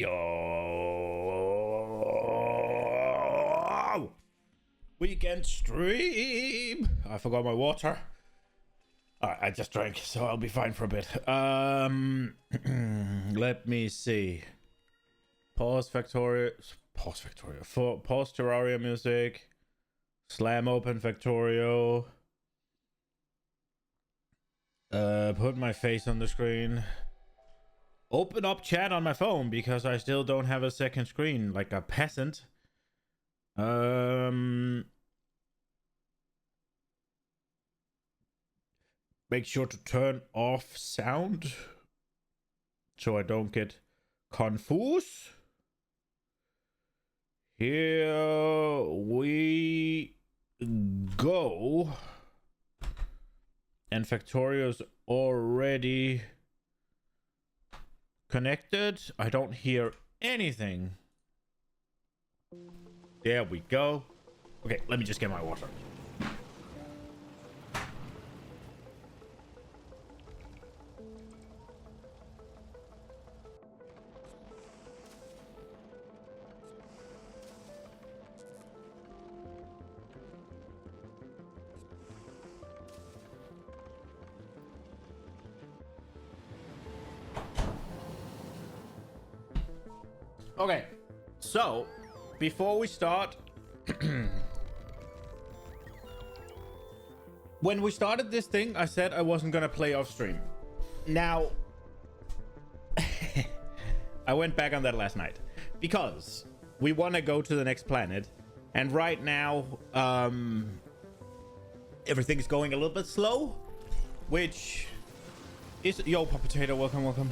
Yo! Weekend stream! I forgot my water. I just drank, so I'll be fine for a bit. Let me see. Pause Factorio. Pause Terraria music. Slam open Factorio. Put my face on the screen. Open up chat on my phone because I still don't have a second screen like a peasant. Make sure to turn off sound so I don't get confused. Here we go. And Factorio's already connected. I don't hear anything. There we go. Okay, let me just get my water. Okay, so before we start, when we started this thing, I said I wasn't gonna play off stream. Now, I went back on that last night because we want to go to the next planet, and right now, everything's going a little bit slow, which is yo, Pop Potato, welcome.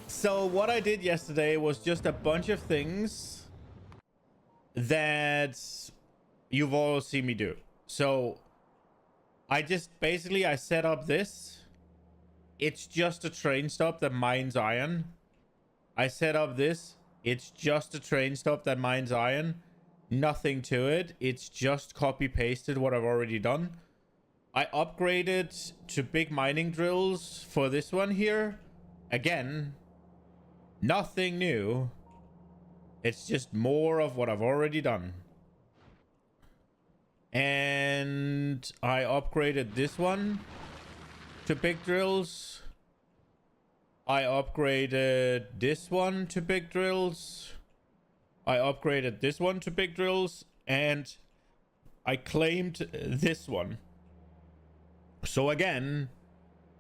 So what I did yesterday was just a bunch of things that you've all seen me do. So I set up this. It's just a train stop that mines iron. I set up this. It's just a train stop that mines iron. Nothing to it. It's just copy pasted what I've already done. I upgraded to big mining drills for this one here. Again, nothing new. It's just more of what I've already done. And I upgraded this one to big drills. I upgraded this one to big drills. I upgraded this one to big drills. And I claimed this one. So again,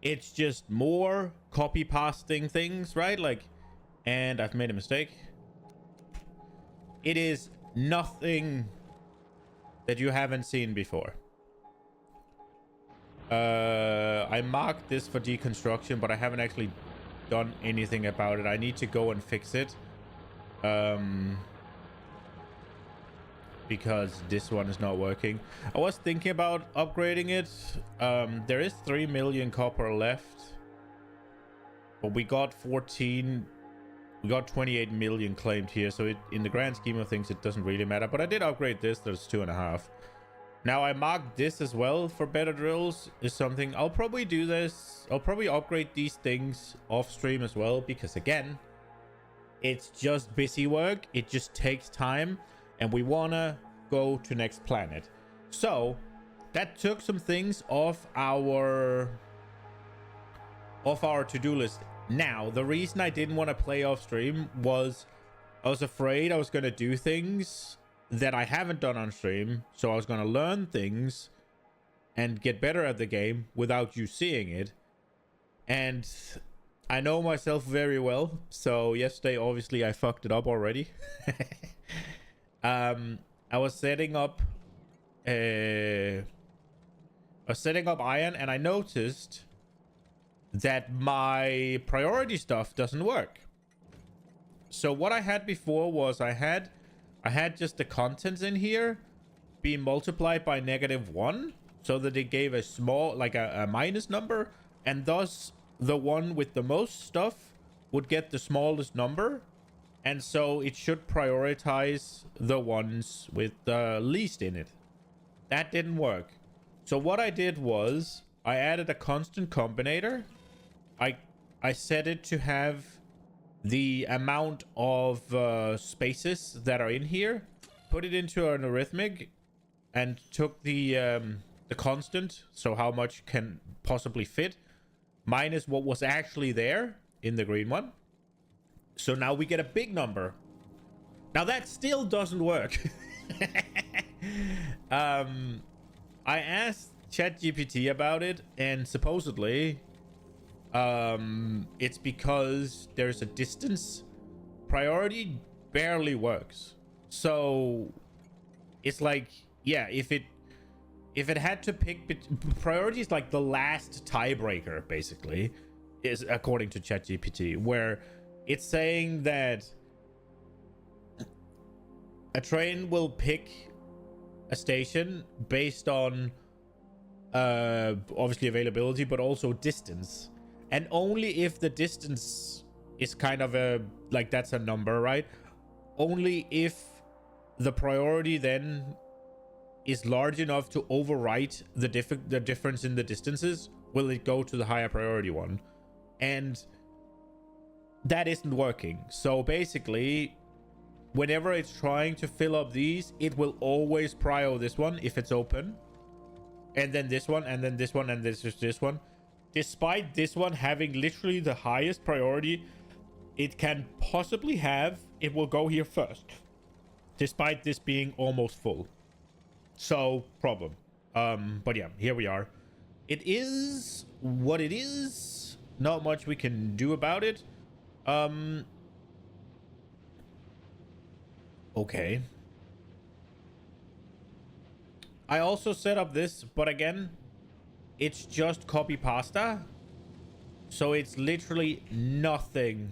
it's just more copy pasting things, right? Like, and I've made a mistake. It is nothing that you haven't seen before. I marked this for deconstruction, but I haven't actually done anything about it. I need to go and fix it. Because this one is not working. I was thinking about upgrading it. There is 3 million copper left, but we got 28 million claimed here, so in the grand scheme of things it doesn't really matter. But I did upgrade this. There's 2.5. Now I marked this as well for better drills. Is something I'll probably do this. I'll probably upgrade these things off stream as well, because again, it's just busy work. It just takes time. And we wanna go to next planet. So that took some things off our to-do list. Now, the reason I didn't want to play off stream was I was afraid I was gonna do things that I haven't done on stream. So I was gonna learn things and get better at the game without you seeing it. And I know myself very well. So yesterday, obviously, I fucked it up already. I was setting up iron, and I noticed that my priority stuff doesn't work. So what I had before was I had just the contents in here being multiplied by -1, so that it gave a small, like a minus number, and thus the one with the most stuff would get the smallest number. And so it should prioritize the ones with the least in it. That didn't work. So what I did was I added a constant combinator I I set it to have the amount of spaces that are in here, put it into an arithmetic, and took the constant, so how much can possibly fit, minus what was actually there in the green one. So now we get a big number. Now that still doesn't work. I asked ChatGPT about it, and supposedly it's because there's a distance. Priority barely works. So it's like, yeah, if it had to pick, priority is like the last tiebreaker, basically, is according to ChatGPT, where it's saying that a train will pick a station based on obviously availability, but also distance. And only if the distance is kind of a, like, that's a number, right? Only if the priority then is large enough to overwrite the difference in the distances will it go to the higher priority one. And that isn't working. So basically, whenever it's trying to fill up these, it will always prio this one if it's open, and then this one, and then this one, and this one. Despite this one having literally the highest priority it can possibly have, it will go here first, despite this being almost full. So, problem. But yeah, here we are. It is what it is. Not much we can do about it. Okay. I also set up this, but again, it's just copy pasta. So it's literally nothing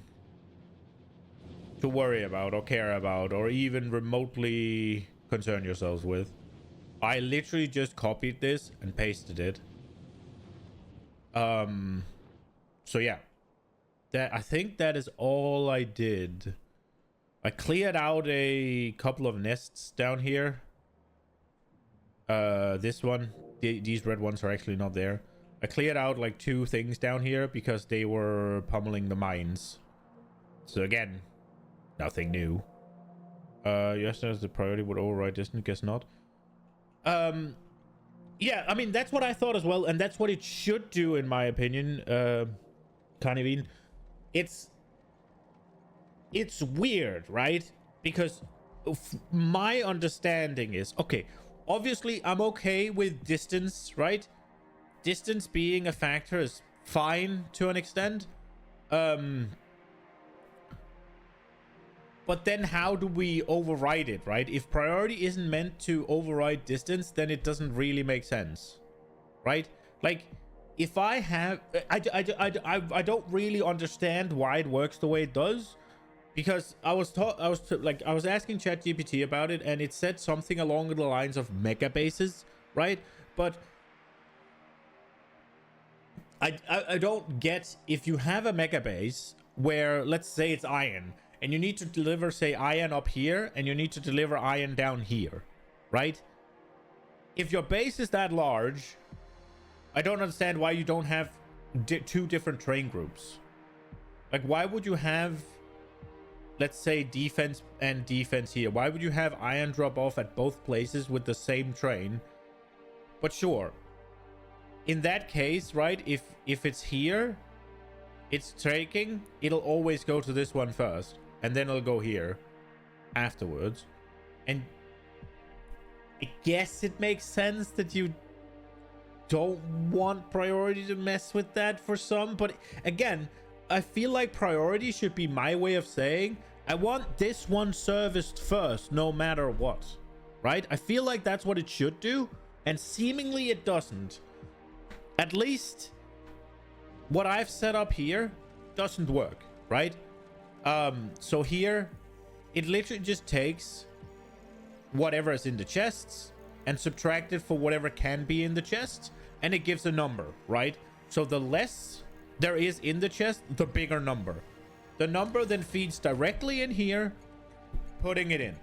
to worry about or care about or even remotely concern yourselves with. I literally just copied this and pasted it. So yeah. I think that is all I did. I cleared out a couple of nests down here. This one, these red ones are actually not there. I cleared out like 2 things down here because they were pummeling the mines. So again, nothing new. Yes, there's the priority would override distance. Guess not. Yeah, I mean, that's what I thought as well, and that's what it should do, in my opinion. Kind of mean, it's weird, right? Because my understanding is, okay, obviously I'm okay with distance, right? Distance being a factor is fine to an extent. But then how do we override it, right? If priority isn't meant to override distance, then it doesn't really make sense, right? Like, if I have... I don't really understand why it works the way it does. Because I was asking ChatGPT about it, and it said something along the lines of mega bases, right? But I don't get, if you have a mega base where, let's say it's iron, and you need to deliver, say, iron up here, and you need to deliver iron down here, right? If your base is that large, I don't understand why you don't have 2 different train groups. Like, why would you have, let's say, defense and defense here? Why would you have iron drop off at both places with the same train? But sure, in that case, right, if it's here, it's taking, it'll always go to this one first, and then it'll go here afterwards. And I guess it makes sense that you don't want priority to mess with that for some, but again, I feel like priority should be my way of saying, I want this one serviced first, no matter what, right? I feel like that's what it should do, and seemingly it doesn't. At least what I've set up here doesn't work, right? So here, it literally just takes whatever is in the chests and subtract it for whatever can be in the chests, and it gives a number, right? So the less there is in the chest, the bigger number. The number then feeds directly in here, putting it in.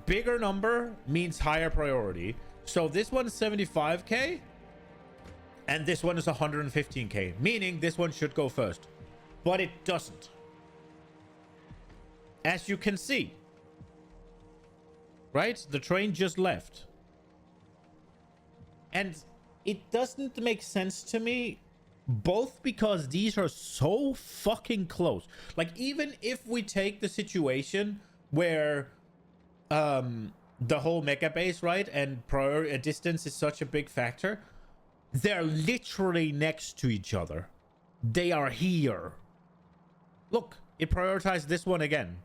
Bigger number means higher priority. So this one's 75k. And this one is 115k, meaning this one should go first. But it doesn't. As you can see. Right? The train just left. And it doesn't make sense to me, both because these are so fucking close. Like, even if we take the situation where the whole mega base, right, and distance is such a big factor, they're literally next to each other. They are here. Look, it prioritized this one again,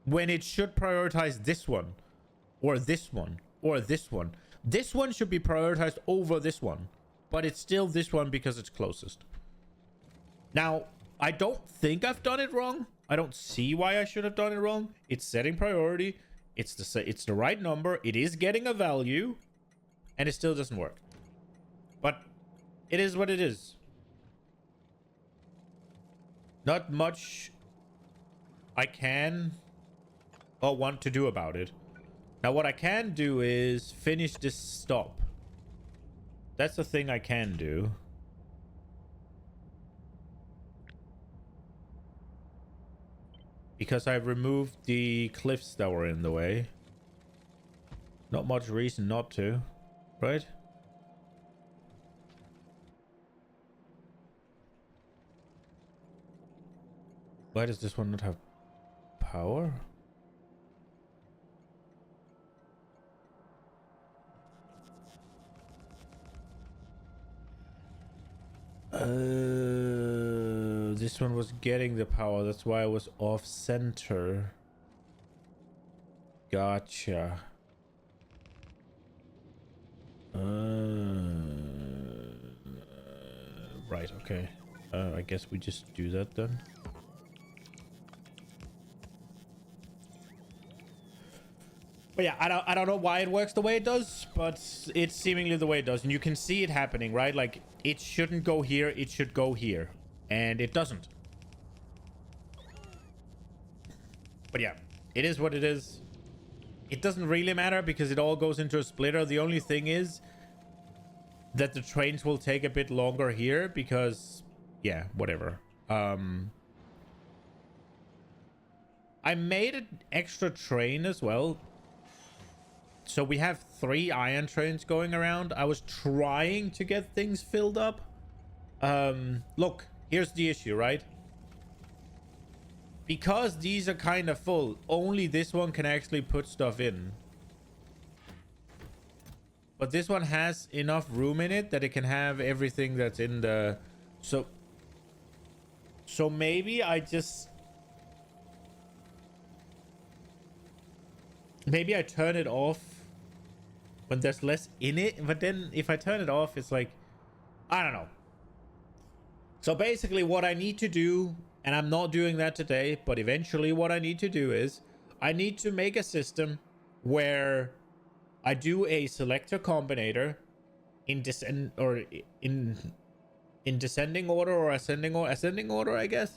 when it should prioritize this one, or this one, or this one. This one should be prioritized over this one, but it's still this one because it's closest. Now, I don't think I've done it wrong. I don't see why I should have done it wrong. It's setting priority. It's the right number. It is getting a value, and it still doesn't work. But it is what it is. Not much I can or want to do about it. Now, what I can do is finish this stop. That's the thing I can do. Because I've removed the cliffs that were in the way. Not much reason not to, right? Why does this one not have power? This one was getting the power. That's why I was off center. Gotcha. Right, okay. I guess we just do that then. But yeah, I don't know why it works the way it does, but it's seemingly the way it does. And you can see it happening, right? Like, it shouldn't go here, it should go here. And it doesn't. But yeah, it is what it is. It doesn't really matter because it all goes into a splitter. The only thing is that the trains will take a bit longer here because, yeah, whatever. I made an extra train as well. So we have 3 iron trains going around. I was trying to get things filled up. Look, here's the issue, right? Because these are kind of full, only this one can actually put stuff in. But this one has enough room in it that it can have everything that's in the... So maybe I just... Maybe I turn it off when there's less in it. But then if I turn it off, it's like... I don't know. So basically what I need to do, and I'm not doing that today, but eventually what I need to do is I need to make a system where I do a selector combinator in descending order or ascending order, I guess.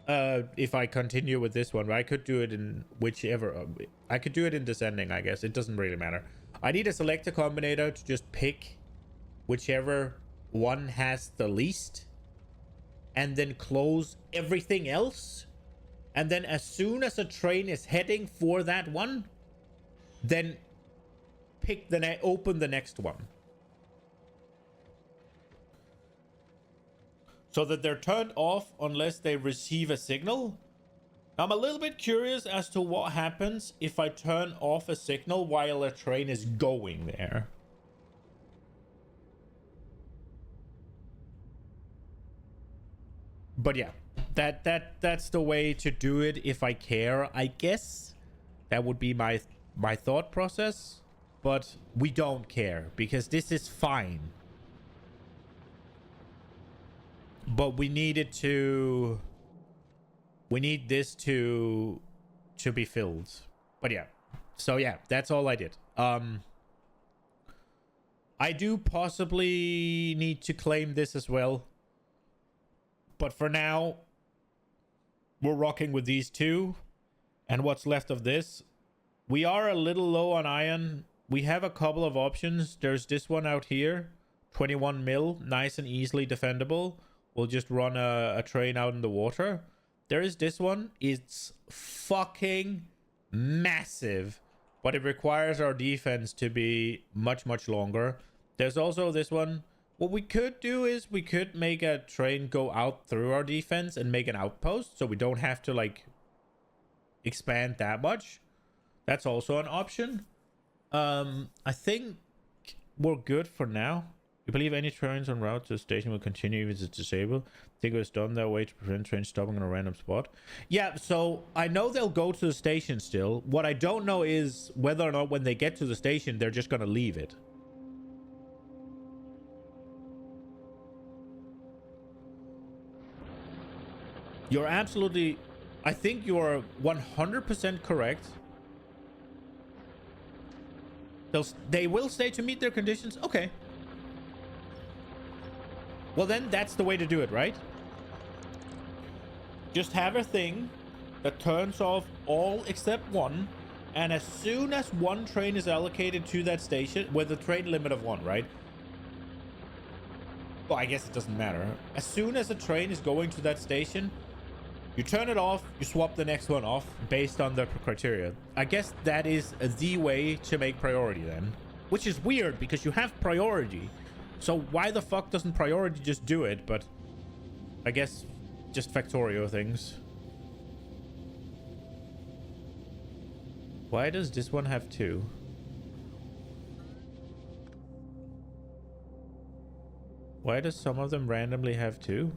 If I continue with this one, but I could do it in whichever. I could do it in descending, I guess. It doesn't really matter. I need a selector combinator to just pick whichever one has the least, and then close everything else. And then as soon as a train is heading for that one, then pick open the next one. So that they're turned off unless they receive a signal. I'm a little bit curious as to what happens if I turn off a signal while a train is going there. But yeah, that's the way to do it if I care, I guess. That would be my thought process. But we don't care because this is fine. But we need this to be filled. But yeah. So yeah, that's all I did. I do possibly need to claim this as well. But for now, we're rocking with these 2. And what's left of this. We are a little low on iron. We have a couple of options. There's this one out here. 21 mil, nice and easily defendable. We'll just run a train out in the water. There is this one. It's fucking massive, but it requires our defense to be much, much longer. There's also this one. What we could do is we could make a train go out through our defense and make an outpost, so we don't have to like expand that much. That's also an option. I think we're good for now. We believe any trains en route to the station will continue if it's disabled. Think it was done that way to prevent trains stopping in a random spot. Yeah, so I know they'll go to the station still. What I don't know is whether or not when they get to the station, they're just going to leave it. You're absolutely... I think you're 100% correct. They will stay to meet their conditions? Okay. Well, then that's the way to do it, right? Just have a thing that turns off all except one. And as soon as one train is allocated to that station, with a train limit of one, right? Well, I guess it doesn't matter. As soon as a train is going to that station, you turn it off, you swap the next one off based on the criteria. I guess that is the way to make priority then. Which is weird because you have priority. So why the fuck doesn't priority just do it? But I guess just Factorio things. Why does this one have two? Why does some of them randomly have two?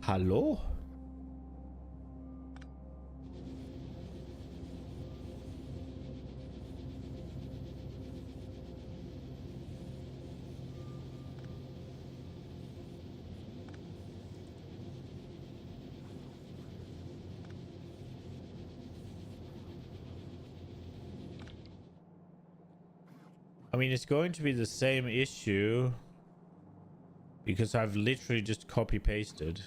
Hello? I mean, it's going to be the same issue because I've literally just copy pasted.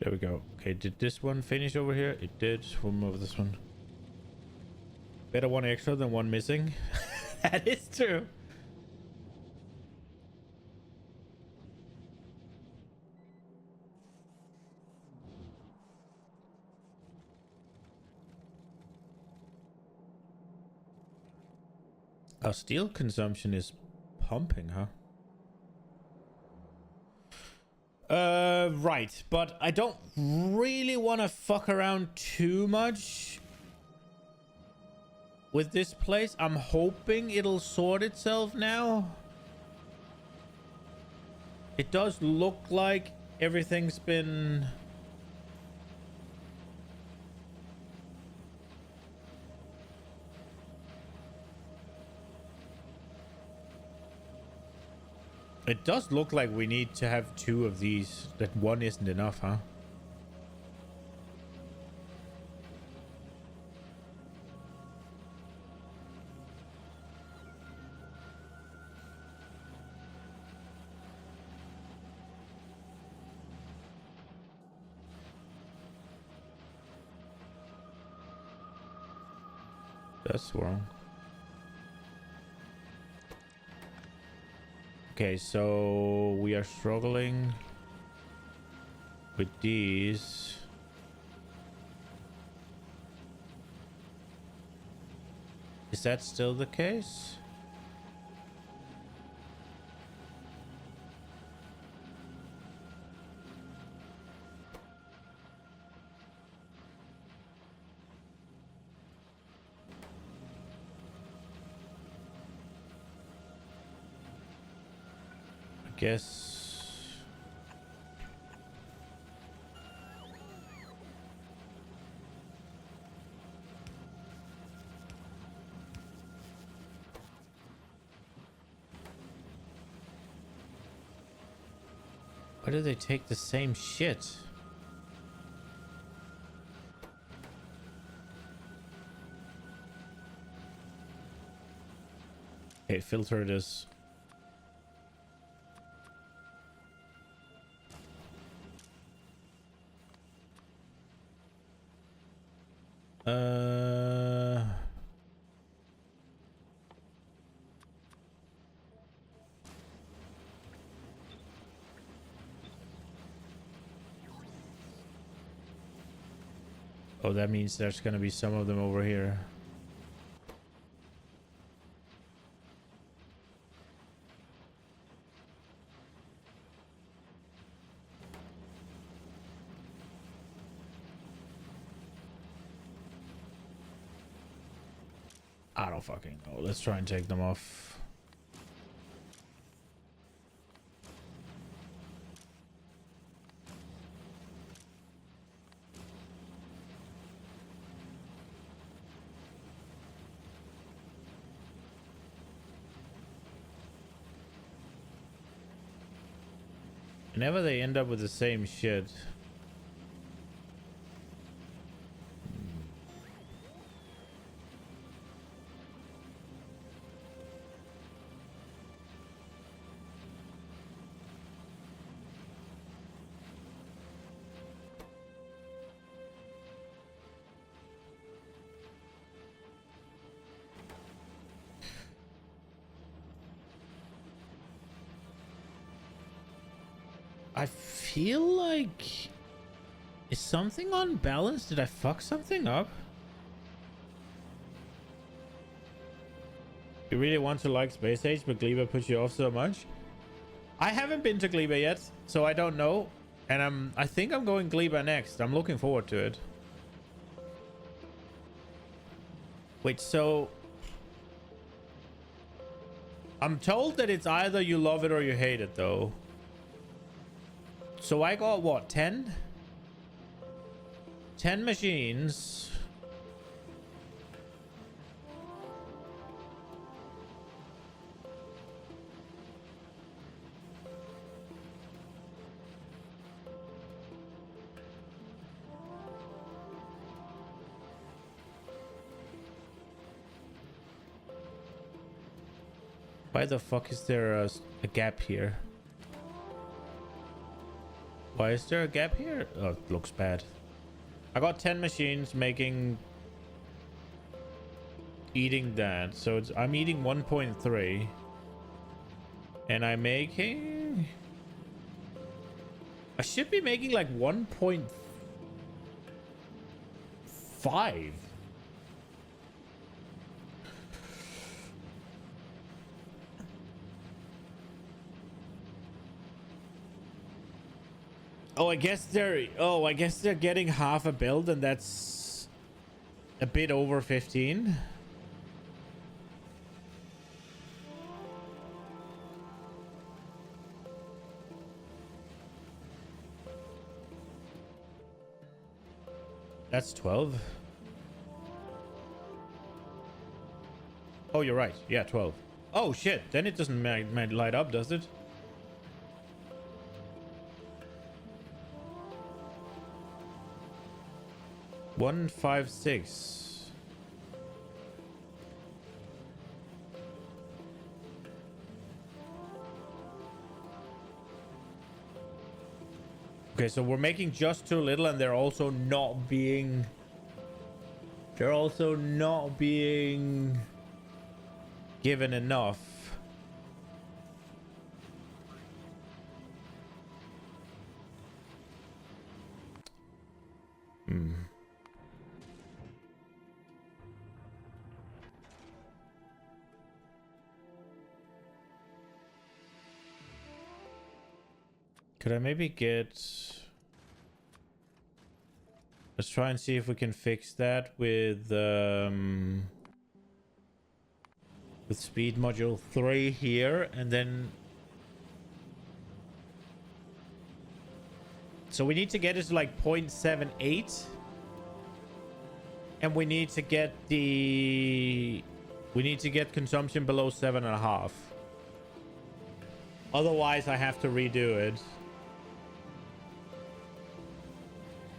There we go. Okay, did this one finish over here? It did. We'll move this one. Better one extra than one missing. That is true. Our steel consumption is pumping, huh? Right, but I don't really want to fuck around too much with this place. I'm hoping it'll sort itself now. It does look like everything's been... It does look like we need to have two of these. That one isn't enough, huh? That's wrong. Okay, so we are struggling with these. Is that still the case? Guess why do they take the same shit? Okay, filter this. Oh, that means there's gonna be some of them over here. I don't fucking know. Let's try and take them off. Whenever they end up with the same shit. I feel like... Is something unbalanced? Did I fuck something up? You really want to like Space Age, but Gleba puts you off so much? I haven't been to Gleba yet, so I don't know. And I think I'm going Gleba next. I'm looking forward to it. Wait, so... I'm told that it's either you love it or you hate it, though. So I got, what, 10? 10 machines. Why the fuck is there a gap here? Why is there a gap here? Oh, it looks bad. I got 10 machines eating that. So I'm eating 1.3. And I'm making... I should be making like 1.5. Oh, I guess they're getting half a build, and that's a bit over 15. That's 12. Oh, you're right. Yeah, 12. Oh shit, then it doesn't light up, does it? One, 5, 6. Okay, so we're making just too little, and they're also not being given enough. Could I maybe get... Let's try and see if we can fix that with speed module 3 here, and then... So we need to get it to like 0.78. And we need to get the... We need to get consumption below 7.5. Otherwise, I have to redo it.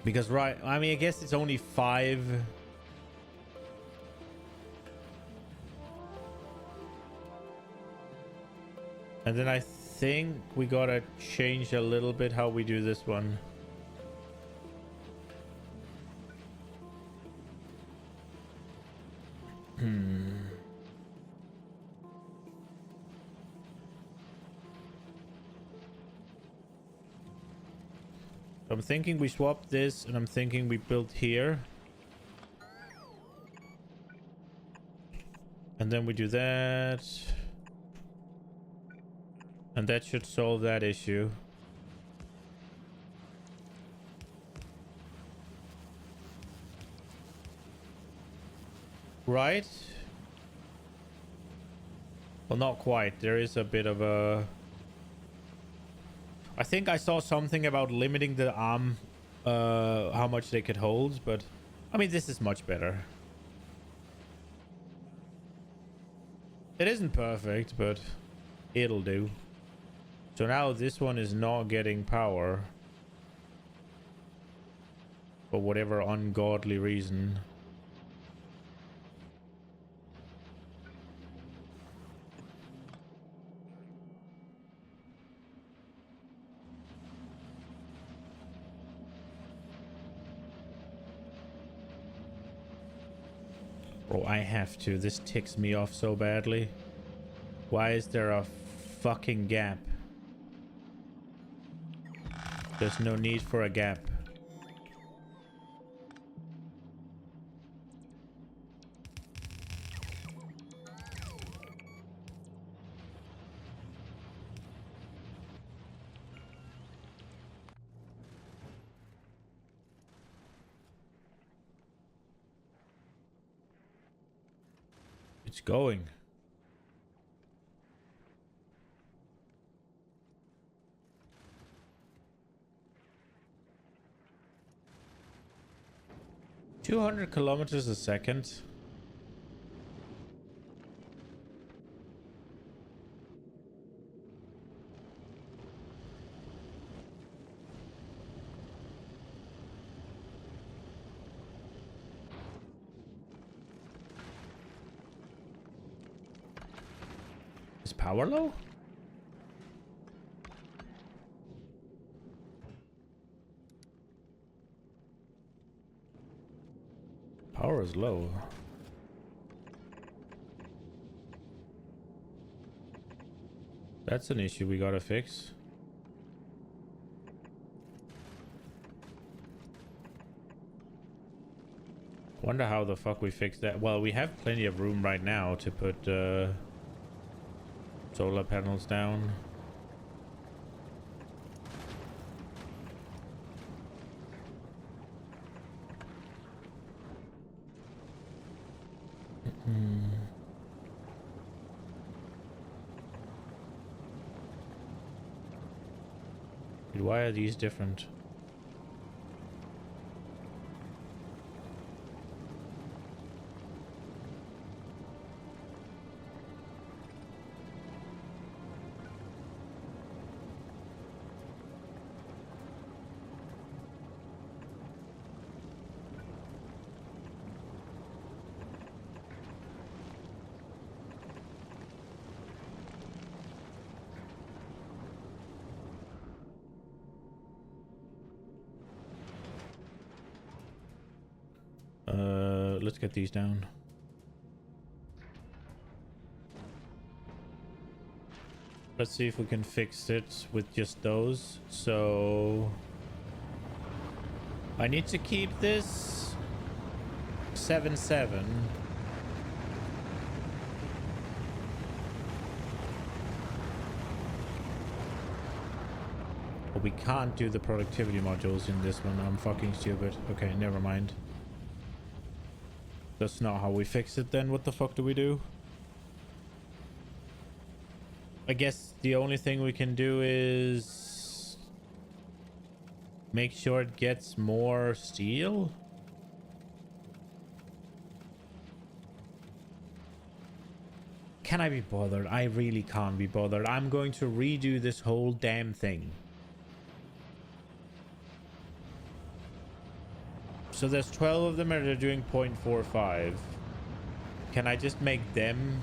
Because, right, I mean, I guess it's only 5. And then I think we gotta change a little bit how we do this one. I'm thinking we swap this, and I'm thinking we build here. And then we do that. And that should solve that issue. Right? Well, not quite. There is a bit of a... I think I saw something about limiting the arm, how much they could hold, but I mean, this is much better. It isn't perfect, but it'll do. So now this one is not getting power for whatever ungodly reason. Bro, I have to. This ticks me off so badly. Why is there a fucking gap? There's no need for a gap. It's going. $200 kilometers a second. Is power low? Power is low. That's an issue we gotta fix. Wonder how the fuck we fix that. Well, we have plenty of room right now to put solar panels down. Dude, why are these different? Let's get these down. Let's see if we can fix it with just those. So I need to keep this 7.7. But we can't do the productivity modules in this one. I'm fucking stupid. Okay, never mind. That's not how we fix it then. What the fuck do we do? I guess the only thing we can do is make sure it gets more steel. Can I be bothered? I really can't be bothered. I'm going to redo this whole damn thing. So there's 12 of them and they're doing 0.45. Can I just make them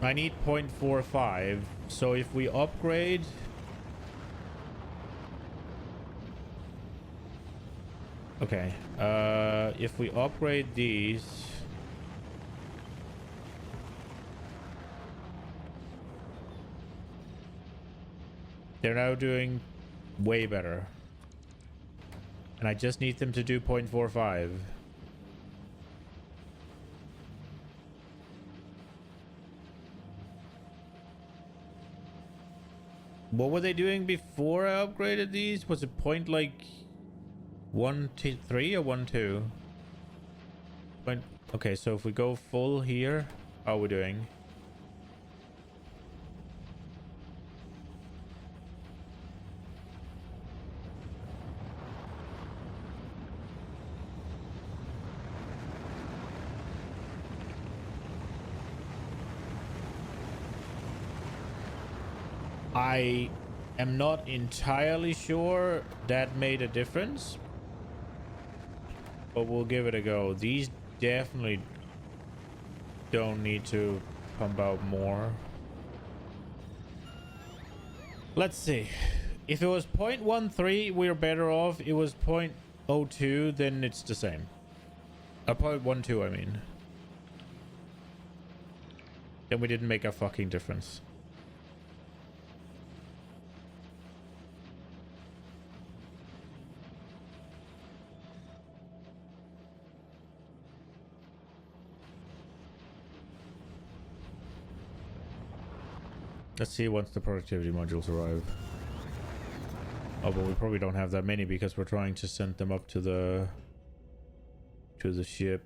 I need 0.45. So if we upgrade... Okay. If we upgrade these... They're now doing way better. And I just need them to do 0.45. What were they doing before I upgraded these? Was it point like 1, 2, 3 or 1, 2? Point. Okay, so if we go full here, how are we doing? I am not entirely sure that made a difference, but we'll give it a go. These definitely don't need to pump out more. Let's see. If it was 0.13, we're better off. It was 0.02, then it's the same. 0.12, I mean. Then we didn't make a fucking difference. Let's see once the productivity modules arrive. Oh, but we probably don't have that many because we're trying to send them up to the ship.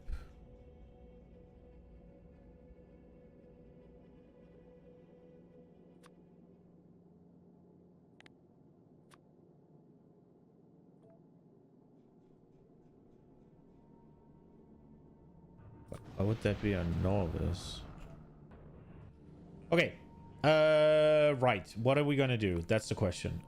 How would that be on novice? Okay. Right. What are we gonna do? That's the question.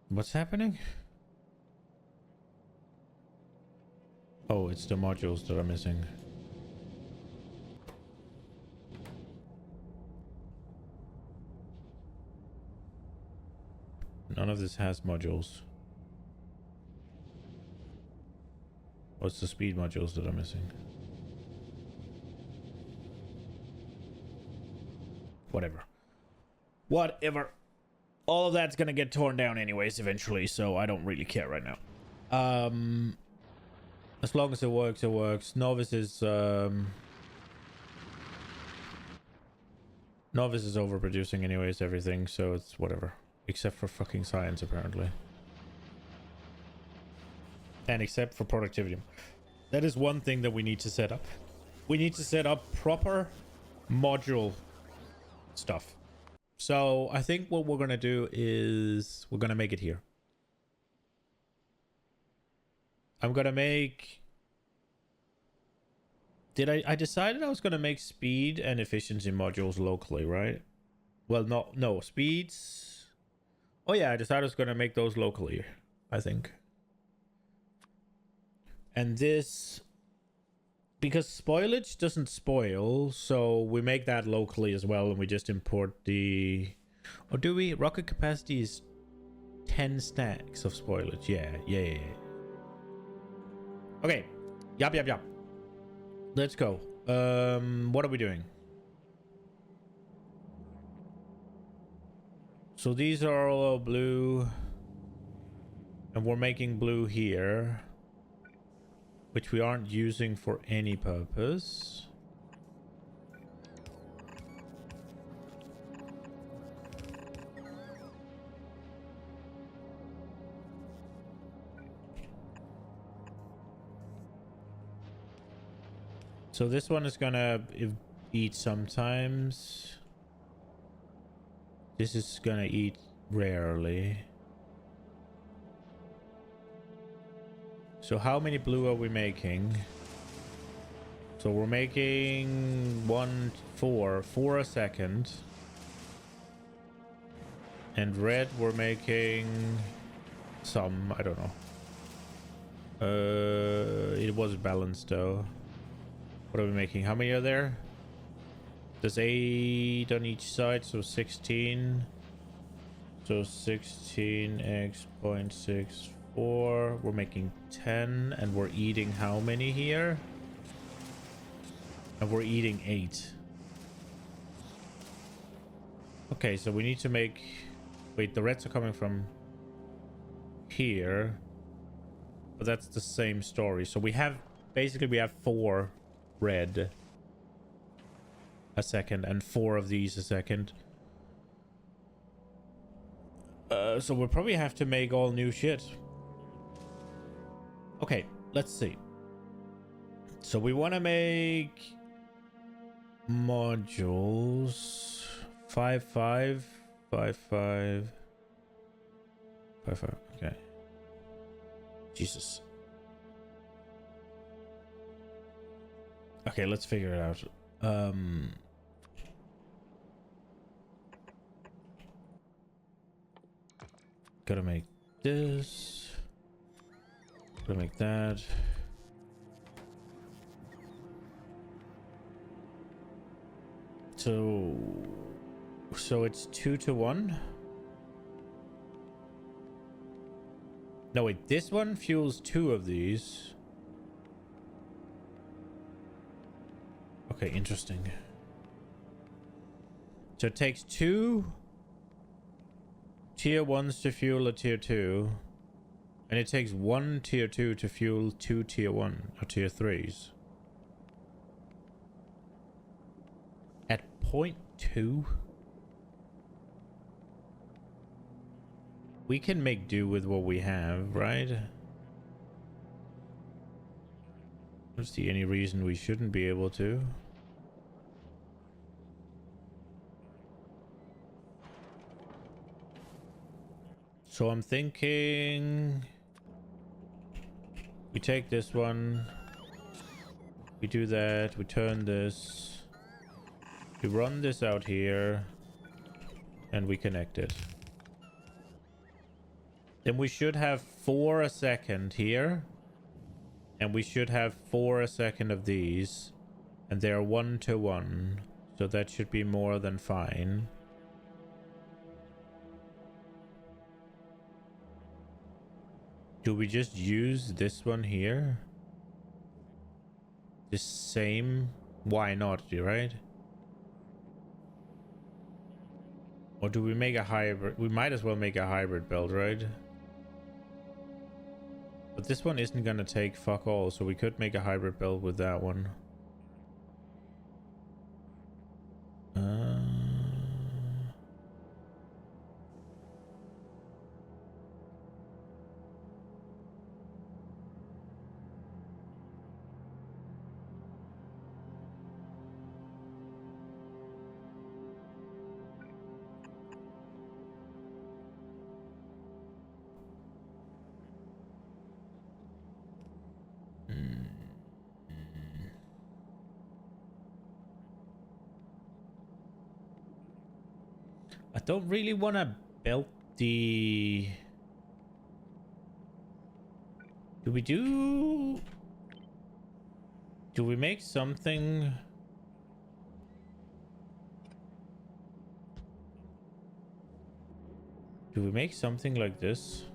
What's happening? Oh, it's the modules that are missing. None of this has modules. What's the speed modules that are missing? Whatever. Whatever. All of that's gonna get torn down anyways eventually, so I don't really care right now. As long as it works, it works. Novice is overproducing anyways, everything, so it's whatever. Except for fucking science, apparently. And except for productivity. That is one thing that we need to set up. We need to set up proper module stuff. So I think what we're going to do is we're going to make it here. I'm going to make... I decided I was going to make speed and efficiency modules locally, right? Well, no, speeds... Oh yeah, I decided I was going to make those locally, I think. And this... Because spoilage doesn't spoil, so we make that locally as well, and we just import the... Or do we? Rocket capacity is 10 stacks of spoilage. Yeah. Okay. Yup. Let's go. What are we doing? So these are all blue. And we're making blue here. Which we aren't using for any purpose. So this one is gonna eat sometimes. This is gonna eat rarely. So how many blue are we making? So we're making 4 a second. And red, we're making some, I don't know. It was balanced though. What are we making? How many are there? There's 8 on each side, so 16. So 16x 0.64. We're making 10, and we're eating how many here? And we're eating 8. Okay, so we need to make... Wait, the reds are coming from here. But that's the same story. So we have... Basically, we have 4 red a second and 4 of these a second. So we'll probably have to make all new shit. Okay, let's see. So we want to make modules 5, 5, 5, 5, 5, 5. Okay. Jesus. Okay, let's figure it out. Gotta make this. Gotta make that. So it's 2 to 1. No, wait, this one fuels 2 of these. Okay, interesting. So it takes 2 tier 1s to fuel a tier 2. And it takes 1 tier 2 to fuel 2 tier 1 or tier 3s. At 0.2? We can make do with what we have, right? I don't see any reason we shouldn't be able to. So I'm thinking we take this one, we do that, we turn this, we run this out here, and we connect it. Then we should have 4 a second here, and we should have 4 a second of these, and they're 1 to 1, so that should be more than fine. Do we just use this one here? This same? Why not, right? Or do we make a hybrid? We might as well make a hybrid build, right? But this one isn't gonna take fuck all, so we could make a hybrid build with that one. I don't really want to build the... Do we make something... Do we make something like this?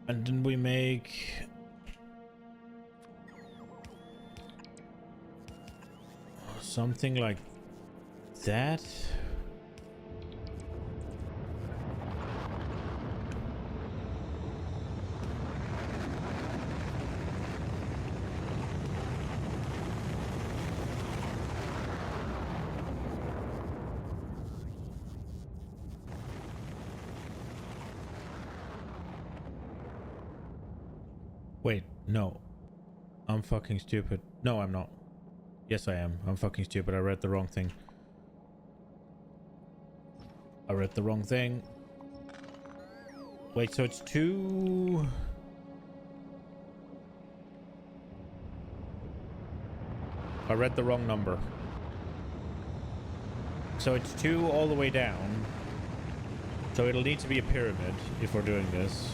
And then we make something like that. Wait, no. I'm fucking stupid. No, I'm not. Yes, I am. I'm fucking stupid. I read the wrong thing. I read the wrong thing. Wait, so it's 2... I read the wrong number. So it's 2 all the way down. So it'll need to be a pyramid if we're doing this.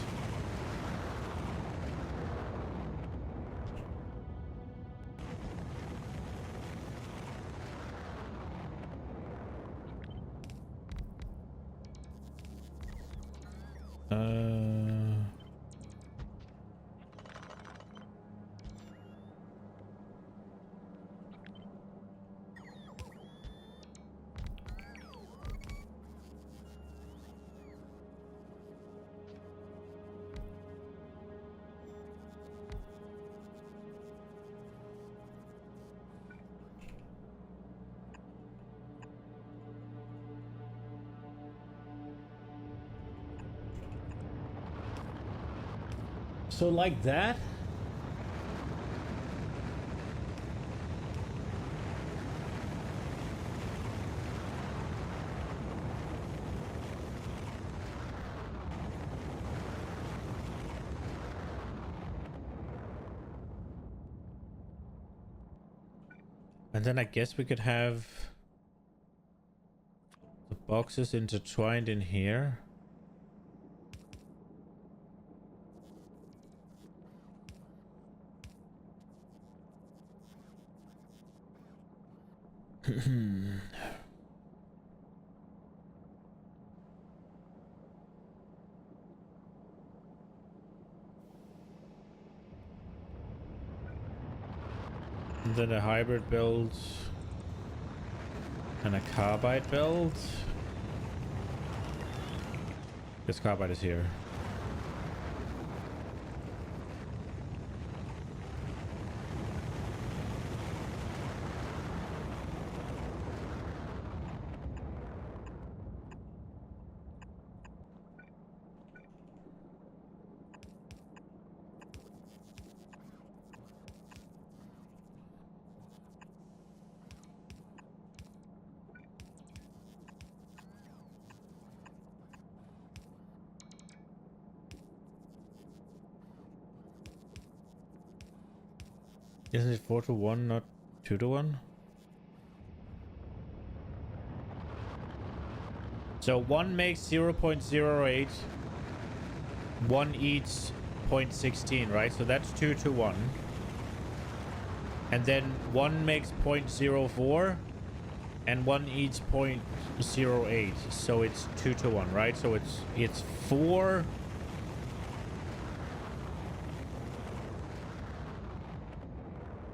So like that? And then I guess we could have the boxes intertwined in here. And then a hybrid build and a carbide build. This carbide is here. Isn't it 4-1, not 2-1? So one makes 0.08, one eats 0.16, right? So that's 2-1. And then one makes 0.04 and one eats 0.08. So it's 2-1, right? So it's 4.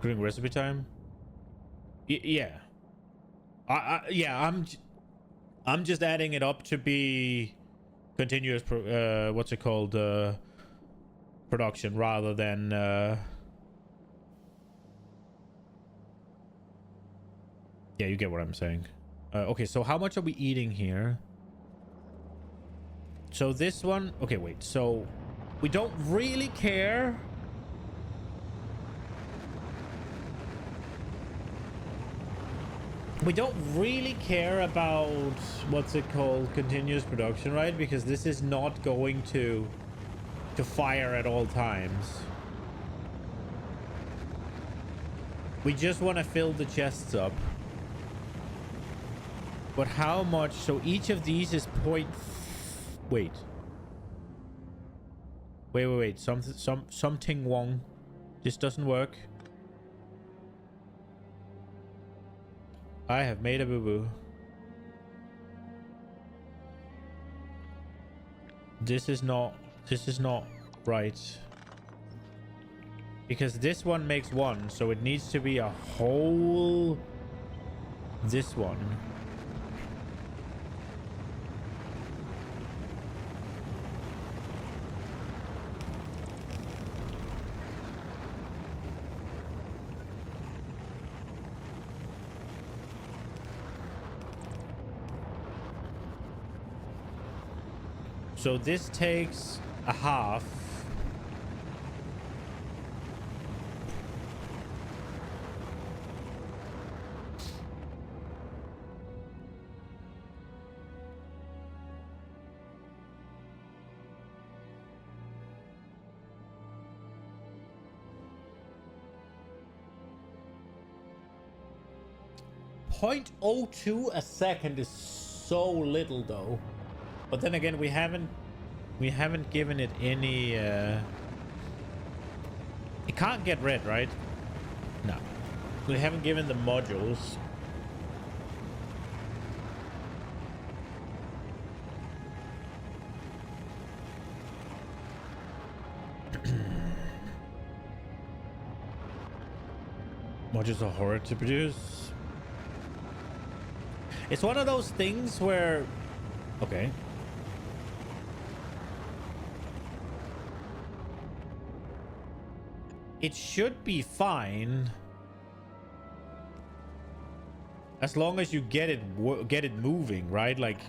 Doing recipe time. Yeah. I'm just adding it up to be continuous what's it called, production rather than yeah, you get what I'm saying. Okay, so how much are we eating here? So this one, okay, wait, so we don't really care. We don't really care about what's it called, continuous production, right? Because this is not going to fire at all times. We just want to fill the chests up. But how much? So each of these is wait. Something wrong. This doesn't work. I have made a boo-boo. This is not right. Because this one makes 1, so it needs to be a whole this one. So this takes a half. 0.02 a second is so little though. But then again, we haven't given it any it can't get red, right? No. We haven't given the modules. Modules are hard to produce. It's one of those things where, okay. It should be fine as long as you get it moving, right? Like,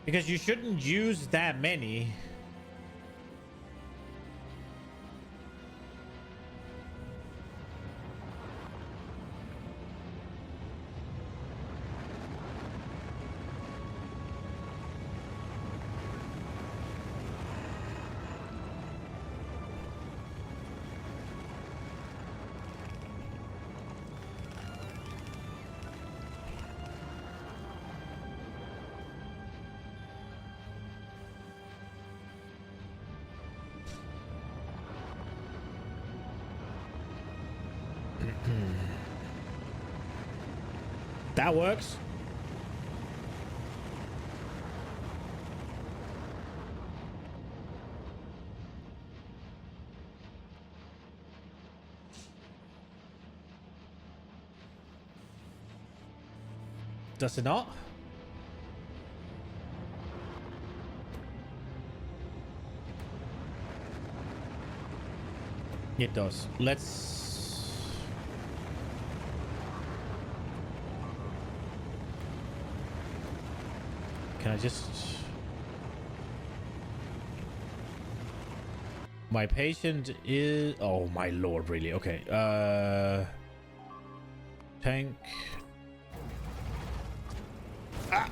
because you shouldn't use that many. That works. Does it not? It does. Let's... Can I just... My patient is... Oh my lord, really? Okay. Tank. Ah!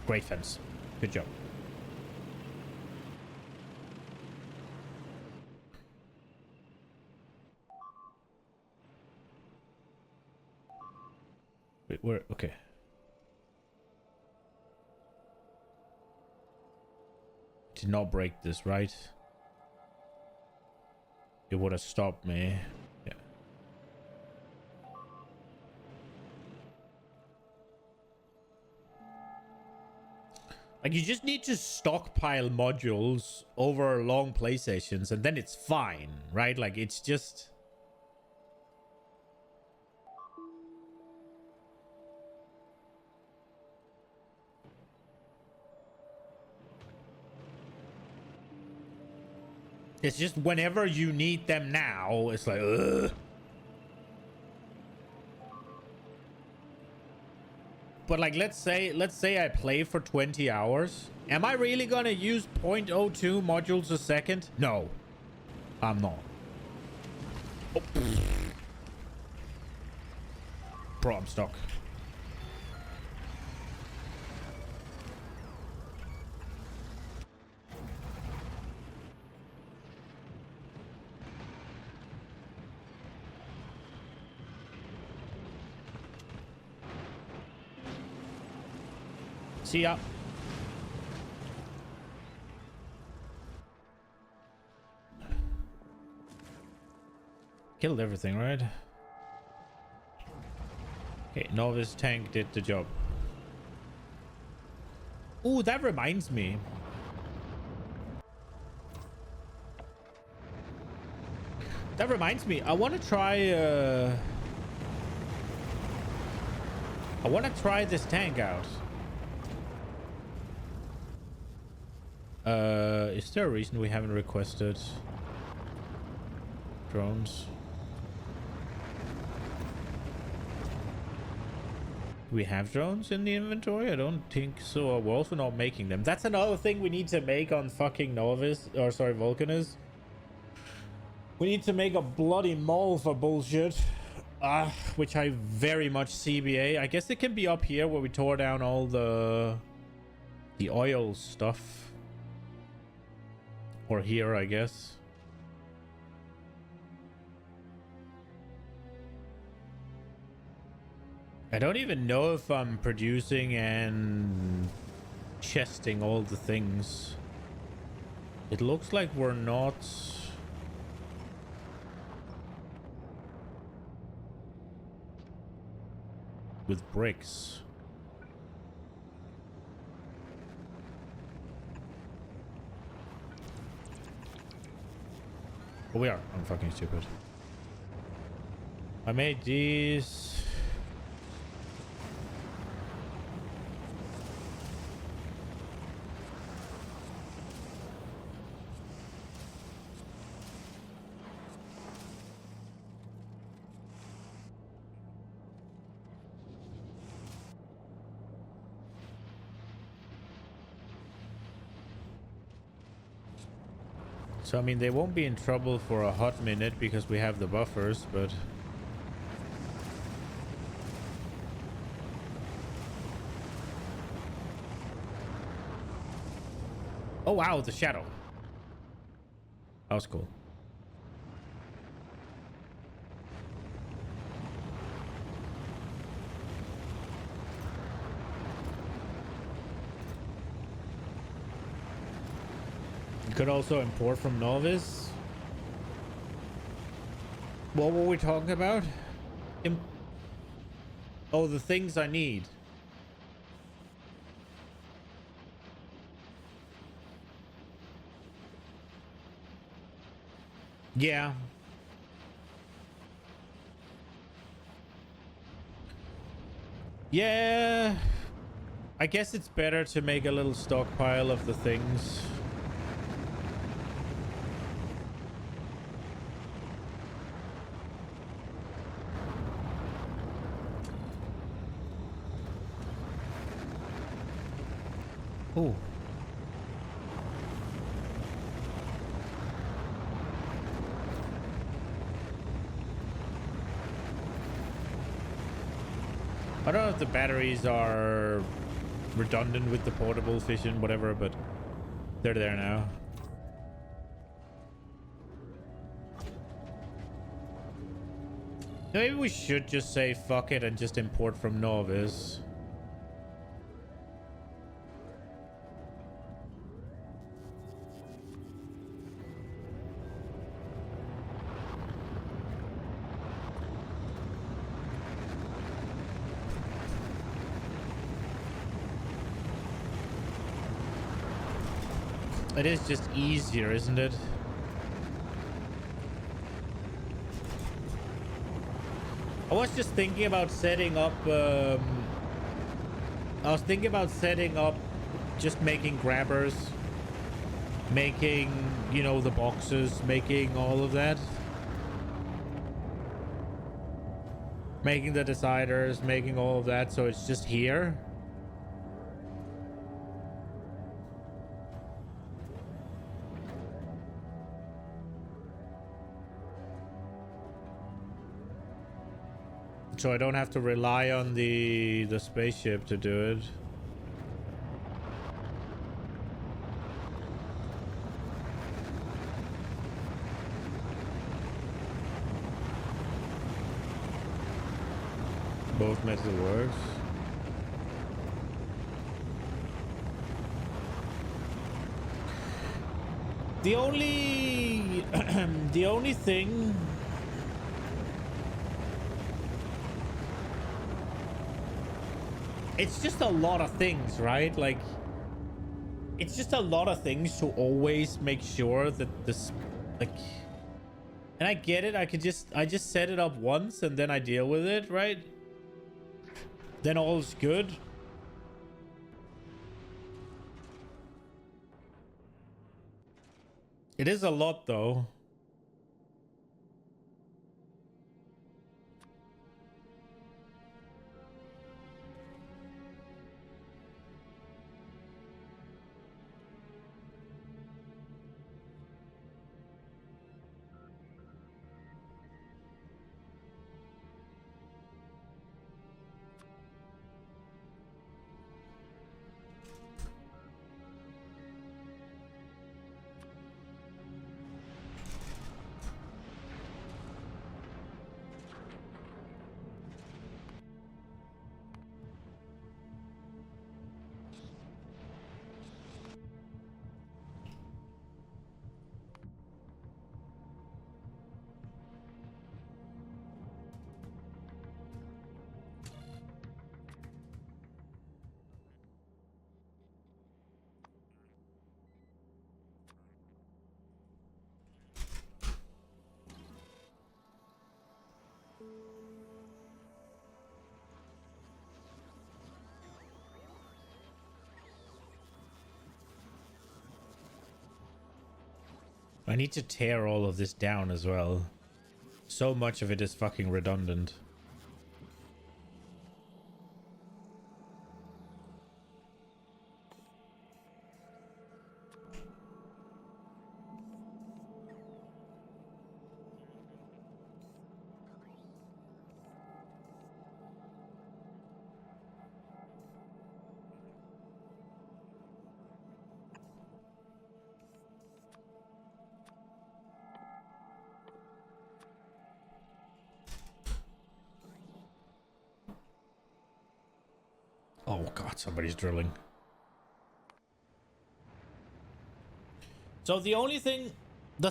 Great fence. Good job. Wait, where? Okay. Did not break this, right? It would have stopped me. Yeah. Like, you just need to stockpile modules over long play sessions and then it's fine, right? Like, it's just... It's just whenever you need them now, it's like, ugh. But like, let's say I play for 20 hours. Am I really gonna use 0.02 modules a second? No, I'm not. Oh. Bro, I'm stuck. See ya. Killed everything, right? Okay, novice tank did the job. Ooh, that reminds me. That reminds me, I want to try this tank out. Is there a reason we haven't requested drones? Do we have drones in the inventory? I don't think so. We're also not making them. That's another thing we need to make on fucking Novice, or sorry, Vulcanus. We need to make a bloody mall for bullshit. Which I very much CBA. I guess it can be up here where we tore down all the oil stuff. Or here, I guess. I don't even know if I'm producing and chesting all the things. It looks like we're not. With bricks. Oh, we are. I'm fucking stupid. I made these. So, I mean, they won't be in trouble for a hot minute because we have the buffers, but... Oh, wow, the shadow. That was cool. You could also import from Novice. What were we talking about? Oh, the things I need. Yeah. Yeah. I guess it's better to make a little stockpile of the things. Oh. I don't know if the batteries are redundant with the portable fission, whatever, but they're there now. Maybe we should just say fuck it and just import from Novice. It is just easier, isn't it? I was just thinking about setting up just making grabbers, making, you know, the boxes, making all of that, making the deciders, making all of that, so it's just here. So I don't have to rely on the spaceship to do it. Both method works. The only the only thing it's just a lot of things, right? Like, it's just a lot of things to always make sure that this, like, And I get it. I just set it up once and then I deal with it, right? Then all's good. It is a lot though. I need to tear all of this down as well. So much of it is fucking redundant. Oh god, somebody's drilling. So the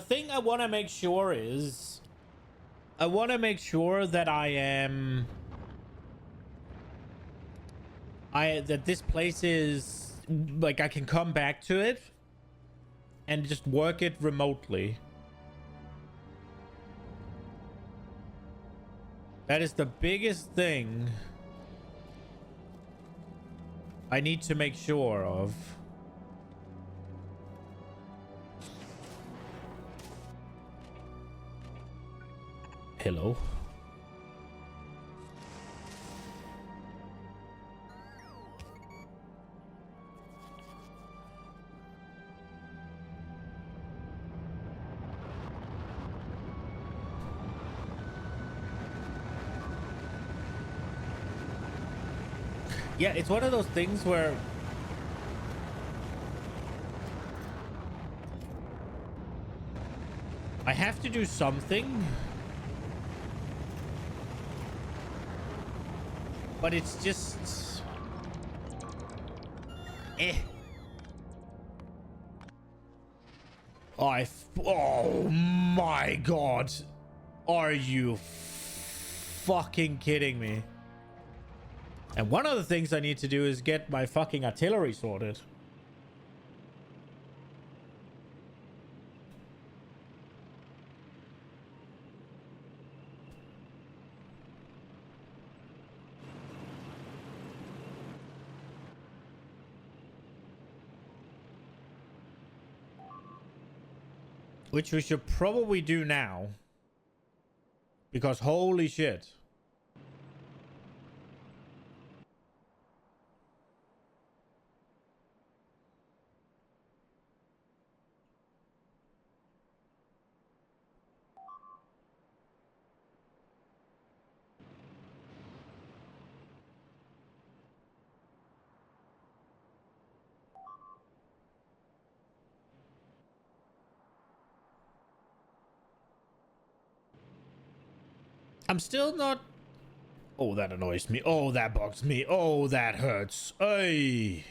thing I want to make sure is, I want to make sure that that this place is, like, I can come back to it and just work it remotely. That is the biggest thing I need to make sure of. Hello. Yeah, it's one of those things where I have to do something, but it's just oh my god, are you fucking kidding me? And one of the things I need to do is get my fucking artillery sorted. Which we should probably do now. Because holy shit. I'm still not... Oh, that annoys me. Oh, that bugs me. Oh, that hurts. Ay.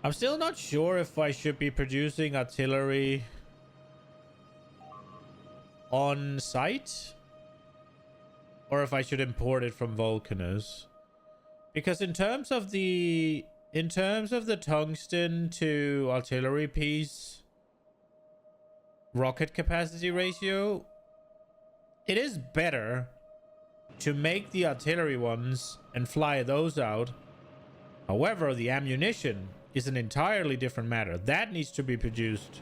I'm still not sure if I should be producing artillery on site or if I should import it from Vulcaners. Because in terms of the tungsten to artillery piece, rocket capacity ratio, it is better to make the artillery ones and fly those out. However, the ammunition is an entirely different matter. That needs to be produced.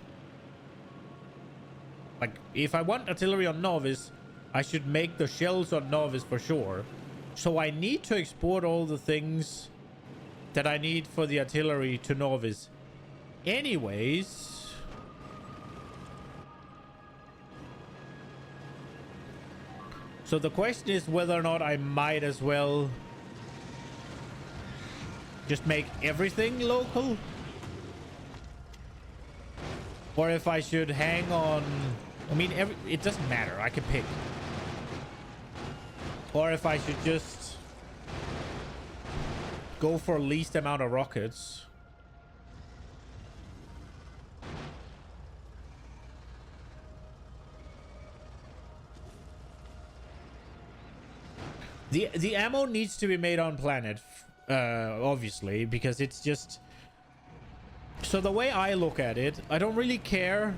Like, if I want artillery on Novice, I should make the shells on Novice for sure. So I need to export all the things that I need for the artillery to Novice. Anyways, so the question is whether or not I might as well just make everything local, or if I should hang on. I mean, it doesn't matter. I can pick. Or if I should just go for least amount of rockets. The ammo needs to be made on planet, obviously, because it's just... So the way I look at it, I don't really care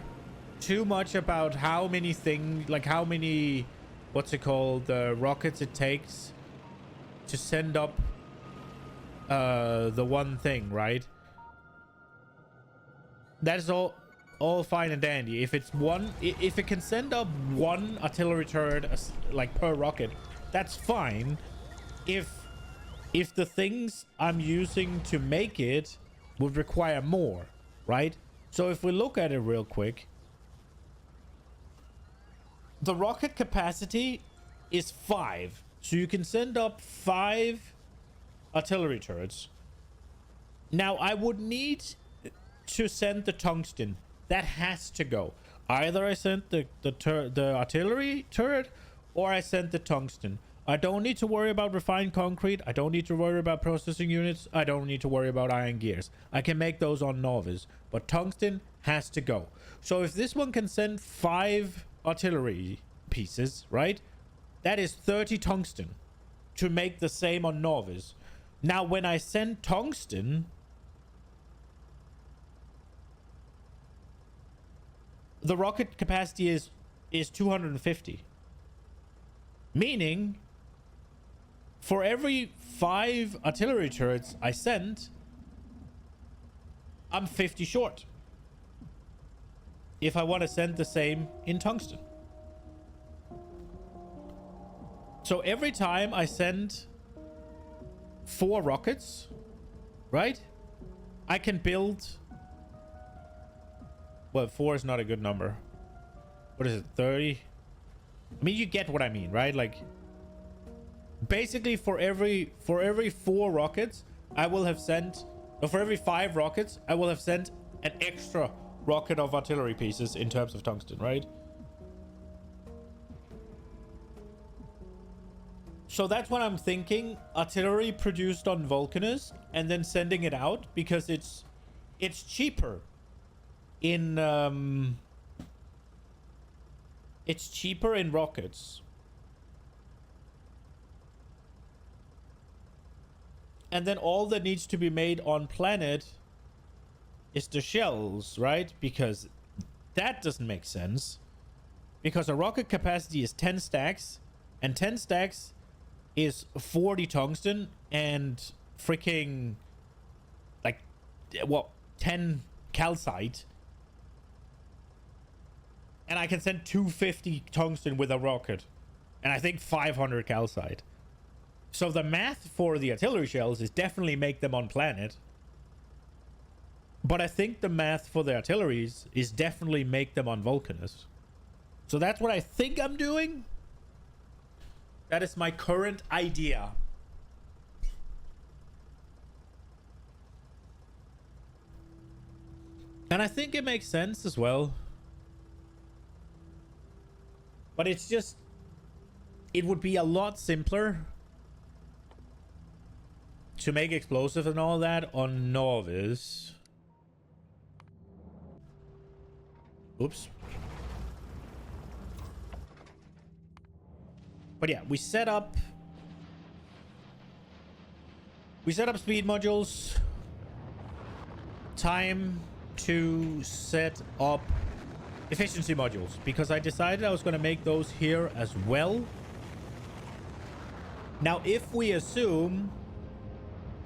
too much about how many things, like how many, what's it called, rockets it takes to send up the one thing, right? That is all fine and dandy. If it's one, if it can send up one artillery turret, like per rocket, that's fine. If the things I'm using to make it would require more, right? So if we look at it real quick, the rocket capacity is 5. So you can send up 5 artillery turrets. Now I would need to send the tungsten. That has to go. Either I sent the artillery turret, or I sent the tungsten. I don't need to worry about refined concrete. I don't need to worry about processing units. I don't need to worry about iron gears. I can make those on Novice, but tungsten has to go. So if this one can send 5 artillery pieces, right? That is 30 tungsten to make the same on Novice. Now, when I send tungsten, the rocket capacity is 250. Meaning, for every 5 artillery turrets I send, I'm 50 short. If I want to send the same in tungsten. So every time I send 4 rockets, right? I can build... Well, 4 is not a good number. What is it, 30? I mean, you get what I mean, right? Like, basically for every 4 rockets, I will have sent... Or for every 5 rockets, I will have sent an extra rocket of artillery pieces in terms of tungsten, right? So that's what I'm thinking. Artillery produced on Vulcanus and then sending it out because it's cheaper in it's cheaper in rockets. And then all that needs to be made on planet is the shells, right? Because that doesn't make sense. Because a rocket capacity is 10 stacks, and 10 stacks is 40 tungsten and freaking like, what, 10 calcite. And I can send 250 tungsten with a rocket. And I think 500 calcite. So the math for the artillery shells is definitely make them on planet. But I think the math for the artilleries is definitely make them on Vulcanus. So that's what I think I'm doing. That is my current idea. And I think it makes sense as well. But it's just... It would be a lot simpler to make explosives and all that on Novice. Oops. But yeah, we set up speed modules. Time to set up Efficiency modules, because I decided I was going to make those here as well. Now, if we assume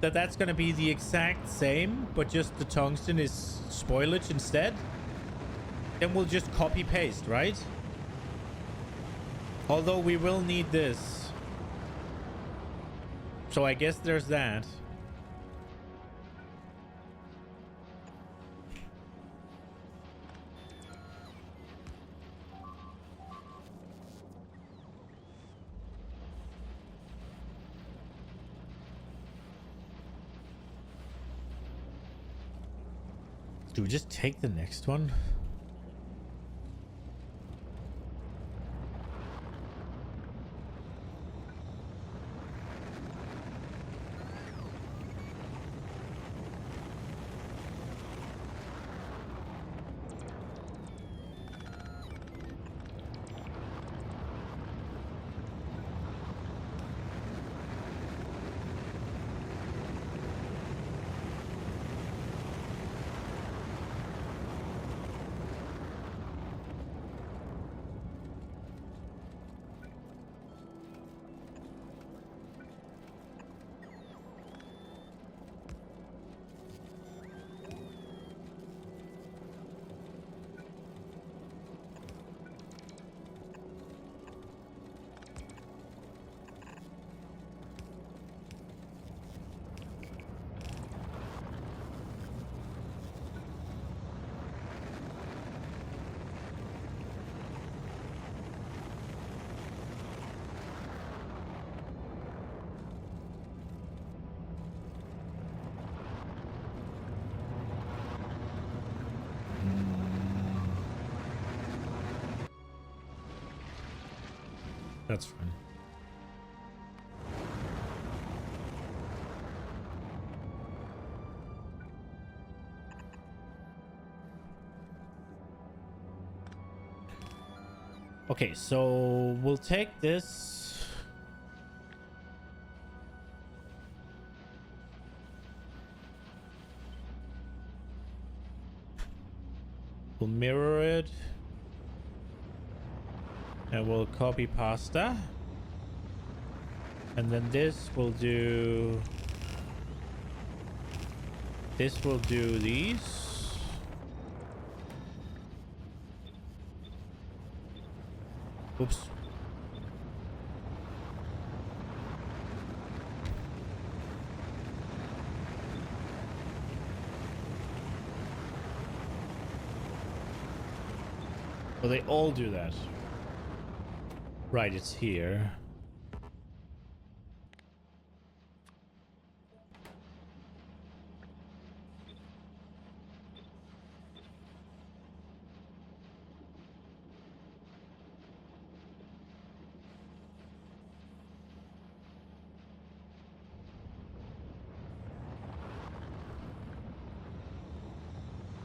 that that's going to be the exact same, but just the tungsten is spoilage instead, then we'll just copy paste, right? Although we will need this. So I guess there's that. Do we just take the next one? That's fine. Okay, so we'll take this. We'll mirror it. And we'll copy pasta. And then this will do... This will do these. Oops. Well, they all do that. Right, it's here.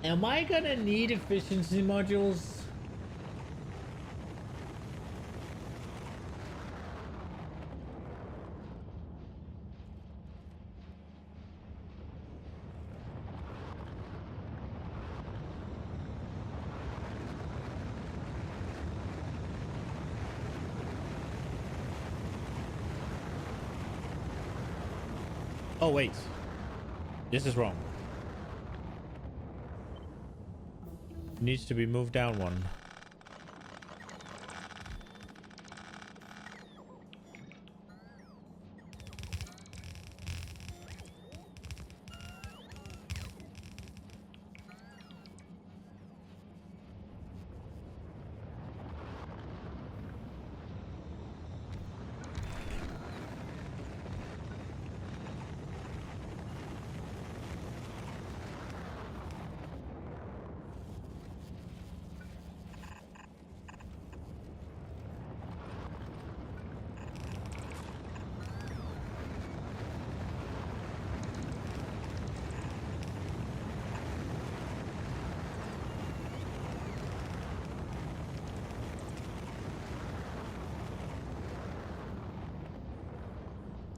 Am I gonna need efficiency modules? Oh, wait. This is wrong. It needs to be moved down one.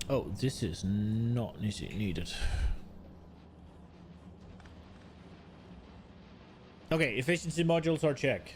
Oh, this is not needed. Okay, efficiency modules are check.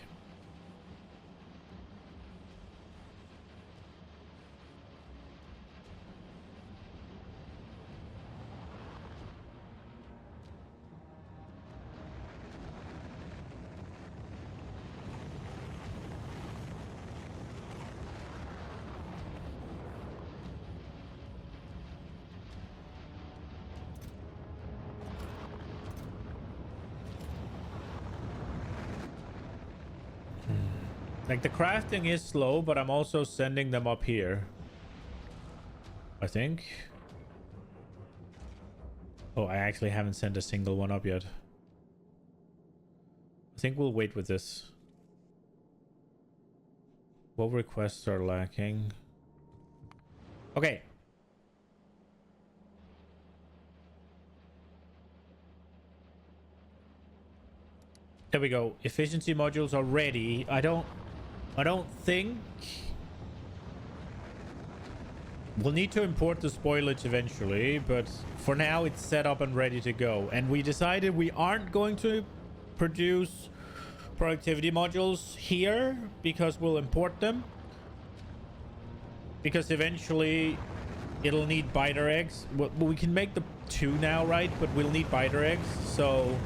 Like, the crafting is slow, but I'm also sending them up here, I think. Oh, I actually haven't sent a single one up yet. I think we'll wait with this. What requests are lacking? Okay. There we go. Efficiency modules are ready. I don't think we'll need to import the spoilage eventually, but for now it's set up and ready to go. And we decided we aren't going to produce productivity modules here because we'll import them. Because eventually it'll need biter eggs. We can make the 2 now, right? But we'll need biter eggs, so...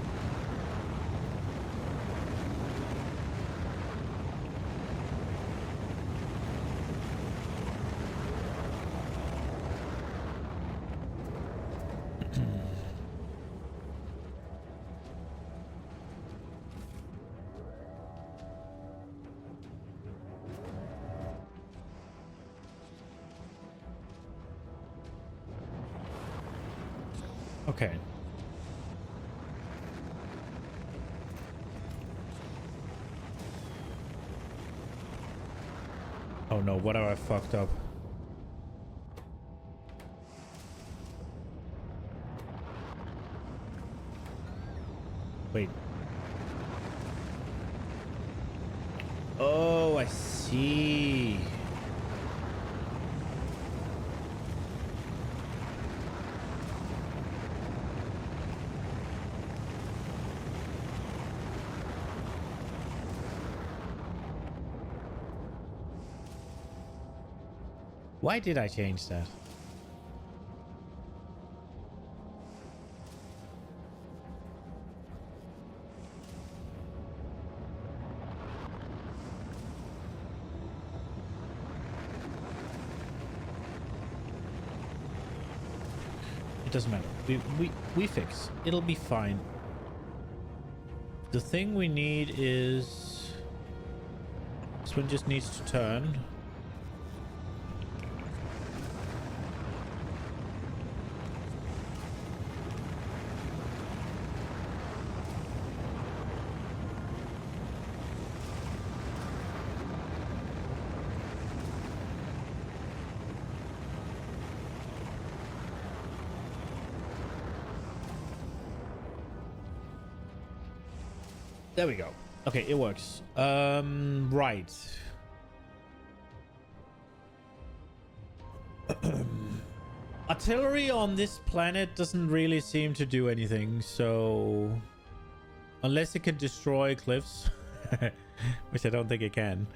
Okay. Oh no, what have I fucked up? Wait. Oh, I see. Why did I change that? It doesn't matter. We fix. It'll be fine. The thing we need is... This one just needs to turn. There we go. Okay, it works. Right. Artillery on this planet doesn't really seem to do anything, so... Unless it can destroy cliffs. Which I don't think it can.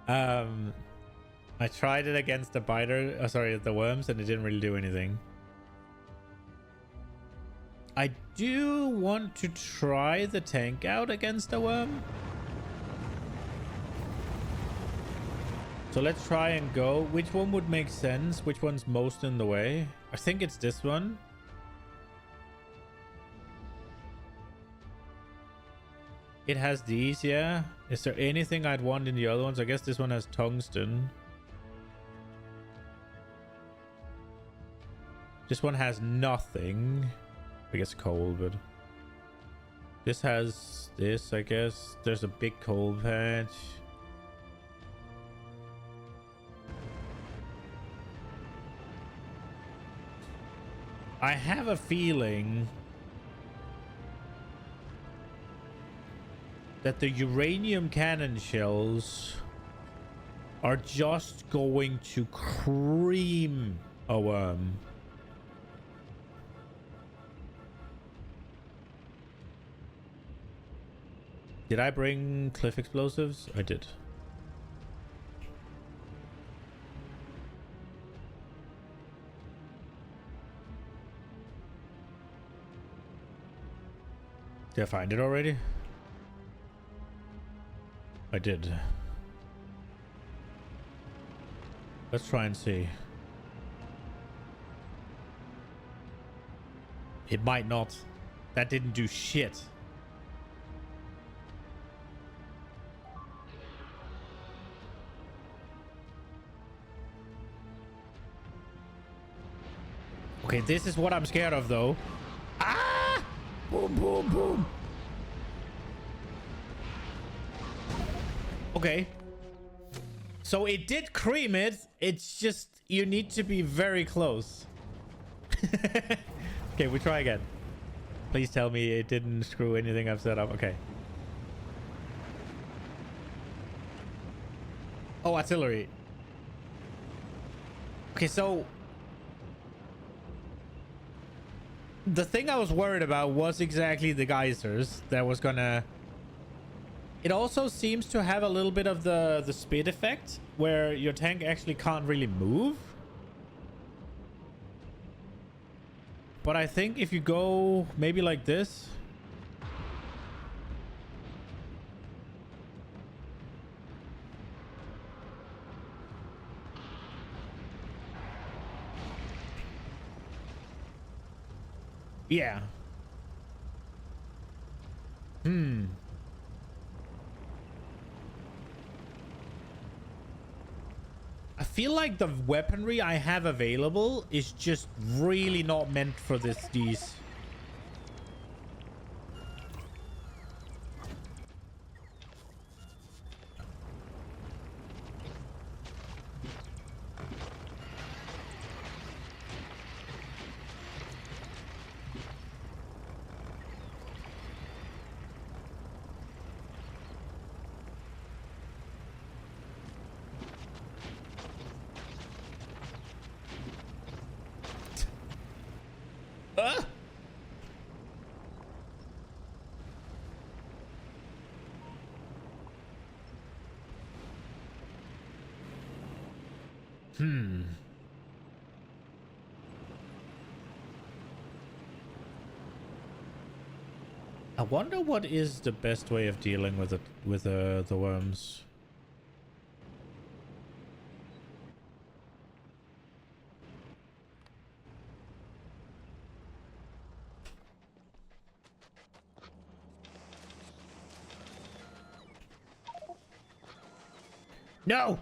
I tried it against the biter... sorry, the worms, and it didn't really do anything. I do want to try the tank out against the worm. So let's try and go. Which one would make sense? Which one's most in the way? I think it's this one. It has these, yeah. Is there anything I'd want in the other ones? I guess this one has tungsten. This one has nothing. I guess coal, but this has this, I guess. There's a big coal patch. I have a feeling that the uranium cannon shells are just going to cream a worm. Did I bring cliff explosives? I did. Did I find it already? I did. Let's try and see. It might not. That didn't do shit. Okay, this is what I'm scared of, though. Ah! Boom, boom, boom. Okay. So it did cream it. It's just you need to be very close. Okay, we try again. Please tell me it didn't screw anything I've set up. Okay. Oh, artillery. Okay, so the thing I was worried about was exactly the geysers that was gonna... It also seems to have a little bit of the speed effect where your tank actually can't really move. But I think if you go maybe like this... Yeah. I feel like the weaponry I have available is just really not meant for these. Ah! I wonder what is the best way of dealing with it, with the worms. No!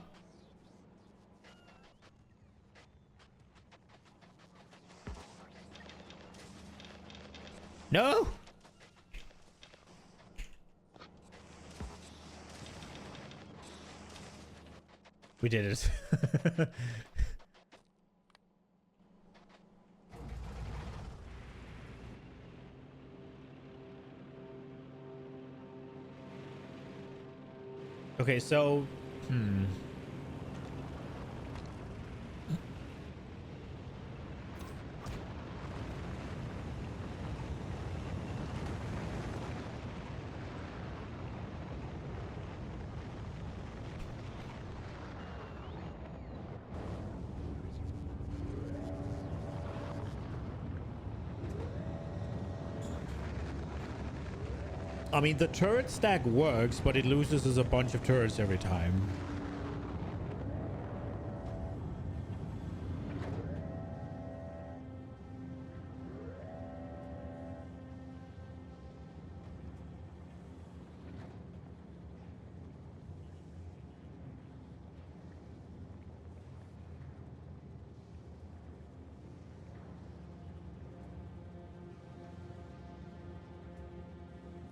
No! We did it. Okay, so... I mean, the turret stack works, but it loses us a bunch of turrets every time.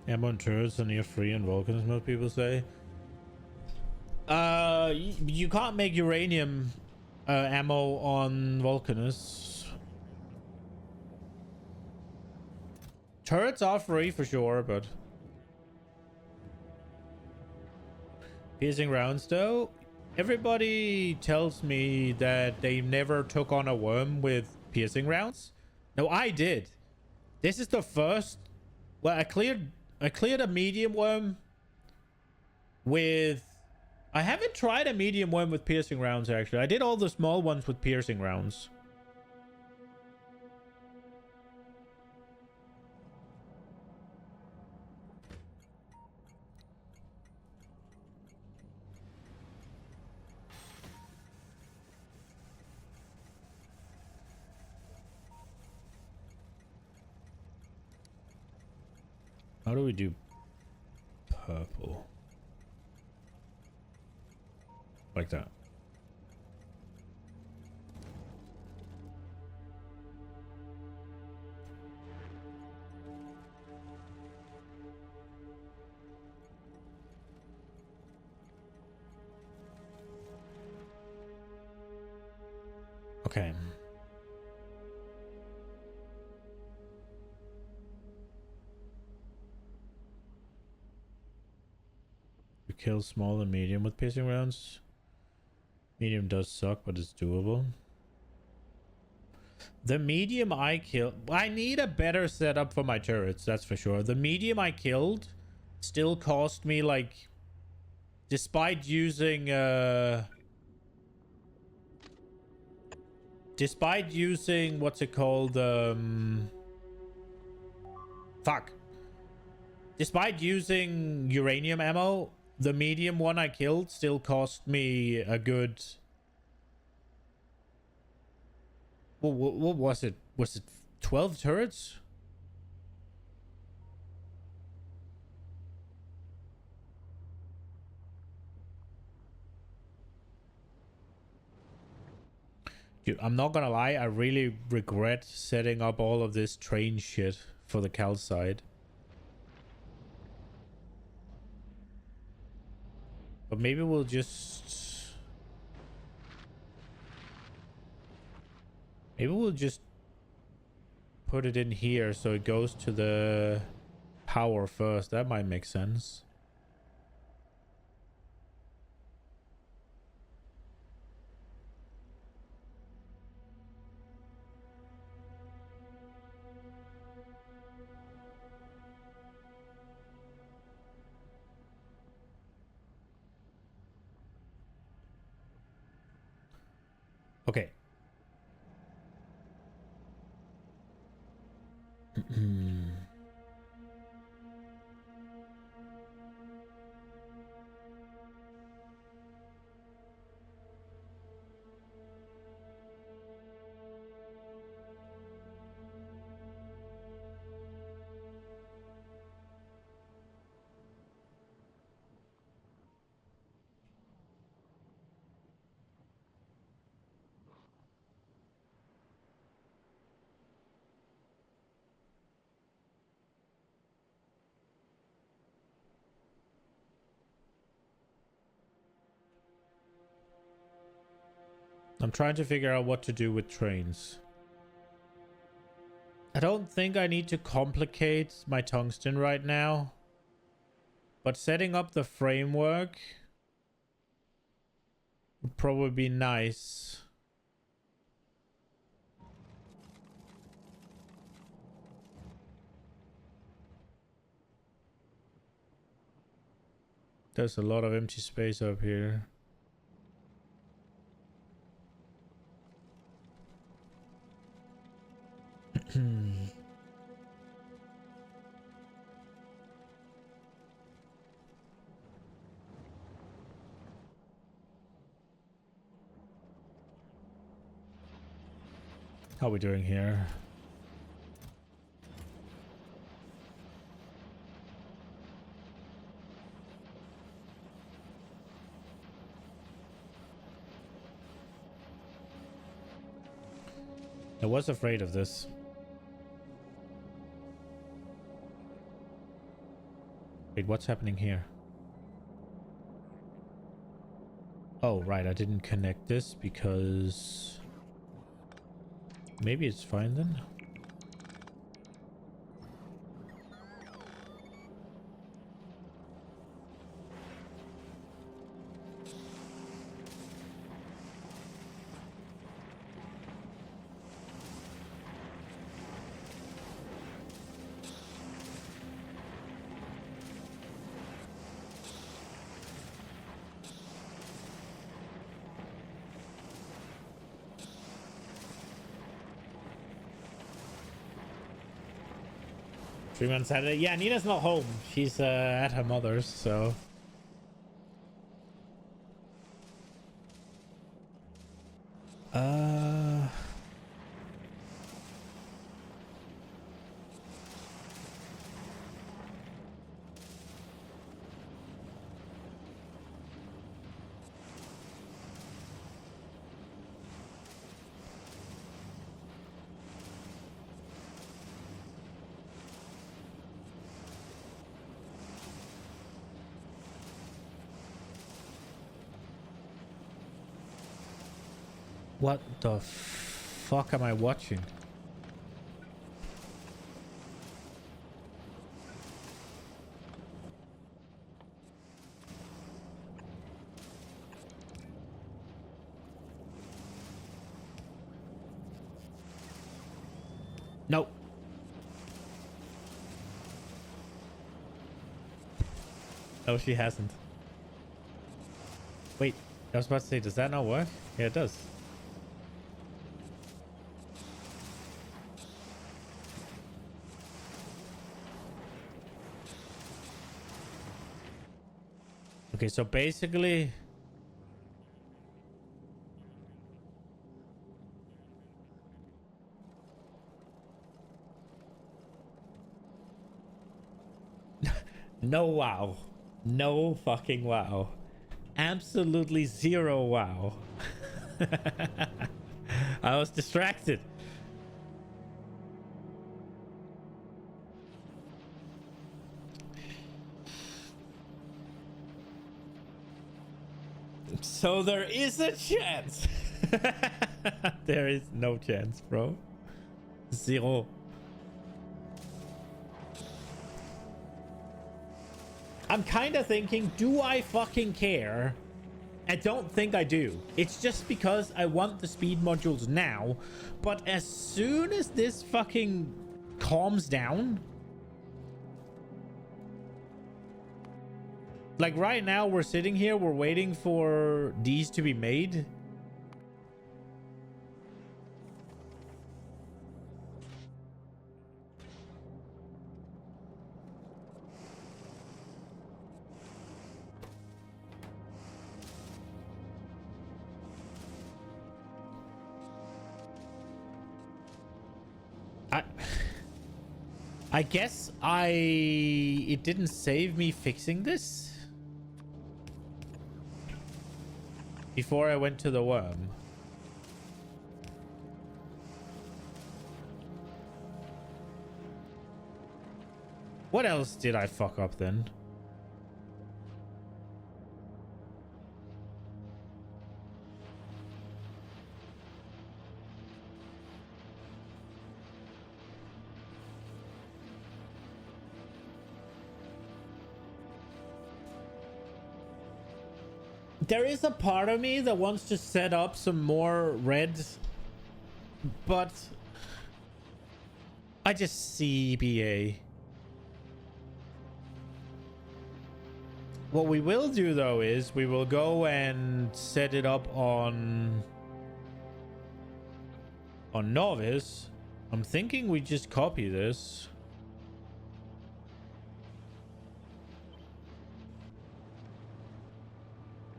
Ammo and turrets are near free in Vulcans, most people say. You can't make uranium ammo on Vulcanus. Turrets are free for sure, but... Piercing rounds, though. Everybody tells me that they never took on a worm with piercing rounds. No, I did. This is the first... Well, I cleared a medium worm with... I haven't tried a medium worm with piercing rounds, actually. I did all the small ones with piercing rounds. How do we do purple? Like that. Okay. You kill small and medium with piercing rounds. Medium does suck, but it's doable. The medium I killed... I need a better setup for my turrets, that's for sure. The medium I killed still cost me, like... Despite using... Despite using... What's it called? Fuck. Despite using uranium ammo, the medium one I killed still cost me a good... What was it? Was it 12 turrets? Dude, I'm not gonna lie, I really regret setting up all of this train shit for the cal side. But maybe we'll just... Maybe we'll just put it in here so it goes to the power first. That might make sense. Okay. I'm trying to figure out what to do with trains. I don't think I need to complicate my tungsten right now. But setting up the framework would probably be nice. There's a lot of empty space up here. How are we doing here? I was afraid of this. Wait, what's happening here? Oh, right, I didn't connect this because... Maybe it's fine then? Stream on Saturday. Yeah, Nina's not home. She's at her mother's, so... What the fuck am I watching? Nope. No, she hasn't. Wait, I was about to say, does that not work? Yeah, it does. Okay, so basically... No wow. No fucking wow. Absolutely zero wow. I was distracted. So there is a chance. There is no chance, bro. Zero. I'm kind of thinking, do I fucking care? I don't think I do. It's just because I want the speed modules now. But as soon as this fucking calms down... Like right now, we're sitting here, we're waiting for these to be made. I guess it didn't save me fixing this before I went to the worm. What else did I fuck up then? There is a part of me that wants to set up some more reds, but I just CBA. What we will do though is we will go and set it up on Novice. I'm thinking we just copy this.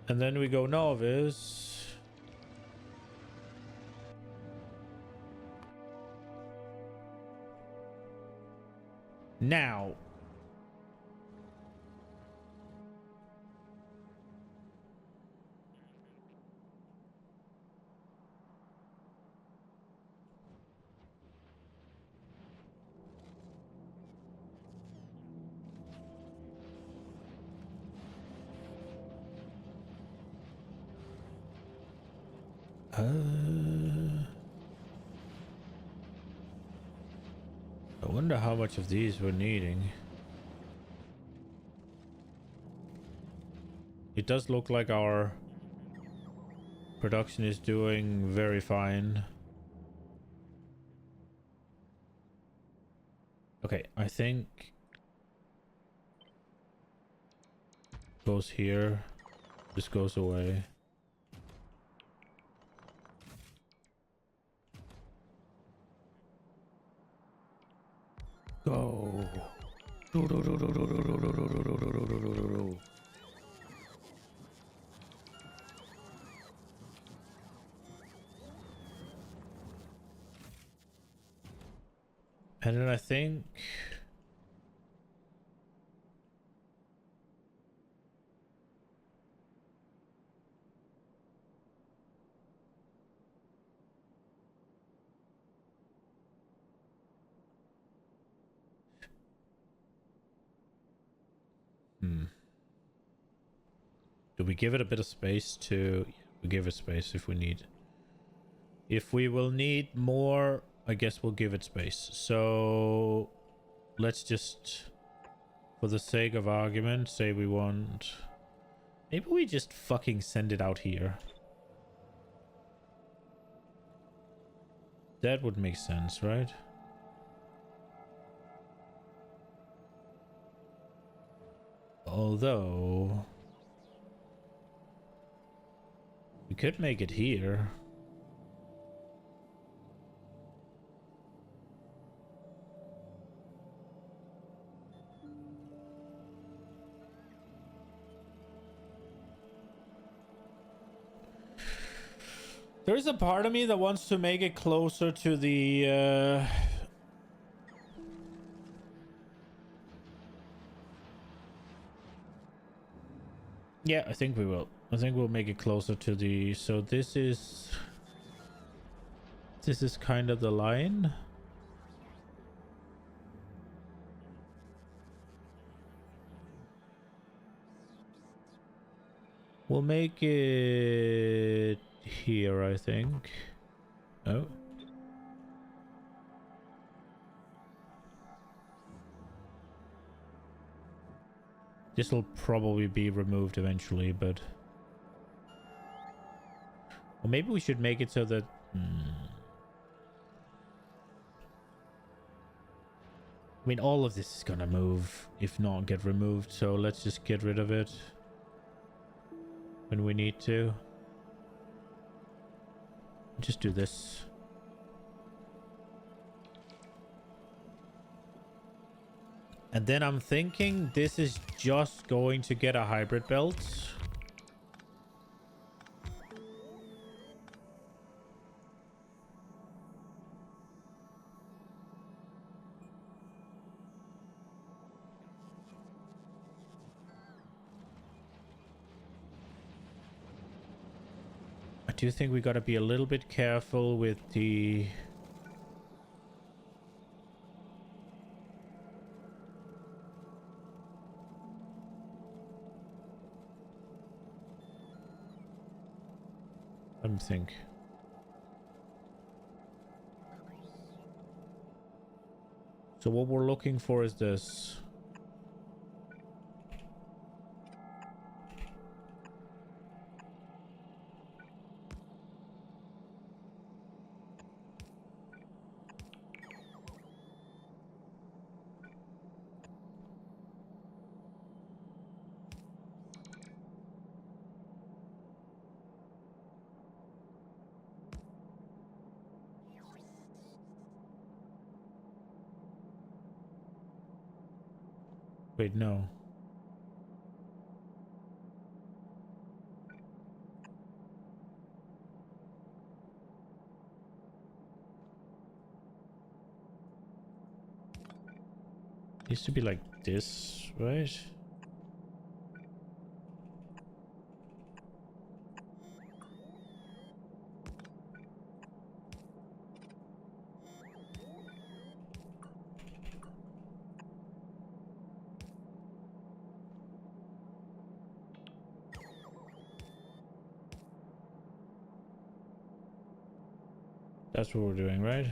And then we go Novice. Now. I wonder how much of these we're needing. It does look like our production is doing very fine. Okay, I think goes here. This goes away. Go. And then I think do we give it a bit of space to... We give it space if we need. If we will need more, I guess we'll give it space. So let's just, for the sake of argument, say we want... Maybe we just fucking send it out here. That would make sense, right? Although... we could make it here. There is a part of me that wants to make it closer to the... Yeah, I think we will. I think we'll make it closer to the... So this is... This is kind of the line. We'll make it here, I think. Oh. This will probably be removed eventually, but... Or maybe we should make it so that... I mean, all of this is gonna move, if not get removed, so let's just get rid of it when we need to. Just do this. And then I'm thinking this is just going to get a hybrid belt. I do think we gotta be a little bit careful with the... Let me think. So what we're looking for is this. Wait, no. Used to be like this, right? That's what we're doing, right?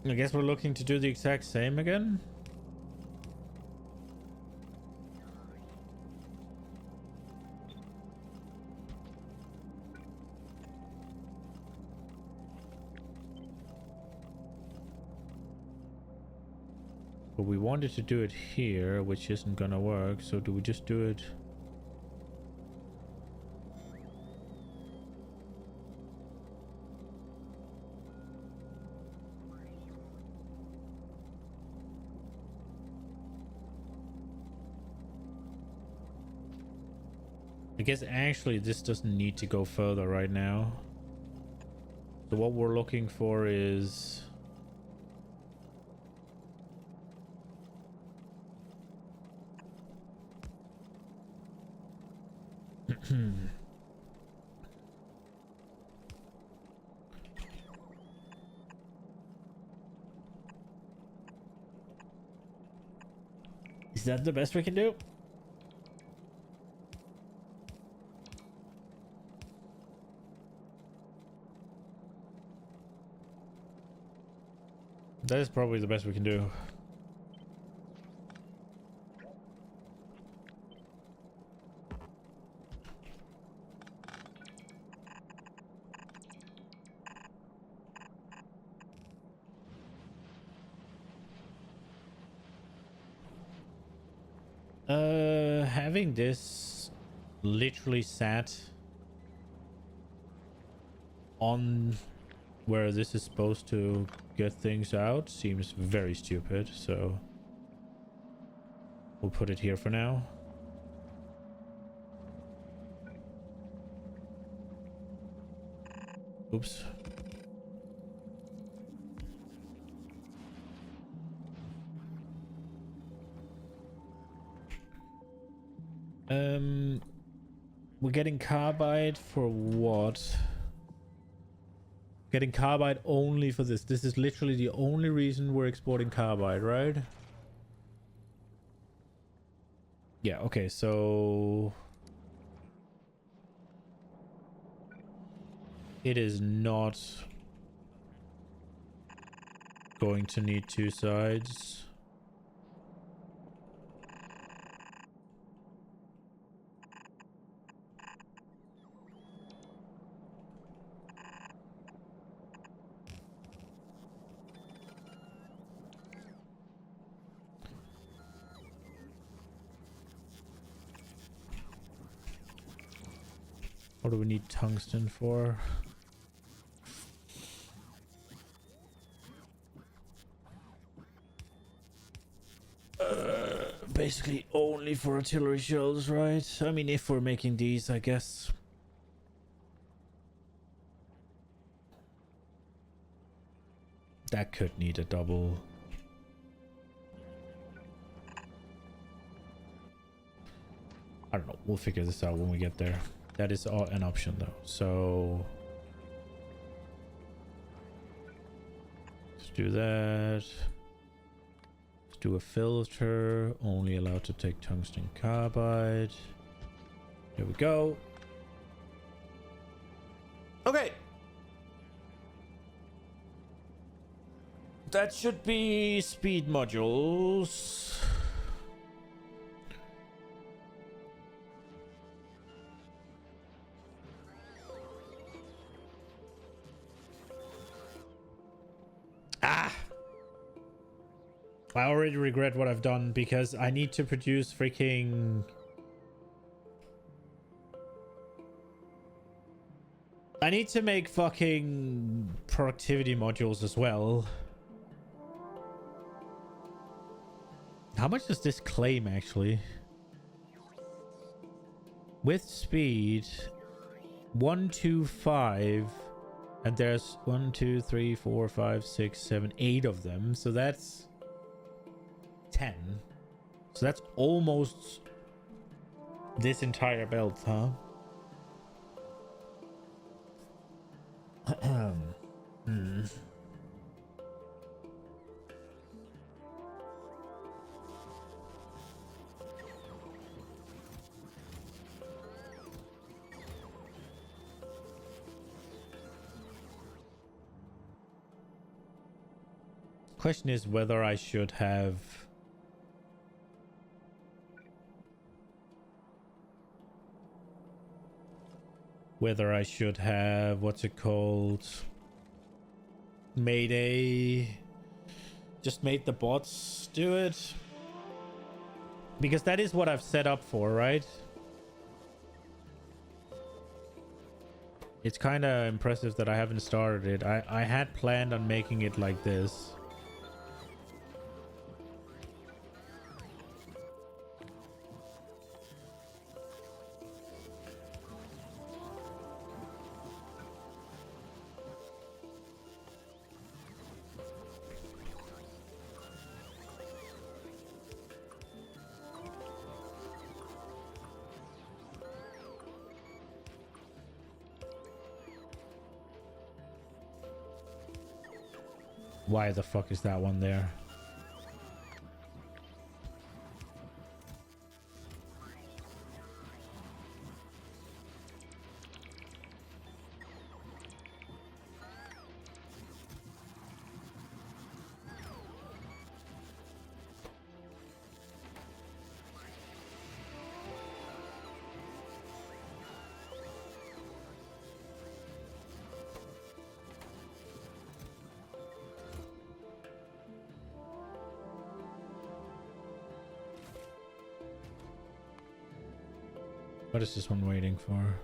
I guess we're looking to do the exact same again. But we wanted to do it here, which isn't gonna work. So do we just do it? I guess actually this doesn't need to go further right now. So what we're looking for is... Is that the best we can do? That is probably the best we can do. Having this literally sat on where this is supposed to get things out seems very stupid, so we'll put it here for now. Oops. We're getting carbide for what? Getting carbide only for this. This is literally the only reason we're exporting carbide, right? Yeah, okay, so... It is not going to need two sides. What do we need tungsten for? Basically only for artillery shells, right? I mean, if we're making these, I guess. That could need a double. I don't know. We'll figure this out when we get there. That is an option though. So let's do that. Let's do a filter. Only allowed to take tungsten carbide. There we go. Okay. That should be speed modules. Ah! I already regret what I've done because I need to produce freaking... I need to make fucking productivity modules as well. How much does this claim actually? With speed 125, and there's 1 2 3 4 5 6 7 8 of them, so that's 10. So that's almost this entire belt, huh? Question is whether I should have what's it called, made a Just made the bots do it. Because that is what I've set up for, right? It's kind of impressive that I haven't started it. I had planned on making it like this. Why the fuck is that one there? What is this one waiting for?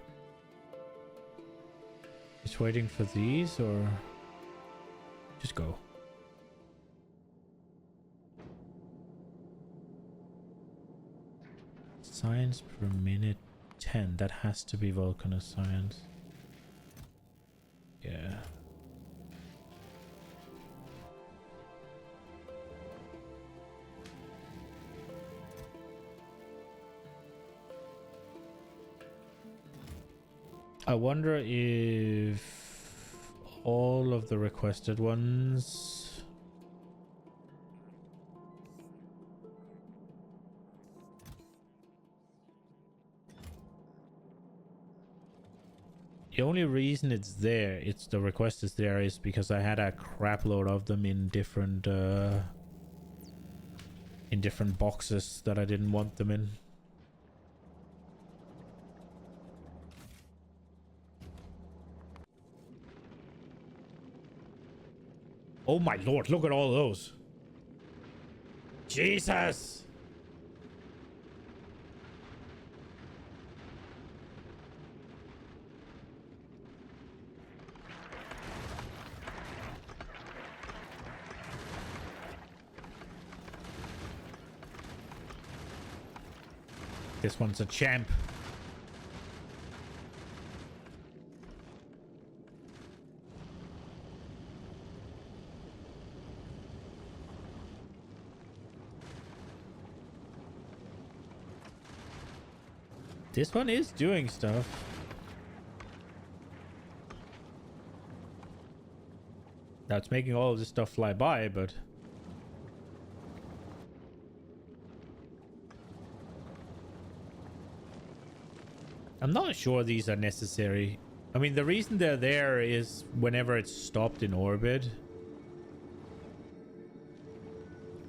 It's waiting for these, or just go? Science per minute 10. That has to be volcano science. Yeah. I wonder if all of the requested ones... The only reason it's there, the request is there, is because I had a crap load of them in different boxes that I didn't want them in. Oh my lord, look at all those. Jesus! This one's a champ. This one is doing stuff. Now it's making all of this stuff fly by, but... I'm not sure these are necessary. I mean, the reason they're there is whenever it's stopped in orbit.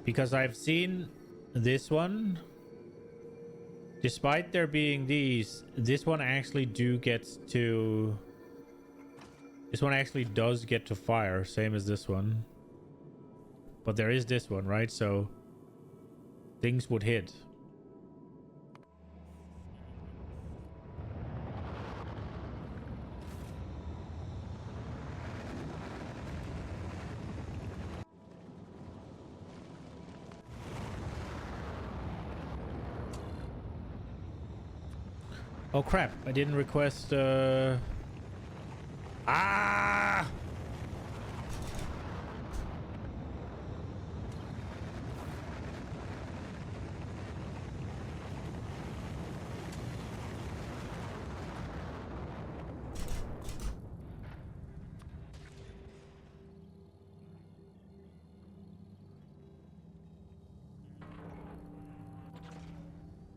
Because I've seen this one. Despite there being these, this one actually does get to fire, same as this one. But there is this one, right? So things would hit. Oh crap, I didn't request Ah!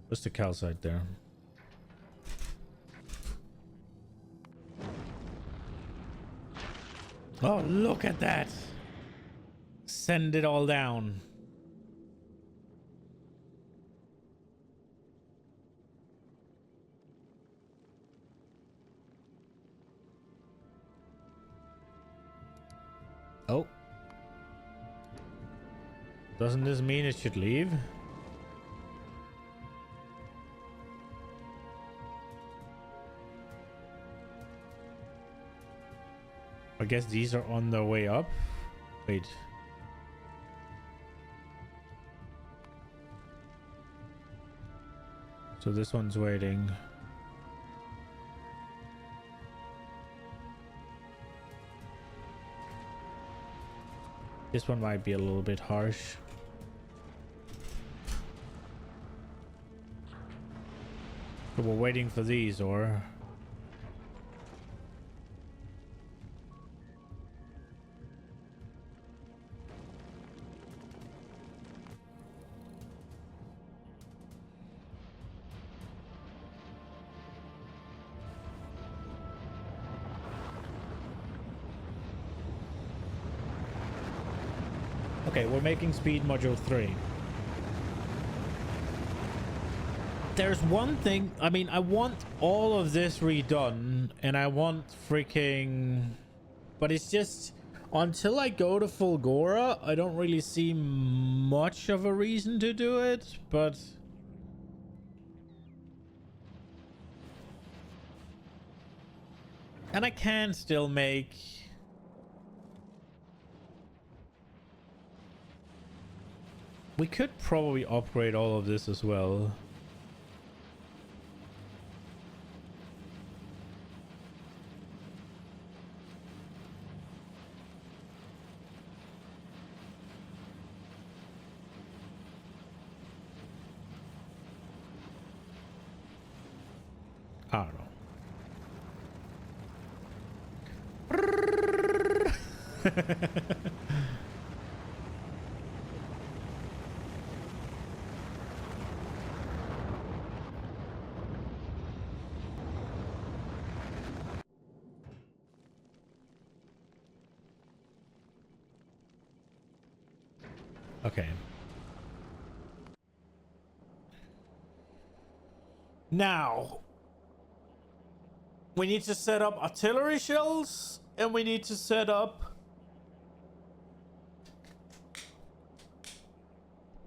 What's the calcite there? Oh, look at that. Send it all down. Oh. Doesn't this mean it should leave? I guess these are on their way up. Wait. So this one's waiting. This one might be a little bit harsh. So we're waiting for these, or... Okay, we're making speed module 3. There's one thing, I mean, I want all of this redone, and I want freaking... But it's just, until I go to Fulgora, I don't really see much of a reason to do it, but... And I can still make... We could probably upgrade all of this as well. I don't know. Okay. Now, we need to set up artillery shells, and we need to set up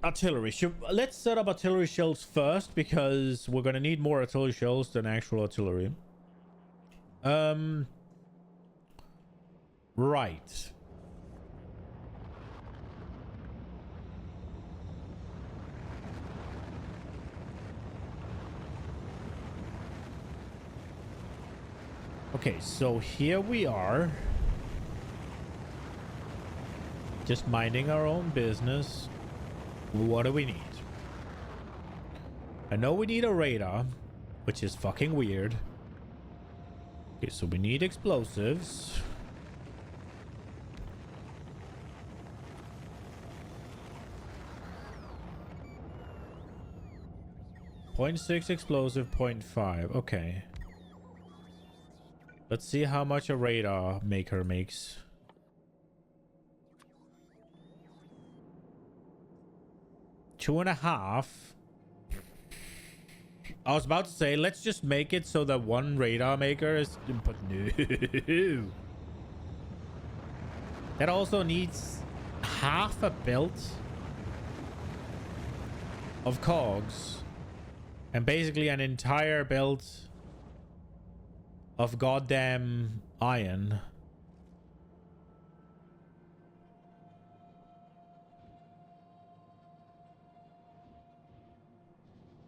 artillery. Let's set up artillery shells first, because we're gonna need more artillery shells than actual artillery. Right. Okay, so here we are. Just minding our own business. What do we need? I know we need a radar, which is fucking weird. Okay, so we need explosives. .6 explosive, 0.5. Okay. Let's see how much a radar maker makes. Two and a half. I was about to say, let's just make it so that one radar maker is... But no. That also needs half a belt of cogs. And basically an entire belt of goddamn iron.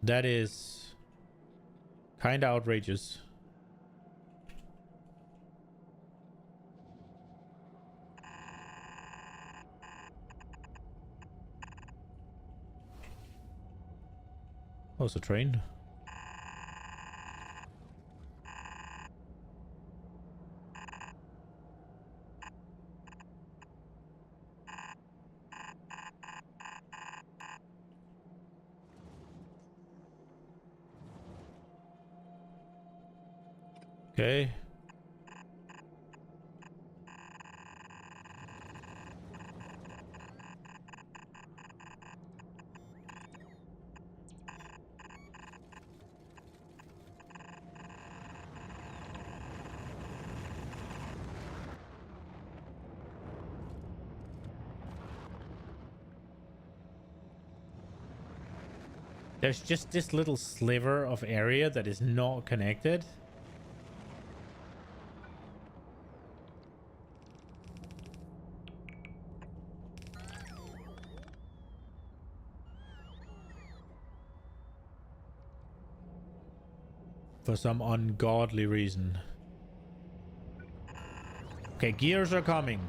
That is kind of outrageous. Oh, it's a train. Okay. There's just this little sliver of area that is not connected. For some ungodly reason. Okay, gears are coming.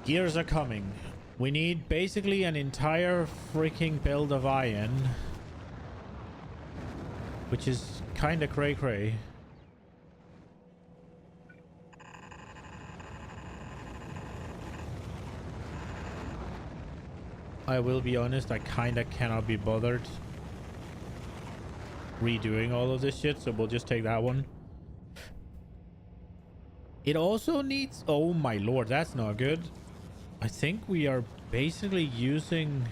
Gears are coming. We need basically an entire freaking build of iron. Which is kinda cray-cray. I will be honest, I kinda cannot be bothered redoing all of this shit, so we'll just take that one. It also needs... Oh my lord, that's not good. I think we are basically using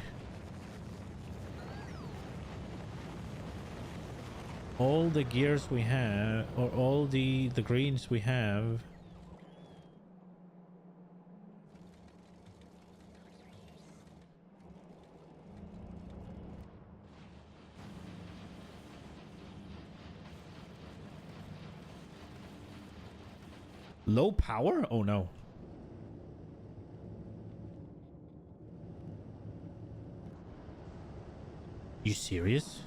all the gears we have, or all the greens we have. Low power? Oh no. You serious?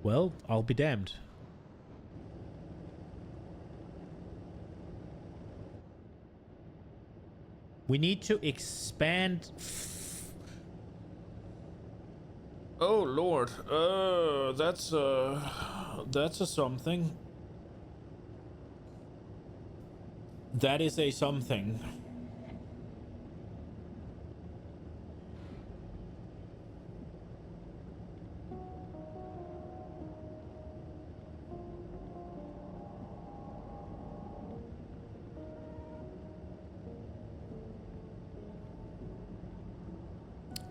Well, I'll be damned. We need to expand. Oh lord, that's a something. That is a something.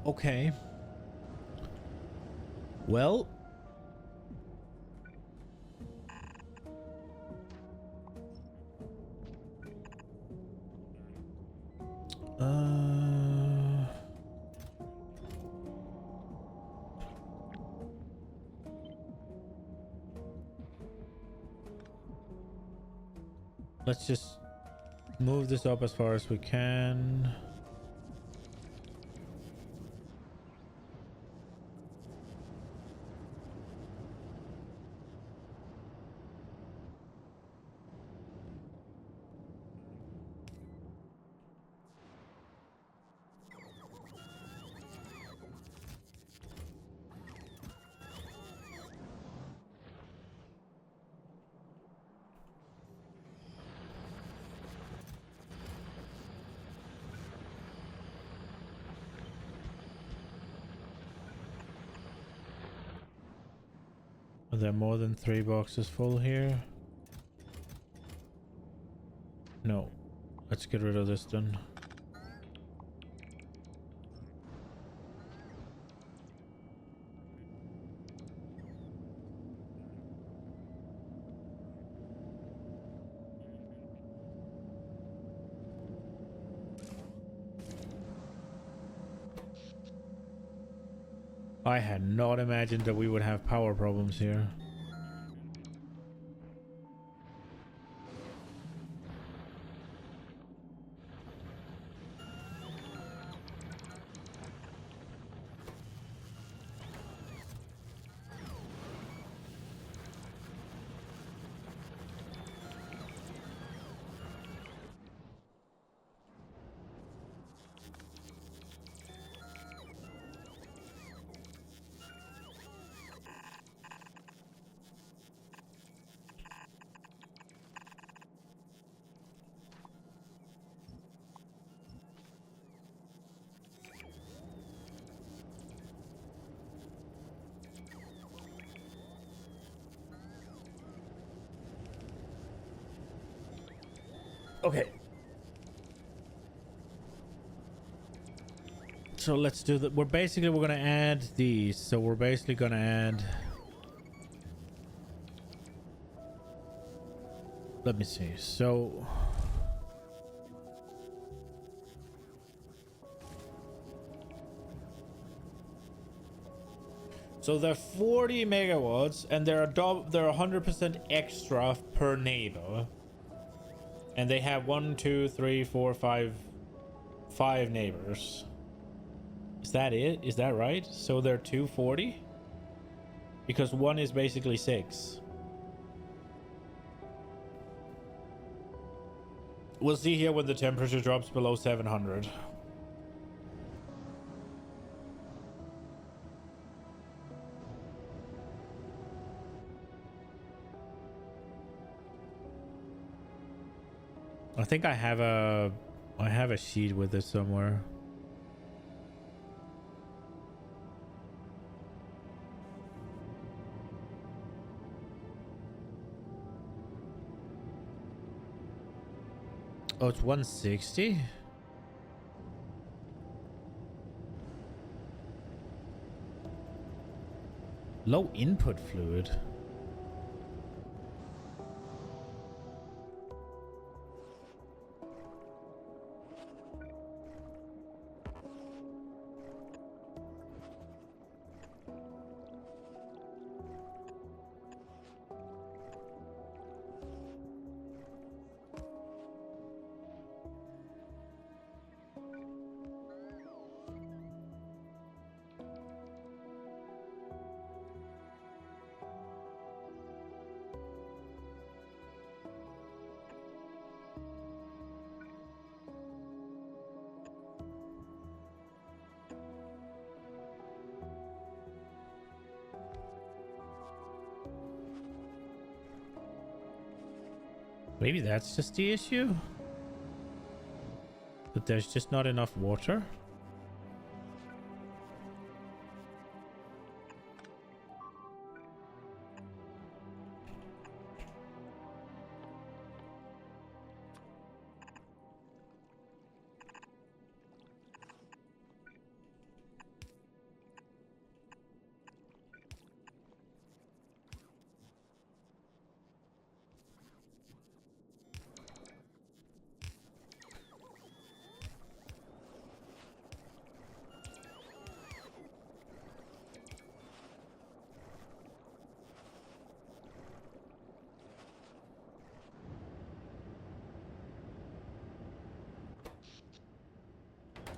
Okay. Well, let's just move this up as far as we can. Are there more than 3 boxes full here? No. Let's get rid of this then. I had not imagined that we would have power problems here. Okay. So let's do that. We're gonna add these. So we're basically gonna add let me see. So they're 40 megawatts, and they're 100% extra per neighbor. And they have 1, 2, 3, 4, 5 neighbors. Is that it? Is that right? So they're 240? Because one is basically 6. We'll see here when the temperature drops below 700. I think I have a sheet with it somewhere. Oh, it's 160? Low input fluid. Maybe that's just the issue? That there's just not enough water?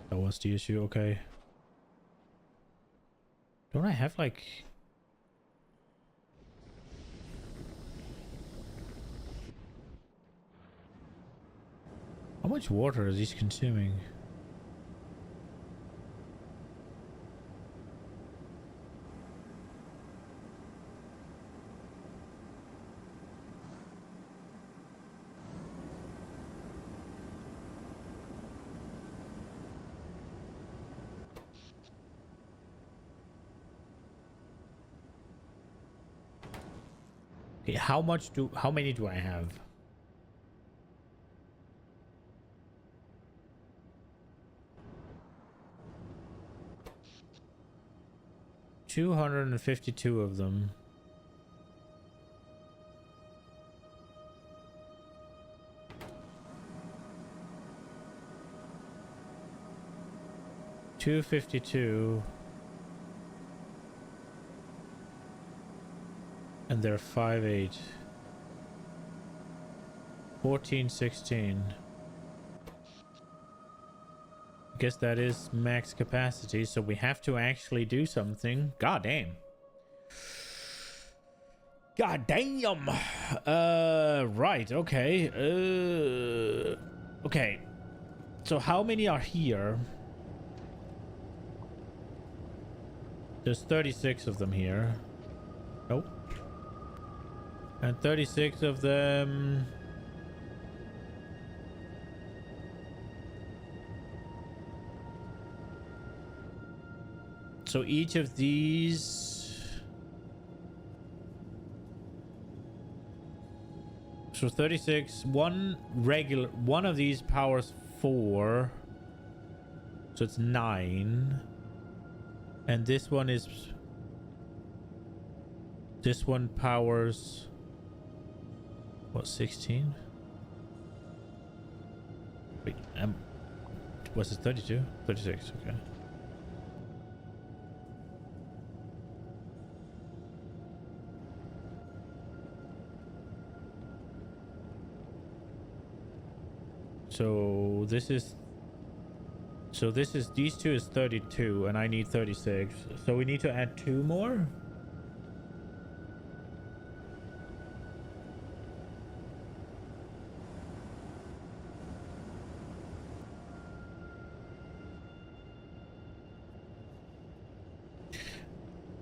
That was the issue, okay. Don't I have like... How much water is he consuming? Okay, how many do I have? $252 of them. $252. And they're 5.8. 14.16. Guess that is max capacity, so we have to actually do something. God damn. God damn. Right, okay. Okay. So how many are here? There's 36 of them here. Nope. And 36 of them... So each of these... So 36, one of these powers 4. So it's 9. And this one is... This one powers What, 16? Wait, was it 32? 36, okay. So this is these two is 32 and I need 36. So we need to add 2 more?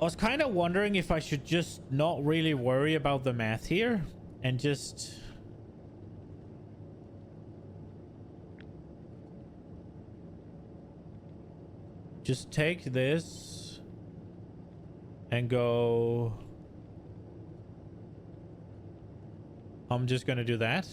I was kind of wondering if I should just not really worry about the math here and just take this and go. I'm just gonna do that.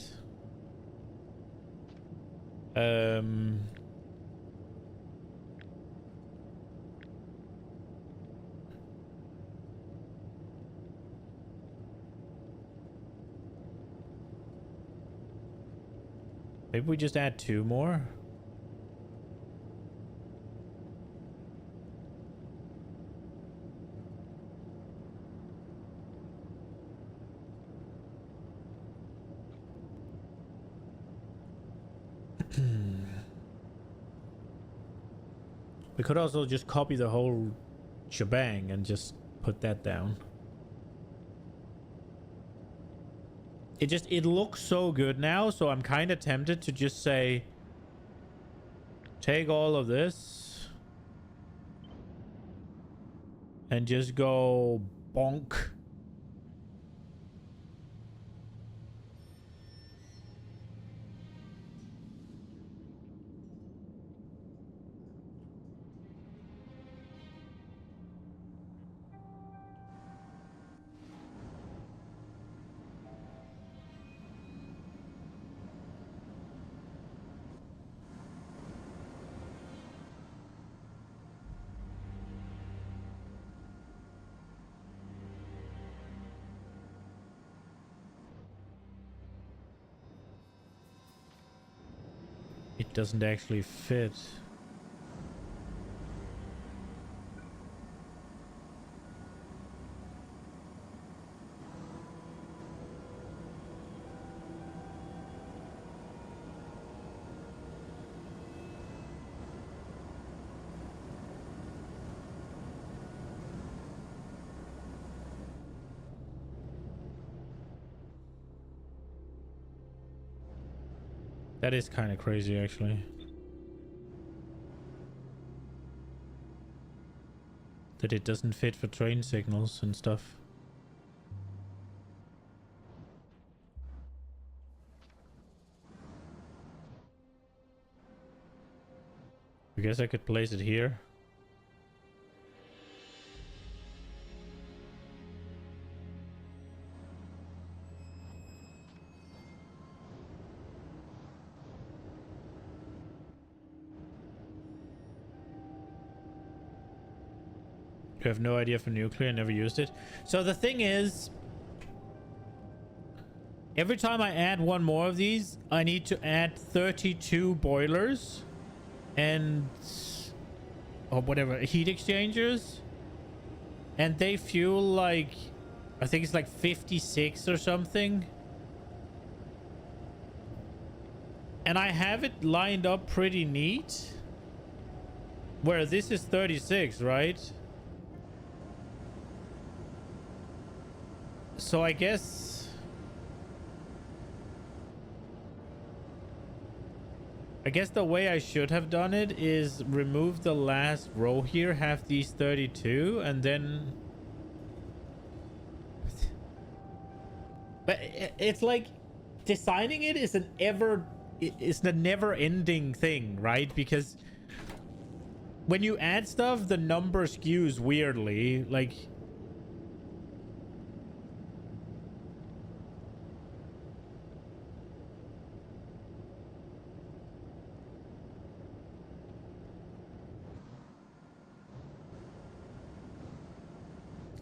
Maybe we just add 2 more. We could also just copy the whole shebang and just put that down. It looks so good now, so I'm kind of tempted to just say, take all of this and just go bonk. It doesn't actually fit. That is kind of crazy, actually. That it doesn't fit for train signals and stuff. I guess I could place it here. You have no idea for nuclear, never used it. So the thing is, every time I add 1 more of these, I need to add 32 boilers and or whatever, heat exchangers, and they fuel like, I think it's like 56 or something, and I have it lined up pretty neat where this is 36, right? So I guess the way I should have done it is remove the last row here, have these 32, and then... But it's like designing it is it's a never-ending thing, right? Because when you add stuff, the number skews weirdly, like...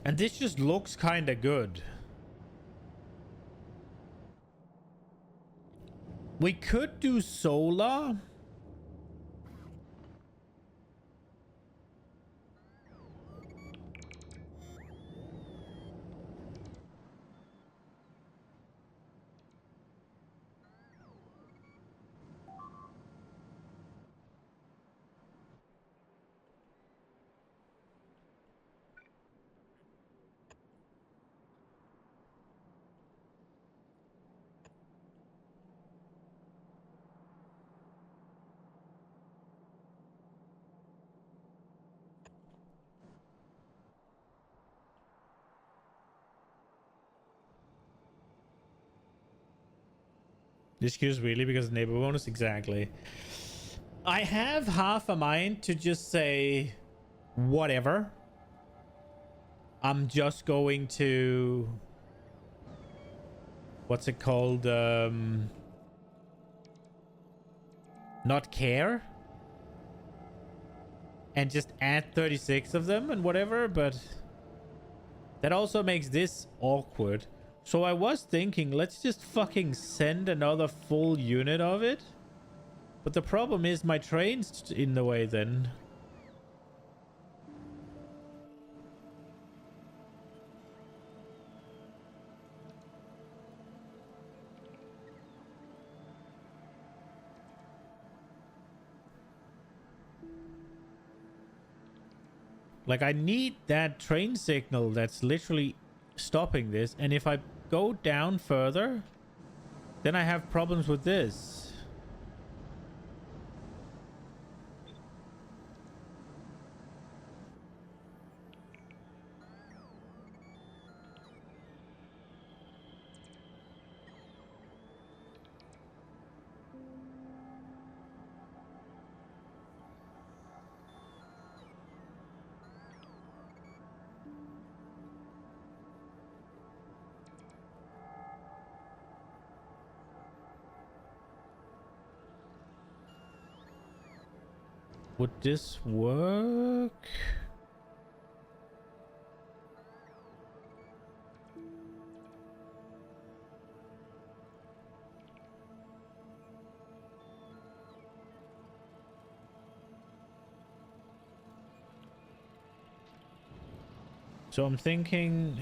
And this just looks kind of good. We could do solar. This queue's really because neighbor bonus? Exactly. I have half a mind to just say whatever. I'm just going to, what's it called? Not care. And just add 36 of them and whatever, but that also makes this awkward. So I was thinking, let's just fucking send another full unit of it. But the problem is my train's in the way then. Like, I need that train signal that's literally stopping this. And if I go down further, then I have problems with this. Would this work? So I'm thinking...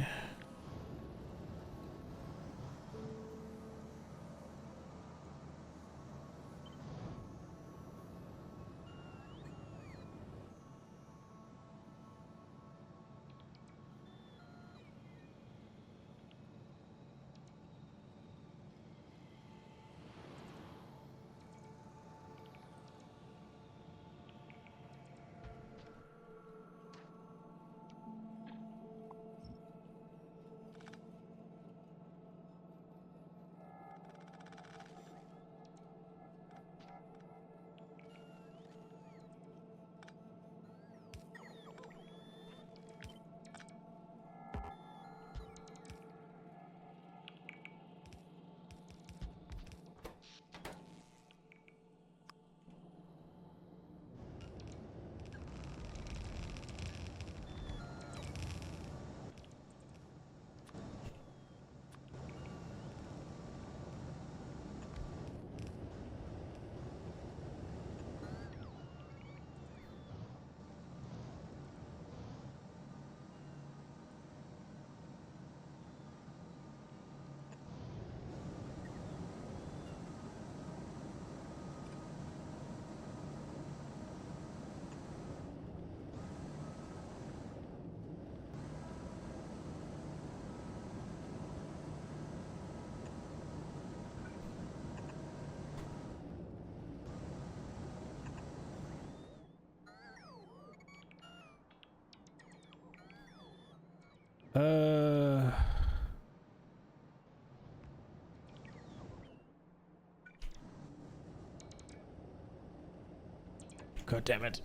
God damn it.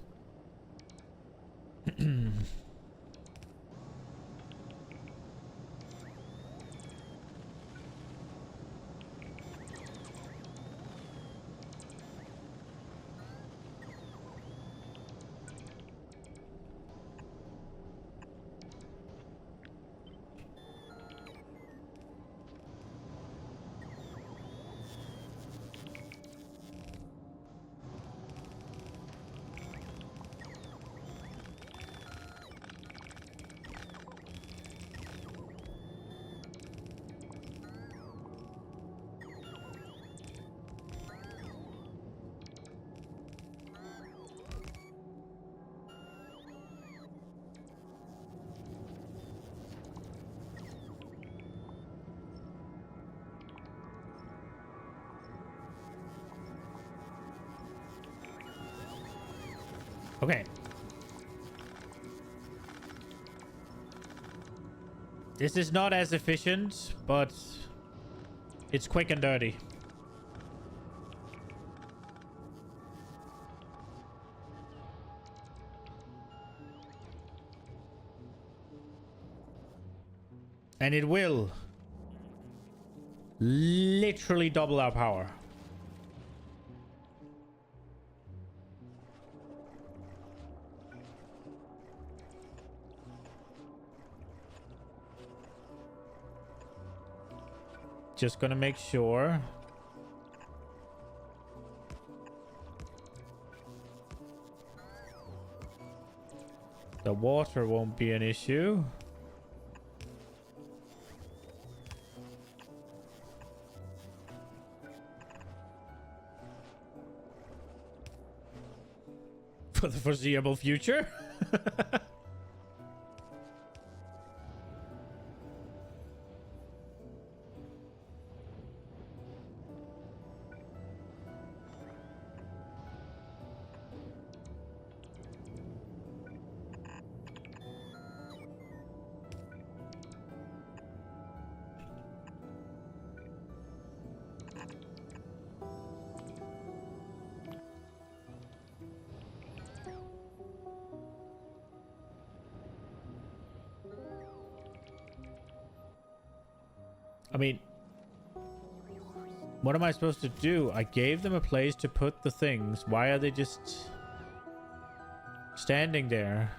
Okay. This is not as efficient, but it's quick and dirty. And it will literally double our power. Just gonna make sure. The water won't be an issue. For the foreseeable future. I mean, what am I supposed to do? I gave them a place to put the things. Why are they just standing there?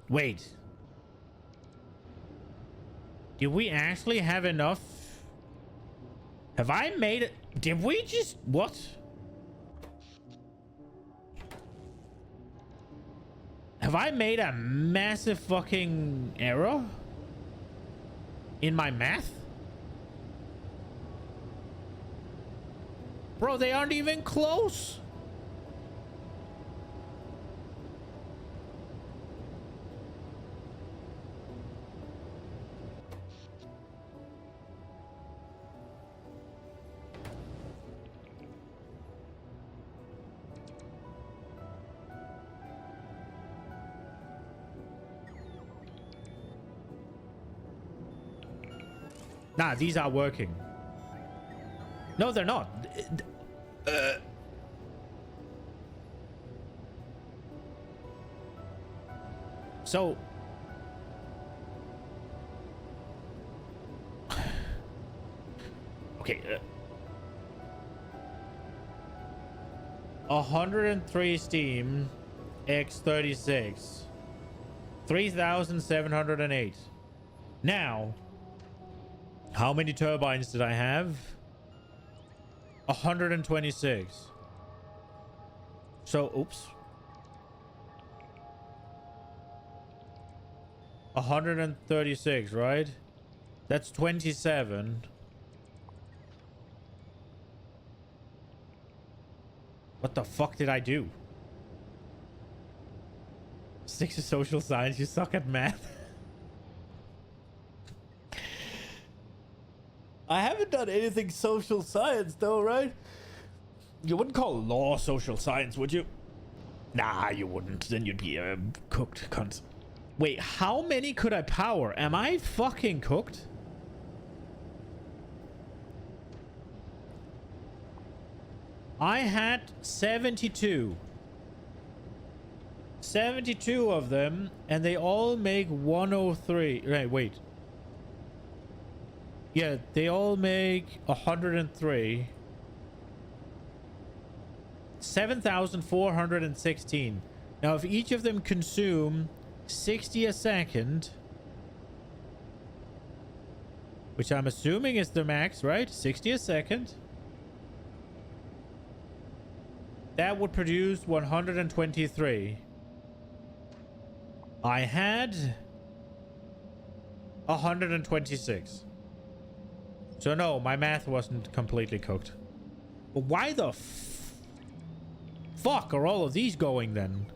Wait. Did we actually have enough? Have I made it? Did we just... What? Have I made a massive fucking error in my math? Bro, they aren't even close. Nah, these are working. No, they're not. So... Okay. 103 Steam x 36. 3,708. Now... How many turbines did I have? 126. So, oops. 136, right? That's 27. What the fuck did I do? 6 is social science, you suck at math. I haven't done anything social science though, right? You wouldn't call law social science, would you? Nah, you wouldn't. Then you'd be cooked, cunt. Wait, how many could I power? Am I fucking cooked? I had 72. 72 of them, and they all make 103. Right, wait. Yeah, they all make 103. 7,416. Now, if each of them consume 60 a second, which I'm assuming is the max, right? 60 a second. That would produce 123. I had 126. So no, my math wasn't completely cooked. But why the fuck are all of these going then?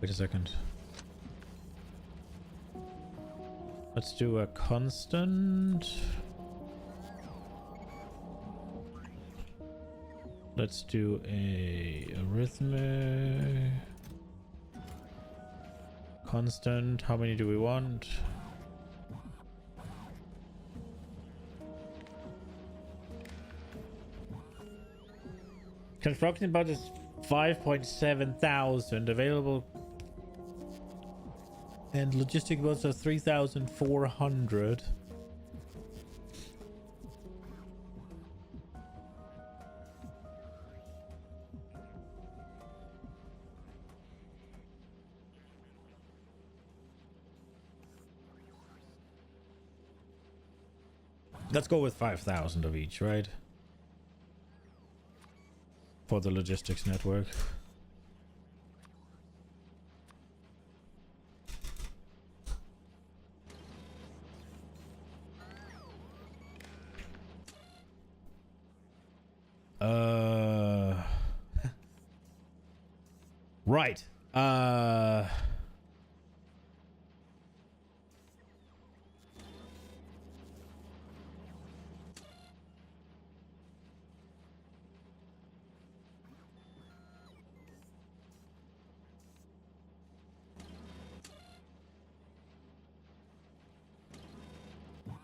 Wait a second. Let's do a constant. Let's do a arithmetic. Constant. How many do we want? Construction budget is 5.7 thousand. Available and logistic budgets are 3,400. Let's go with 5,000 of each, right? For the logistics network. Right.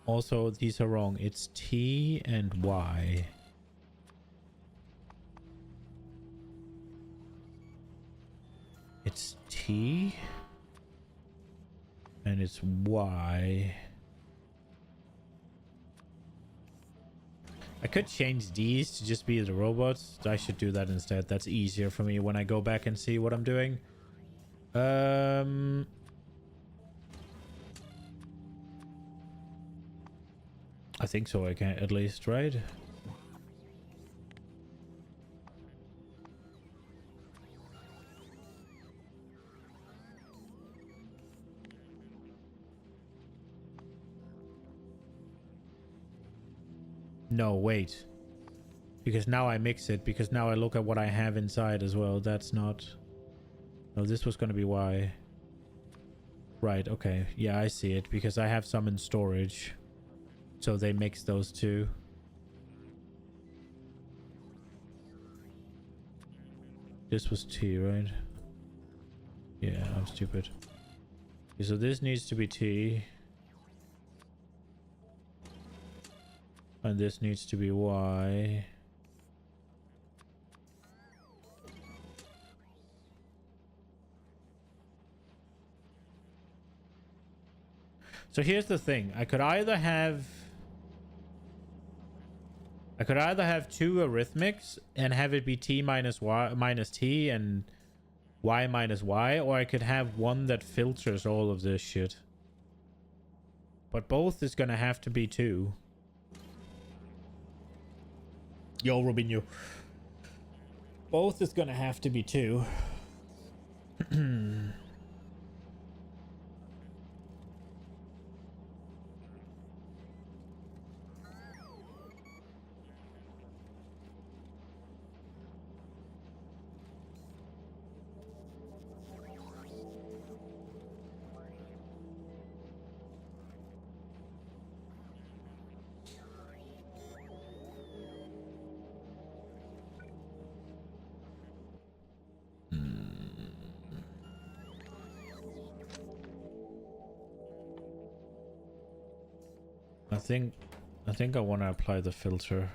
Also, these are wrong. It's T and Y. It's T and it's Y. I could change these to just be the robots. I should do that instead. That's easier for me when I go back and see what I'm doing. I think so. I can at least, right? No, wait. Because now I mix it. Because now I look at what I have inside as well. That's not... No, this was going to be Y. Right, okay. Yeah, I see it. Because I have some in storage. So they mix those two. This was T, right? Yeah, I'm stupid. Okay, so this needs to be T. And this needs to be Y. So here's the thing. I could either have two arithmetics and have it be t minus y minus t and y minus y, or I could have one that filters all of this shit. But both is gonna have to be 2. Yo, Robinho. Both is gonna have to be 2. I think I want to apply the filter.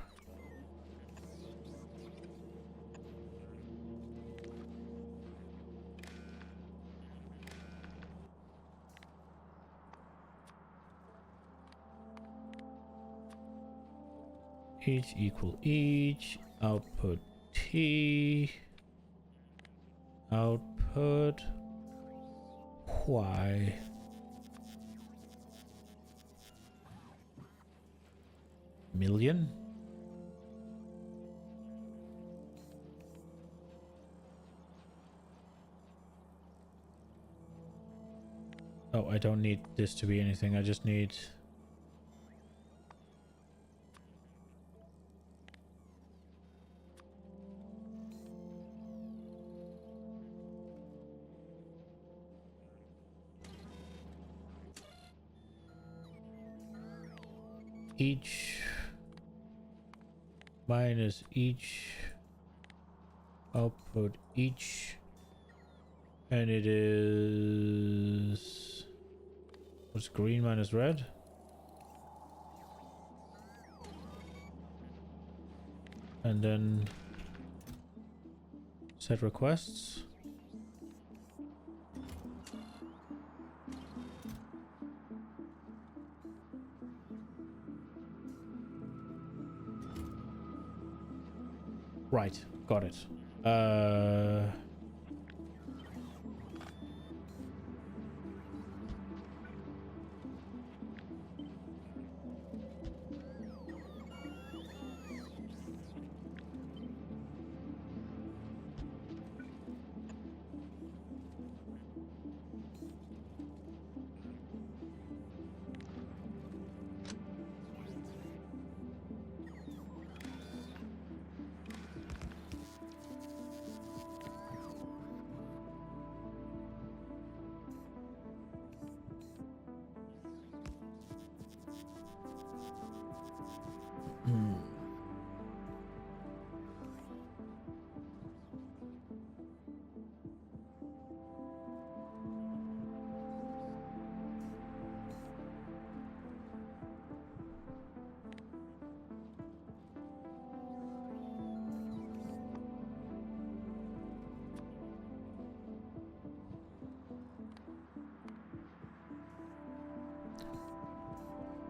Each equal each, output t, output y. Million? Oh, I don't need this to be anything. I just need... each minus each, output each, and it is... what's green minus red? And then set requests. Right, got it.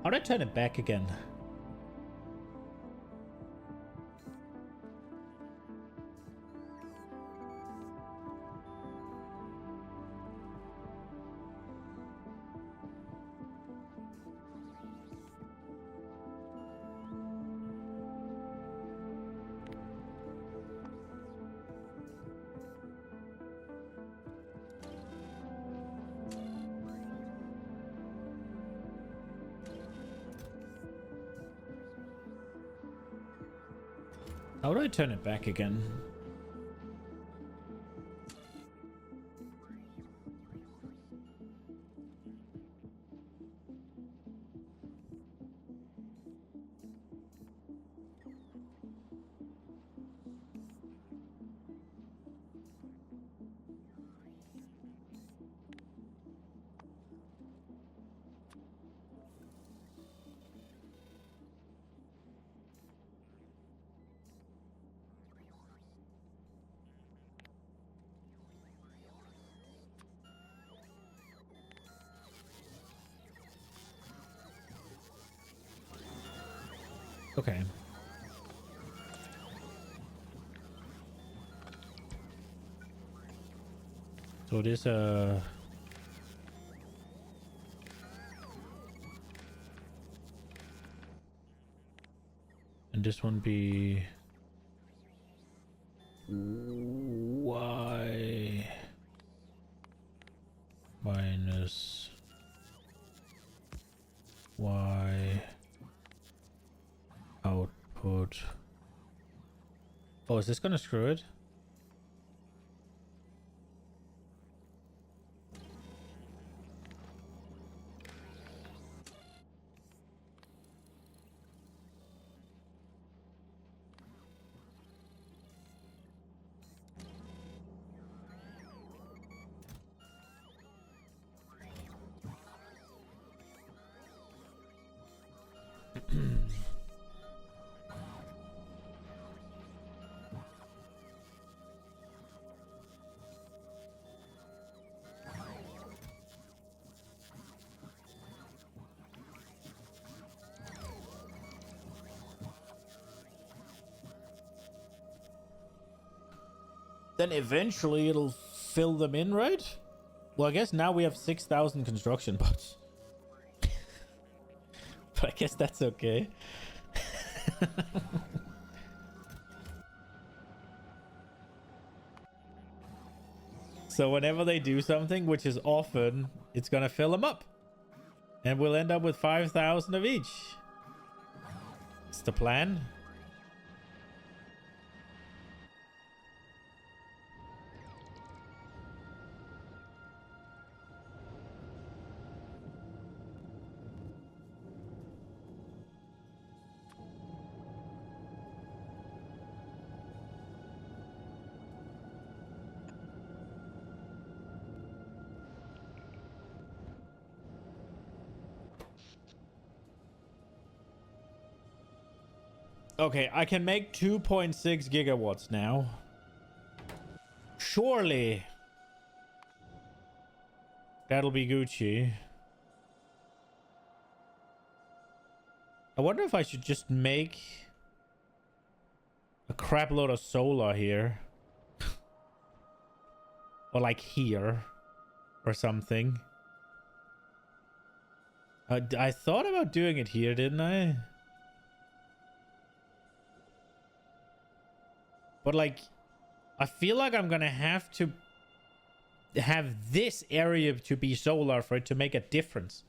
How'd I turn it back again? How do I turn it back again? Okay. So this and this one be y minus y output. Oh, is this gonna screw it? Then eventually it'll fill them in, right? Well, I guess now we have 6,000 construction bots. But I guess that's okay. So whenever they do something, which is often, it's gonna fill them up. And we'll end up with 5,000 of each. It's the plan. Okay, I can make 2.6 gigawatts now. Surely. That'll be Gucci. I wonder if I should just make a crap load of solar here. Or like here. Or something. I thought about doing it here, didn't I? But like, I feel like I'm gonna have to have this area to be solar for it to make a difference.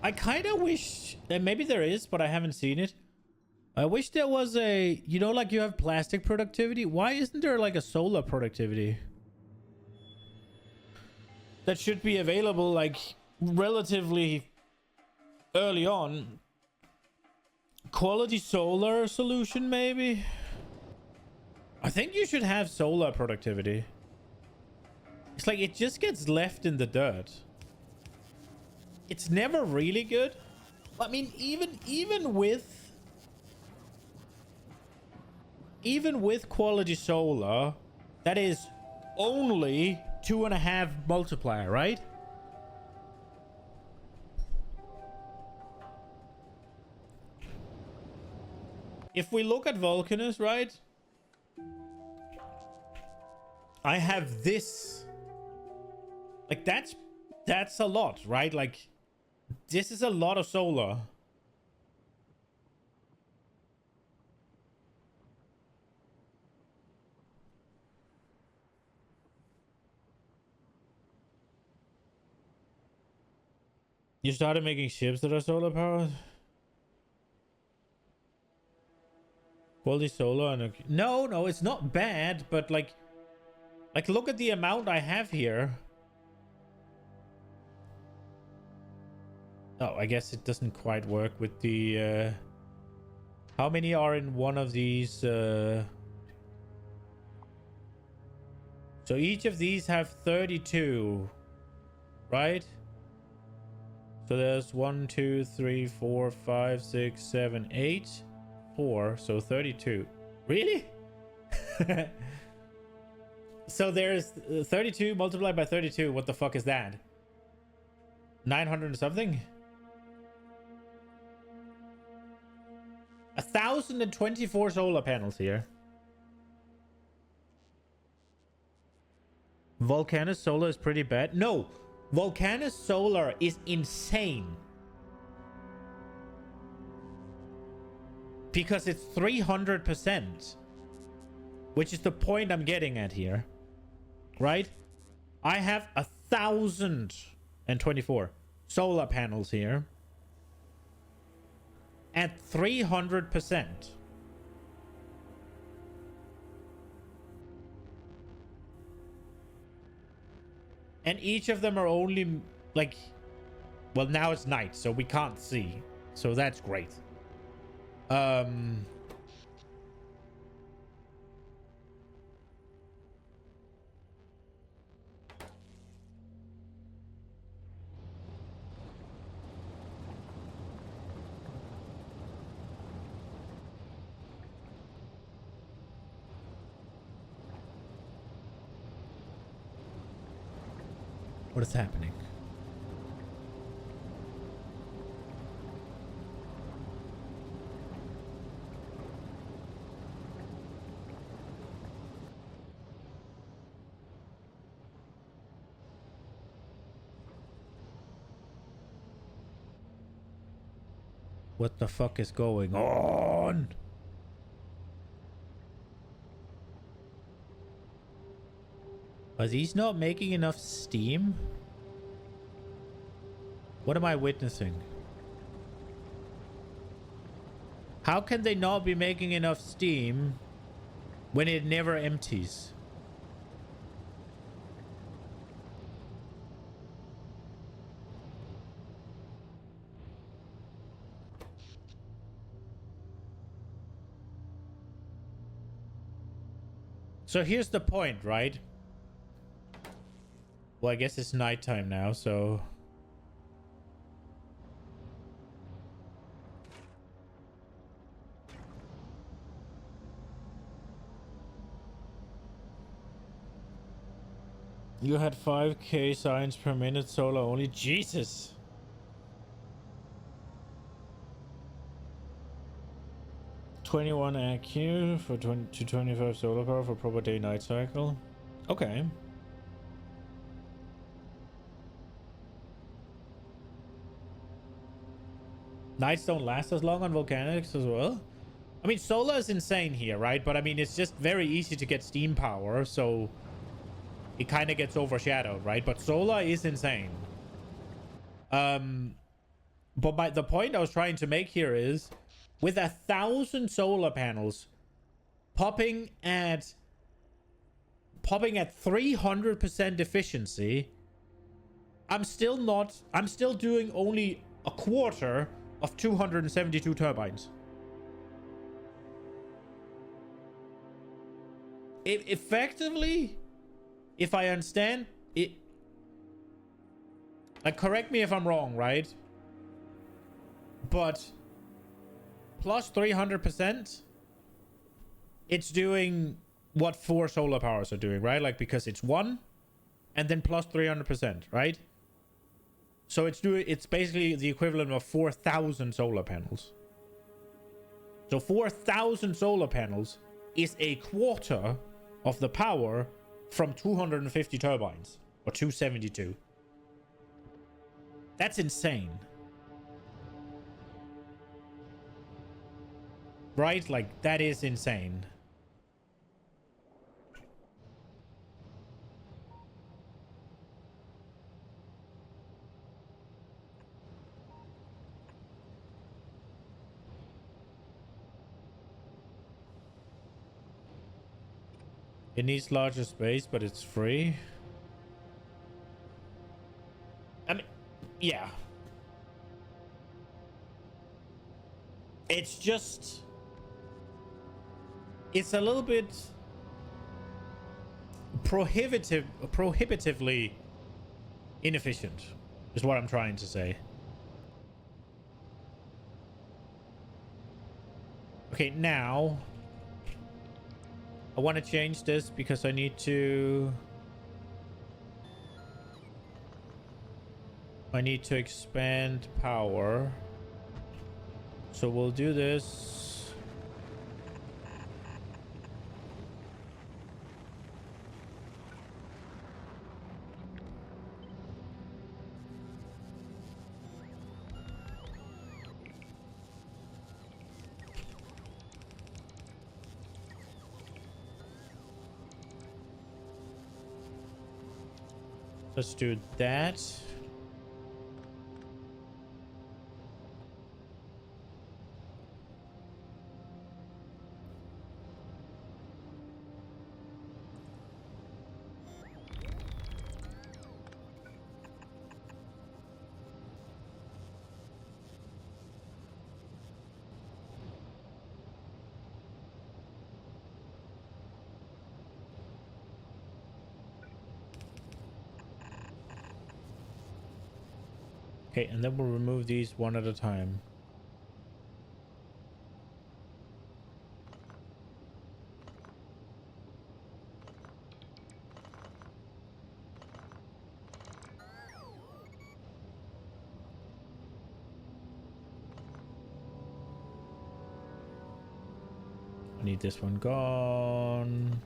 I kind of wish that maybe there is, but I haven't seen it. I wish there was a, you know, like you have plastic productivity. Why isn't there like a solar productivity? That should be available like relatively early on. Quality solar solution, maybe? I think you should have solar productivity. It's like it just gets left in the dirt. It's never really good. I mean, even with quality solar, that is only 2.5 multiplier, right? If we look at Vulcanus, right? I have this. Like that's a lot, right? Like this is a lot of solar. You started making ships that are solar powered? Quality solar and no, it's not bad, but like look at the amount I have here. Oh, I guess it doesn't quite work with the how many are in one of these so each of these have 32, right? So there's 1 2 3 4 5 6 7 8 4, so 32. Really? So there's 32 multiplied by 32. What the fuck is that? 900 and something? 1,024 solar panels here. Volcanus solar is pretty bad. No, Volcanus solar is insane. Because it's 300%. Which is the point I'm getting at here. Right? I have 1,024 solar panels here. At 300%. And each of them are only like, well, now it's night, so we can't see. So that's great. What is happening? What the fuck is going on? Are these not making enough steam? What am I witnessing? How can they not be making enough steam when it never empties? So here's the point, right? Well, I guess it's nighttime now, so... You had 5k signs per minute solar only. Jesus! $21 AQ for 20 to 25 solar power for proper day-night cycle. Okay. Nights don't last as long on volcanics as well. I mean, solar is insane here, right? But I mean, it's just very easy to get steam power, so it kind of gets overshadowed, right? But solar is insane. But the point I was trying to make here is, with 1,000 solar panels popping at 300% efficiency, I'm still doing only a quarter of 272 turbines. Effectively, if I understand it, like, correct me if I'm wrong, right? But plus 300%, it's doing what 4 solar powers are doing, right? Like, because it's 1 and then plus 300%, right? So it's basically the equivalent of 4,000 solar panels. So 4,000 solar panels is a quarter of the power from 250 turbines, or 272. That's insane. Right? Like, that is insane. It needs larger space, but it's free. I mean, yeah. It's just... It's a little bit prohibitively inefficient, is what I'm trying to say. Okay, now I want to change this because I need to expand power. So we'll do this. Let's do that. Okay, and then we'll remove these one at a time. I need this one gone.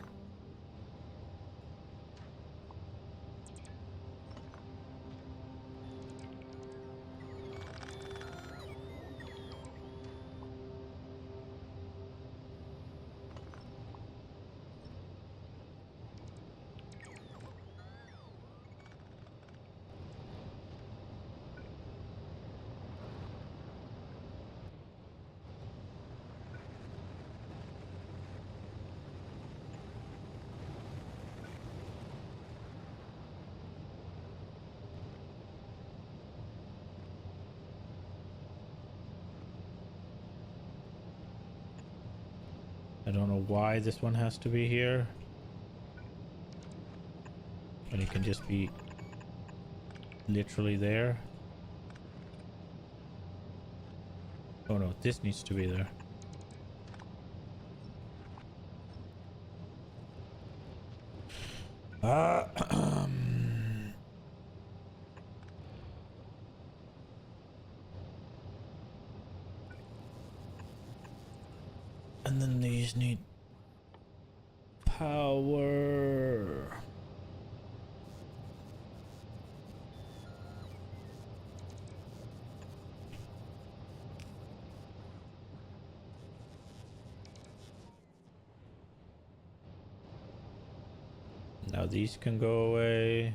I don't know why this one has to be here. And it can just be literally there. Oh no, this needs to be there. And then these need power. Now these can go away.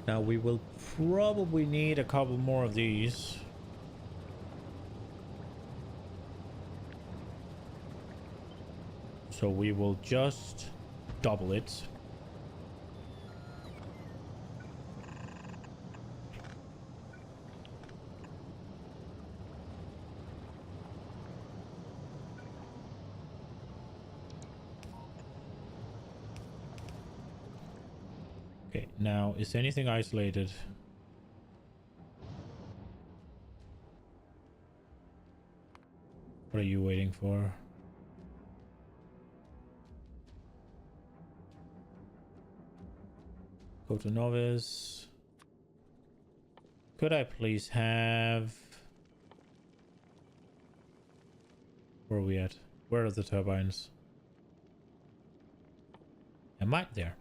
Now we will probably need a couple more of these. So we will just double it. Okay, now is anything isolated? What are you waiting for? Go to novice. Could I please have... Where are we at? Where are the turbines? Am I there?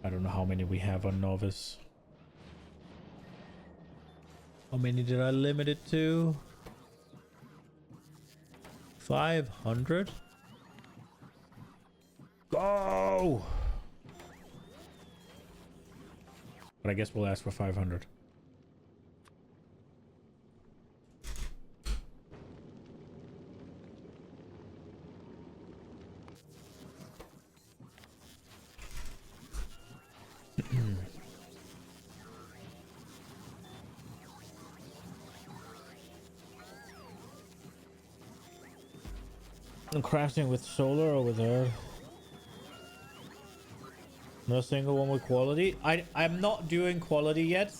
I don't know how many we have on novice. How many did I limit it to? 500? Go! But I guess we'll ask for 500. I'm crafting with solar or with earth. No single one with quality. I'm not doing quality yet.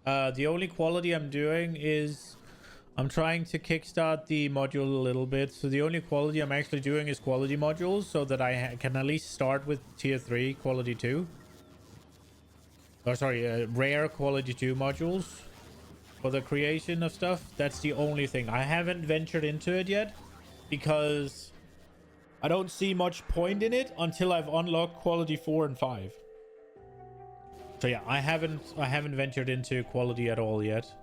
The only quality I'm doing is I'm trying to kickstart the module a little bit. So the only quality I'm actually doing is quality modules so that I can at least start with tier 3 quality 2. Or sorry, rare quality 2 modules for the creation of stuff. That's the only thing. I haven't ventured into it yet because I don't see much point in it until I've unlocked quality 4 and 5. So yeah, I haven't ventured into quality at all yet.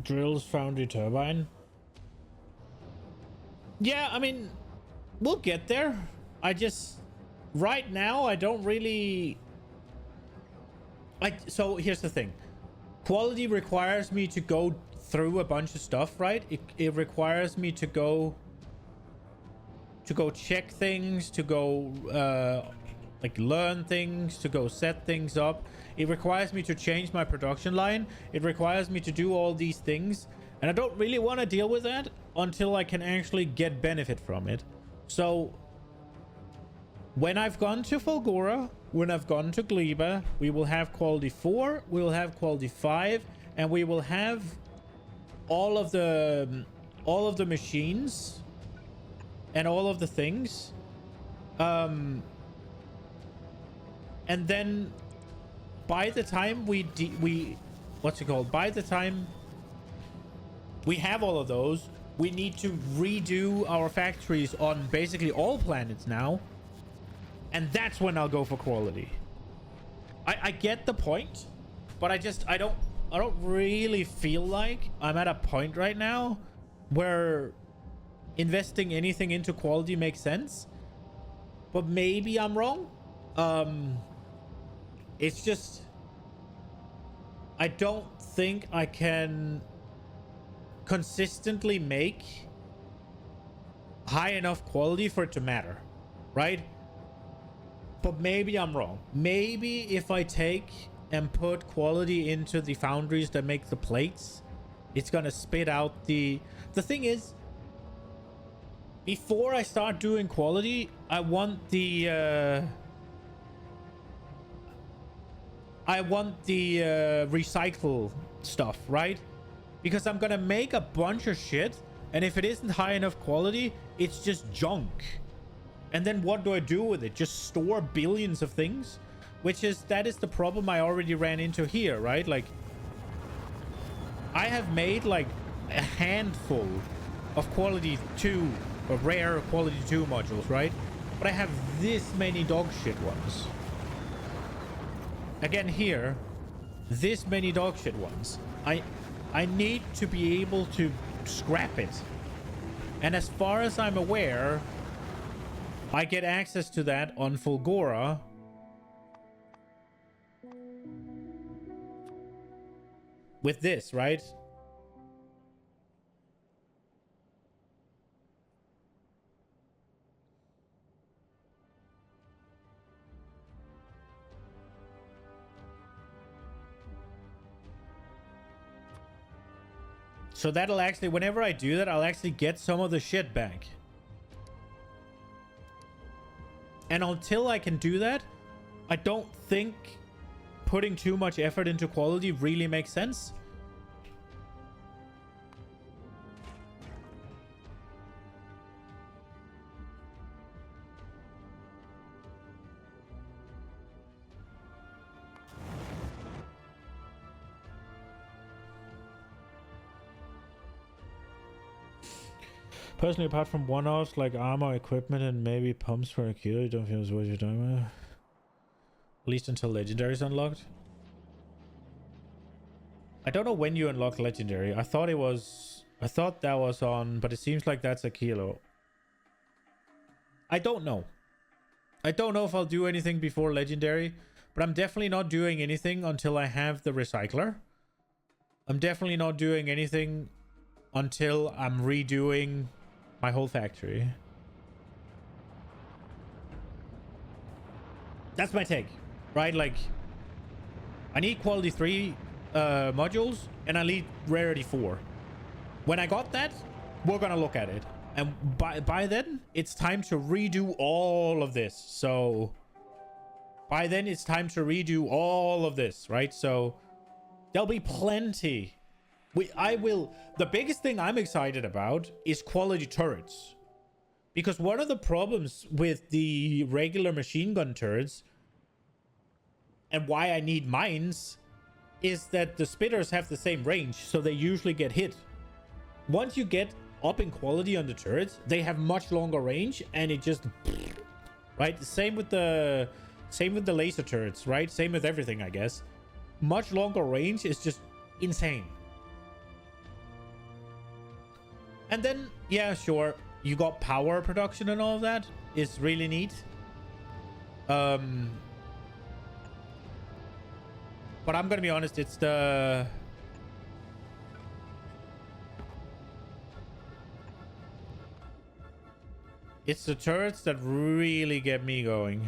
Drills foundry turbine. Yeah, I mean, we'll get there. I just right now I don't really so here's the thing. Quality requires me to go through a bunch of stuff, right? It requires me to go check things, to go like learn things, to go set things up. It requires me to change my production line. It requires me to do all these things, and I don't really want to deal with that until I can actually get benefit from it. So when I've gone to Fulgora, when I've gone to Gleba, we will have quality 4, we will have quality 5, and we will have all of the machines and all of the things. And then by the time by the time we have all of those, we need to redo our factories on basically all planets now. And that's when I'll go for quality. I get the point, but I don't really feel like I'm at a point right now where investing anything into quality makes sense. But maybe I'm wrong. It's just I don't think I can consistently make high enough quality for it to matter, right? But maybe I'm wrong. Maybe if I take and put quality into the foundries that make the plates, it's gonna spit out the thing is, before I start doing quality, I want the recycle stuff, right? Because I'm gonna make a bunch of shit, and if it isn't high enough quality, it's just junk. And then what do I do with it? Just store billions of things? That is the problem I already ran into here, right? Like, I have made like a handful of quality 2 or rare quality 2 modules, right? But I have this many dog shit ones. Again here, this many dog shit ones. I need to be able to scrap it. And as far as I'm aware, I get access to that on Fulgora. With this, right? So that'll actually, whenever I do that, I'll actually get some of the shit back. And until I can do that, I don't think putting too much effort into quality really makes sense. Personally, apart from one-offs like armor, equipment, and maybe pumps for a kilo, you don't feel it's worth your time. At least until legendary is unlocked. I don't know when you unlock legendary. I thought that was on, but it seems like that's a kilo. I don't know. I don't know if I'll do anything before legendary, but I'm definitely not doing anything until I have the recycler. I'm definitely not doing anything until I'm redoing my whole factory. That's my take, right? Like, I need quality 3 modules, and I need rarity 4. When I got that, we're gonna look at it. And by then, it's time to redo all of this. So, by then, it's time to redo all of this, right? So, there'll be plenty. The biggest thing I'm excited about is quality turrets. Because one of the problems with the regular machine gun turrets, and why I need mines, is that the spitters have the same range, so they usually get hit. Once you get up in quality on the turrets, they have much longer range, and it just... Right? Same with the laser turrets, right? Same with everything, I guess. Much longer range is just insane. And then, yeah, sure, you got power production and all of that. It's really neat. But I'm gonna be honest, it's the... It's the turrets that really get me going.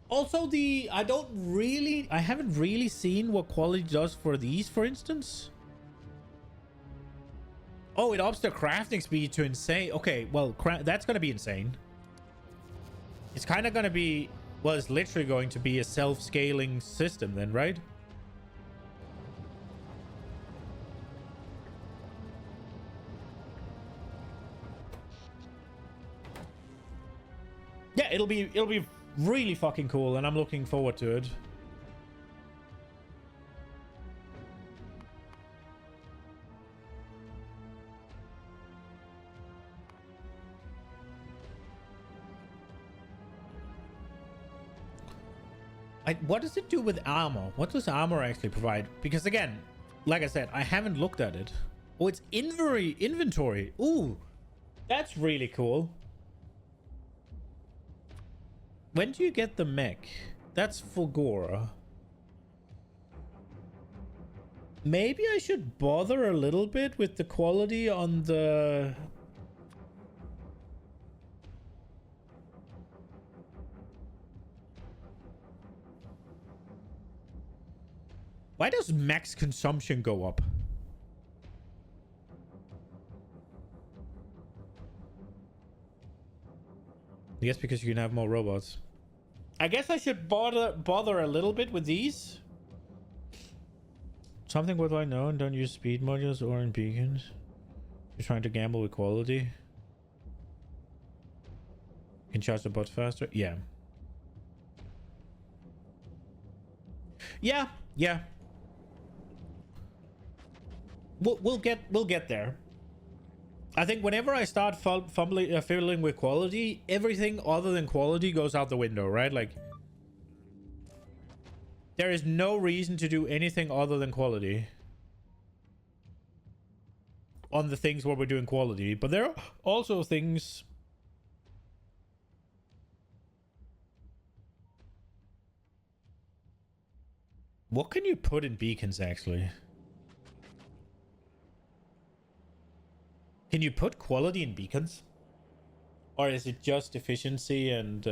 Also, I haven't really seen what quality does for these, for instance. Oh, it ups the crafting speed to insane. Okay, well, that's going to be insane. It's kind of going to be... Well, it's literally going to be a self-scaling system then, right? Yeah, it'll be really fucking cool, and I'm looking forward to it. What does it do with armor? What does armor actually provide? Because again, like I said, I haven't looked at it. Oh, it's inventory. Ooh, that's really cool. When do you get the mech? That's Fulgora. Maybe I should bother a little bit with the quality on the... Why does max consumption go up? I guess because you can have more robots. I guess I should bother a little bit with these. Something what I know, and don't use speed modules or in beacons. You're trying to gamble with quality. Can charge the bot faster? Yeah. Yeah. We'll get there. I think whenever I start fiddling with quality, everything other than quality goes out the window, right? Like, there is no reason to do anything other than quality on the things where we're doing quality. But there are also things... What can you put in beacons, actually? Can you put quality in beacons? Or is it just efficiency and...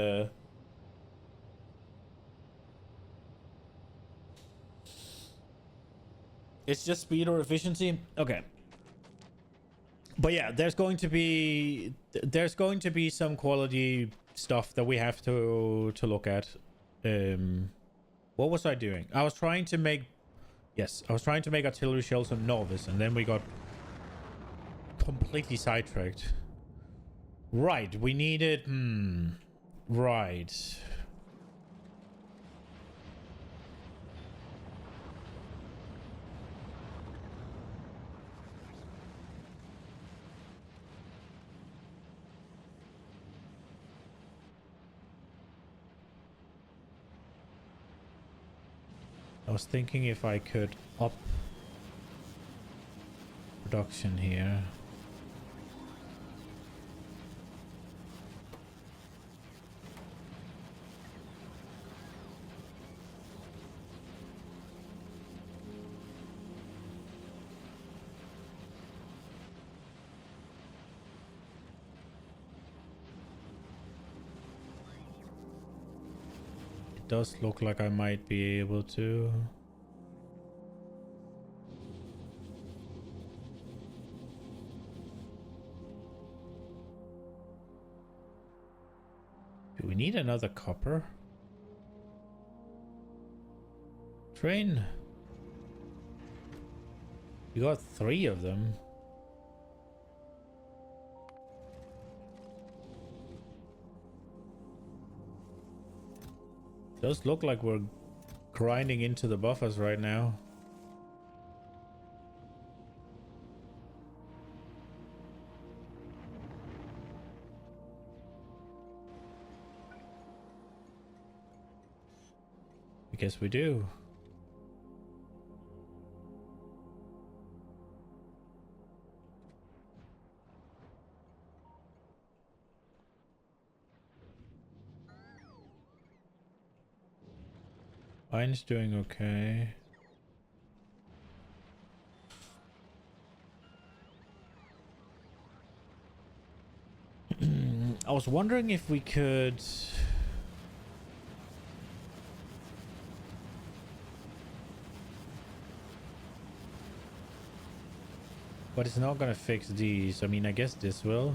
It's just speed or efficiency. Okay. But yeah, there's going to be some quality stuff that we have to look at. What was I doing? I was trying to make artillery shells on novice, and then we got completely sidetracked. Right, we needed right. I was thinking if I could up production here. It does look like I might be able to. Do we need another copper train? We got 3 of them. Does look like we're grinding into the buffers right now. I guess we do. Mine's doing okay. I was wondering if we could... But it's not gonna fix these. I mean, I guess this will.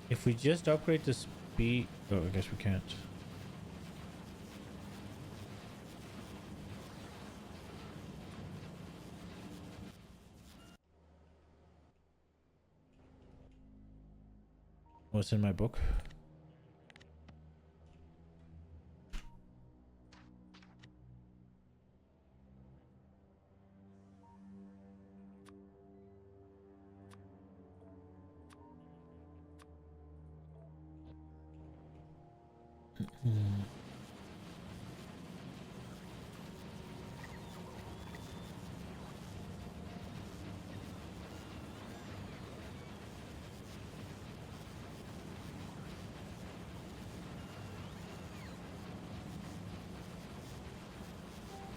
If we just upgrade the speed... Oh, I guess we can't. What's in my book?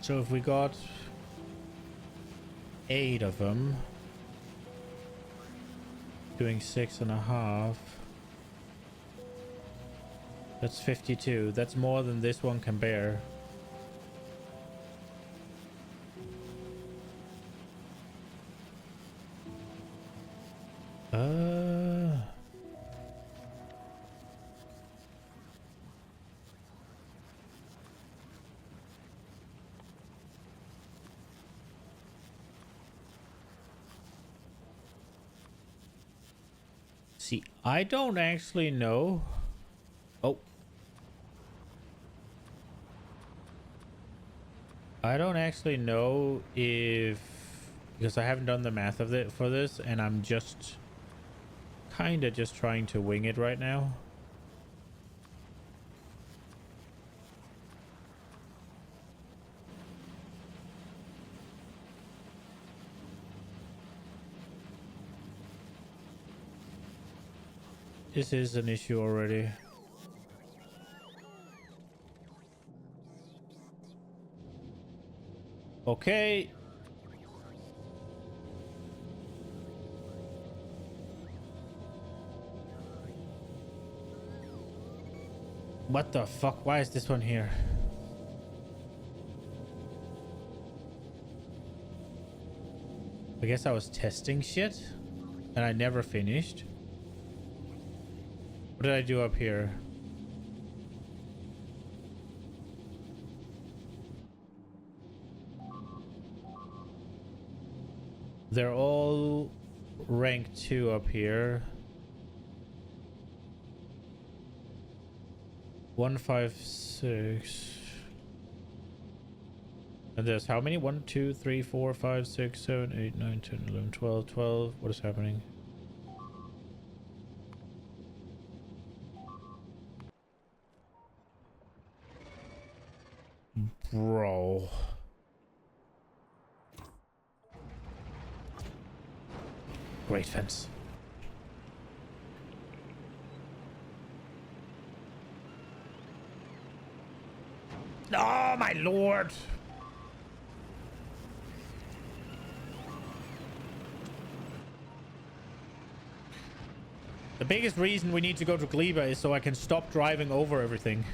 So if we got 8 of them, doing 6.5, that's 52. That's more than this one can bear. See, I don't actually know. Oh. I don't actually know if... Because I haven't done the math of it for this, and I'm just kind of just trying to wing it right now. This is an issue already. Okay. What the fuck? Why is this one here? I guess I was testing shit and I never finished. What did I do up here? They're all rank 2 up here. 156. And there's how many? 1, 2, 3, 4, 5, 6, 7, 8, 9, 10, 11, 12, 12. What is happening? Bro. Great fence. Oh my lord. The biggest reason we need to go to Gleba is so I can stop driving over everything.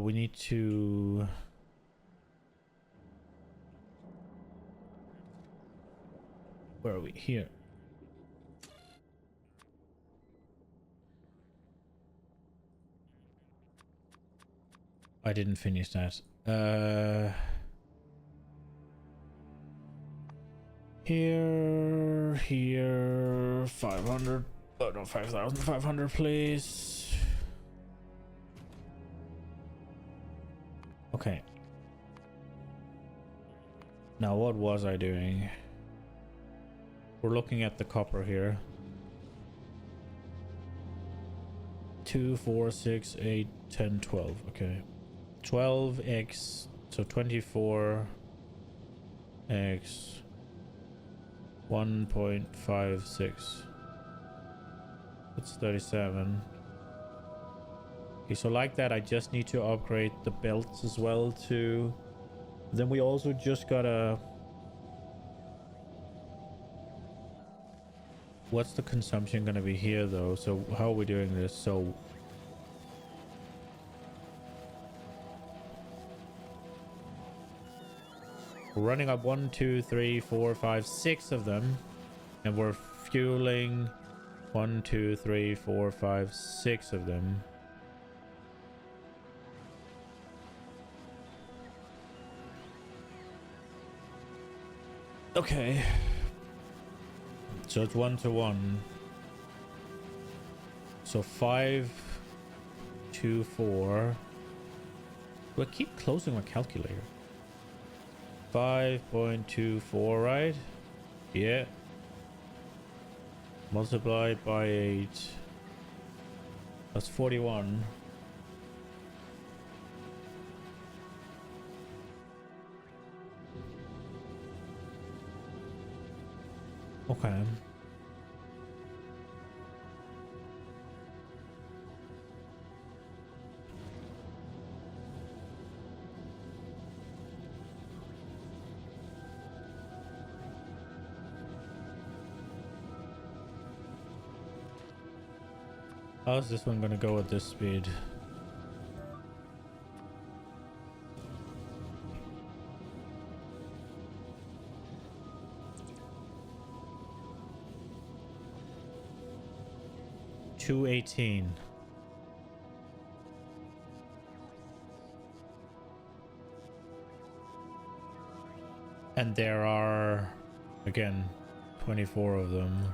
We need to... Where are we? Here. I didn't finish that. Here, 500. Oh no, 5,500, please. Okay. Now, what was I doing? We're looking at the copper here. 2, 4, 6, 8, 10, 12. Okay. 12x, so 24x 1.56. That's 37. Okay, so like that, I just need to upgrade the belts as well too. Then we also just gotta... What's the consumption gonna be here though? So how are we doing this? So we're running up 1, 2, 3, 4, 5, 6 of them, and we're fueling 1, 2, 3, 4, 5, 6 of them. Okay. So it's 1 to 1. So 5, 2, 4. Do I keep closing my calculator? 5.24, right? Yeah. Multiplied by 8. That's 41. Okay. How's this one gonna go at this speed? $2.18. And there are, again, 24 of them.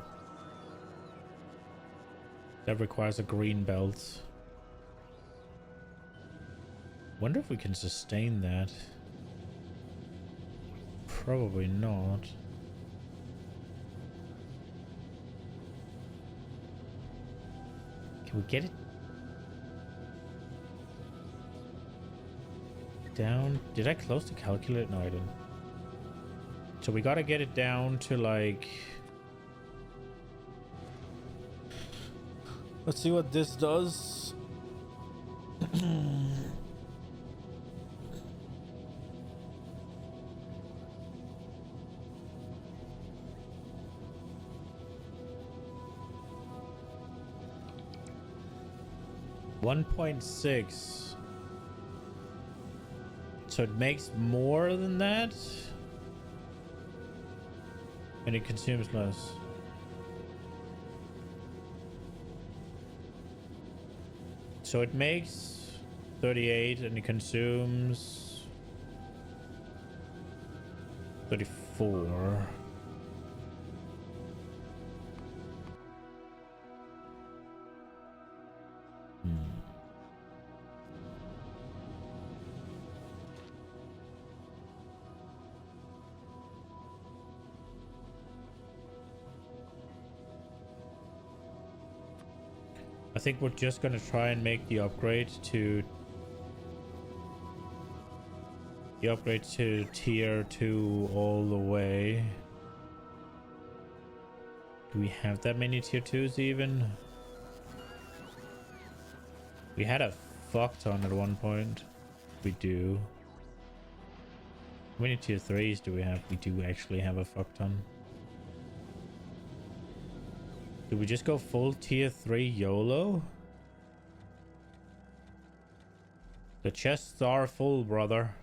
That requires a green belt. Wonder if we can sustain that. Probably not. Can we get it down? Did I close the calculator? No, I didn't. So we gotta get it down to like... Let's see what this does. 1.6. So it makes more than that? And it consumes less. So it makes 38 and it consumes 34. I think we're just gonna try and make the upgrade to tier 2 all the way. Do we have that many tier 2s even? We had a fuck ton at one point. We do. How many tier 3s do we have? We do actually have a fuck ton. Do we just go full tier 3 YOLO? The chests are full, brother.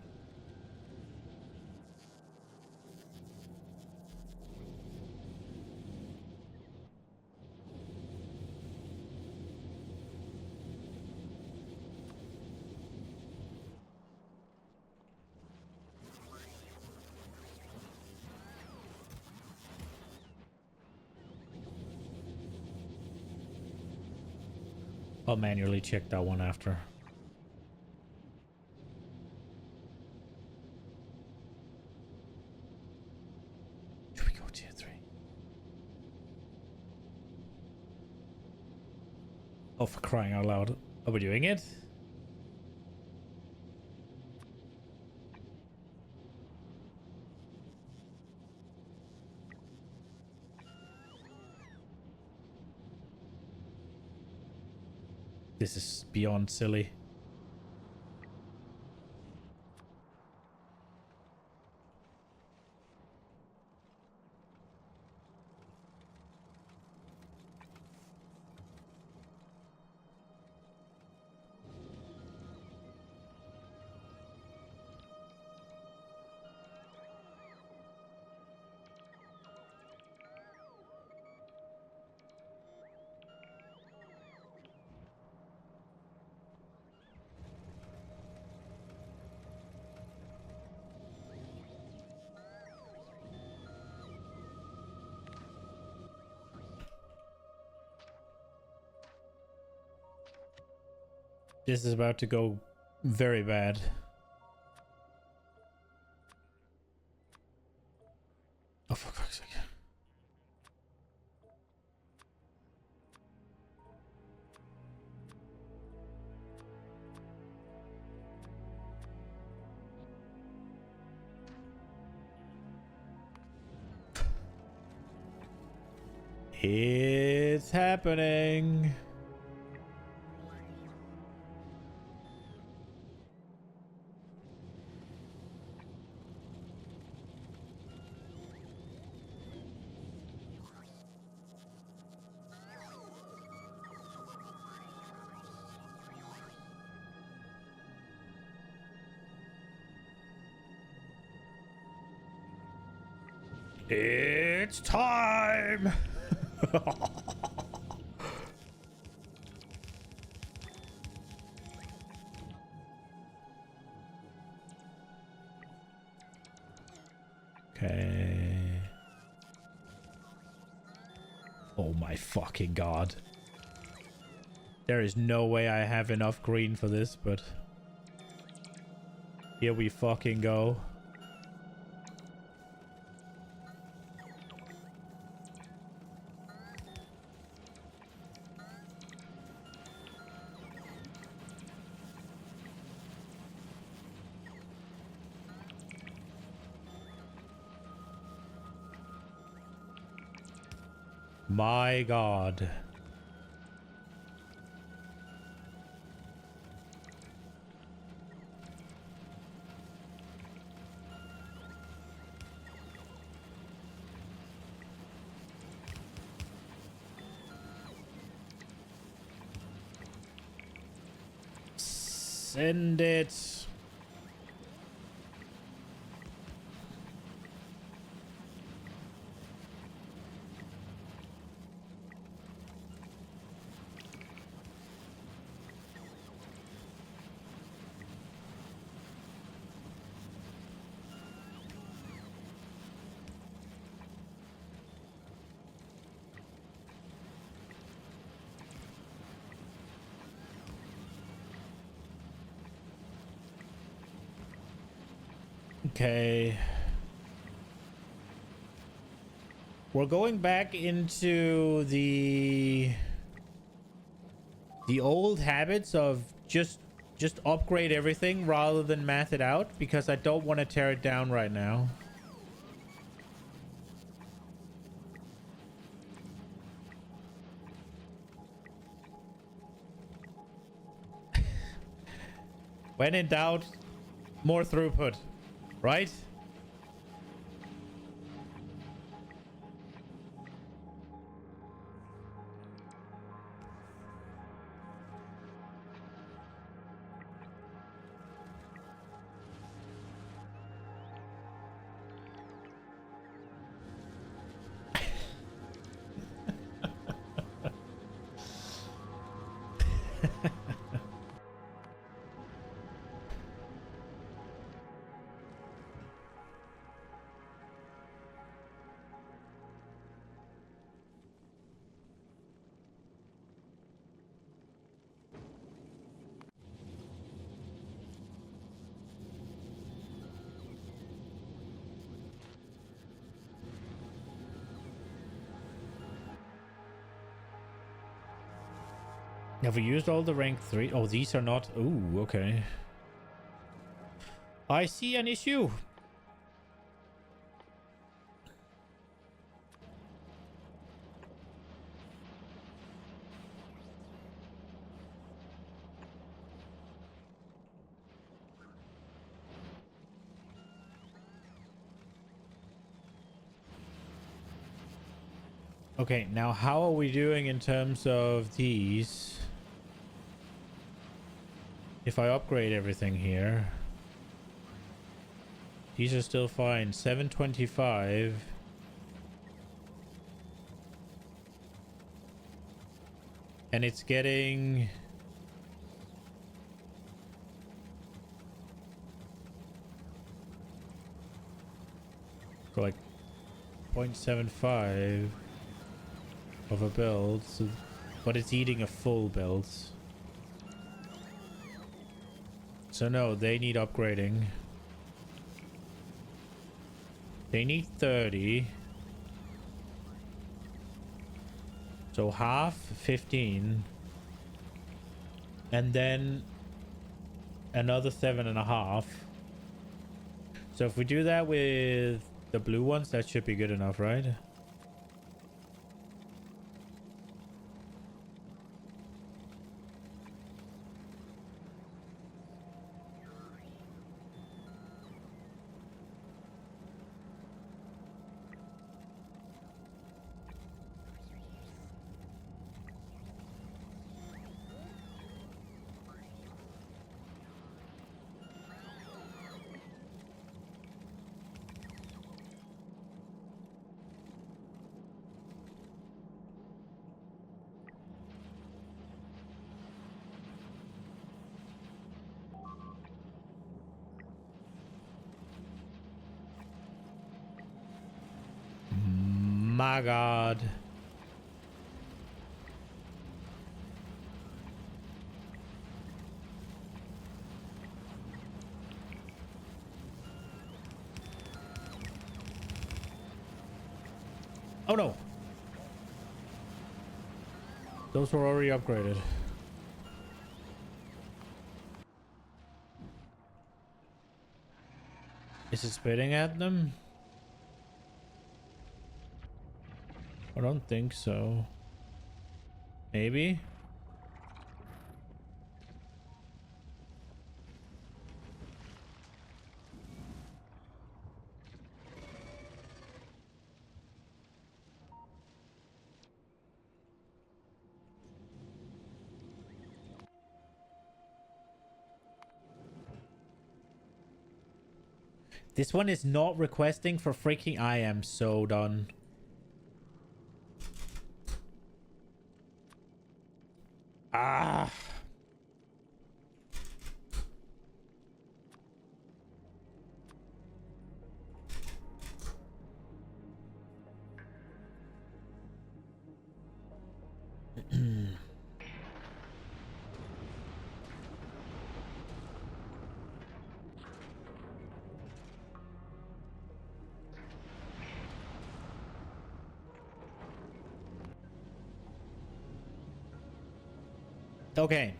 I'll manually check that one after. Should we go tier 3? Oh, for crying out loud. Are we doing it? This is beyond silly. This is about to go very bad. Oh, for fuck's sake. It's happening. It's time. Okay. Oh my fucking god. There is no way I have enough green for this, but here we fucking go. My god. Send it. Okay. We're going back into the old habits of just upgrade everything rather than math it out, because I don't want to tear it down right now. When in doubt, more throughput, right? Have we used all the rank 3? Oh, these are not. Ooh, okay. I see an issue. Okay, now how are we doing in terms of these? If I upgrade everything here, these are still fine. 725. And it's getting... for like 0.75 of a build, so, but it's eating a full build. So no, they need upgrading. They need 30. So half, 15. And then another 7.5. So if we do that with the blue ones, that should be good enough, right? My God. Oh no. Those were already upgraded. Is it spitting at them? I don't think so. Maybe? This one is not requesting for freaking... I am so done. Ah. Okay.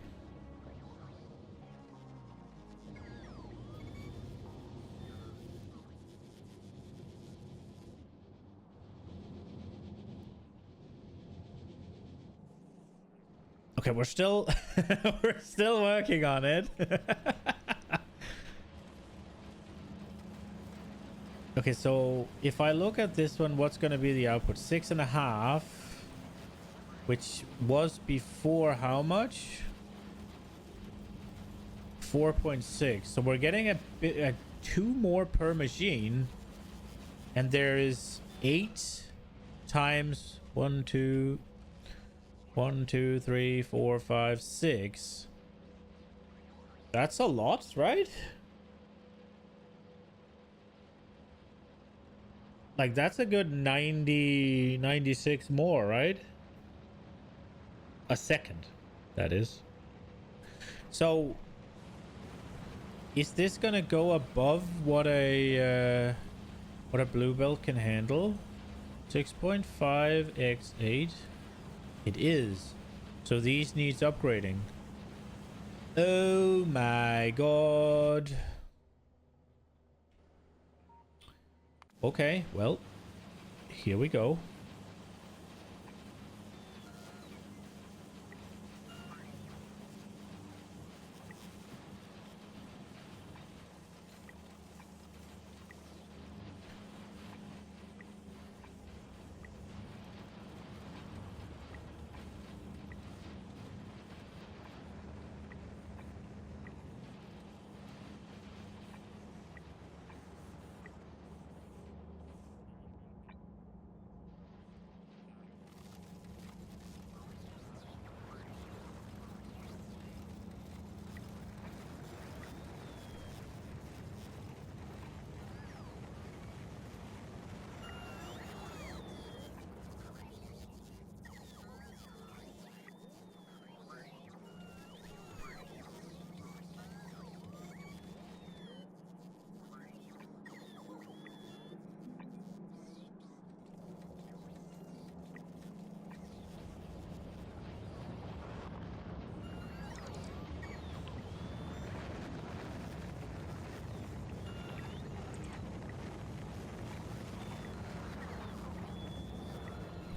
Okay, we're still we're still working on it. Okay, so if I look at this one, what's going to be the output? 6.5, which was before how much? 4.6. So we're getting a bit, 2 more per machine, and there is 8 times 1, 2, 3, 4, 5, 6. That's a lot, right? Like, that's a good 90, 96 more, right? A second, that is. So, is this gonna go above what a bluebell can handle? 6.5 x 8. It is. So these needs upgrading. Oh my god. Okay, well, here we go.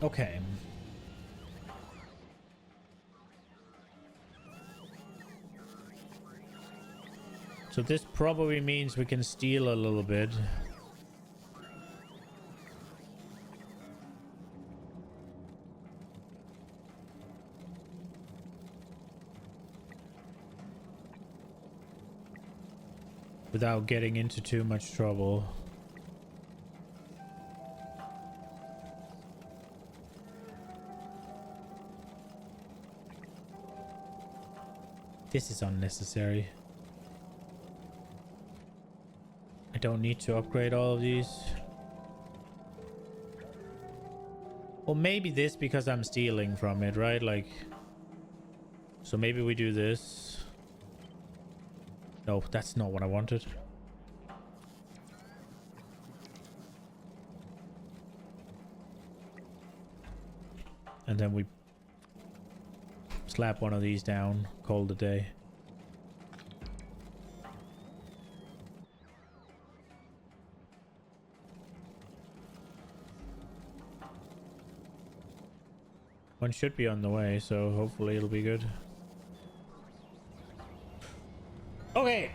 Okay. So this probably means we can steal a little bit. Without getting into too much trouble. This is unnecessary. I don't need to upgrade all of these. Well, maybe this because I'm stealing from it, right? Like, so maybe we do this. No, that's not what I wanted. And then we slap one of these down, call it a day. One should be on the way, so hopefully it'll be good. Okay.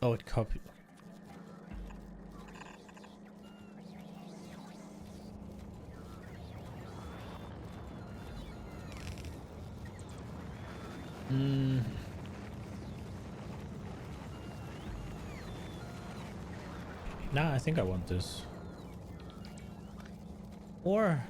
Oh, it copied. Nah, I think I want this. Or...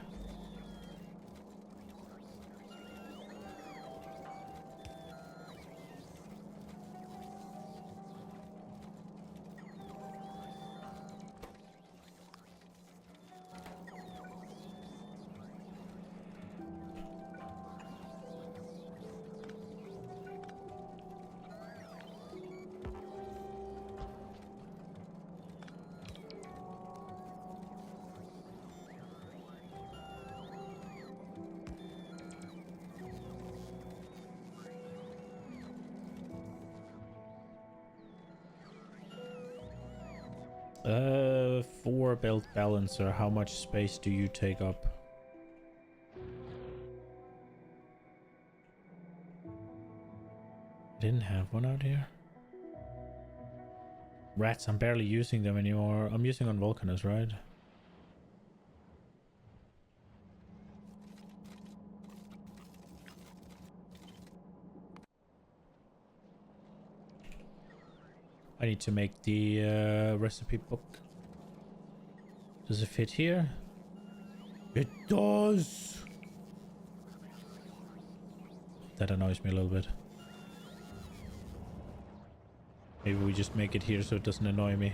for build balancer, how much space do you take up? Didn't have one out here. Rats, I'm barely using them anymore. I'm using on Vulcanus, right? I need to make the recipe book. Does it fit here? It does! That annoys me a little bit. Maybe we just make it here so it doesn't annoy me.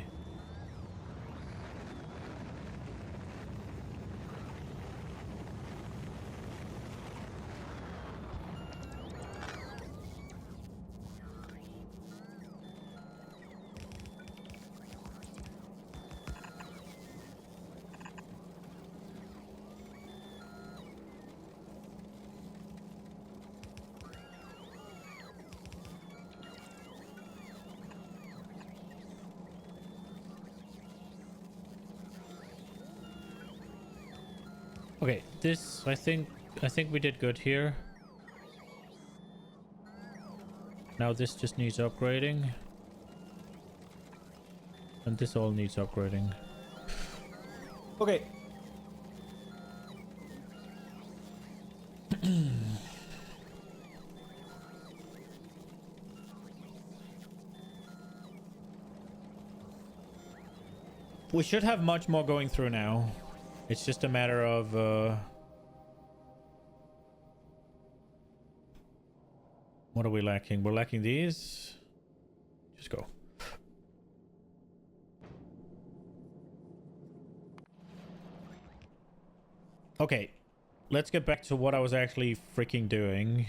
Okay, this I think we did good here. Now this just needs upgrading. And this all needs upgrading. Okay. We should have much more going through now. It's just a matter of what are we lacking? We're lacking these. Just go. Okay, let's get back to what I was actually freaking doing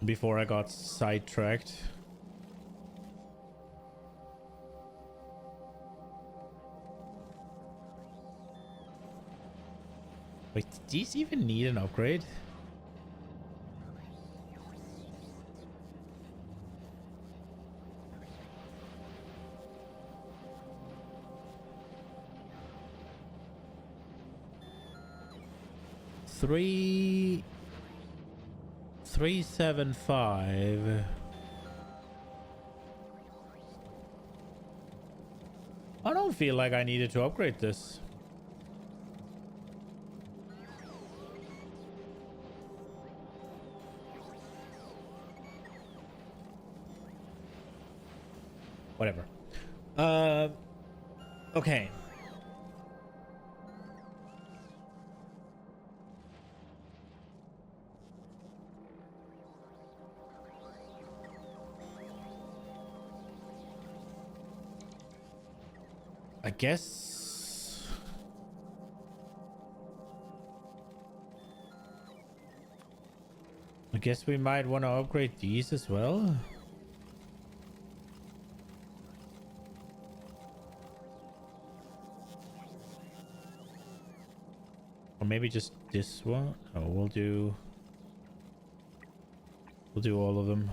before I got sidetracked. Wait, did these even need an upgrade? Three 375. I don't feel like I needed to upgrade this. Whatever. Okay. I guess we might want to upgrade these as well. Or maybe just this one. Oh, we'll do all of them.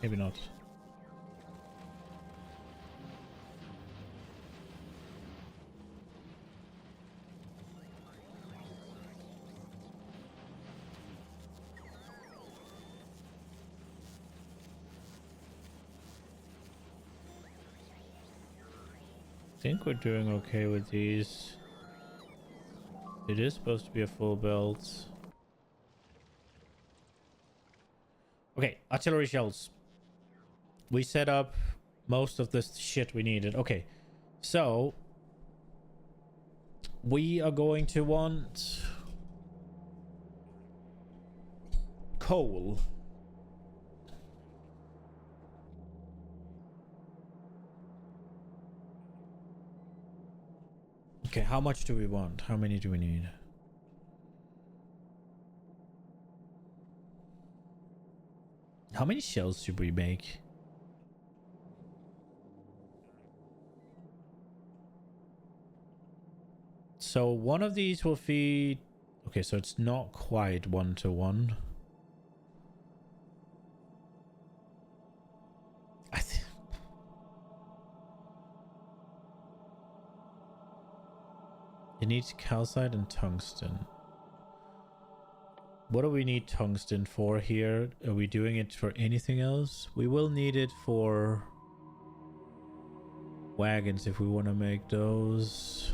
Maybe not. think we're doing okay with these. It is supposed to be a full belt. Okay, artillery shells. We set up most of this shit we needed. Okay, so we are going to want coal. Okay, how much do we want? How many do we need? How many shells should we make? So one of these will feed... Okay, so it's not quite 1-to-1. It needs calcite and tungsten. What do we need tungsten for here? Are we doing it for anything else? We will need it for wagons if we want to make those.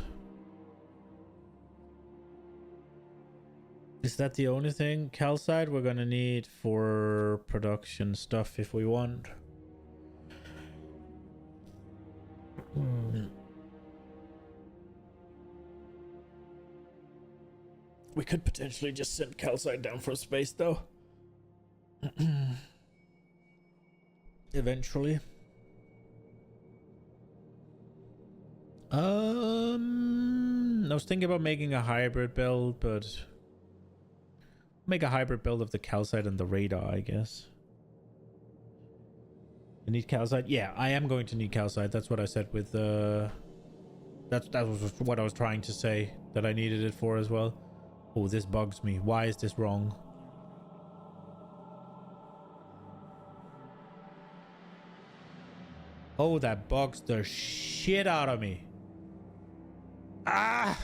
Is that the only thing? Calcite we're gonna need for production stuff if we want. We could potentially just send calcite down for space though. Eventually. I was thinking about making a hybrid build, but make a hybrid build of the calcite and the radar, I guess. You need calcite? Yeah, I am going to need calcite. That's what I said with that was what I was trying to say that I needed it for as well. Oh, this bugs me. Why is this wrong? Oh, that bugs the shit out of me. Ah!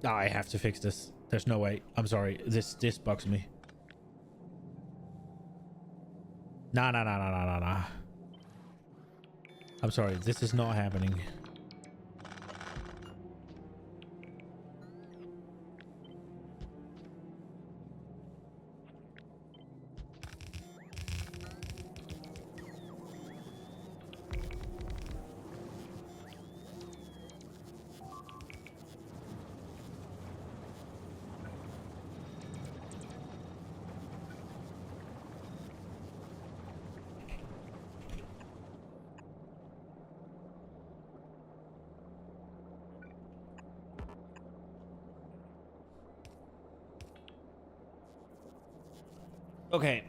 Ah, I have to fix this. There's no way. I'm sorry. This bugs me. Nah. I'm sorry. This is not happening. Okay.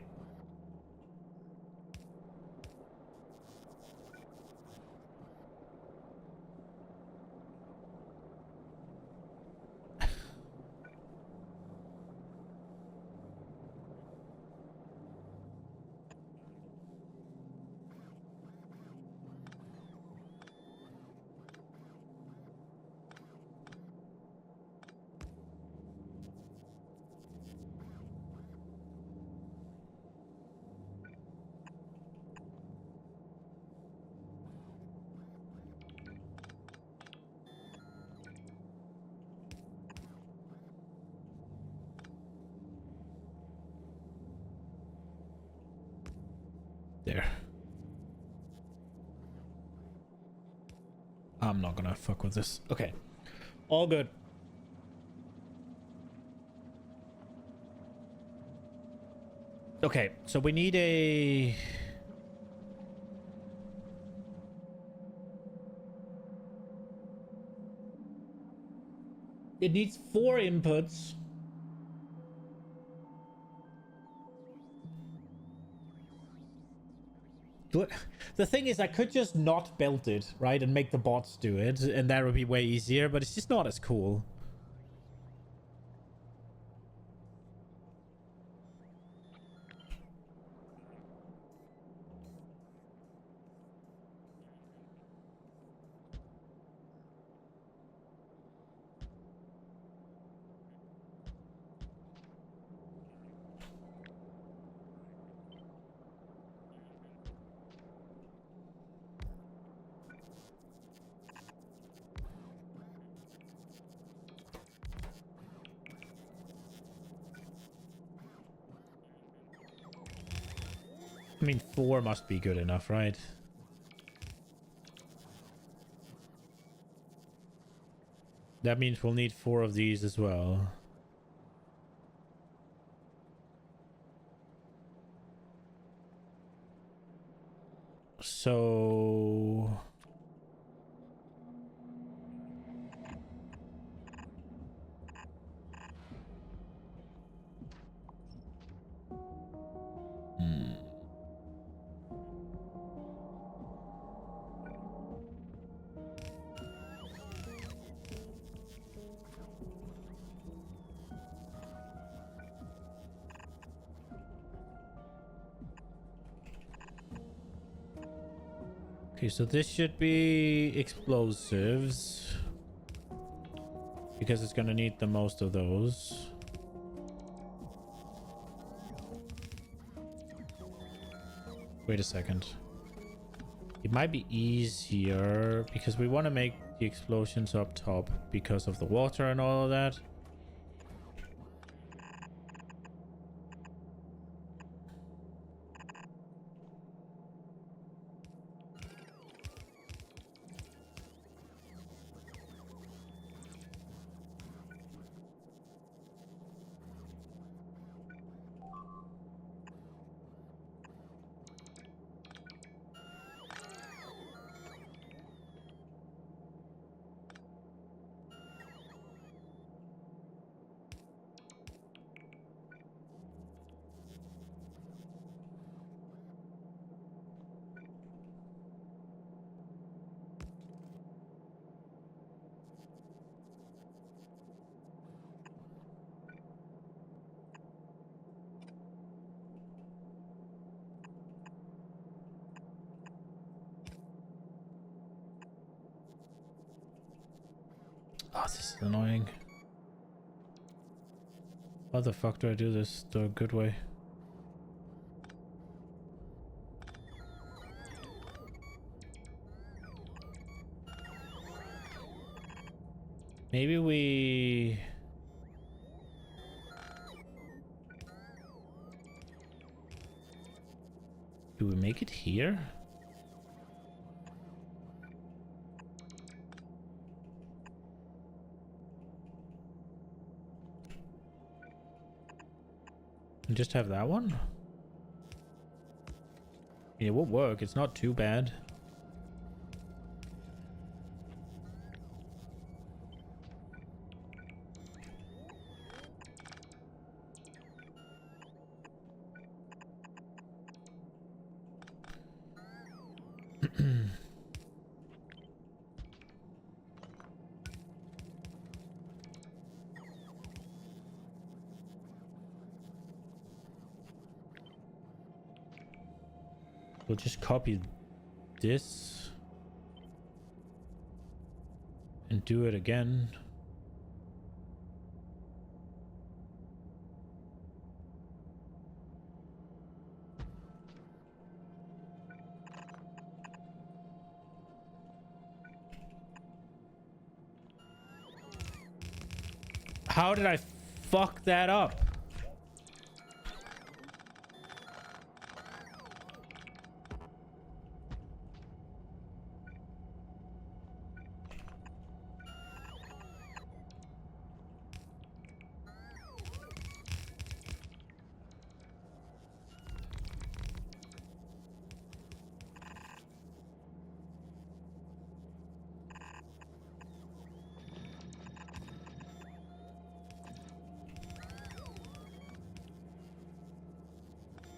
There. I'm not gonna fuck with this. Okay. All good. Okay, so we need a... It needs 4 inputs. The thing is, I could just not build it, right? And make the bots do it, and that would be way easier, but it's just not as cool. I mean, 4 must be good enough, right? That means we'll need 4 of these as well. So... Okay, so this should be explosives. Because it's gonna need the most of those. Wait a second. It might be easier because we want to make the explosions up top because of the water and all of that. Oh, this is annoying. How the fuck do I do this the good way? Maybe we... Do we make it here? And just have that one? It will work. It's not too bad. We'll just copy this and do it again. How did I fuck that up?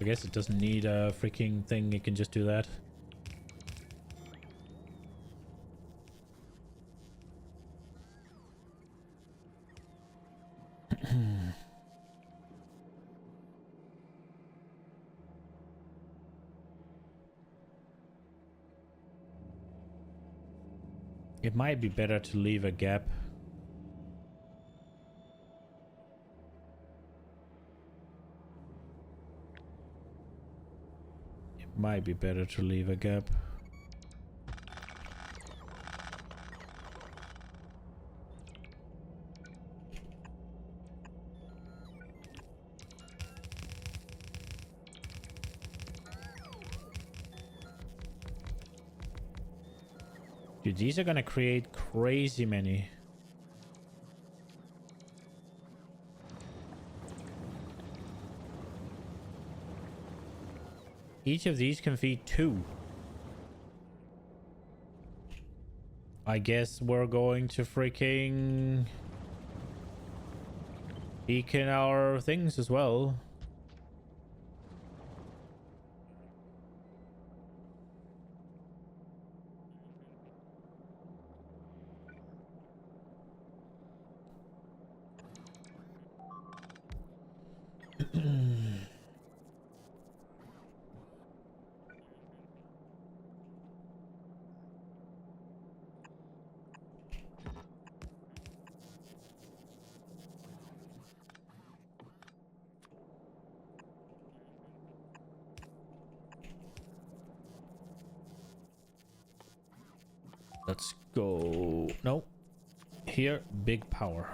I guess it doesn't need a freaking thing. It can just do that. It might be better to leave a gap. Might be better to leave a gap. Dude, these are gonna create crazy many. Each of these can feed 2. I guess we're going to freaking beacon our things as well. Let's go. No. Here, big power.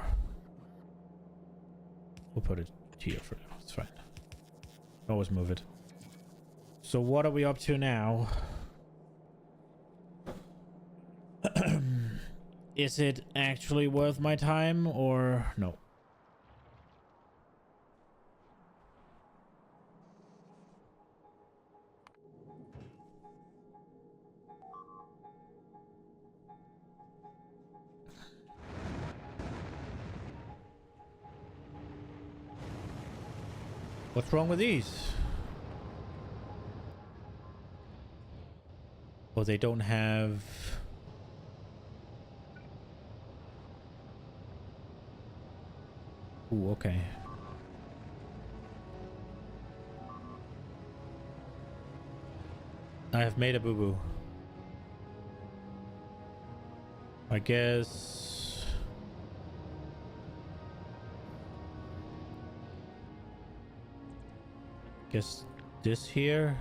We'll put it here for now. It's fine. Always move it. So what are we up to now? Is it actually worth my time or no? What's wrong with these? Oh, they don't have... Ooh, okay. I have made a boo-boo. I guess... Guess this here...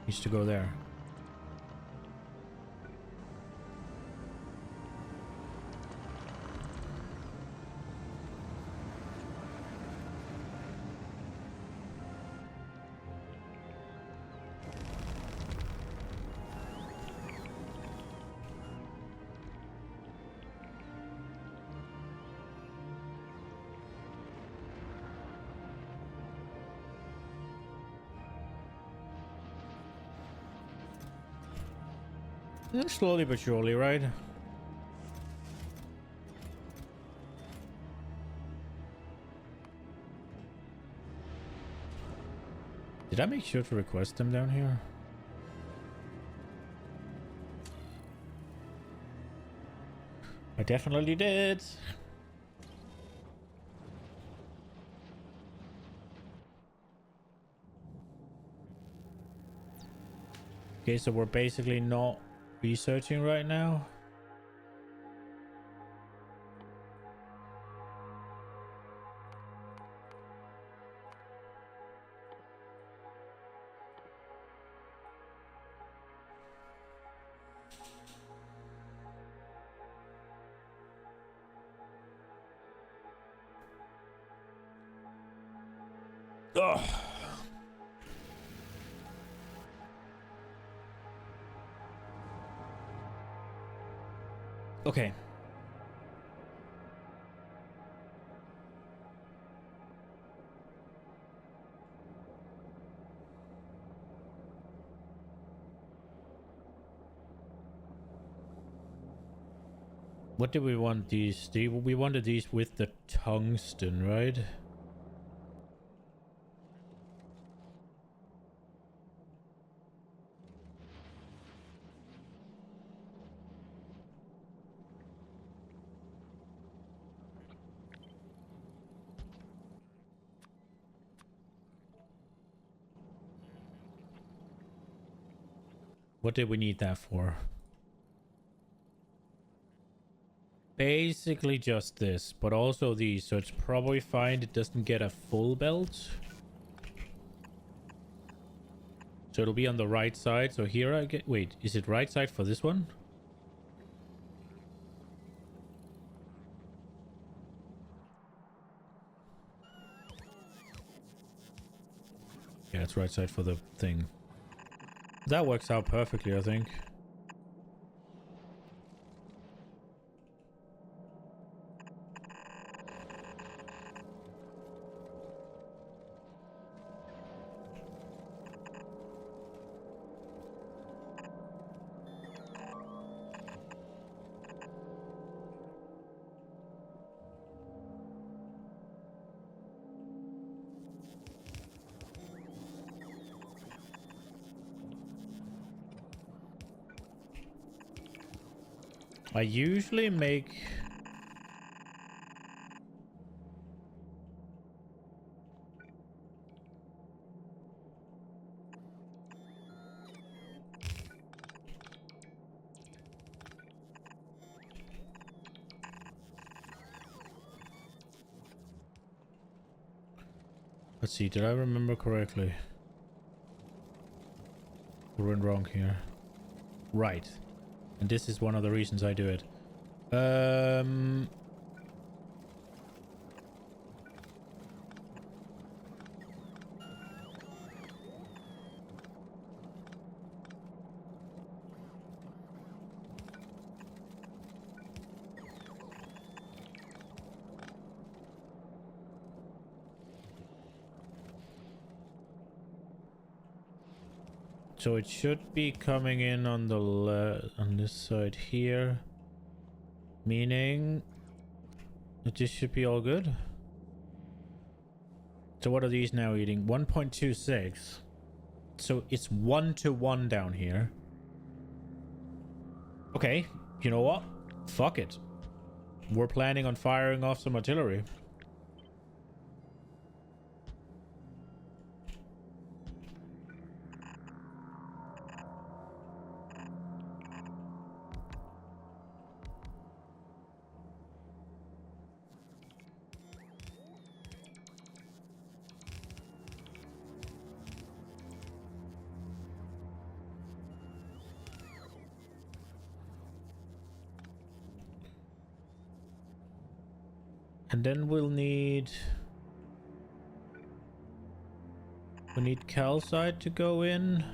needs to go there. Slowly but surely, right? Did I make sure to request them down here? I definitely did. Okay, so we're basically not researching right now. Ugh. Okay. What do we want these? We wanted these with the tungsten, right? What did we need that for? Basically just this, but also these, so it's probably fine it doesn't get a full belt. So it'll be on the right side. So here I get... Wait, is it right side for this one? Yeah, it's right side for the thing. That works out perfectly, I think. I usually make... Let's see, did I remember correctly? We went wrong here. Right. And this is one of the reasons I do it. So it should be coming in on the on this side here, meaning that this should be all good. So what are these now eating? 1.26. So it's 1-to-1 down here. Okay, you know what? Fuck it. We're planning on firing off some artillery. And then we'll need... We need calcite to go in.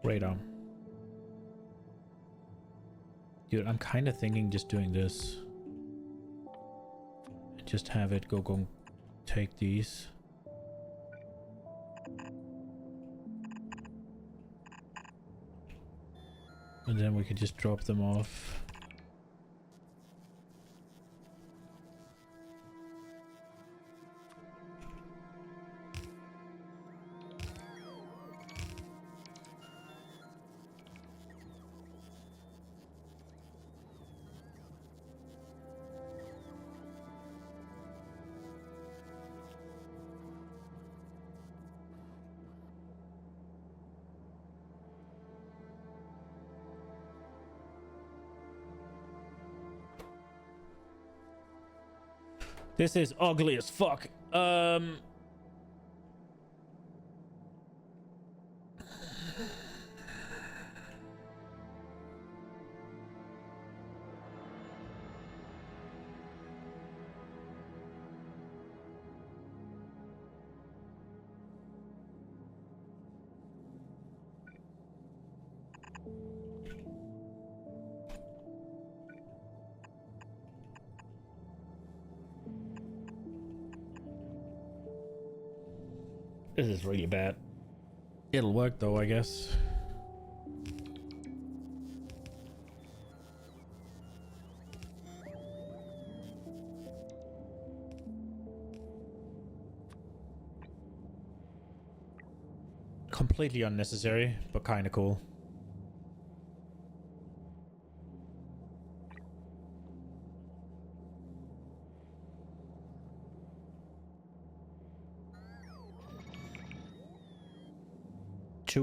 Radar. Dude, I'm kind of thinking just doing this. Just have it go take these. And then we could just drop them off. This is ugly as fuck. This is really bad. It'll work though, I guess. Completely unnecessary, but kind of cool.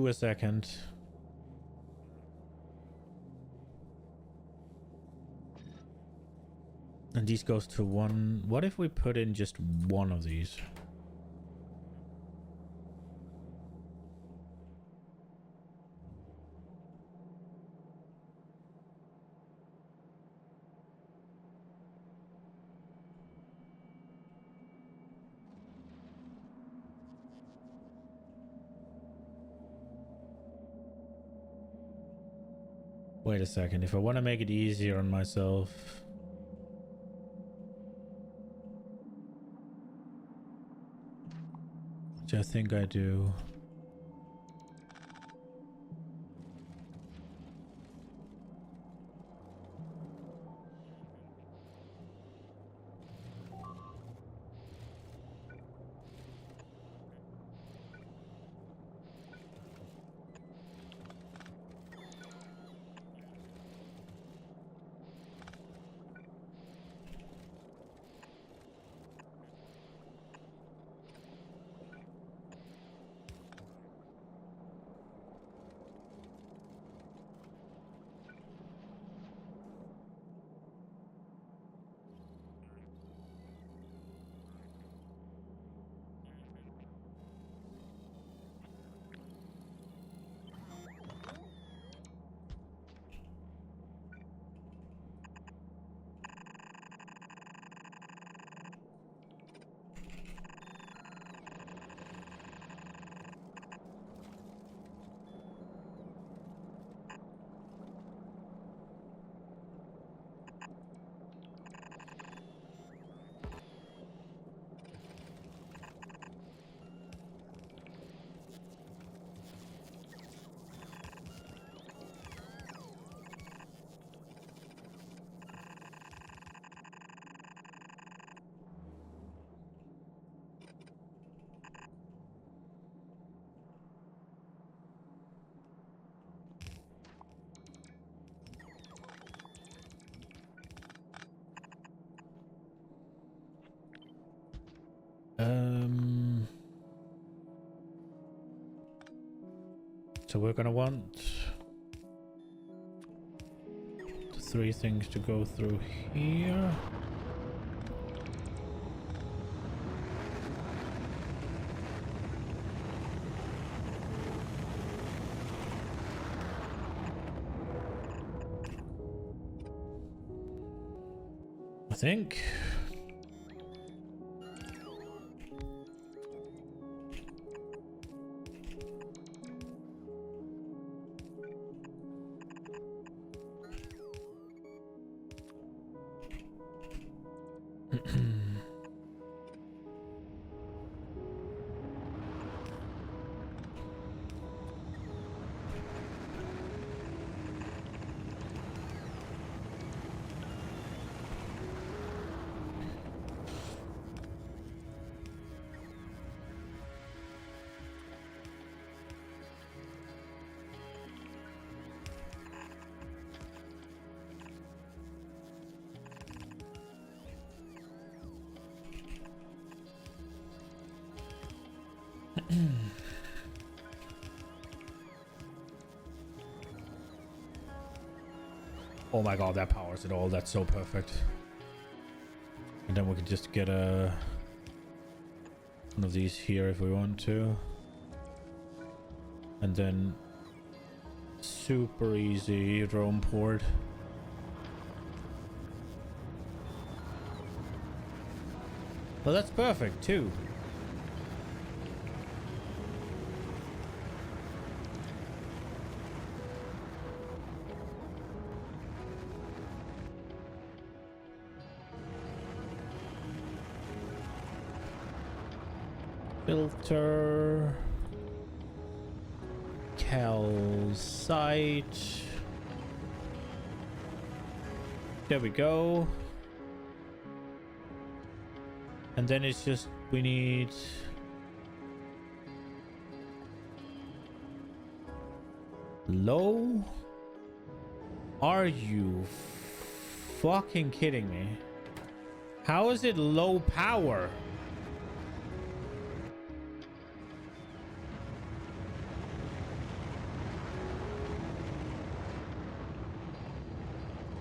A second. And these goes to one. What if we put in just one of these? Wait a second. If I want to make it easier on myself. Which I think I do. So we're gonna want the 3 things to go through here. I think. Oh my god, that powers it all. That's so perfect. And then we can just get one of these here if we want to. And then super easy roam port. Well, that's perfect too. Filter, calcite. There we go. And then it's just, we need low. Are you fucking kidding me? How is it low power?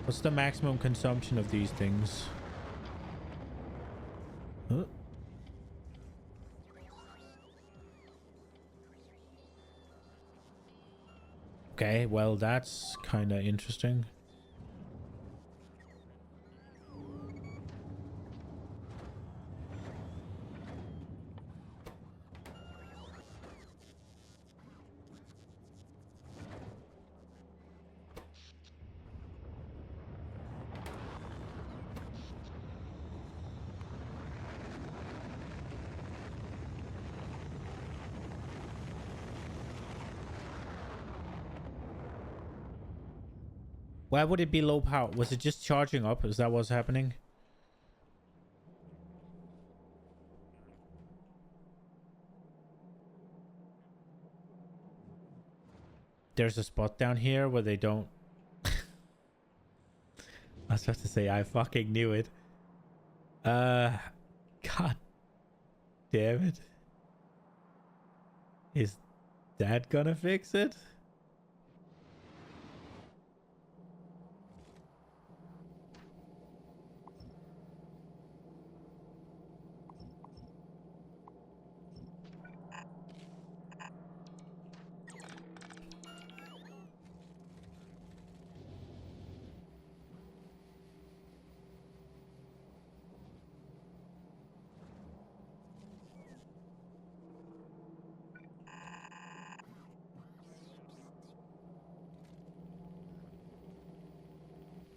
What's the maximum consumption of these things? Huh? Okay, well, that's kind of interesting. Why would it be low power? Was it just charging up? Is that what's happening? There's a spot down here where they don't... I was supposed to say I fucking knew it. God damn it. Is that gonna fix it?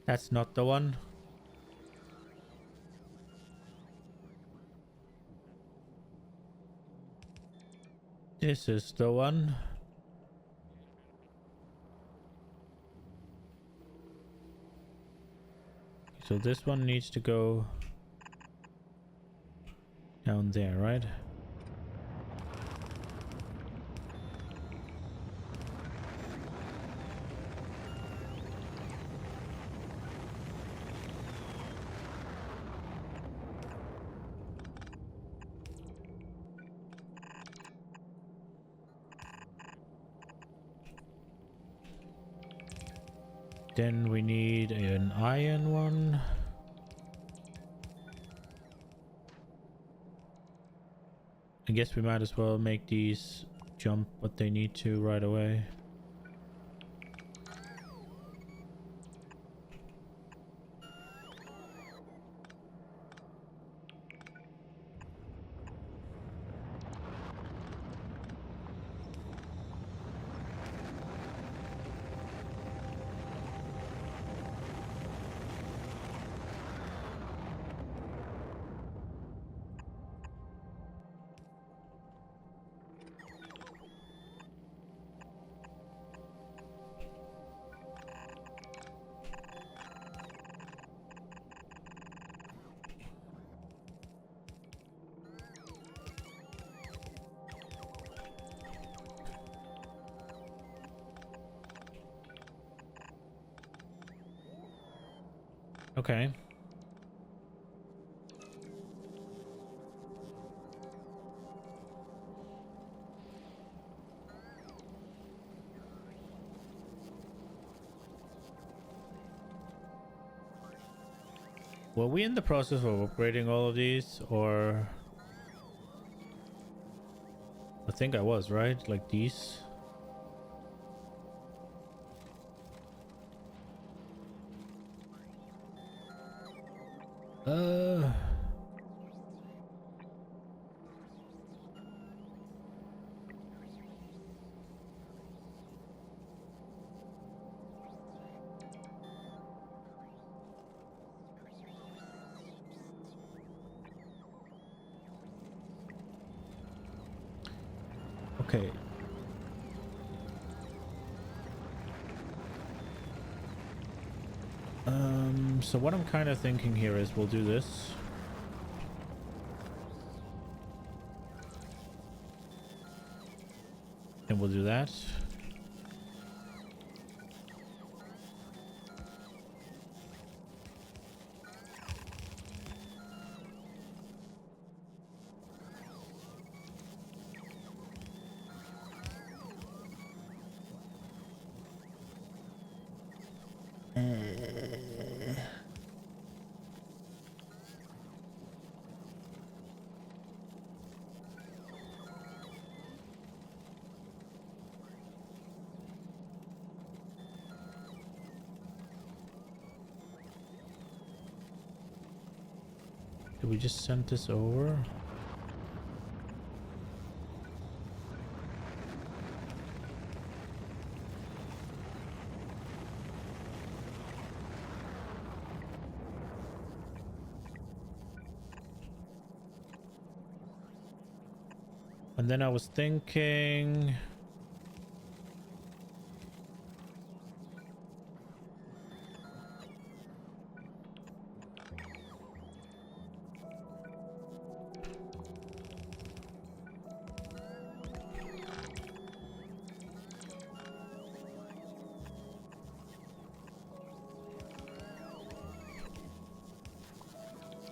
That's not the one. This is the one. So this one needs to go down there, right? Then we need an iron one. I guess we might as well make these jump what they need to right away. Okay. Were we in the process of upgrading all of these, or... I think I was, right? Like these. Okay. So what I'm kind of thinking here is we'll do this. And we'll do that. Did we just send this over? And then I was thinking...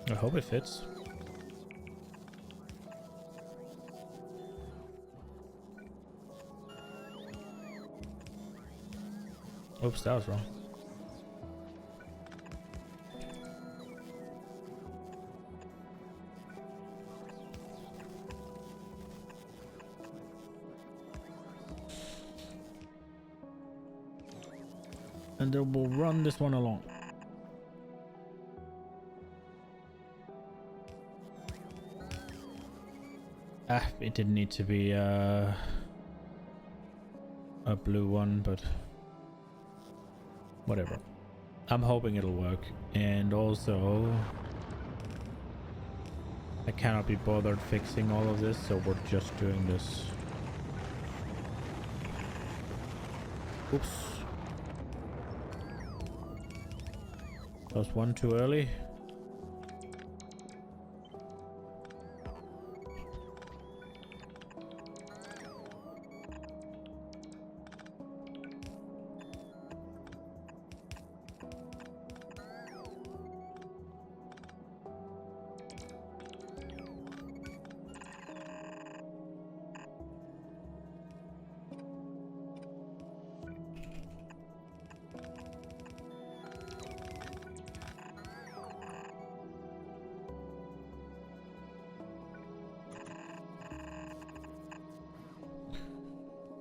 I hope it fits. Oops, that was wrong. And then we'll run this one along. Ah, it didn't need to be a blue one, but whatever. I'm hoping it'll work. And also, I cannot be bothered fixing all of this, so we're just doing this. Oops. That was one too early.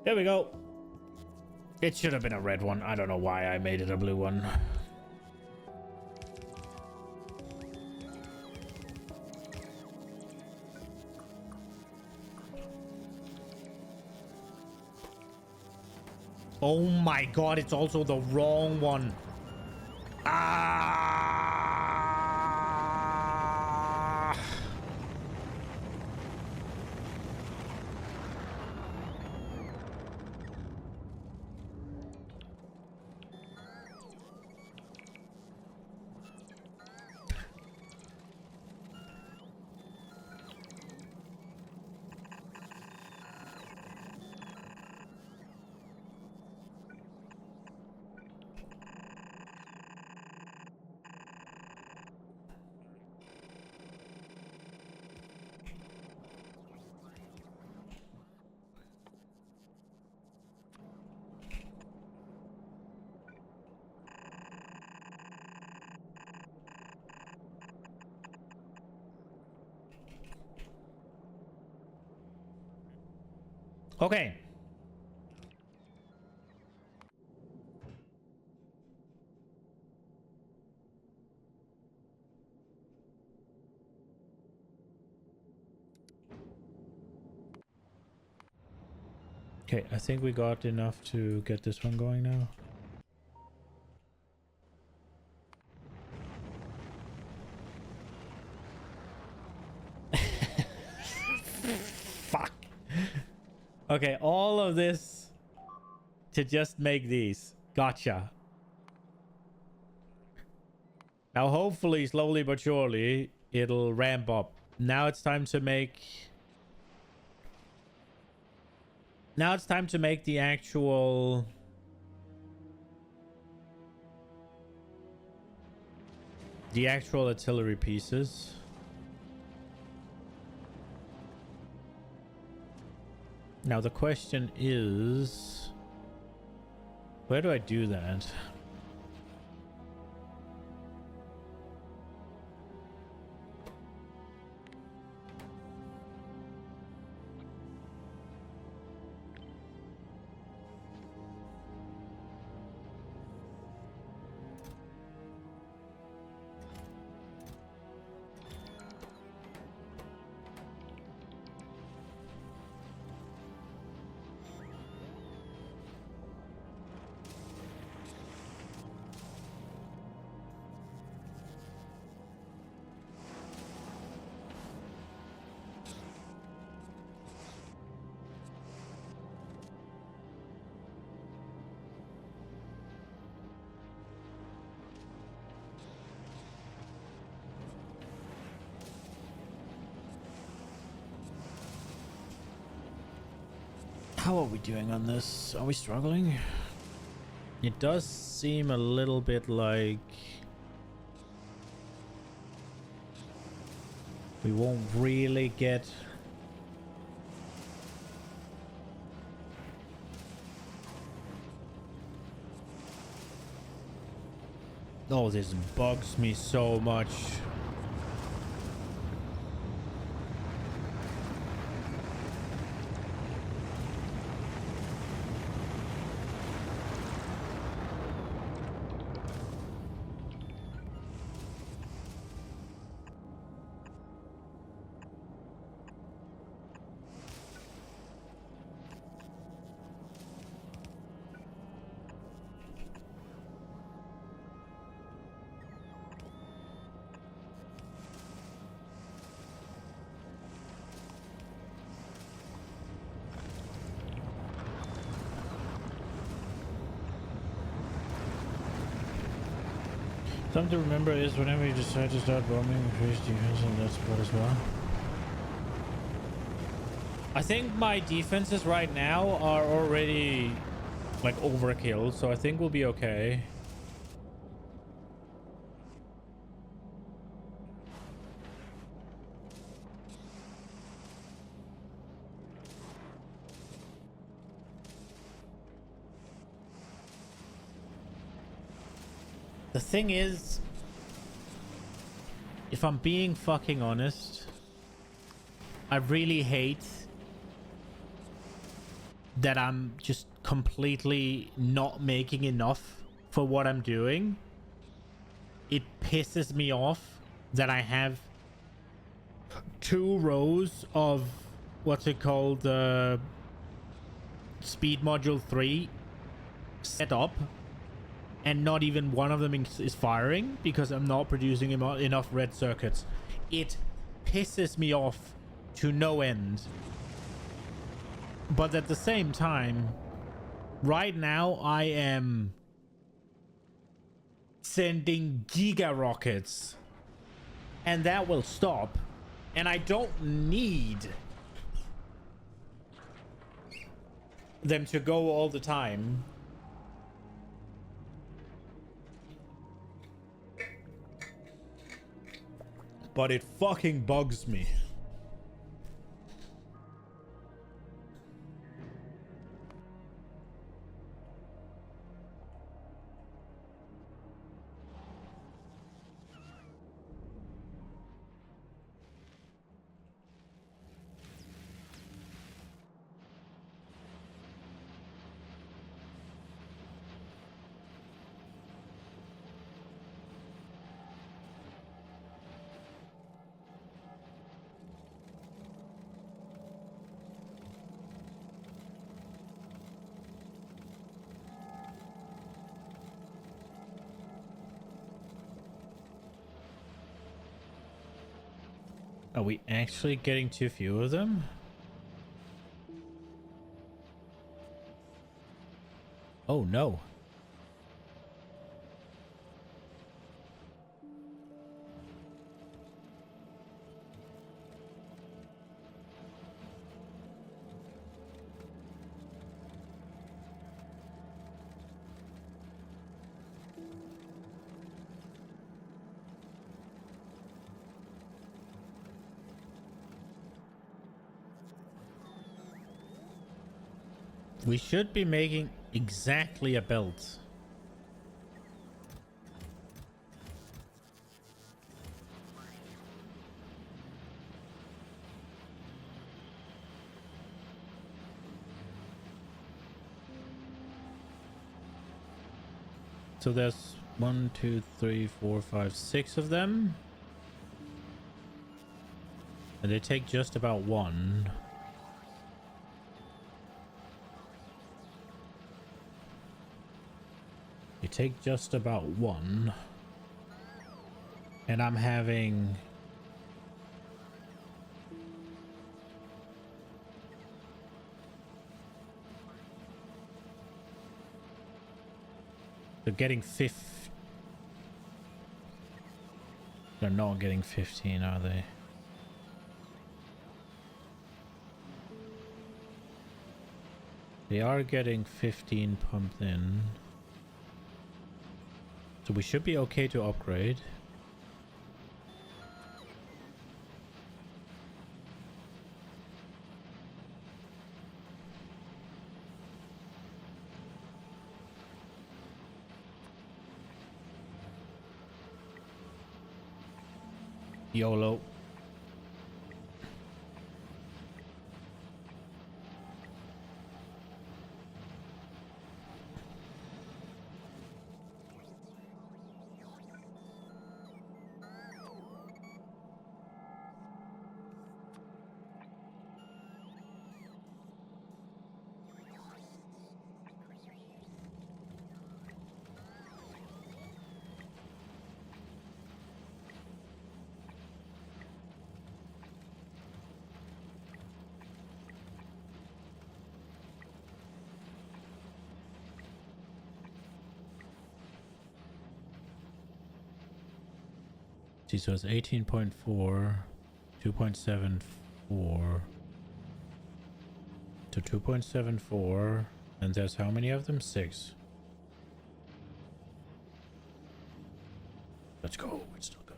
There we go. It should have been a red one. I don't know why I made it a blue one. Oh my god, it's also the wrong one. Ah! Okay. Okay, I think we got enough to get this one going now. Fuck. Okay, all of this to just make these. Gotcha. Now, hopefully, slowly but surely, it'll ramp up. Now it's time to make... Now it's time to make the actual... The actual artillery pieces. Now the question is... Where do I do that? How are we doing on this? Are we struggling? It does seem a little bit like we won't really get oh, this bugs me so much. Something to remember is whenever you decide to start bombing, increase defense on that spot as well. I think my defenses right now are already like overkill, so I think we'll be okay. The thing is, if I'm being fucking honest, I really hate that I'm just completely not making enough for what I'm doing. It pisses me off that I have 2 rows of what's it called, speed module 3 set up, and not even one of them is firing because I'm not producing enough red circuits. It pisses me off to no end. But at the same time, right now I am sending giga rockets, and that will stop. And I don't need them to go all the time. But it fucking bugs me. Are we actually getting too few of them? Oh no. We should be making exactly a belt. So there's 1, 2, 3, 4, 5, 6 of them. And they take just about 1. You take just about 1. And I'm having... They're getting 5. They're not getting 15, are they? They are getting 15 pumped in. So we should be okay to upgrade. YOLO. See, so it's 18.4, 2.74 to 2.74, and there's how many of them? 6. Let's go. It's still good.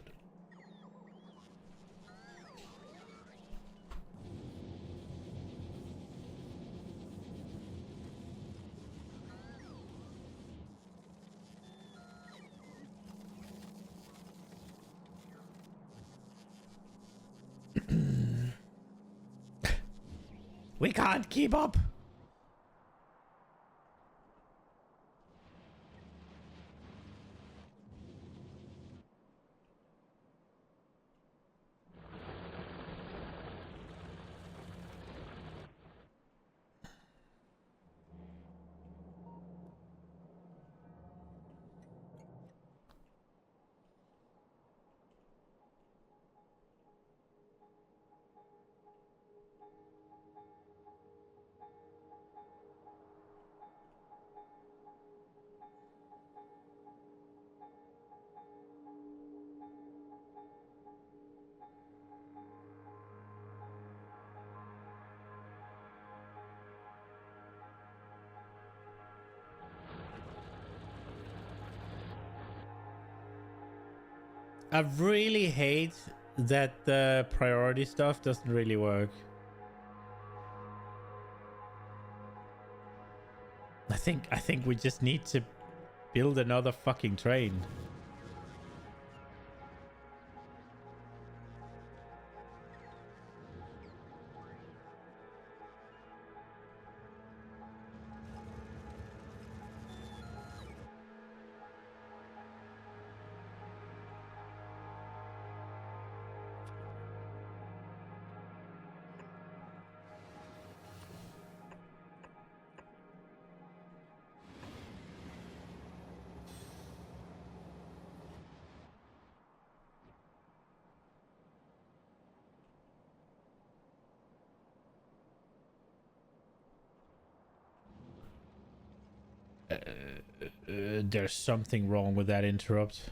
We can't keep up. I really hate that the priority stuff doesn't really work. I think we just need to build another fucking train. There's something wrong with that interrupt.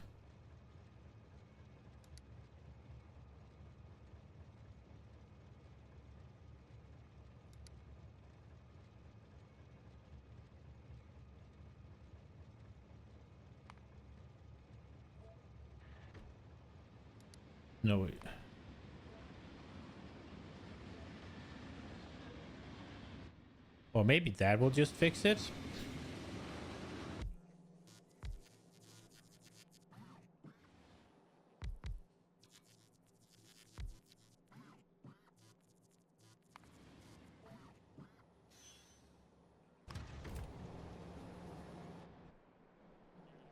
No, wait. Or maybe that will just fix it.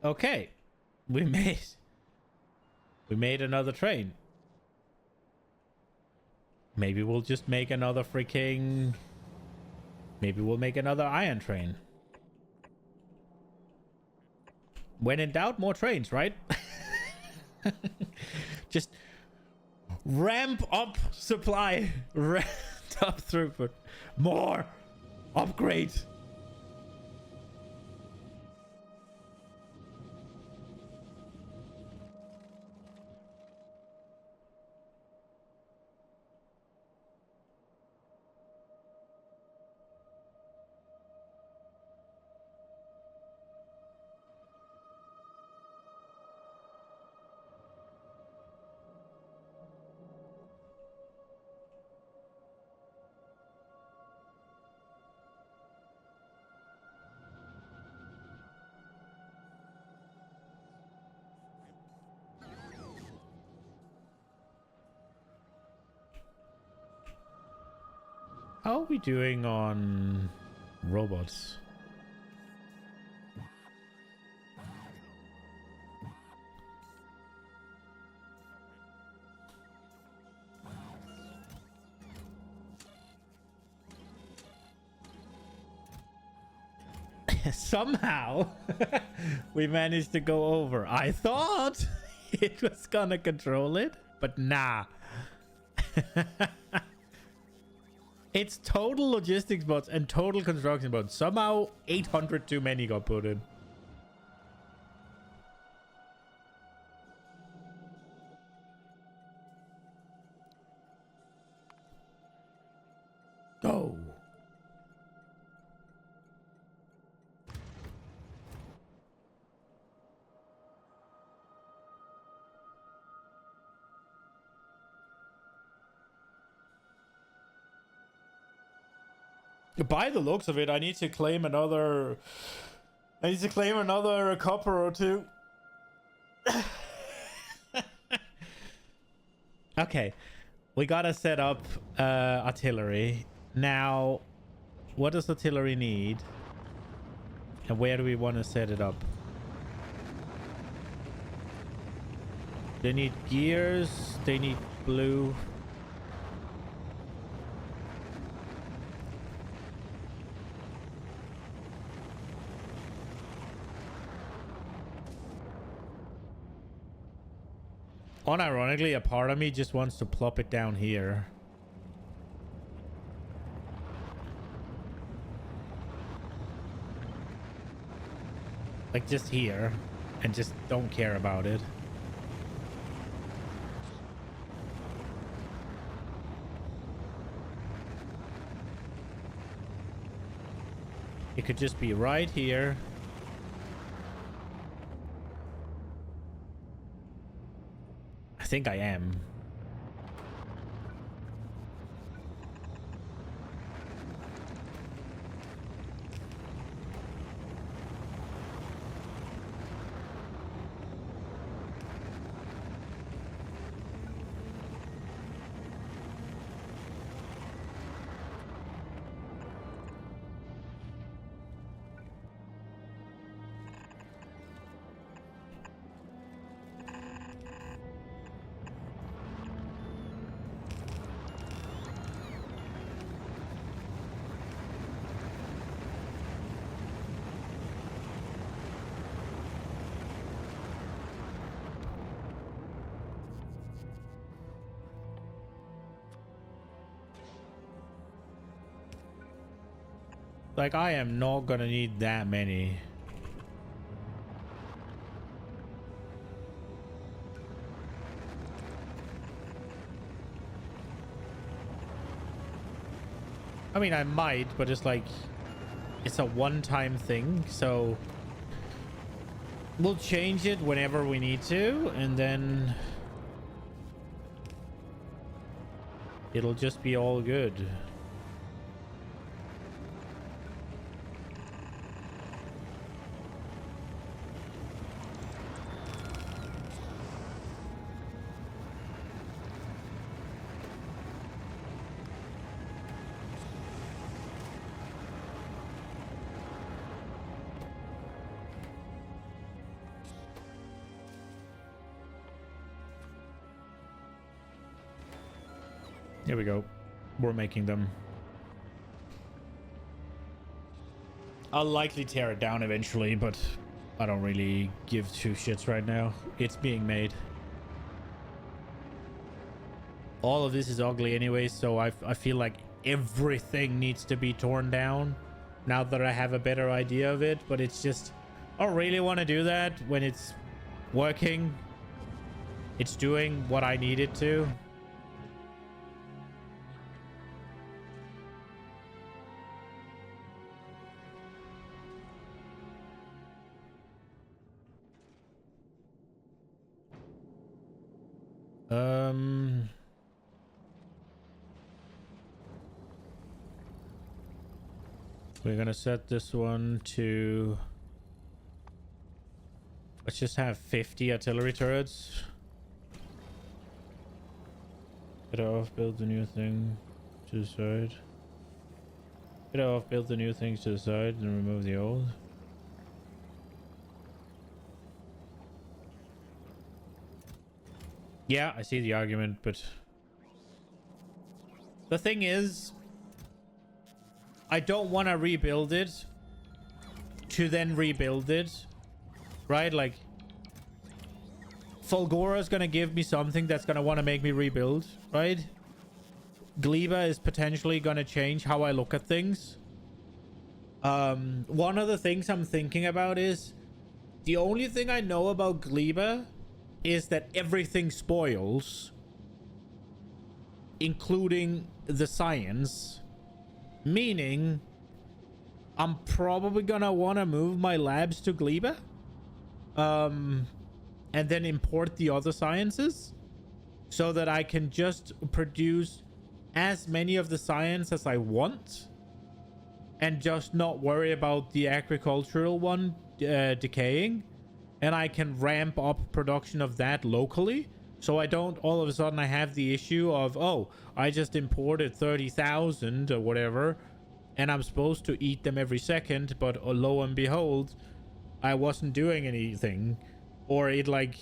Okay. We made another train. Maybe we'll just make another freaking... Maybe we'll make another iron train. When in doubt, more trains, right? Just ramp up supply. Ramp up throughput. More. Upgrade. How are we doing on robots? Somehow we managed to go over. I thought it was gonna control it, but nah. It's total logistics bots and total construction bots. Somehow 800 too many got put in. Go. By the looks of it, I need to claim another copper or two. Okay, we gotta set up artillery. Now, what does artillery need? And where do we want to set it up? They need gears, they need blue. Unironically, a part of me just wants to plop it down here. Like just here. And just don't care about it. It could just be right here. I think I am. Like, I am not gonna need that many. I mean, I might, but it's like, it's a one-time thing, so we'll change it whenever we need to, and then it'll just be all good. Here we go. We're making them. I'll likely tear it down eventually, but I don't really give two shits right now. It's being made. All of this is ugly anyway, so I feel like everything needs to be torn down now that I have a better idea of it, but it's just, I don't really want to do that when it's working. It's doing what I need it to. We're gonna set this one to, let's just have 50 artillery turrets. Get off, build the new thing to the side. Bit off, build the new things to the side and remove the old. Yeah, I see the argument, but the thing is, I don't want to rebuild it to then rebuild it, right? Like, Fulgora is going to give me something that's going to want to make me rebuild, right? Gleba is potentially going to change how I look at things. One of the things I'm thinking about is the only thing I know about Gleba is that everything spoils, including the science, meaning I'm probably gonna want to move my labs to Gleba, and then import the other sciences so that I can just produce as many of the science as I want and just not worry about the agricultural one decaying, and I can ramp up production of that locally, so I don't all of a sudden I have the issue of, oh, I just imported 30,000 or whatever and I'm supposed to eat them every second, but lo and behold, I wasn't doing anything, or it like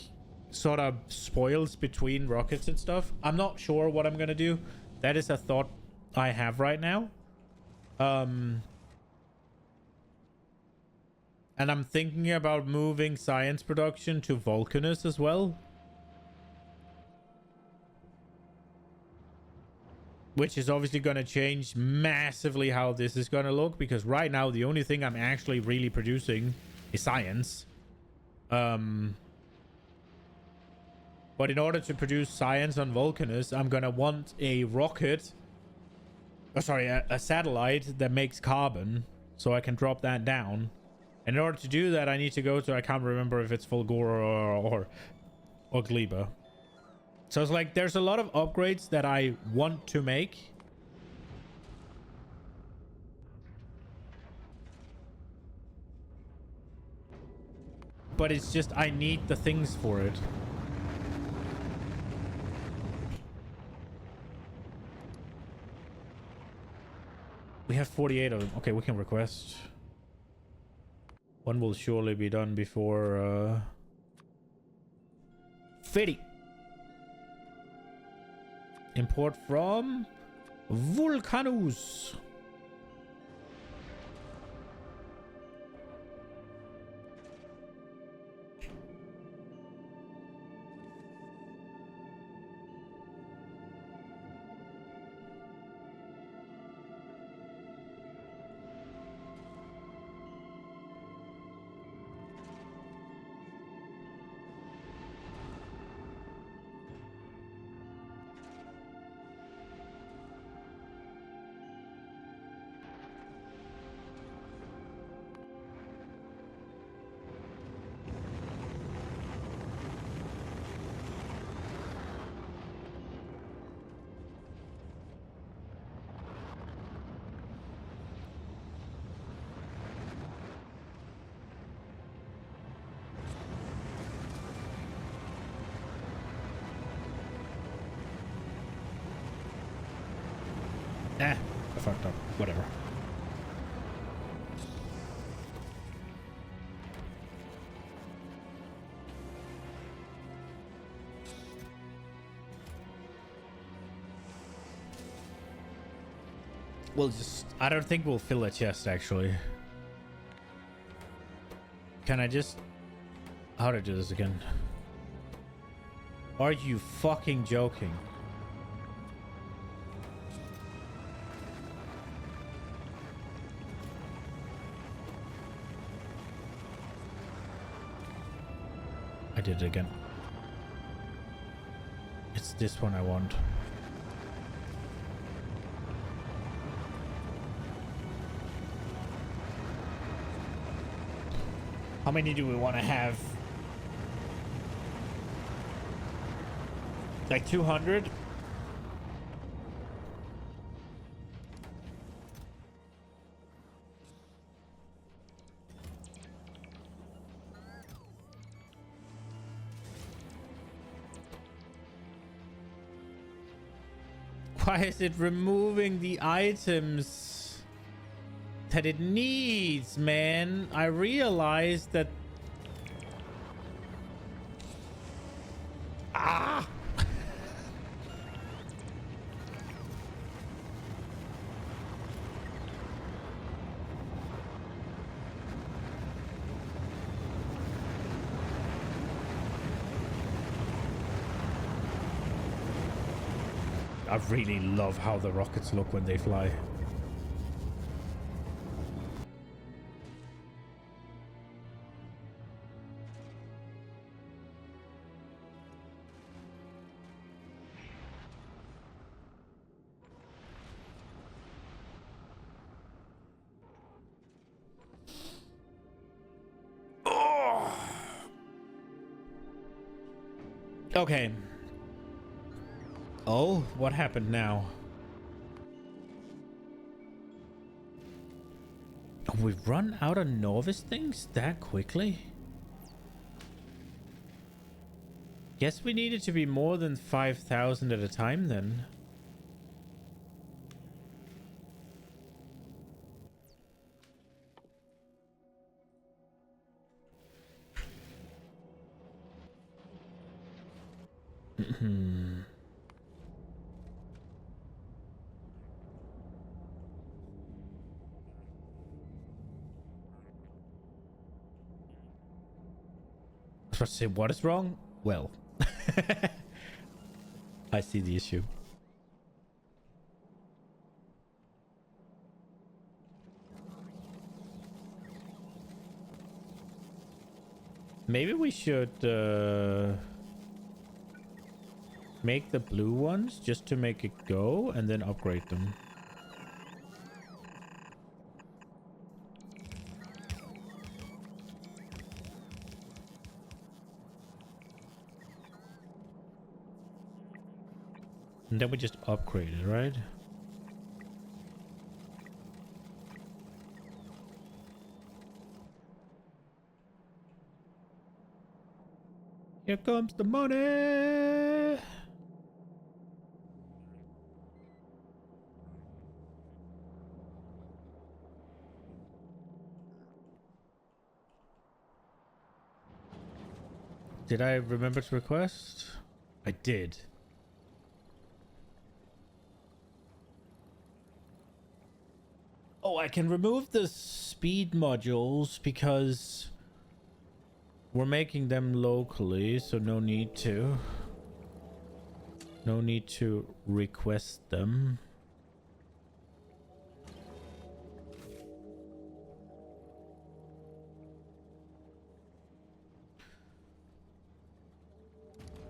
sort of spoils between rockets and stuff. I'm not sure what I'm gonna do. That is a thought I have right now. And I'm thinking about moving science production to Vulcanus as well, which is obviously going to change massively how this is going to look, because right now the only thing I'm actually really producing is science. But in order to produce science on Vulcanus, I'm going to want a rocket, a satellite that makes carbon, so I can drop that down. And in order to do that, I need to go to, I can't remember if it's Fulgora or Gleba. So it's like, there's a lot of upgrades that I want to make. But it's just, I need the things for it. We have 48 of them. Okay, we can request. One will surely be done before 50. Import from Vulcanus. I fucked up. Whatever. We'll just... I don't think we'll fill a chest, actually. Can I just... How to do this again? Are you fucking joking? I did it again. It's this one I want. How many do we want to have? Like 200? Why is it removing the items? that it needs, man. I realized that... Ah! I really love how the rockets look when they fly. Oh. Okay. Oh, what happened now? Oh, we've run out of novice things that quickly? Guess we needed to be more than 5,000 at a time then. I was about to say, what is wrong? Well, I see the issue. Maybe we should make the blue ones just to make it go and then upgrade them. And then we just upgrade it, right? Here comes the money! Did I remember to request? I did. Oh, I can remove the speed modules because we're making them locally, so no need to. No need to request them.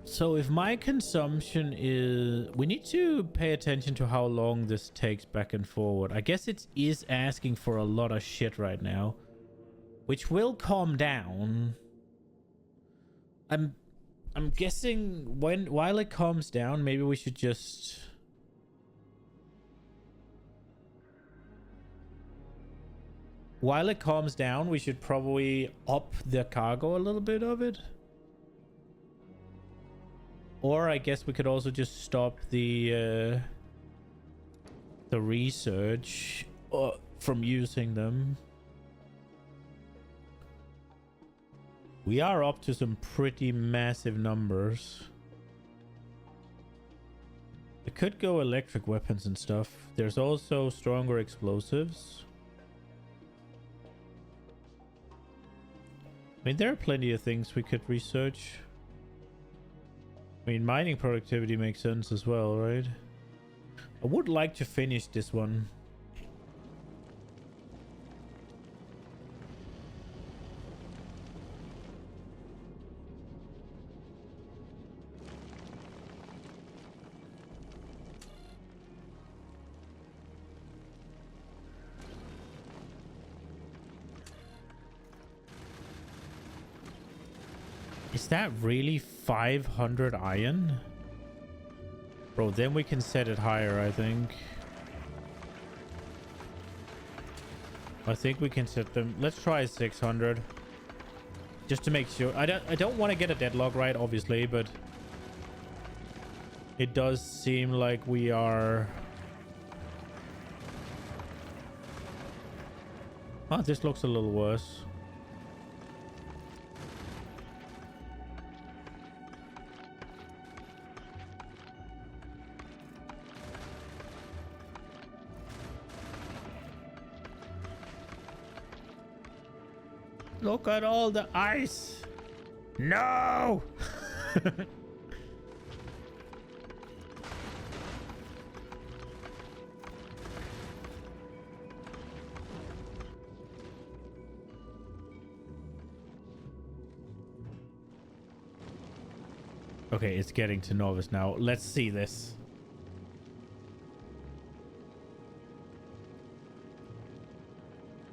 So if my consumption is... We need to pay attention to how long this takes back and forward. I guess it is asking for a lot of shit right now, which will calm down. I'm guessing while it calms down, maybe we should just... While it calms down, we should probably up the cargo a little bit of it. Or I guess we could also just stop the research from using them. We are up to some pretty massive numbers. It could go electric weapons and stuff. There's also stronger explosives. I mean, there are plenty of things we could research. I mean, mining productivity makes sense as well, right? I would like to finish this one. Is that really 500 iron? Bro, then we can set it higher, I think. I think we can set them... Let's try 600. Just to make sure. I don't want to get a deadlock right, obviously, but... It does seem like we are... Oh, this looks a little worse. Look at all the ice. No. Okay, it's getting to Novus now. Let's see this.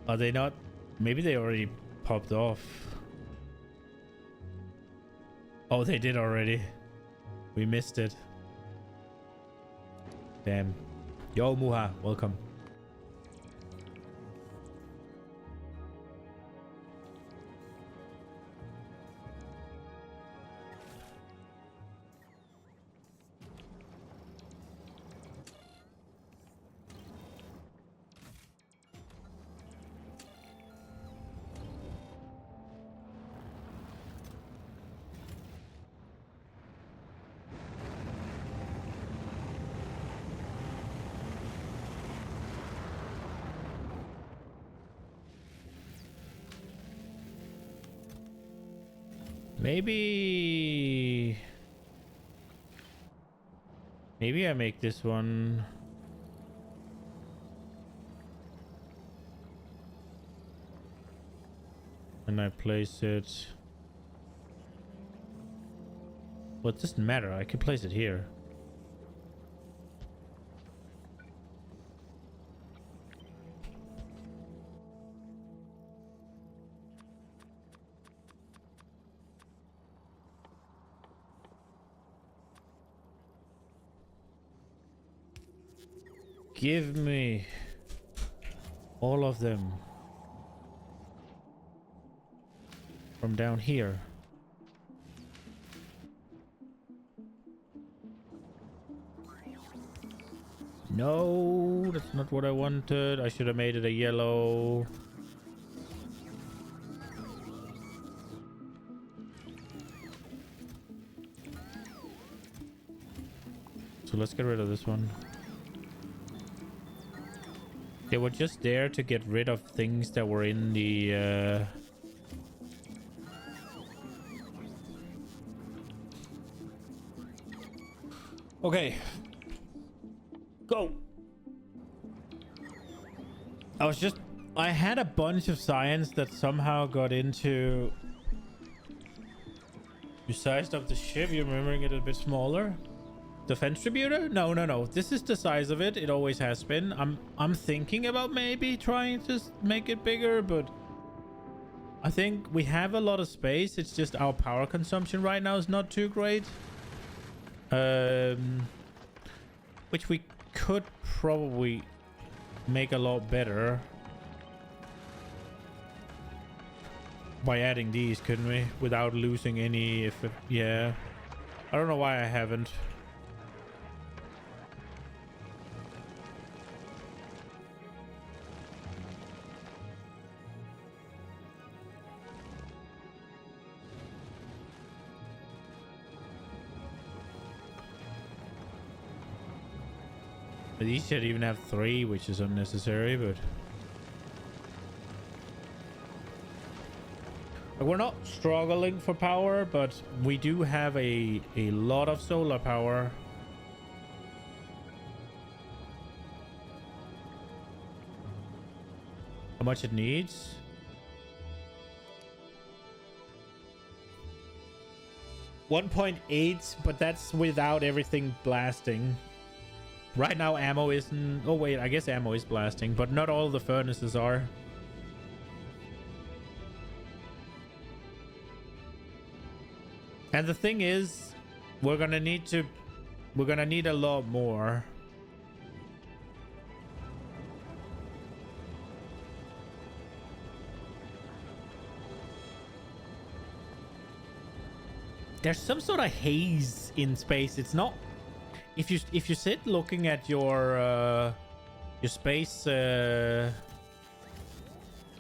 Are they not? Maybe they already popped off. Oh, they did already. We missed it. Damn. Yo, Muha, welcome. Maybe I make this one. And I place it. Well, it doesn't matter. I can place it here. Give me all of them from down here. No, that's not what I wanted. I should have made it a yellow. So let's get rid of this one. They were just there to get rid of things that were in the... Okay. Go! I had a bunch of science that somehow got into... You sized up the ship, you're remembering it a bit smaller? Defense Tributor? No. This is the size of it. It always has been. I'm thinking about maybe trying to make it bigger, but I think we have a lot of space. It's just our power consumption right now is not too great. Which we could probably make a lot better by adding these, couldn't we? Without losing any yeah. I don't know why I haven't. These should even have 3, which is unnecessary, but... We're not struggling for power, but we do have a lot of solar power. How much it needs? $1.8, but that's without everything blasting. Right now ammo isn't... Oh wait, I guess ammo is blasting, but not all the furnaces are. And the thing is, we're gonna need a lot more. There's some sort of haze in space. It's not... If you sit looking at your space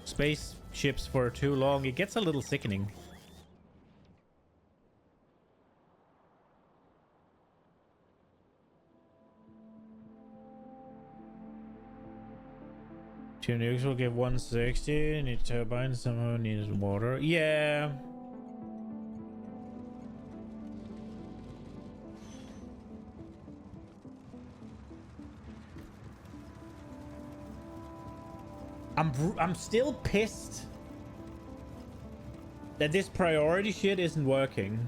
spaceships for too long, it gets a little sickening. Two nukes will give 160. Need turbines. Somehow needs water. Yeah. I'm still pissed that this priority shit isn't working.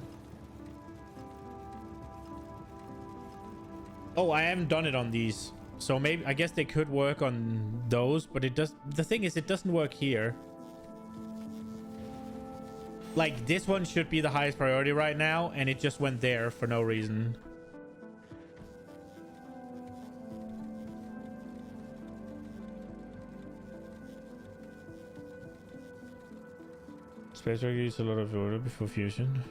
Oh, I haven't done it on these. So maybe, I guess they could work on those, but it does. The thing is, it doesn't work here. Like, this one should be the highest priority right now, and it just went there for no reason. Space Rock uses a lot of water before fusion.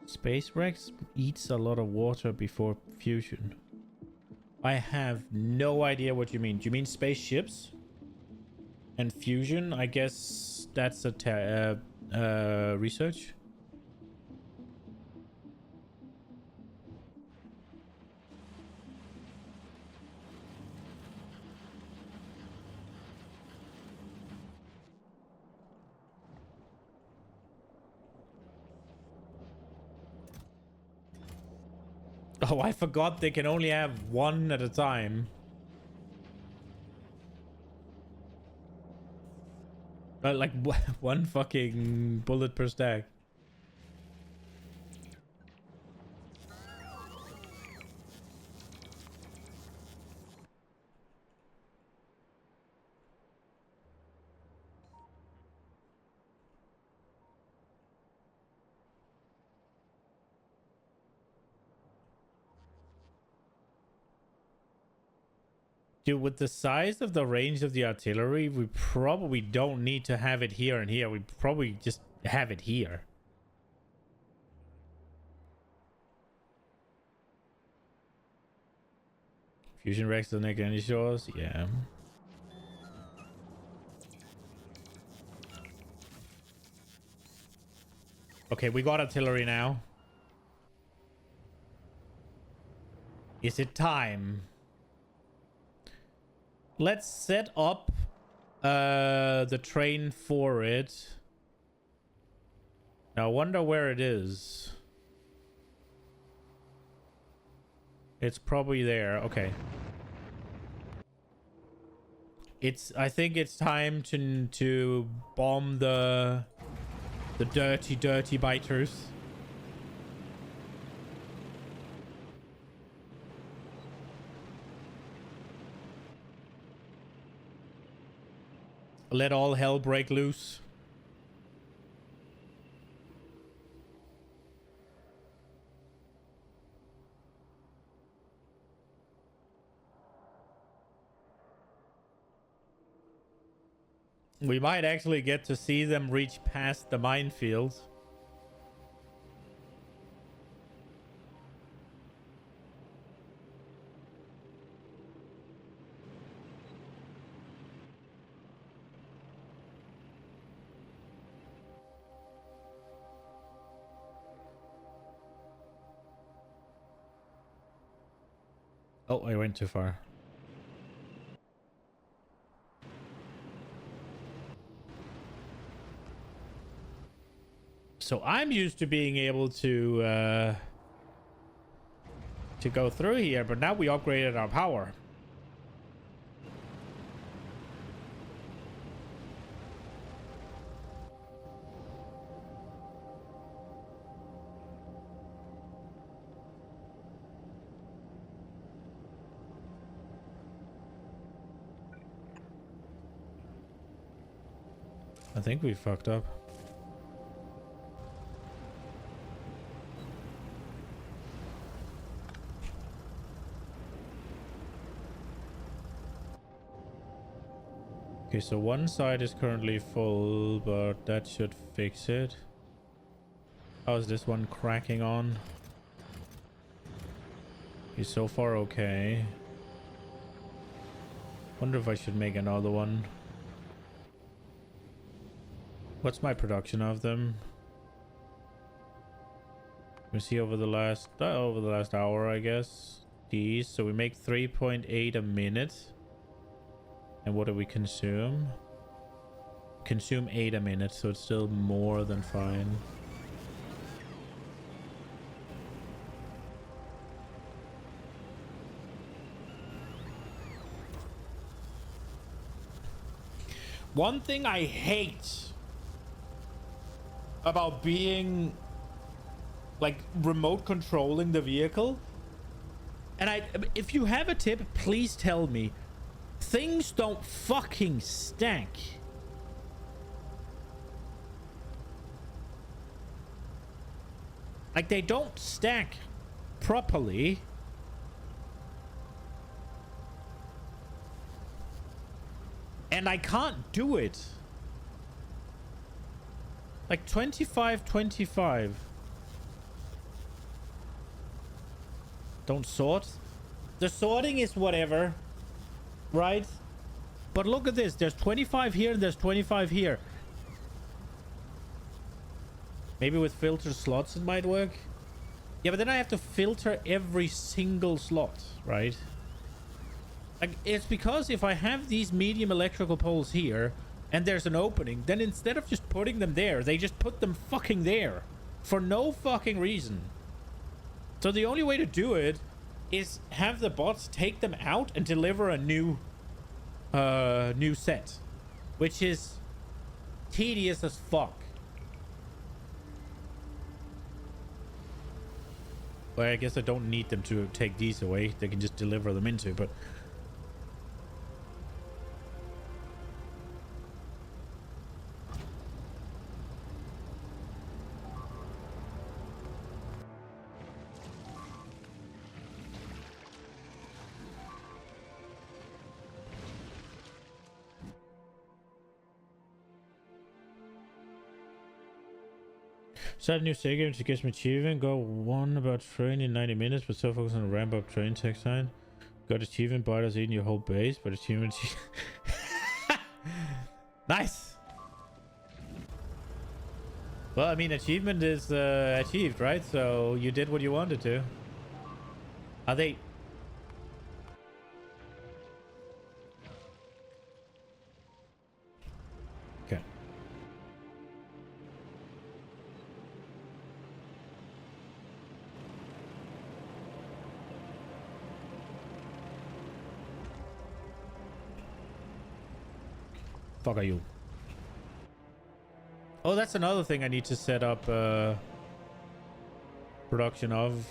Space Rex eats a lot of water before fusion. I have no idea what you mean. Do you mean spaceships? And fusion? I guess that's a research. Oh, I forgot they can only have one at a time. Like one fucking bullet per stack. Dude, with the size of the range of the artillery, we probably don't need to have it here and here. We probably just have it here. Fusion Rex doesn't make any shores? Yeah. Okay, we got artillery now. Is it time? Let's set up the train for it. Now I wonder where it is. It's probably there. Okay. I think it's time to bomb the dirty biters. Let all hell break loose. We might actually get to see them reach past the minefield. Oh, I went too far. So I'm used to being able to go through here, but now we upgraded our power. I think we fucked up. Okay, so one side is currently full, but that should fix it. How is this one cracking on? Okay, so far okay. Wonder if I should make another one. What's my production of them? We see over the last hour, I guess. These, so we make 3.8 a minute. And what do we consume? Consume 8 a minute, so it's still more than fine. One thing I hate about being like remote controlling the vehicle, and if you have a tip, please tell me, things don't fucking stack. Like, they don't stack properly. And I can't do it. Like 25, 25. Don't sort. The sorting is whatever. Right? But look at this. There's 25 here and there's 25 here. Maybe with filter slots it might work. Yeah, but then I have to filter every single slot, right? Like, it's because if I have these medium electrical poles here and there's an opening, then instead of just putting them there, they just put them fucking there for no fucking reason. So the only way to do it is have the bots take them out and deliver a new set, which is tedious as fuck. Well, I guess I don't need them to take these away. They can just deliver them into, but... Start a new save game to get some achievement. Go one about train in 90 minutes, but still focus on the ramp up train tech sign. Got achievement, Bardo's eating your whole base, but achievement... Nice! Well, I mean, achievement is achieved, right? So you did what you wanted to. Are they... Okay. Fuck are you? Oh, that's another thing I need to set up production of.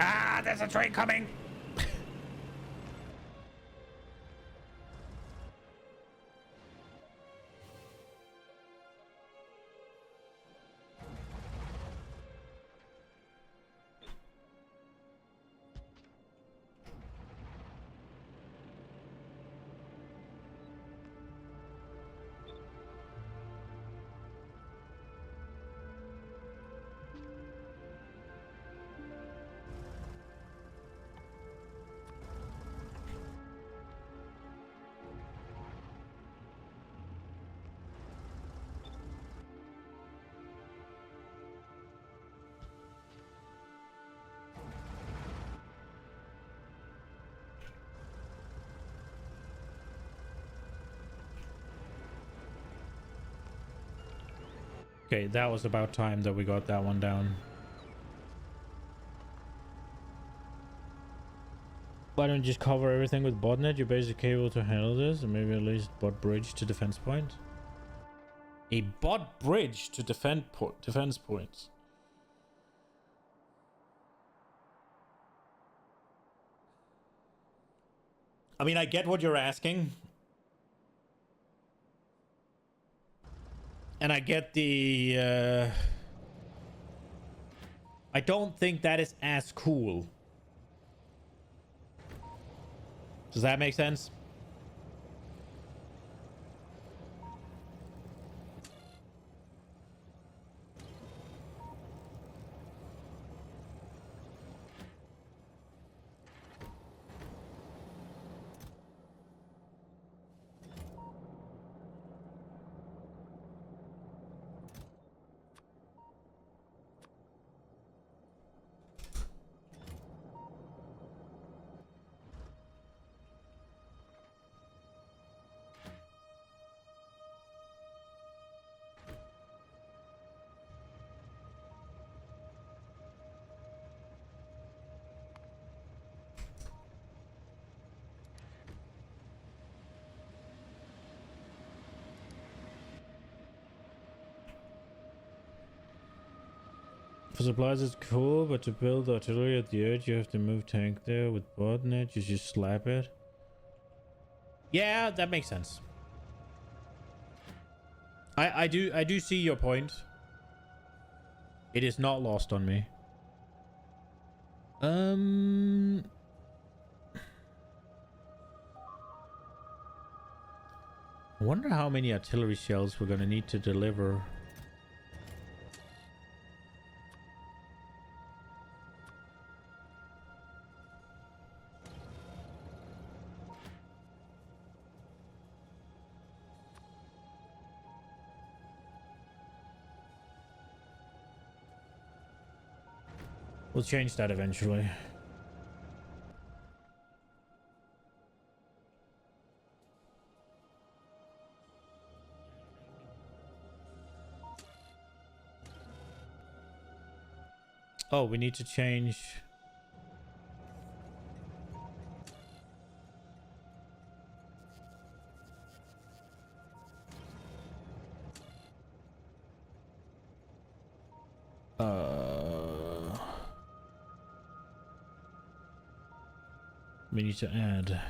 Ah, there's a train coming. Okay, that was about time that we got that one down. Why don't you just cover everything with botnet? You're basically able to handle this, and maybe at least bot bridge to defense point. A bot bridge to defense points. I mean, I get what you're asking. And I get the... I don't think that is as cool. Does that make sense? For supplies it's cool, but to build artillery at the edge you have to move tank there with botnet. You just slap it. Yeah, that makes sense. I do see your point. It is not lost on me. I wonder how many artillery shells we're gonna need to deliver. We'll change that eventually. Oh, we need to change. We need to add.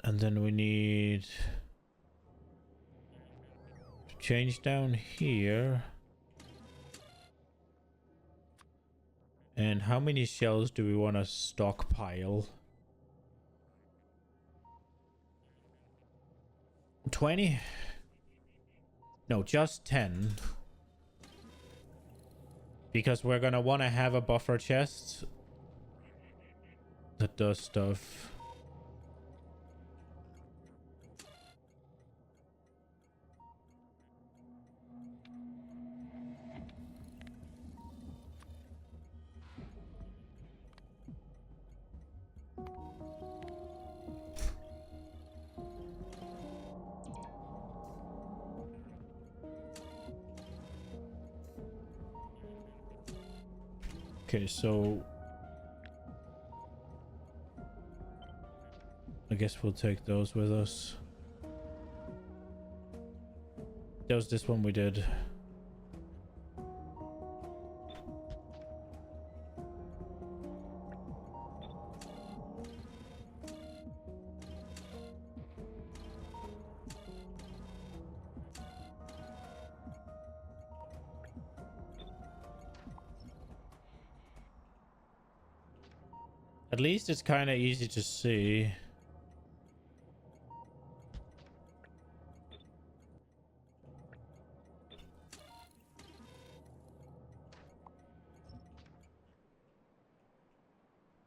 And then we need to change down here. And how many shells do we want to stockpile? 20? No, just 10. Because we're gonna want to have a buffer chest that does stuff. Okay, so I guess we'll take those with us. That was this one we did. At least it's kind of easy to see.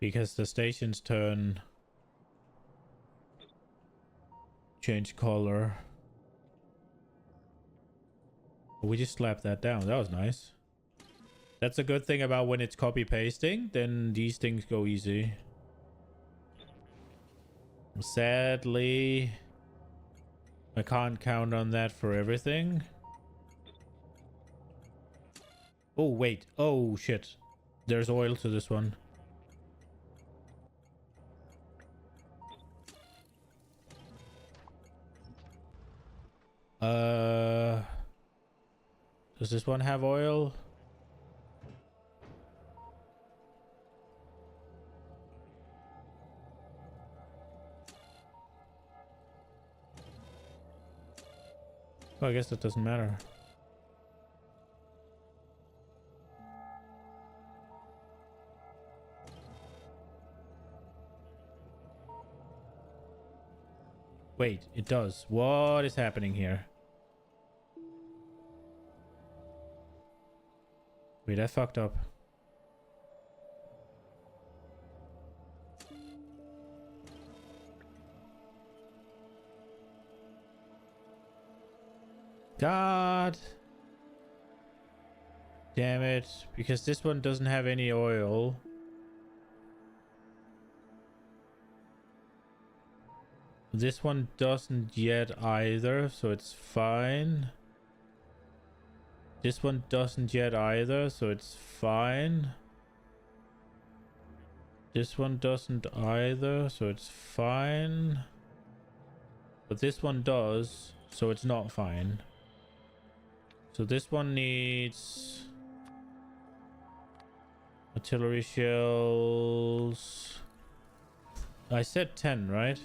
Because the stations turn, change color. We just slapped that down. That was nice. That's a good thing about when it's copy pasting, then these things go easy. Sadly, I can't count on that for everything. Oh, wait. Oh, shit. There's oil to this one. Does this one have oil? Oh, I guess that doesn't matter. Wait, it does. What is happening here? Wait, I fucked up. God damn it. Because this one doesn't have any oil. This one doesn't yet either, so it's fine. This one doesn't yet either, so it's fine. This one doesn't either, so it's fine. But this one does, so it's not fine. So this one needs artillery shells. I said 10, right?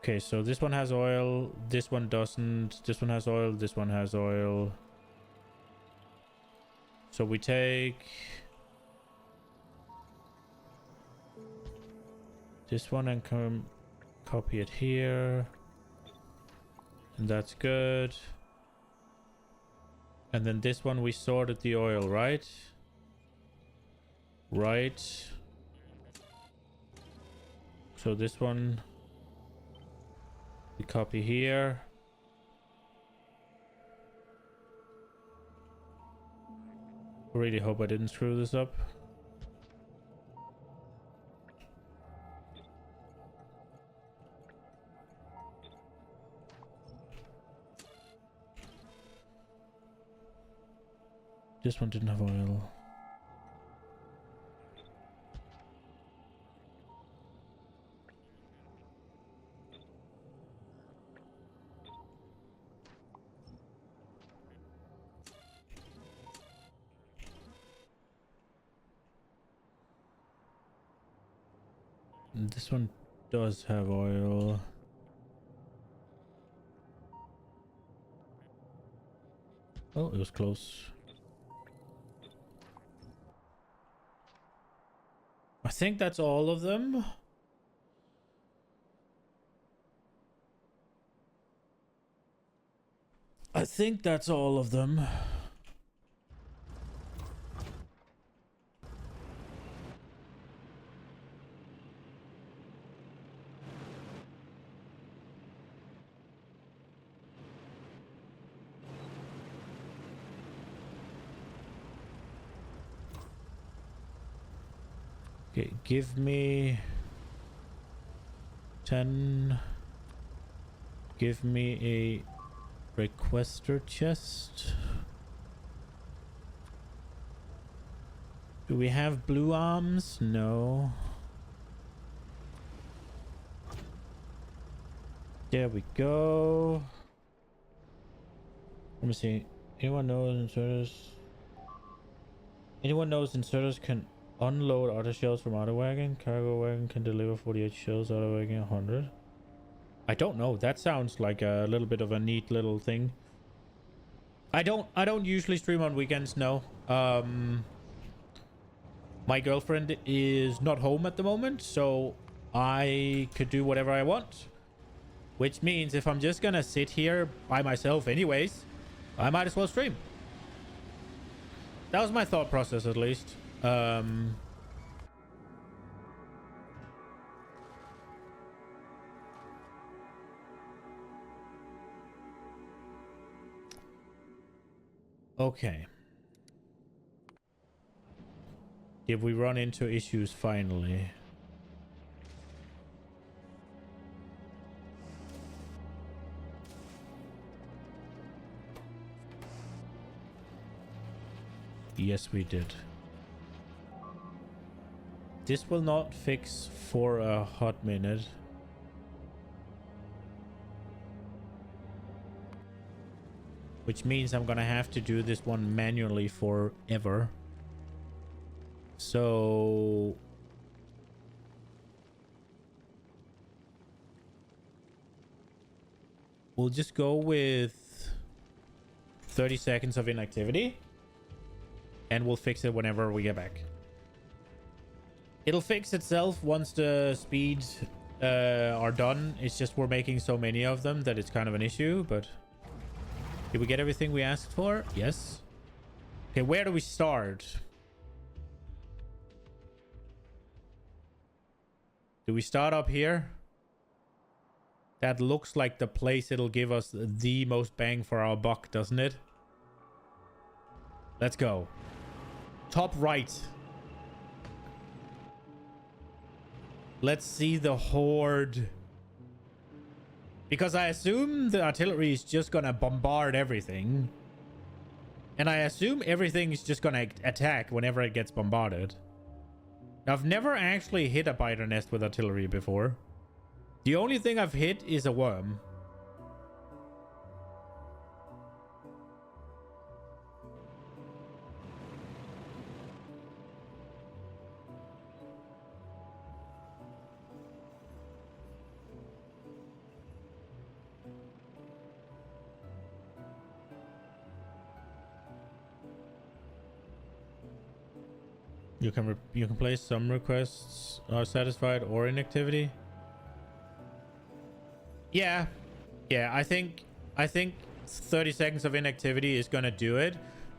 Okay, so this one has oil, this one doesn't, this one has oil, this one has oil. So we take this one and copy it here. And that's good. And then this one we sorted the oil, right? Right. So this one we copy here. Really hope I didn't screw this up. This one didn't have oil. This one does have oil. Oh, it was close. I think that's all of them. I think that's all of them. Okay, give me 10. Give me a requester chest. Do we have blue arms? No. There we go. Let me see. Anyone knows inserters can unload auto shells from auto wagon? Cargo wagon can deliver 48 shells, auto wagon 100. I don't know. That sounds like a little bit of a neat little thing. I don't usually stream on weekends, no. My girlfriend is not home at the moment, so I could do whatever I want. Which means if I'm just gonna sit here by myself anyways, I might as well stream. That was my thought process, at least. Okay. Did we run into issues finally? Yes, we did. This will not fix for a hot minute. Which means I'm gonna have to do this one manually forever. So... we'll just go with 30 seconds of inactivity. And we'll fix it whenever we get back. It'll fix itself once the speeds are done. It's just we're making so many of them that it's kind of an issue, but... did we get everything we asked for? Yes. Okay, where do we start? Do we start up here? That looks like the place it'll give us the most bang for our buck, doesn't it? Let's go. Top right. Let's see the horde. Because I assume the artillery is just gonna bombard everything. And I assume everything is just gonna attack whenever it gets bombarded. Now, I've never actually hit a biter nest with artillery before. The only thing I've hit is a worm. You can place some requests are satisfied or inactivity. Yeah, I think 30 seconds of inactivity is gonna do it,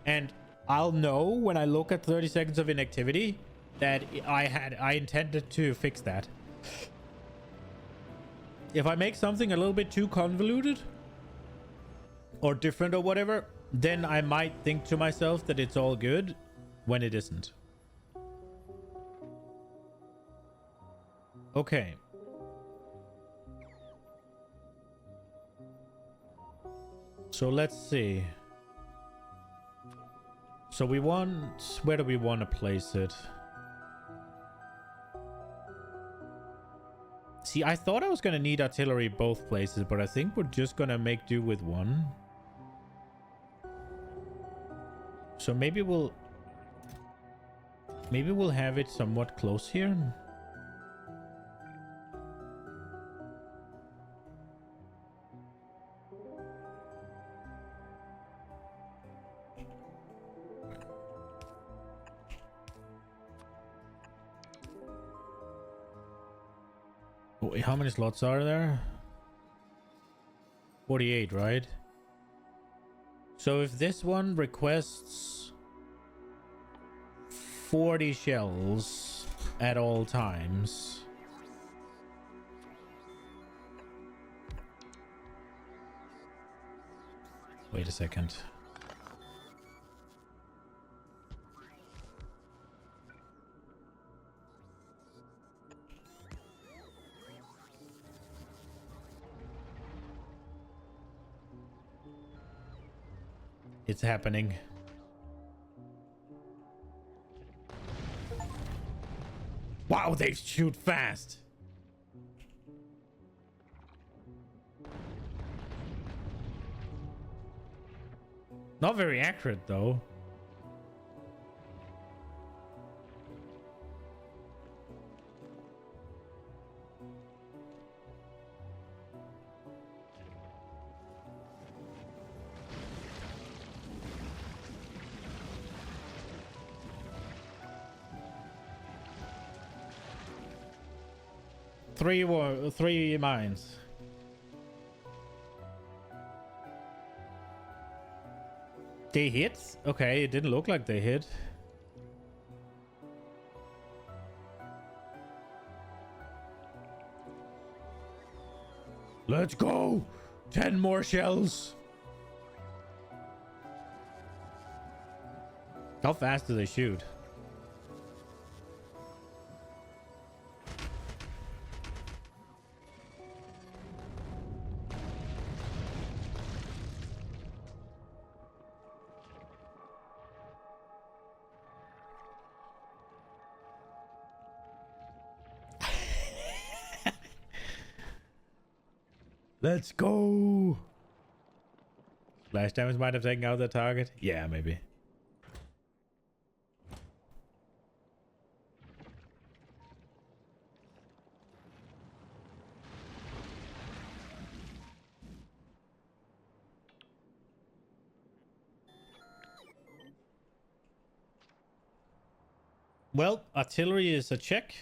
and I'll know when I look at 30 seconds of inactivity that I intended to fix that. If I make something a little bit too convoluted or different or whatever, then I might think to myself that it's all good when it isn't. Okay. So let's see. So we want... where do we want to place it? See, I thought I was going to need artillery both places, but I think we're just going to make do with one. So maybe we'll have it somewhat close here. Wait, how many slots are there? 48, right? So if this one requests 40 shells at all times. Wait a second. It's happening. Wow, they shoot fast. Not very accurate, though. Three mines. They hit? Okay, it didn't look like they hit. Let's go! 10 more shells! How fast do they shoot? Let's go. Splash damage might have taken out the target. Yeah, maybe. Well, artillery is a check.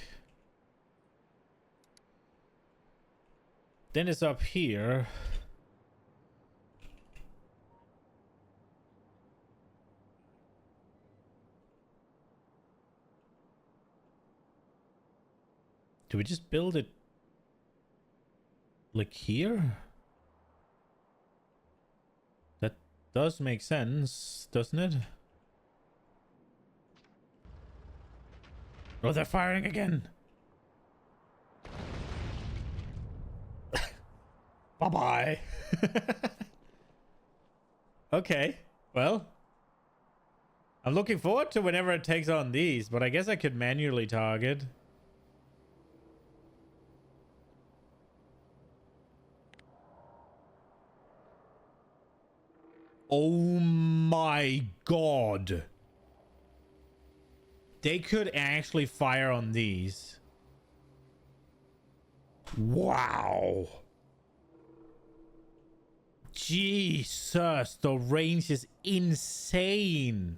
Then it's up here. Do we just build it like here? That does make sense, doesn't it? Oh, they're firing again. Bye-bye. Okay, well. I'm looking forward to whenever it takes on these, but I guess I could manually target. Oh my god. They could actually fire on these. Wow. Jesus, the range is insane.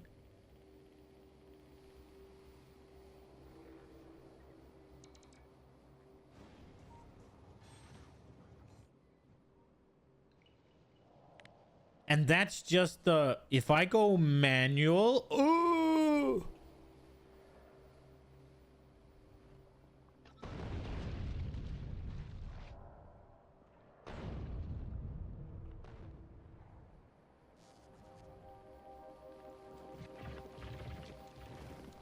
And that's just the... If I go manual... Ooh!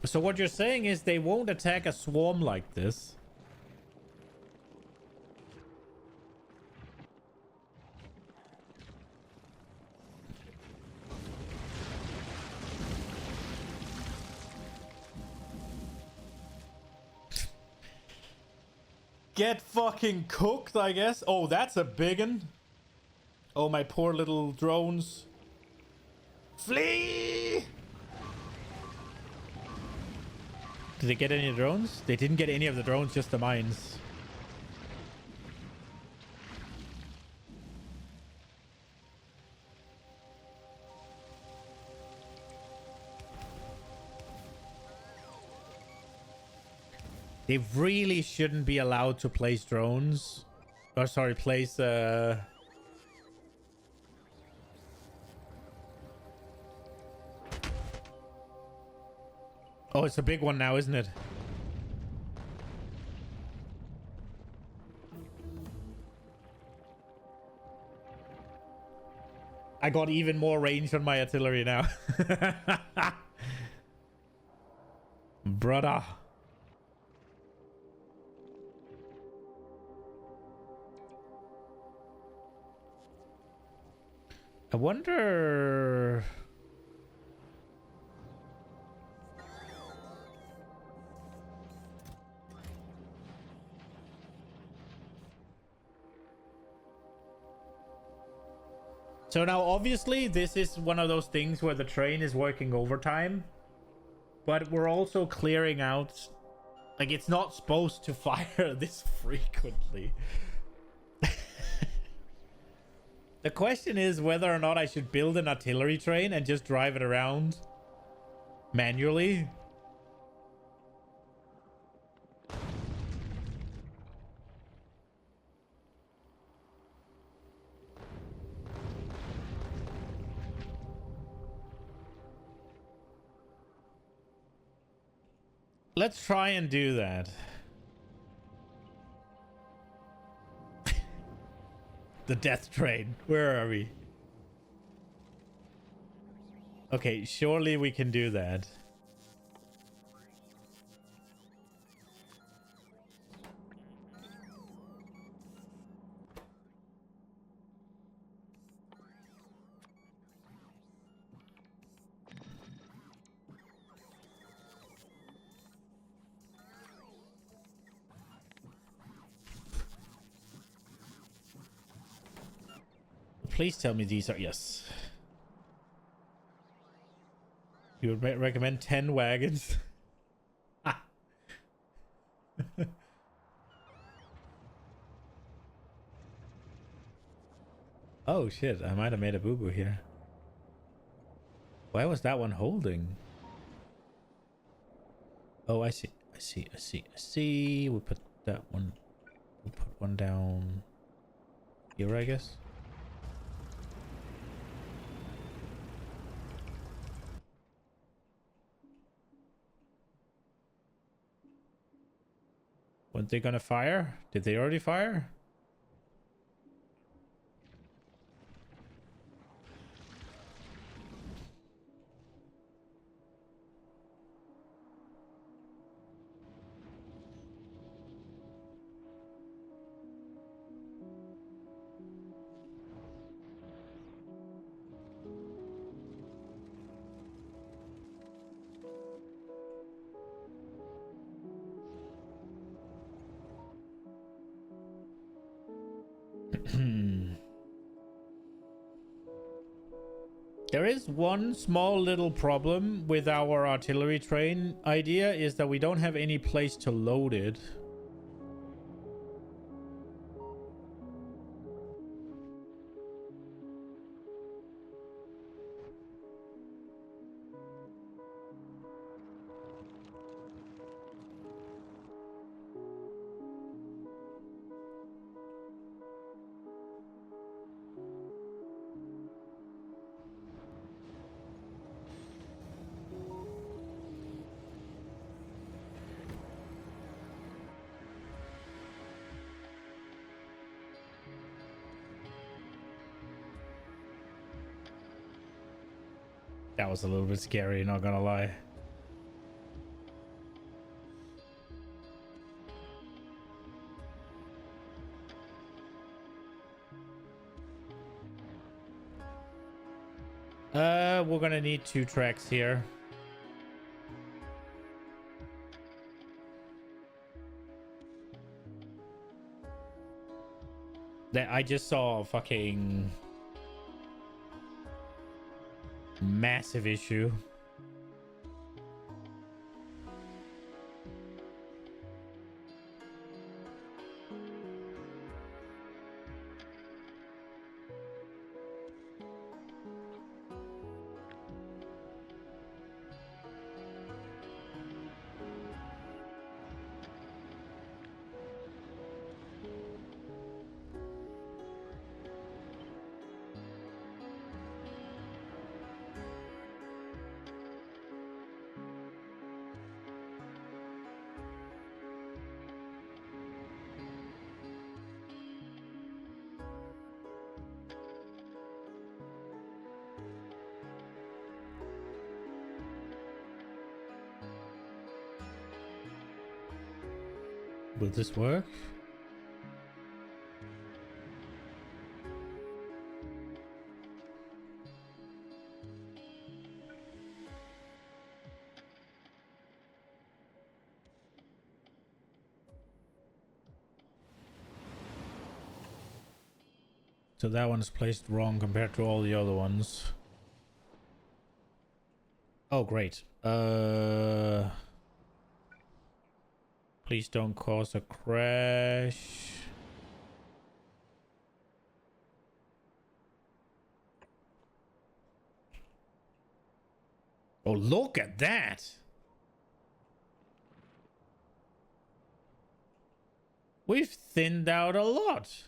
So what you're saying is they won't attack a swarm like this. Get fucking cooked, I guess. Oh, that's a biggin. Oh, my poor little drones. Flee! Did they get any drones? They didn't get any of the drones, just the mines. They really shouldn't be allowed to place drones. Or sorry, place Oh, it's a big one now, isn't it? I got even more range on my artillery now. Brother. I wonder... So now, obviously, this is one of those things where the train is working overtime. But we're also clearing out... Like, it's not supposed to fire this frequently. The question is whether or not I should build an artillery train and just drive it around manually. Let's try and do that. The death train. Where are we? Okay, surely we can do that. Please tell me these are... Yes. You would recommend 10 wagons? Oh shit, I might have made a boo-boo here. Why was that one holding? Oh, I see. I see. I see. I see. We'll put that one. We'll put one down here, I guess. Weren't they gonna fire? Did they already fire? There is one small little problem with our artillery train idea, is that we don't have any place to load it. That was a little bit scary, not gonna lie. We're gonna need 2 tracks here. That I just saw a fucking massive issue. Will this work? So that one is placed wrong compared to all the other ones. Oh, great. Please don't cause a crash. Oh, look at that. We've thinned out a lot.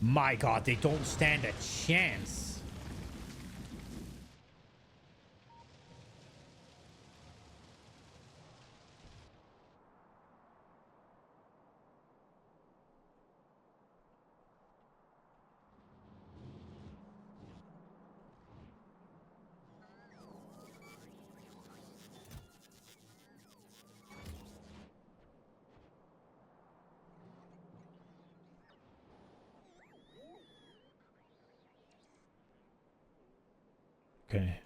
My God, they don't stand a chance. Okay.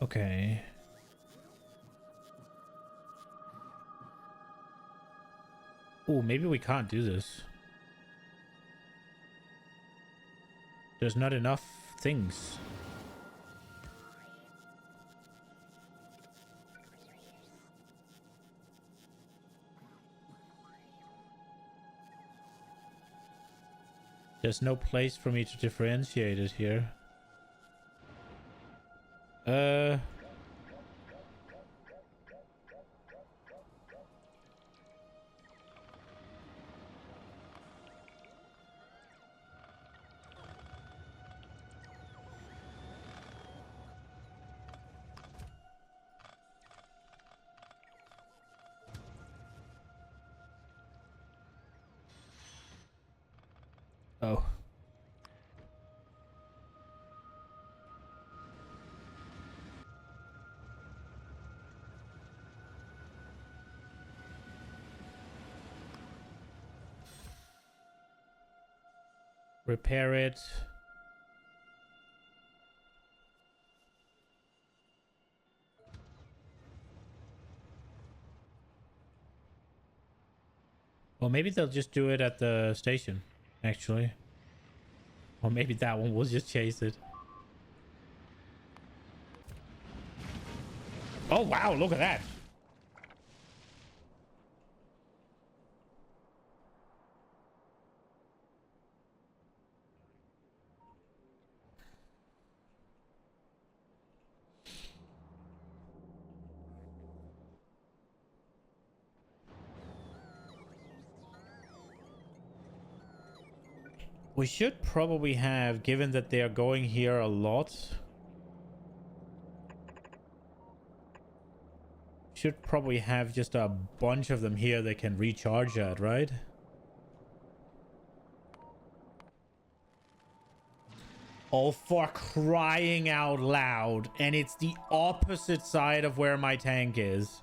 Okay. Oh, maybe we can't do this. There's not enough things. There's no place for me to differentiate it here. Oh. Repair it. Well, maybe they'll just do it at the station, actually. Or maybe that one will just chase it. Oh, wow, look at that. We should probably have, given that they are going here a lot, should probably have just a bunch of them here they can recharge at, right? Oh, for crying out loud. And it's the opposite side of where my tank is.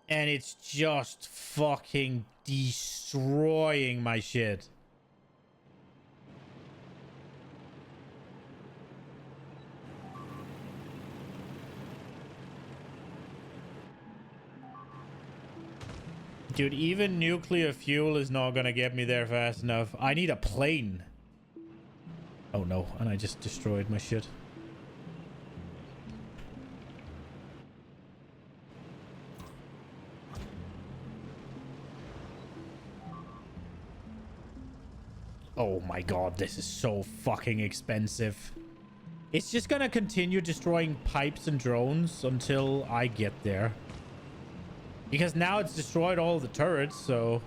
And it's just fucking destroying my shit. Dude, even nuclear fuel is not gonna get me there fast enough. I need a plane. Oh no, and I just destroyed my shit. Oh my god, this is so fucking expensive. It's just gonna continue destroying pipes and drones until I get there. Because now it's destroyed all the turrets, so...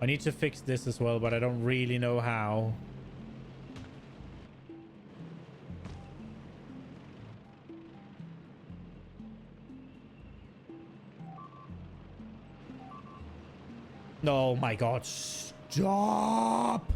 I need to fix this as well, but I don't really know how. Oh my god, stop!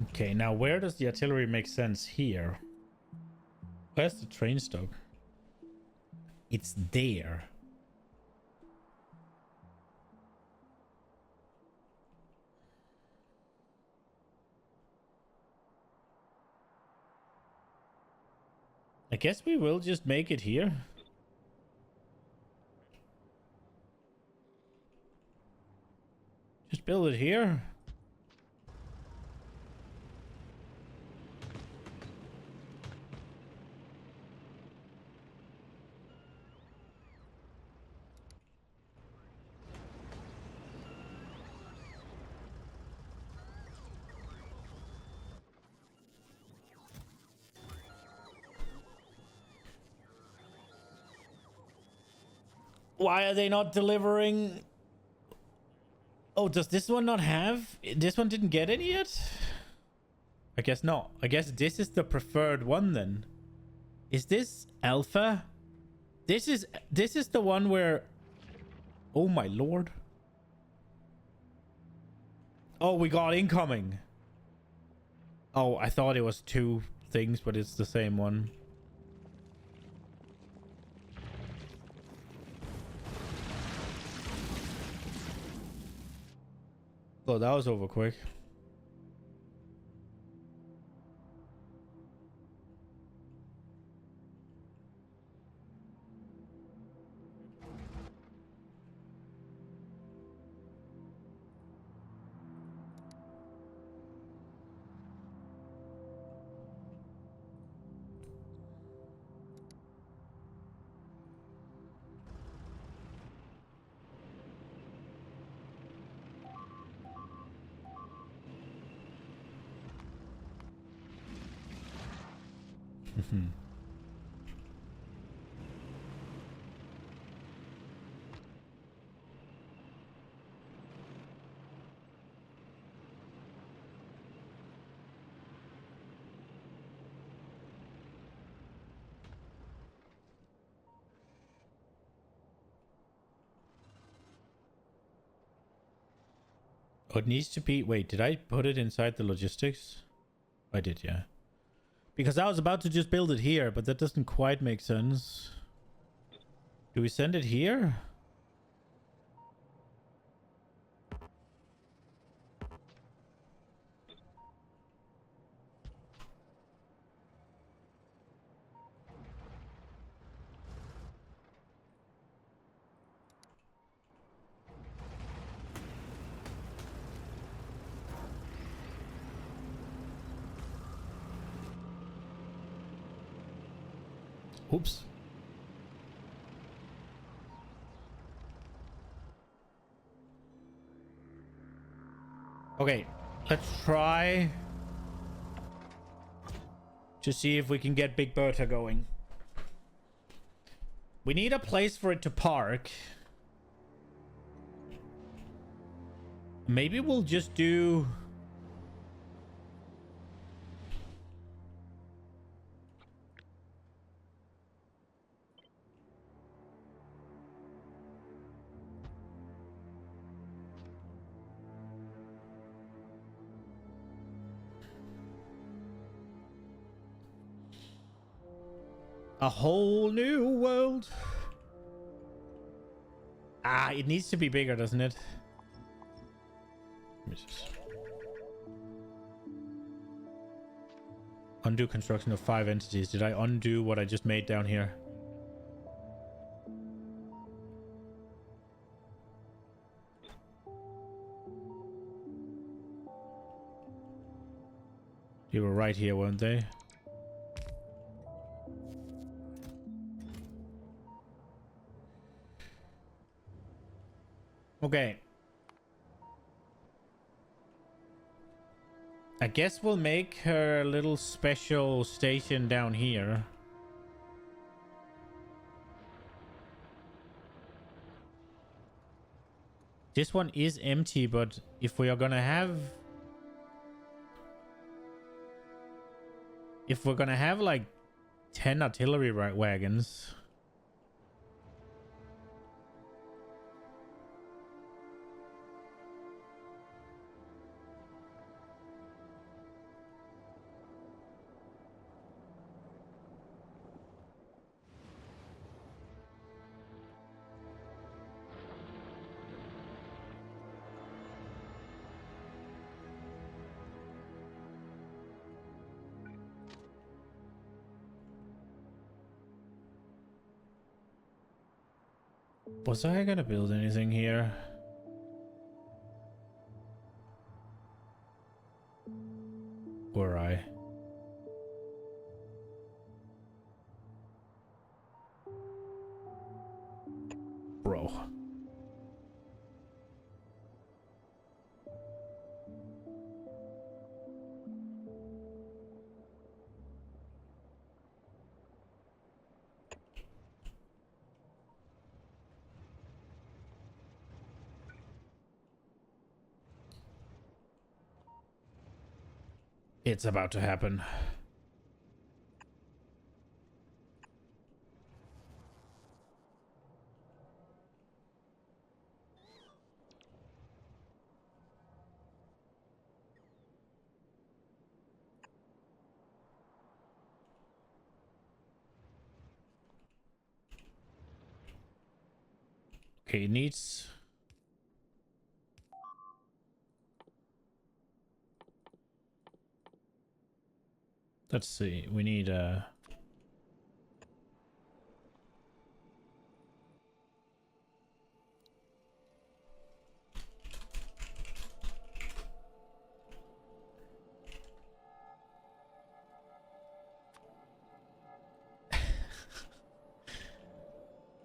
Okay, now where does the artillery make sense here? Where's the train stop? It's there. I guess we will just make it here. Just build it here. Why are they not delivering? Oh, does this one not have? This one didn't get any yet? I guess not. I guess this is the preferred one then. Is this alpha? This is the one where... Oh my lord. Oh, we got incoming. Oh, I thought it was two things, but it's the same one. Oh, that was over quick. Oh, it needs to be... Wait, did I put it inside the logistics? I did, yeah. Because I was about to just build it here, but that doesn't quite make sense. Do we send it here? Oops. Okay, let's try to see if we can get Big Bertha going. We need a place for it to park. Maybe we'll just do... A whole new world. Ah, it needs to be bigger, doesn't it? Let me just... Undo construction of 5 entities. Did I undo what I just made down here? They were right here, weren't they? Okay. I guess we'll make her a little special station down here. This one is empty, but if we are gonna have... If we're gonna have like 10 artillery wagons... Was I gonna build anything here? Were I? Bro. It's about to happen. Okay, it needs... Let's see, we need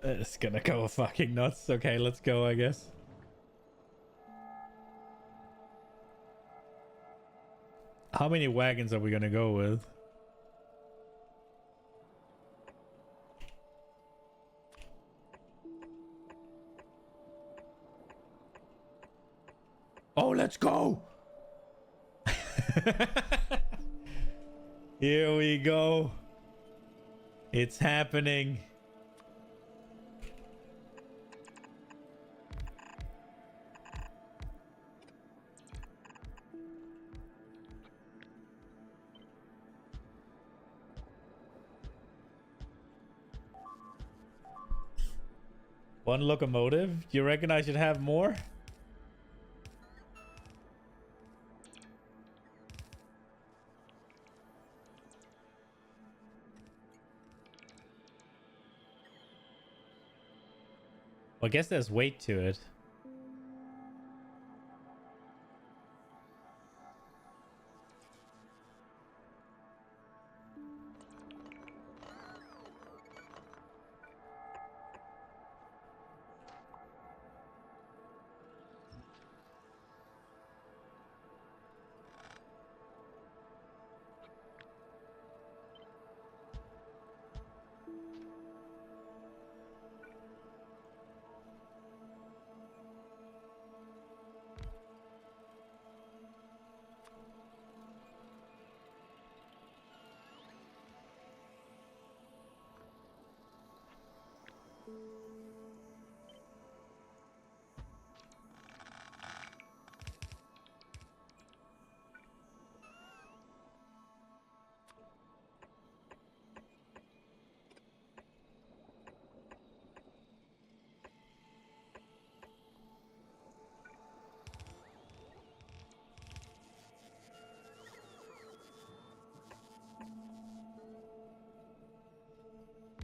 it's gonna go fucking nuts. Okay, let's go, I guess. How many wagons are we gonna go with? Oh, let's go! Here we go. It's happening. One locomotive? Do you reckon I should have more? Well, I guess there's weight to it.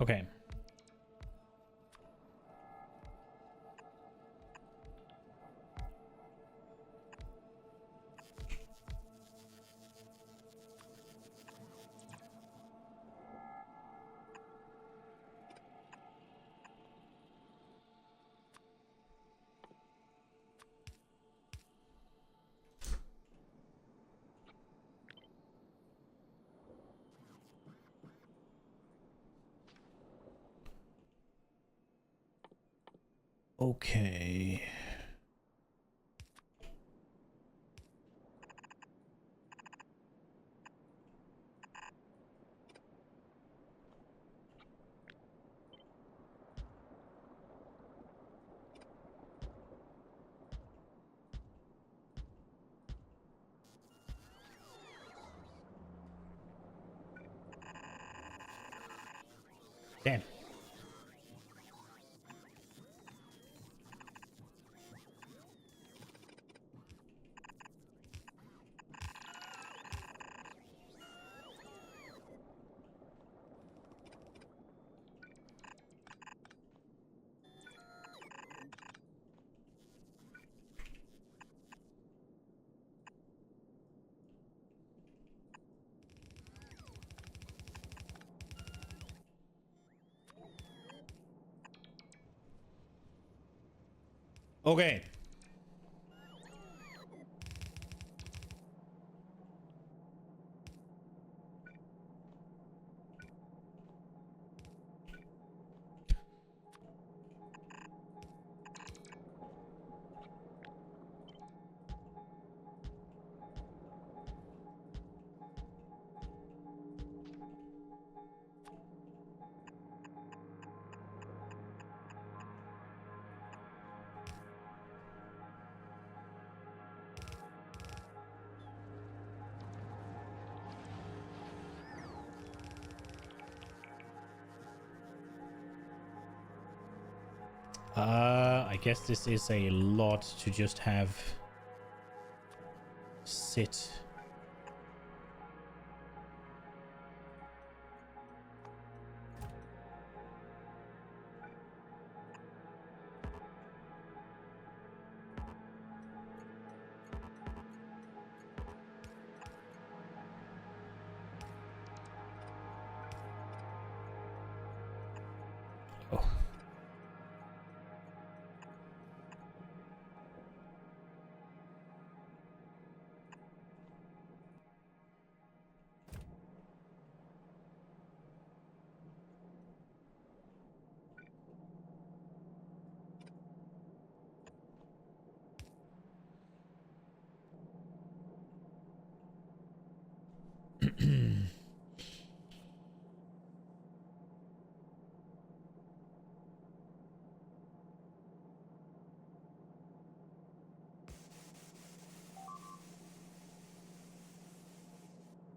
Okay. Okay. Damn. Okay. I guess this is a lot to just have sit. Oh.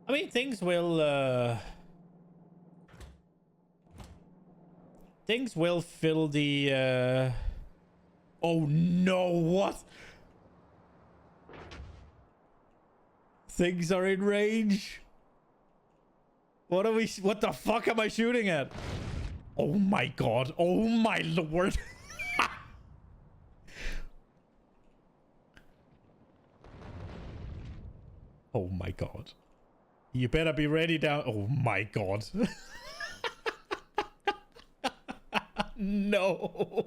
I mean, things will fill the oh no, what? Things are in range. What the fuck am I shooting at? Oh my god. Oh my lord. Oh my god. You better be ready down. Oh my god. No.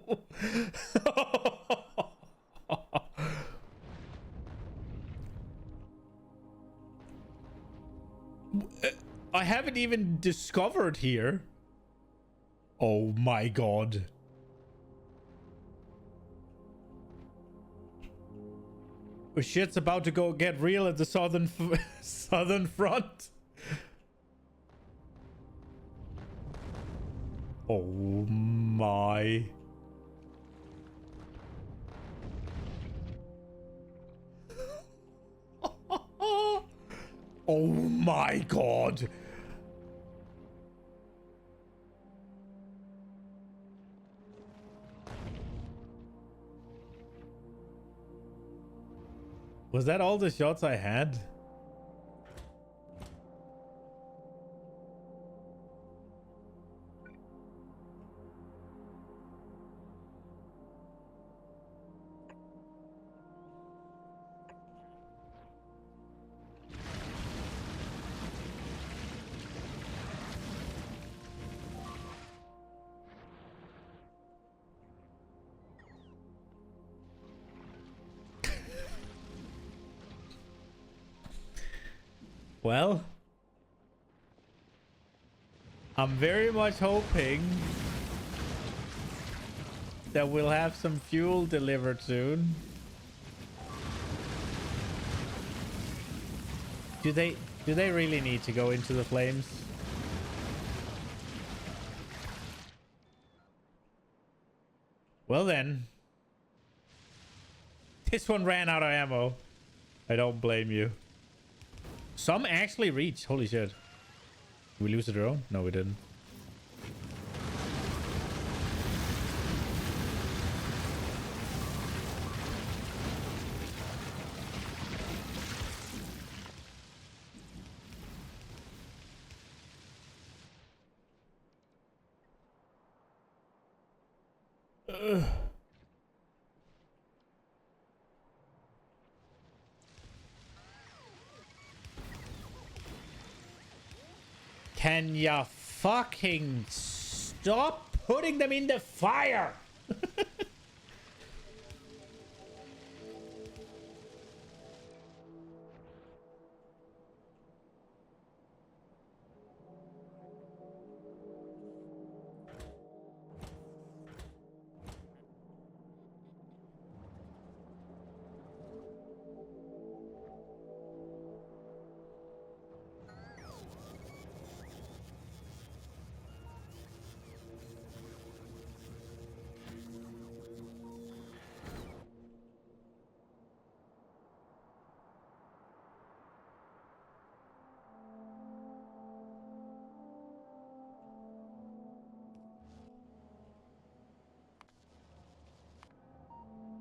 I haven't even discovered here. Oh my god. Oh, shit's about to go get real at the southern front. Oh my. Oh my god. Was that all the shots I had? Well, I'm very much hoping that we'll have some fuel delivered soon. Do they really need to go into the flames? Well then. This one ran out of ammo. I don't blame you. Some actually reached. Holy shit. Did we lose the drone? No, we didn't. Can ya fucking stop putting them in the fire?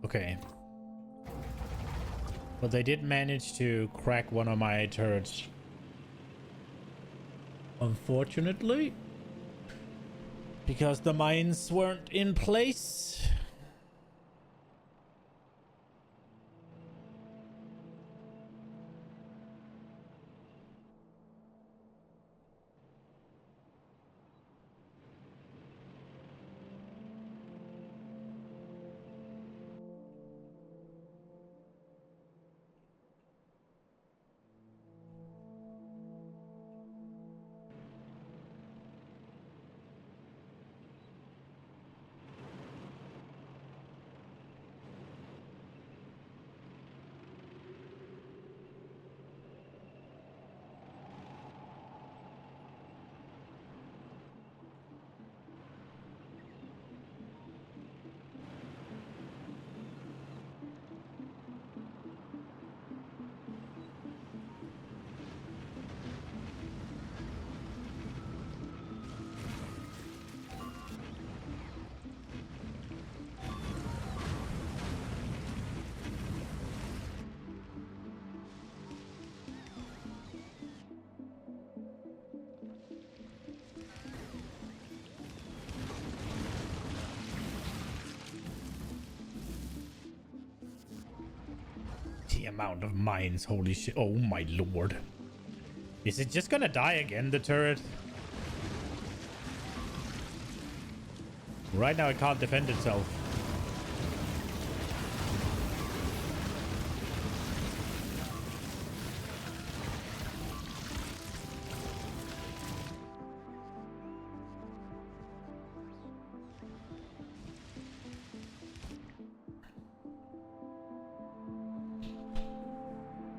Okay. But they did manage to crack one of my turrets. Unfortunately. Because the mines weren't in place. The amount of mines, holy shit. Oh my lord. Is it just gonna die again, the turret? Right now it can't defend itself.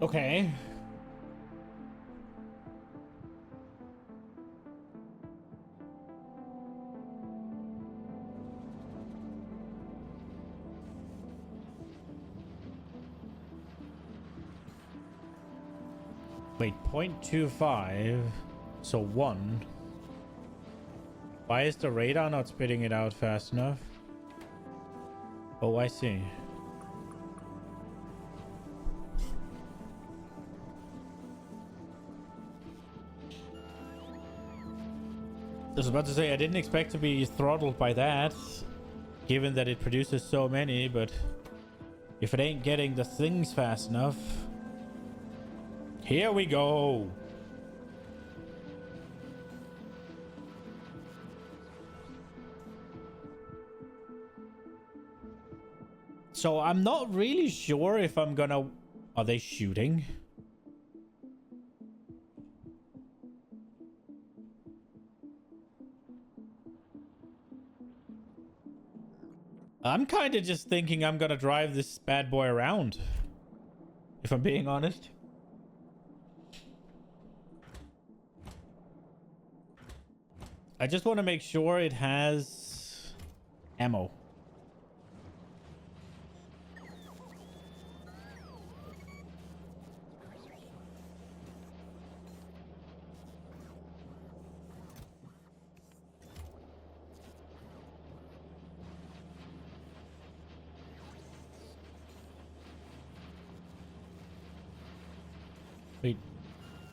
Okay. Wait, 0.25. So 1. Why is the radar not spitting it out fast enough? Oh, I see. I was about to say, I didn't expect to be throttled by that, given that it produces so many, but if it ain't getting the things fast enough... Here we go! So I'm not really sure if I'm gonna... Are they shooting? I'm kind of just thinking I'm gonna drive this bad boy around. If I'm being honest. I just want to make sure it has ammo. Wait,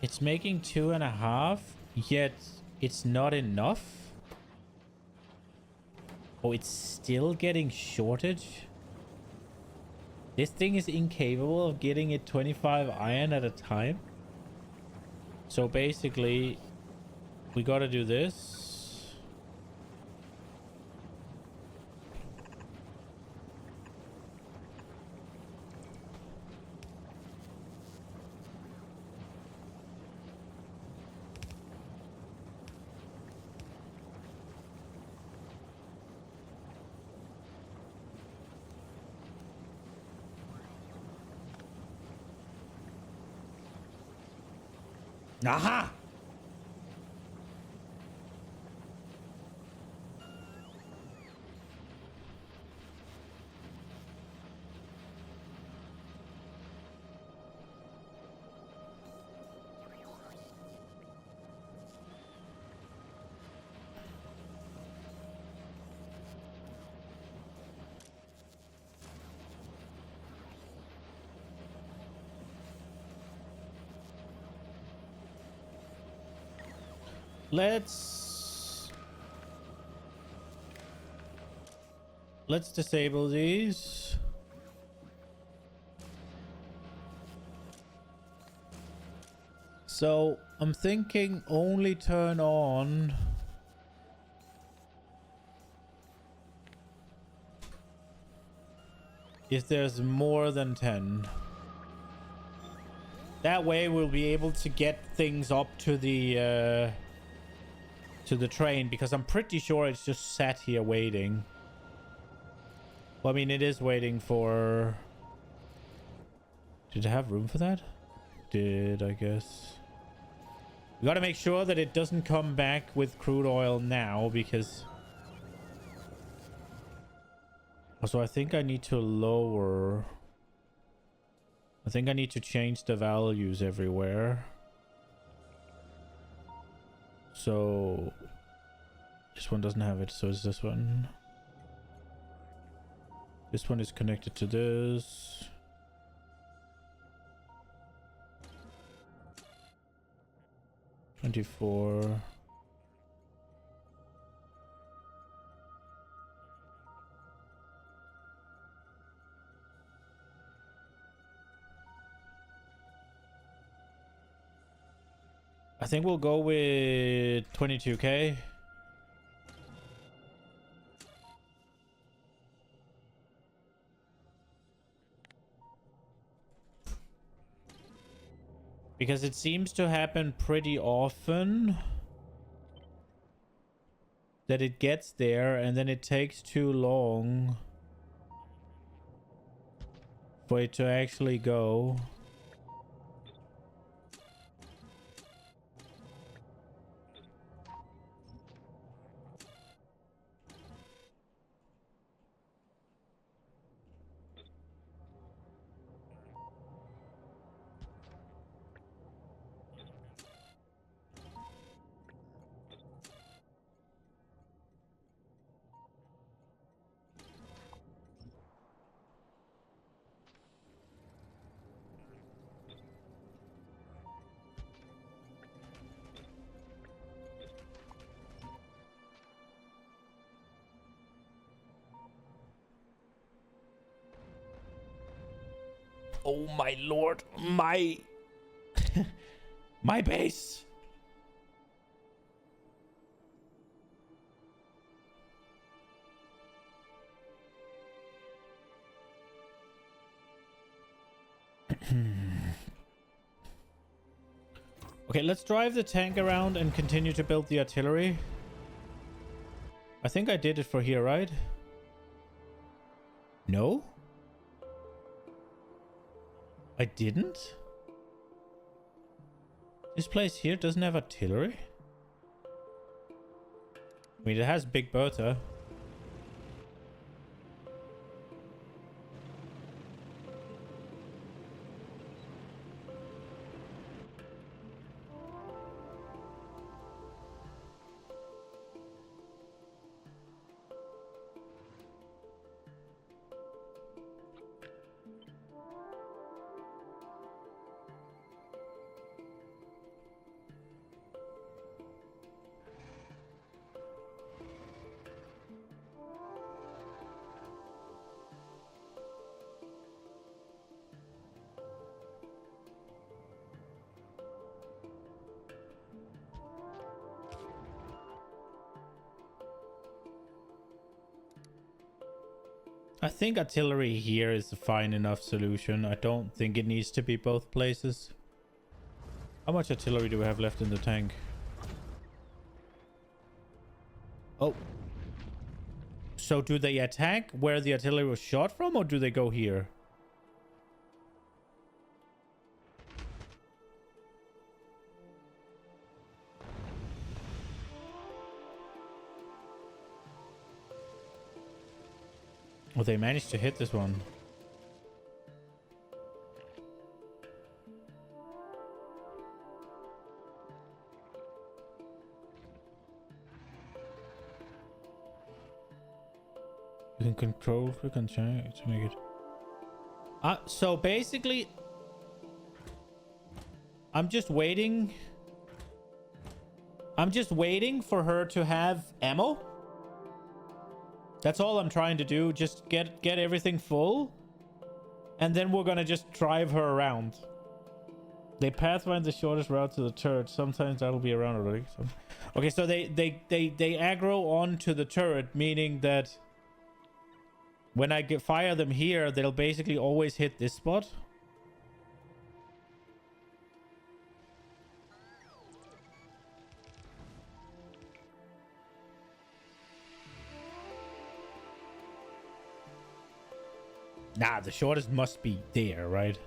it's making 2.5, yet it's not enough? Oh, it's still getting shortage? This thing is incapable of getting it 25 iron at a time? So basically, we gotta do this. Aha! Let's disable these. So I'm thinking only turn on if there's more than 10. That way we'll be able to get things up to the train, because I'm pretty sure it's just sat here waiting. Well, I mean, it is waiting for... Did it have room for that? Did, I guess. We gotta make sure that it doesn't come back with crude oil now, because... So I think I need to lower... I think I need to change the values everywhere. So... This one doesn't have it, so it's this one. This one is connected to this. $24. I think we'll go with 22K. Because it seems to happen pretty often that it gets there and then it takes too long for it to actually go. Oh my lord, my my base. Okay, let's drive the tank around and continue to build the artillery. I think I did it for here, right? No? I didn't? This place here doesn't have artillery? I mean, it has Big Bertha. I think artillery here is a fine enough solution. I don't think it needs to be both places. How much artillery do we have left in the tank? Oh. So do they attack where the artillery was shot from, or do they go here? Oh, they managed to hit this one. You can control, click on check to make it. So basically, I'm just waiting I'm just waiting for her to have ammo. That's all I'm trying to do. Just get everything full. And then we're gonna just drive her around. They pathfind the shortest route to the turret. Sometimes that'll be around already. So. Okay, so they aggro onto the turret, meaning that when I fire them here, they'll basically always hit this spot. Nah, the shortest must be there, right?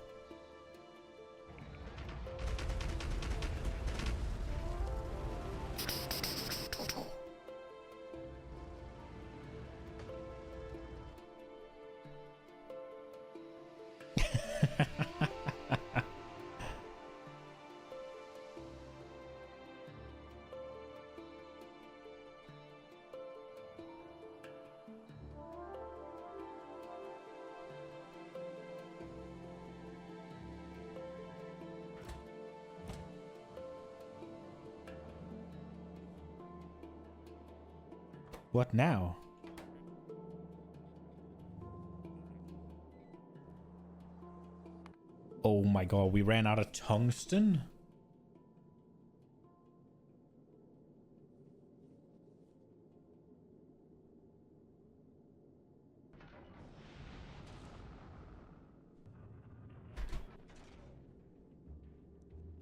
What now? Oh my god, we ran out of tungsten?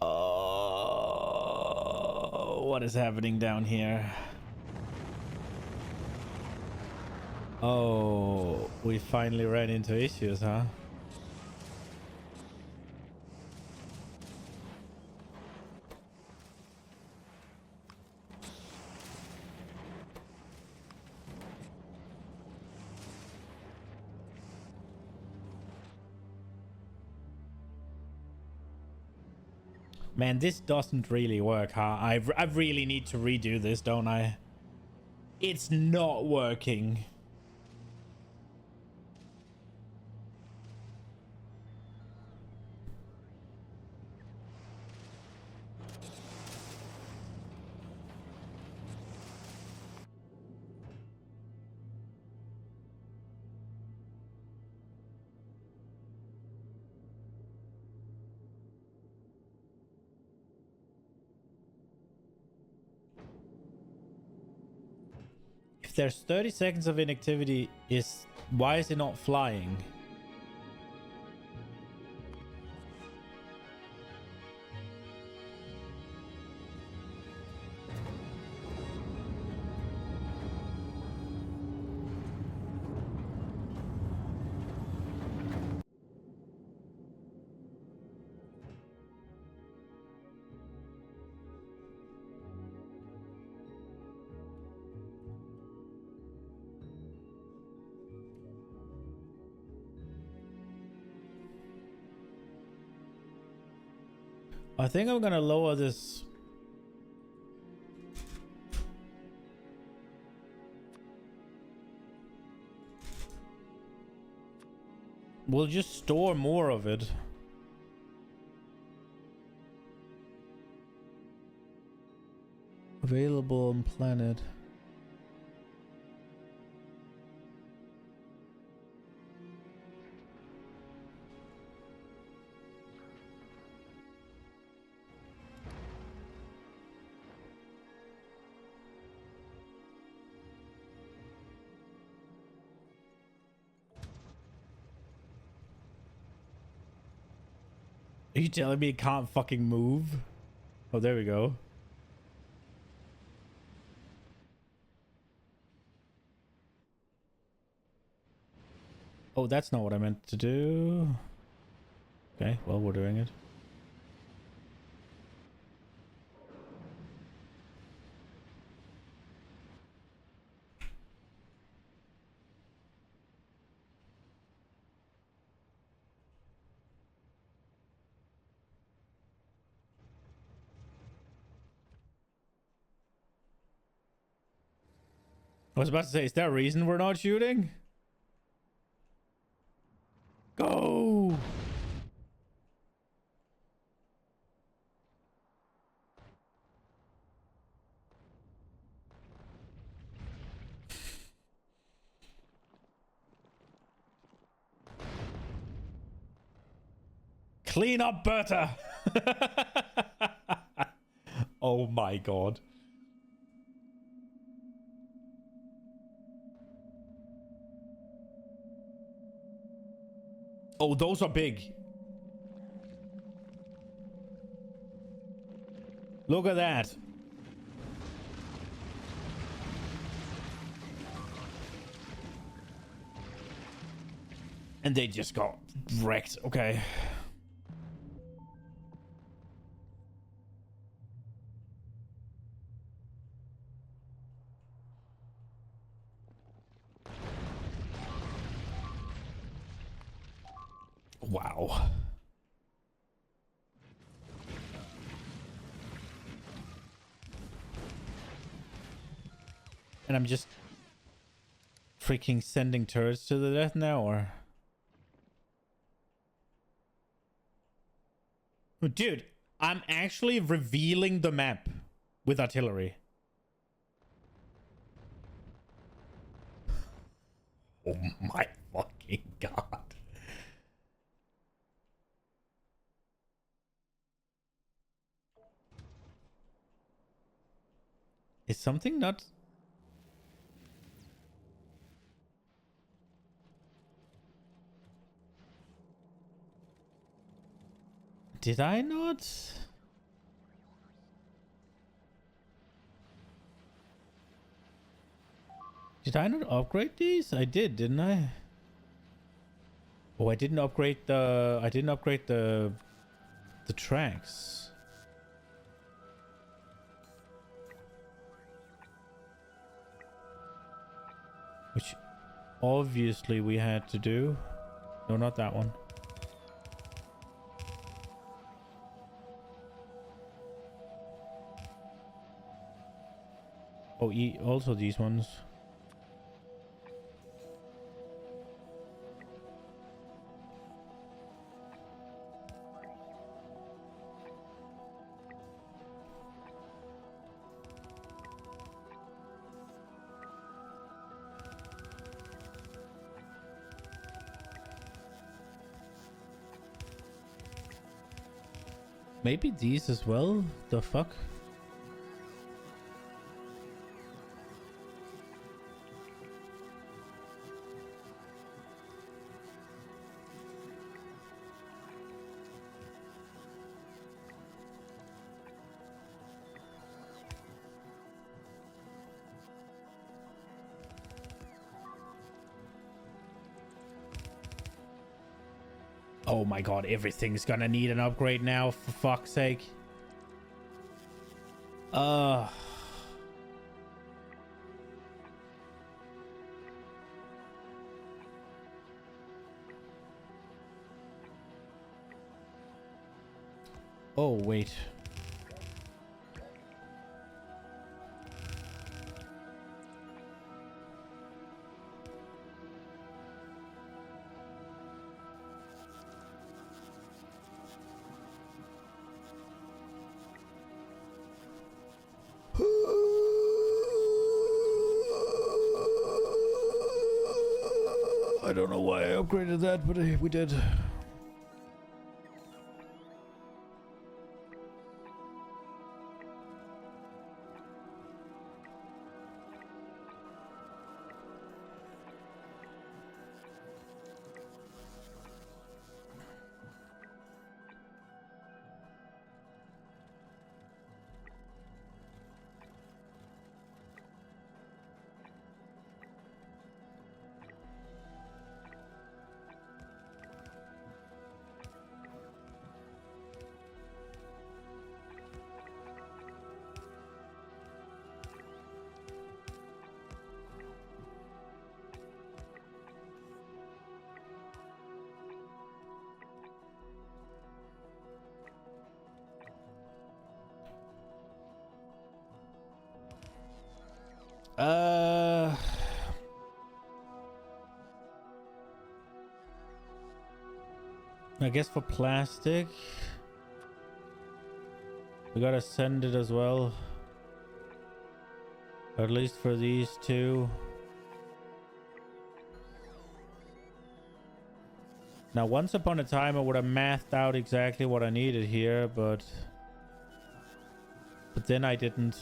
Oh, what is happening down here? Oh, we finally ran into issues, huh? Man, this doesn't really work, huh? I really need to redo this, don't I? It's not working. If there's 30 seconds of inactivity, why is it not flying? I think I'm gonna lower this. We'll just store more of it. Available on planet. Are you telling me it can't fucking move? Oh, there we go. Oh, that's not what I meant to do. Okay, well, we're doing it. I was about to say, is there a reason we're not shooting? Go! Clean up, Berta. Oh my god. Oh, those are big. Look at that. And they just got wrecked. Okay. Wow. And I'm just freaking sending turrets to the death now, or? Dude, I'm actually revealing the map with artillery. Oh my fucking god. Is something not... Did I not? Did I not upgrade these? I did, didn't I? Oh, I didn't upgrade the... I didn't upgrade the tracks. Which obviously we had to do. No, not that one. Oh, also these ones. Maybe these as well? The fuck? Oh my god, everything's gonna need an upgrade now, for fuck's sake. Oh, wait. I don't know why I upgraded that, but we did. I guess for plastic, we gotta send it as well. At least for these two. Now, once upon a time, I would have mathed out exactly what I needed here, but then I didn't.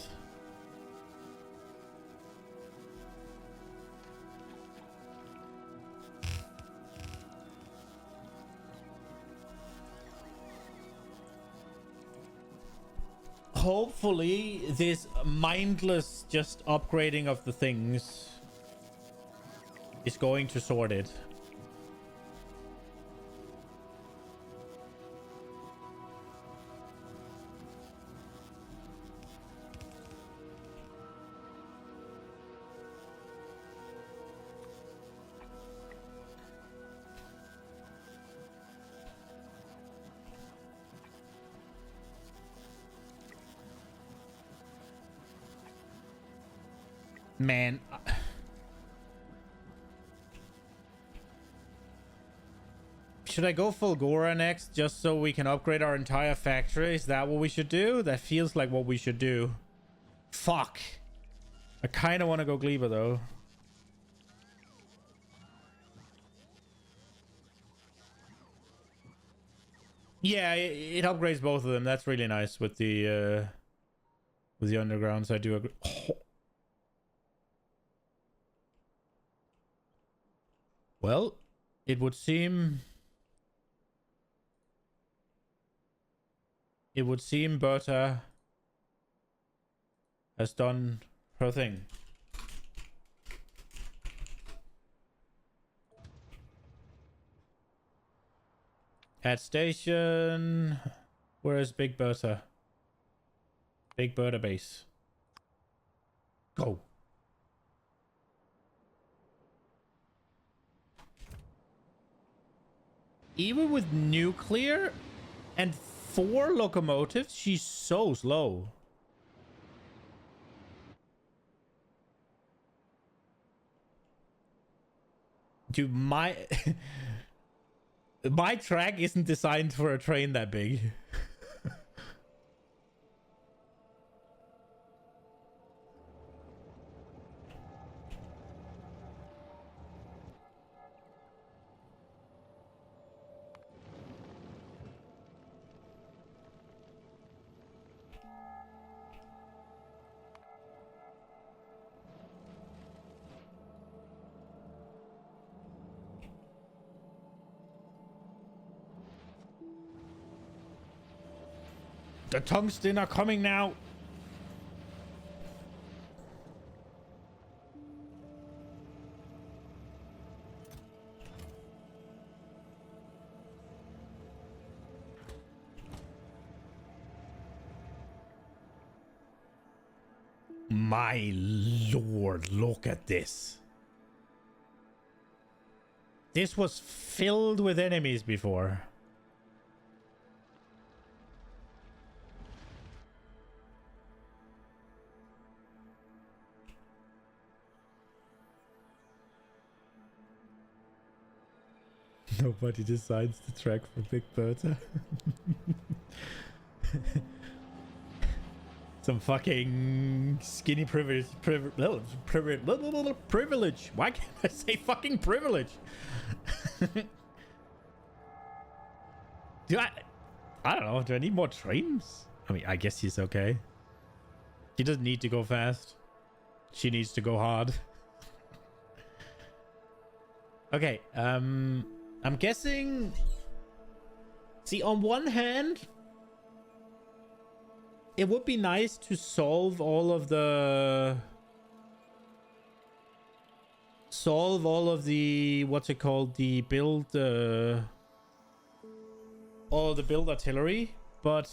Hopefully, this mindless just upgrading of the things is going to sort it. Man. Should I go full Gora next just so we can upgrade our entire factory? Is that what we should do? That feels like what we should do. Fuck. I kind of want to go Gleba though. Yeah, it upgrades both of them. That's really nice with the undergrounds. I do agree. Oh. Well, it would seem Berta has done her thing. At station, where is Big Berta? Big Berta base. Go. Even with nuclear and 4 locomotives, she's so slow. Dude, my my track isn't designed for a train that big. The tungsten are coming now. My lord, look at this. This was filled with enemies before. Nobody decides the track for Big Bertha. Some fucking skinny privilege. Privilege. Why can't I say fucking privilege? I don't know. Do I need more trains? I mean, I guess he's okay. He doesn't need to go fast. She needs to go hard. Okay, I'm guessing... See, on one hand, it would be nice to solve all of the... What's it called? The build... all the build artillery, but...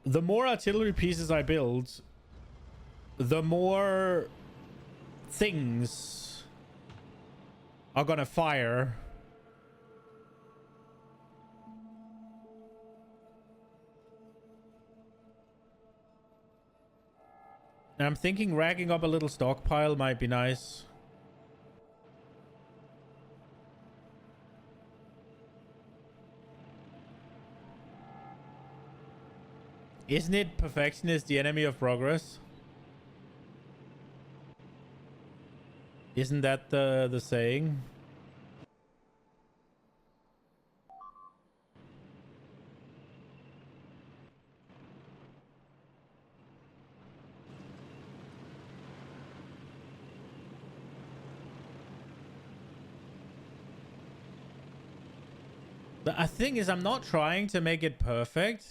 The more artillery pieces I build, the more things are gonna fire. And I'm thinking racking up a little stockpile might be nice. Isn't it perfection is the enemy of progress? Isn't that the saying? The thing is, I'm not trying to make it perfect.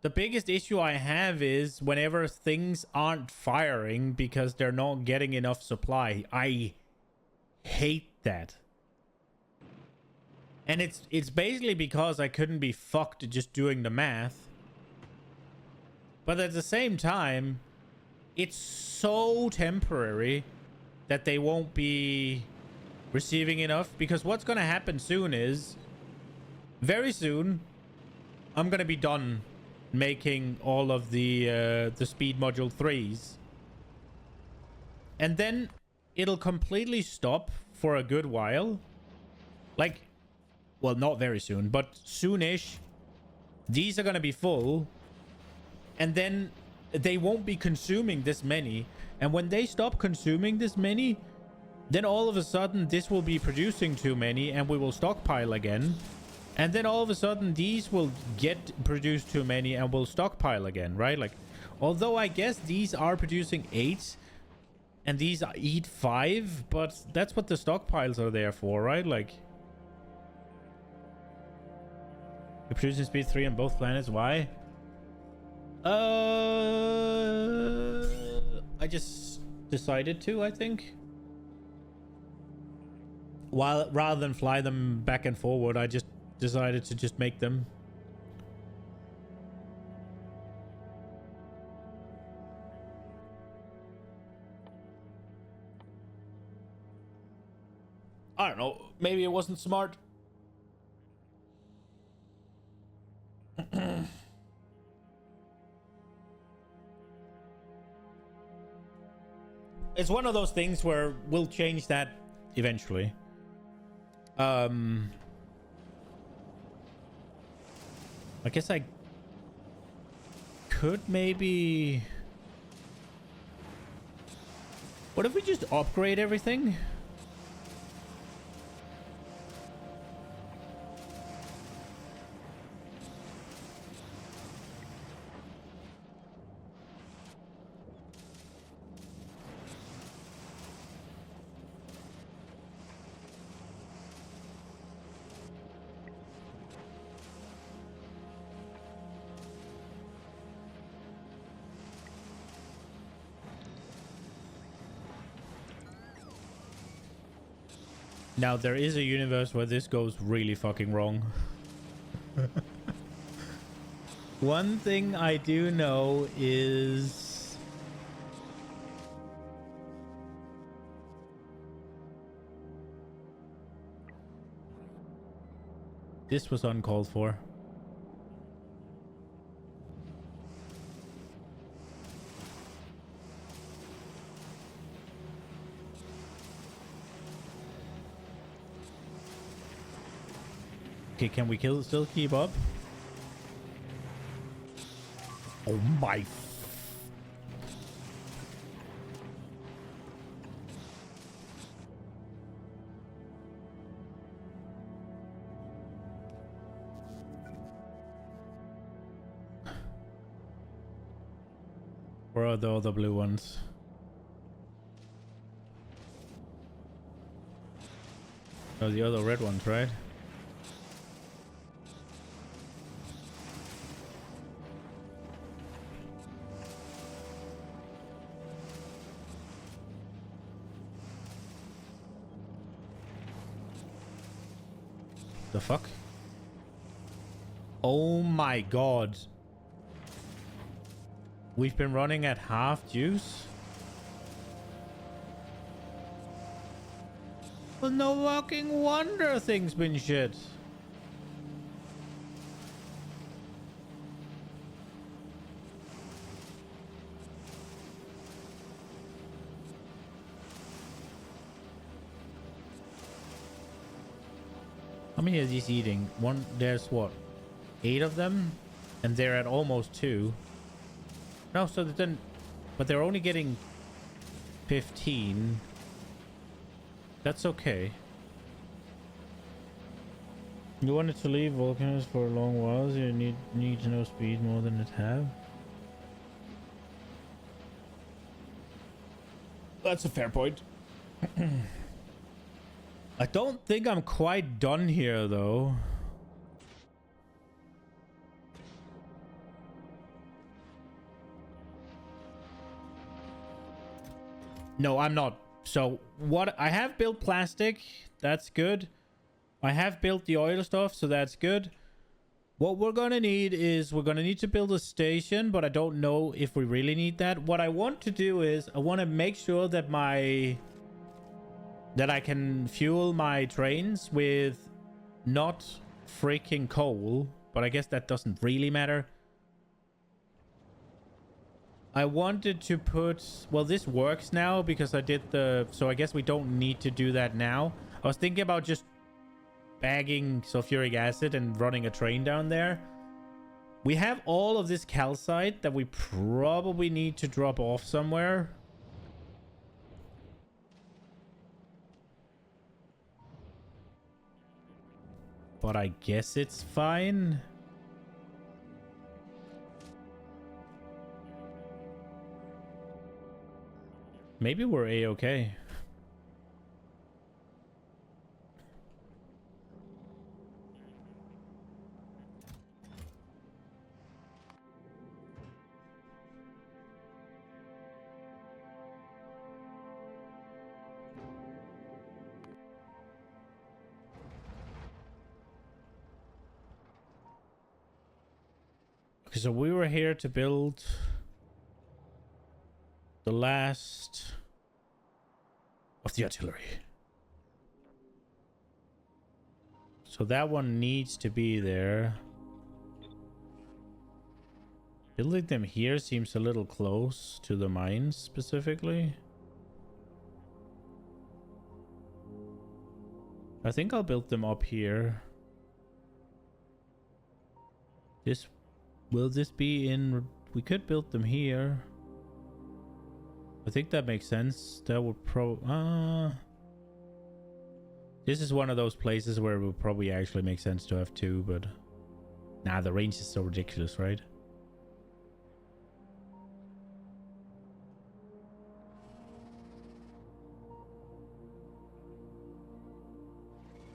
The biggest issue I have is whenever things aren't firing because they're not getting enough supply. I hate that. And it's basically because I couldn't be fucked just doing the math. But at the same time, it's so temporary that they won't be receiving enough, because what's going to happen soon is very soon I'm going to be done making all of the speed module 3s, and then it'll completely stop for a good while. Like, well, not very soon, but soonish. These are going to be full, and then they won't be consuming this many, and when they stop consuming this many, then all of a sudden this will be producing too many and we will stockpile again. And then all of a sudden these will get produced too many and we'll stockpile again, right? Like, although I guess these are producing 8 and these eat 5, but that's what the stockpiles are there for, right? Like, you're producing speed 3 on both planets. Why? I just decided to, I think. While rather than fly them back and forward, I just decided to just make them. I don't know. Maybe it wasn't smart. It's one of those things where we'll change that eventually. I guess I could maybe... What if we just upgrade everything? Now, there is a universe where this goes really fucking wrong. One thing I do know is... this was uncalled for. Okay, can we still keep up? Oh my... Where are the other blue ones? Oh, the other red ones, right? The fuck? Oh my god. We've been running at half juice? Well, no fucking wonder things been shit. How many are these eating? One, there's what? 8 of them? And they're at almost 2. No, so they didn't... But they're only getting 15. That's okay. You wanted to leave volcanoes for a long while, so you need to know speed more than it have. That's a fair point. I don't think I'm quite done here, though. No, I'm not. So, what... I have built plastic. That's good. I have built the oil stuff, so that's good. What we're gonna need is... We're gonna need to build a station, but I don't know if we really need that. What I want to do is... I want to make sure that my... That I can fuel my trains with not freaking coal. But I guess that doesn't really matter. I wanted to put... Well, this works now because I did the... So I guess we don't need to do that now. I was thinking about just bagging sulfuric acid and running a train down there. We have all of this calcite that we probably need to drop off somewhere. But I guess it's fine. Maybe we're A-okay. Okay, so we were here to build the last of the artillery. So that one needs to be there. Building them here seems a little close to the mines specifically. I think I'll build them up here. Will this be in... We could build them here. I think that makes sense. That would this is one of those places where it would probably actually make sense to have 2, but... Nah, the range is so ridiculous, right?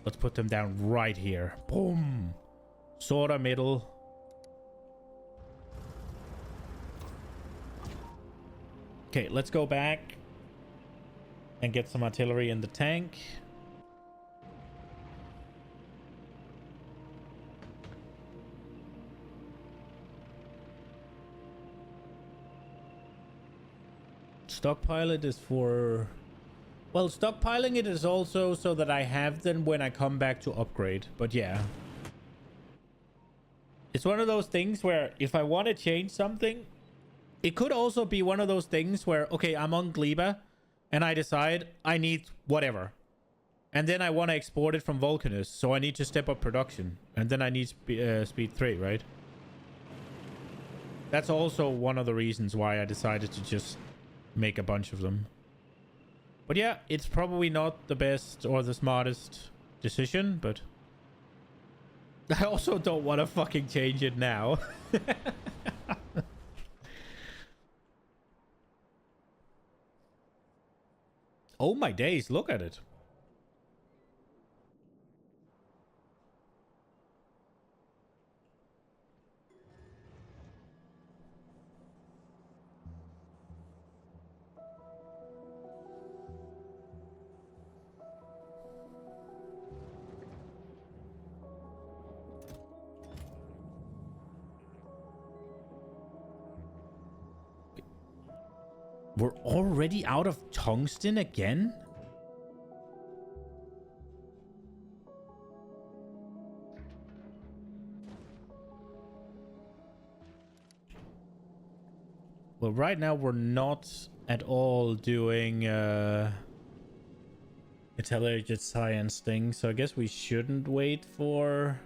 Let's put them down right here. Boom! Sorta middle. Okay, let's go back and get some artillery in the tank. Stockpile it is for... Well, stockpiling it is also so that I have them when I come back to upgrade. But yeah. It's one of those things where if I want to change something... It could also be one of those things where, okay, I'm on Gleba and I decide I need whatever. And then I want to export it from Vulcanus, so I need to step up production. And then I need speed 3, right? That's also one of the reasons why I decided to just make a bunch of them. But yeah, it's probably not the best or the smartest decision, but... I also don't want to fucking change it now. Oh my days, look at it. We're already out of tungsten again? Well, right now we're not at all doing intelligent science thing, so I guess we shouldn't wait for...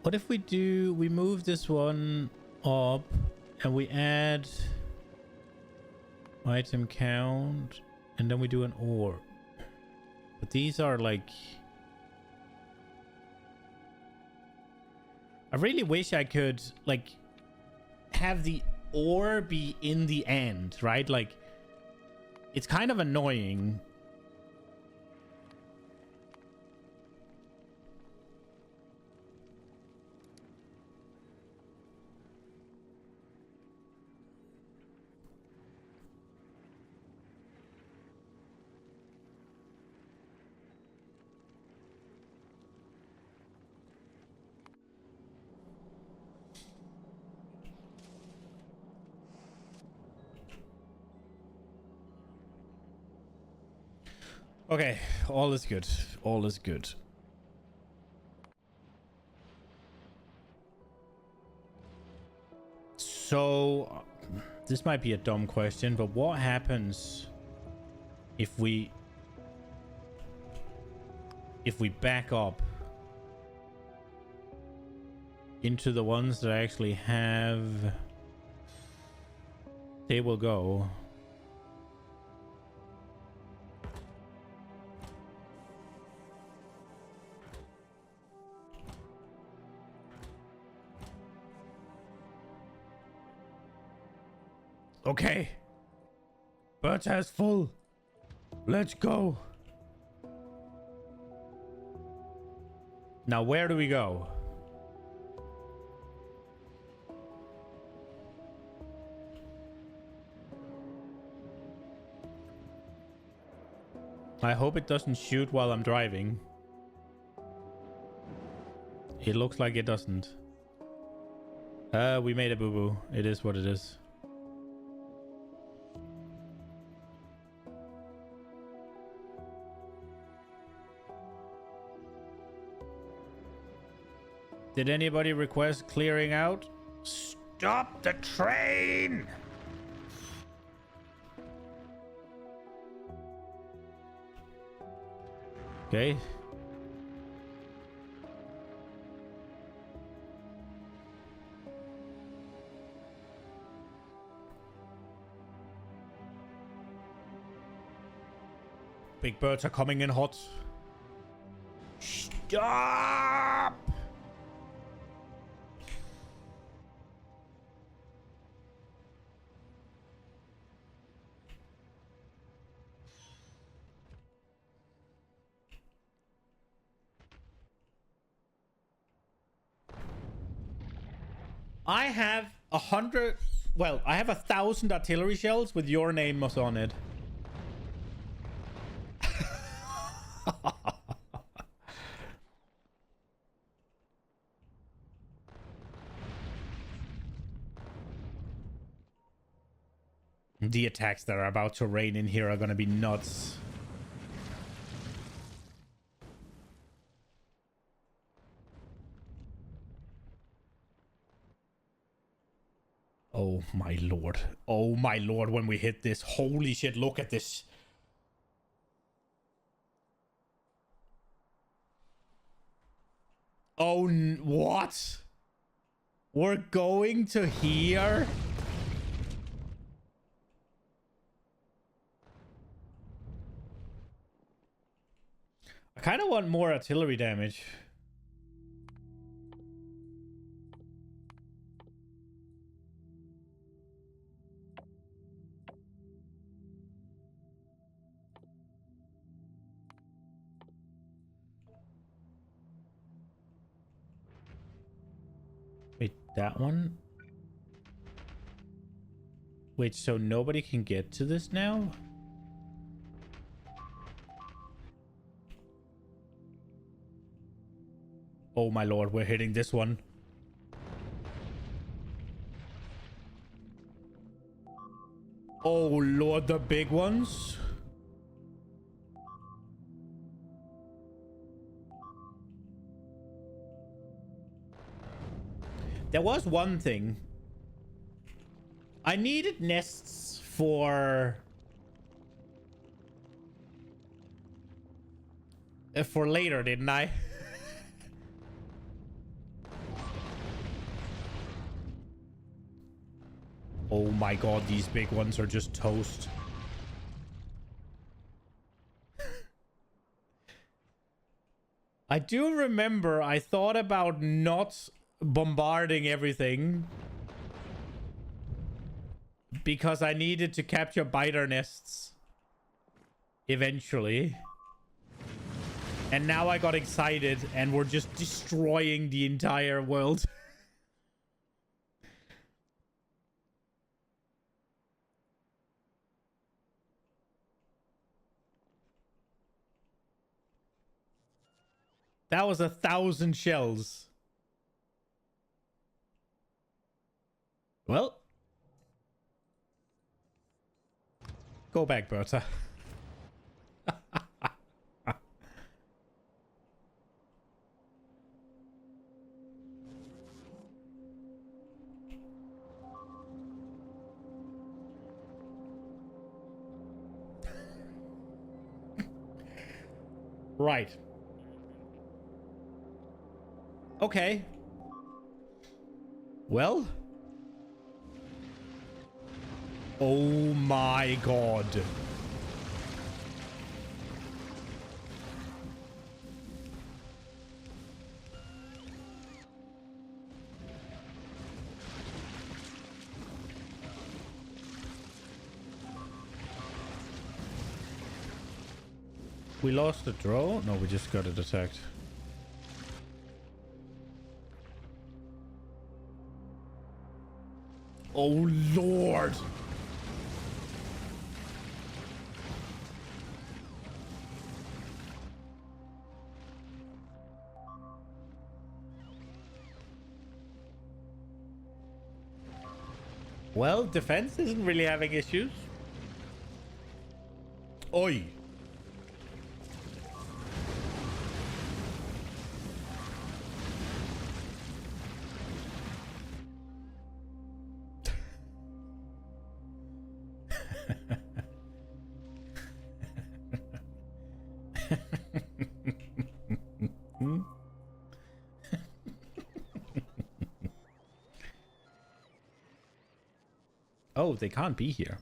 What if we move this one up and we add item count and then we do an ore? But these are like... I really wish I could like have the ore be in the end, right? Like it's kind of annoying. Okay, all is good. All is good. So, this might be a dumb question, but what happens if we back up into the ones that actually have... They will go. Okay. Birds has full. Let's go. Now, where do we go? I hope it doesn't shoot while I'm driving. It looks like it doesn't. We made a boo-boo. It is what it is. Did anybody request clearing out? Stop the train! Okay. Big birds are coming in hot. Stop! I have 100... Well, I have 1,000 artillery shells with your name on it. The attacks that are about to rain in here are gonna be nuts. Oh my lord. Oh my lord, when we hit this. Holy shit, look at this. Oh, what? We're going to here? I kind of want more artillery damage. Wait, that one? Wait, so nobody can get to this now? Oh my lord, we're hitting this one. Oh lord, the big ones. There was one thing. I needed nests for later, didn't I? Oh my god, these big ones are just toast. I do remember I thought about not bombarding everything because I needed to capture biter nests eventually. And now I got excited and we're just destroying the entire world. That was 1,000 shells. Well. Go back, Berta. Right. Okay. Well. Oh my god. We lost the draw? No, we just got it attacked. Oh, Lord. Well, defense isn't really having issues. Oi. Oh, they can't be here.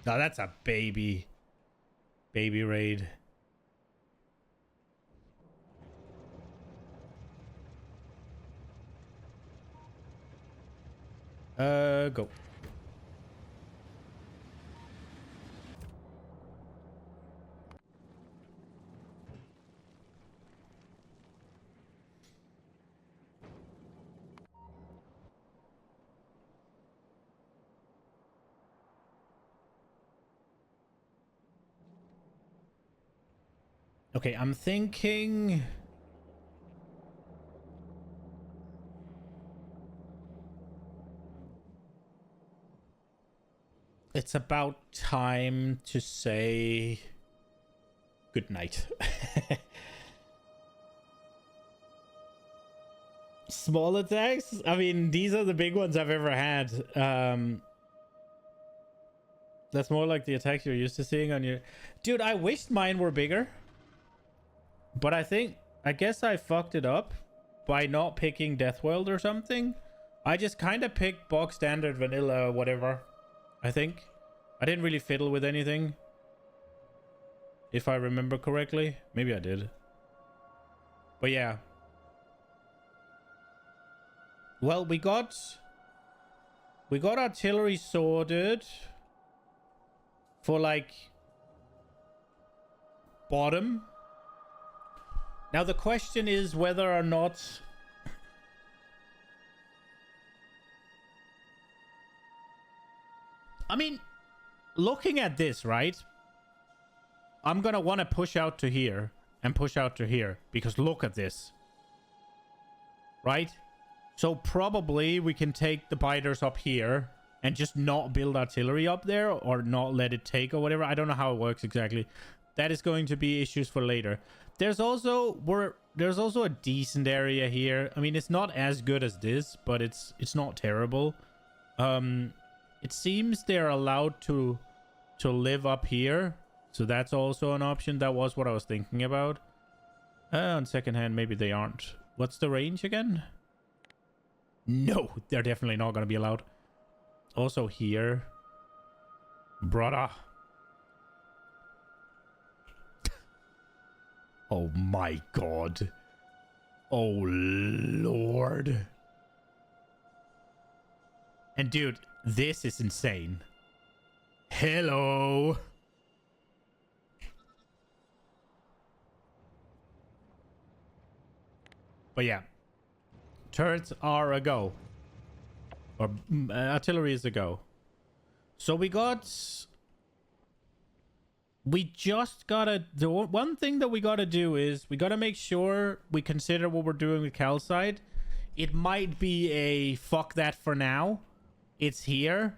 No, that's a baby raid. Go. Okay, I'm thinking... It's about time to say good night. Small attacks? I mean, these are the big ones I've ever had. That's more like the attacks you're used to seeing on your... Dude, I wished mine were bigger. But I guess I fucked it up by not picking Death World or something. I just kind of picked box standard vanilla whatever. I think. I didn't really fiddle with anything. If I remember correctly. Maybe I did. But yeah. Well, we got artillery sorted for like bottom. Now the question is whether or not I mean, looking at this, right? I'm gonna want to push out to here and push out to here because look at this. Right? So probably we can take the biters up here and just not build artillery up there or not let it take or whatever. I don't know how it works exactly. That is going to be issues for later. There's also a decent area here. I mean, it's not as good as this, but it's not terrible. It seems they're allowed to live up here, so that's also an option. That was what I was thinking about. On second hand, maybe they aren't. What's the range again? No, they're definitely not going to be allowed. Also here. Brother. Oh my god. Oh lord. And dude, this is insane. Hello. But yeah. Turrets are a go. Or artillery is a go. So we just gotta... The one thing that we gotta do is we gotta make sure we consider what we're doing with calcite. It might be a fuck that for now. It's here.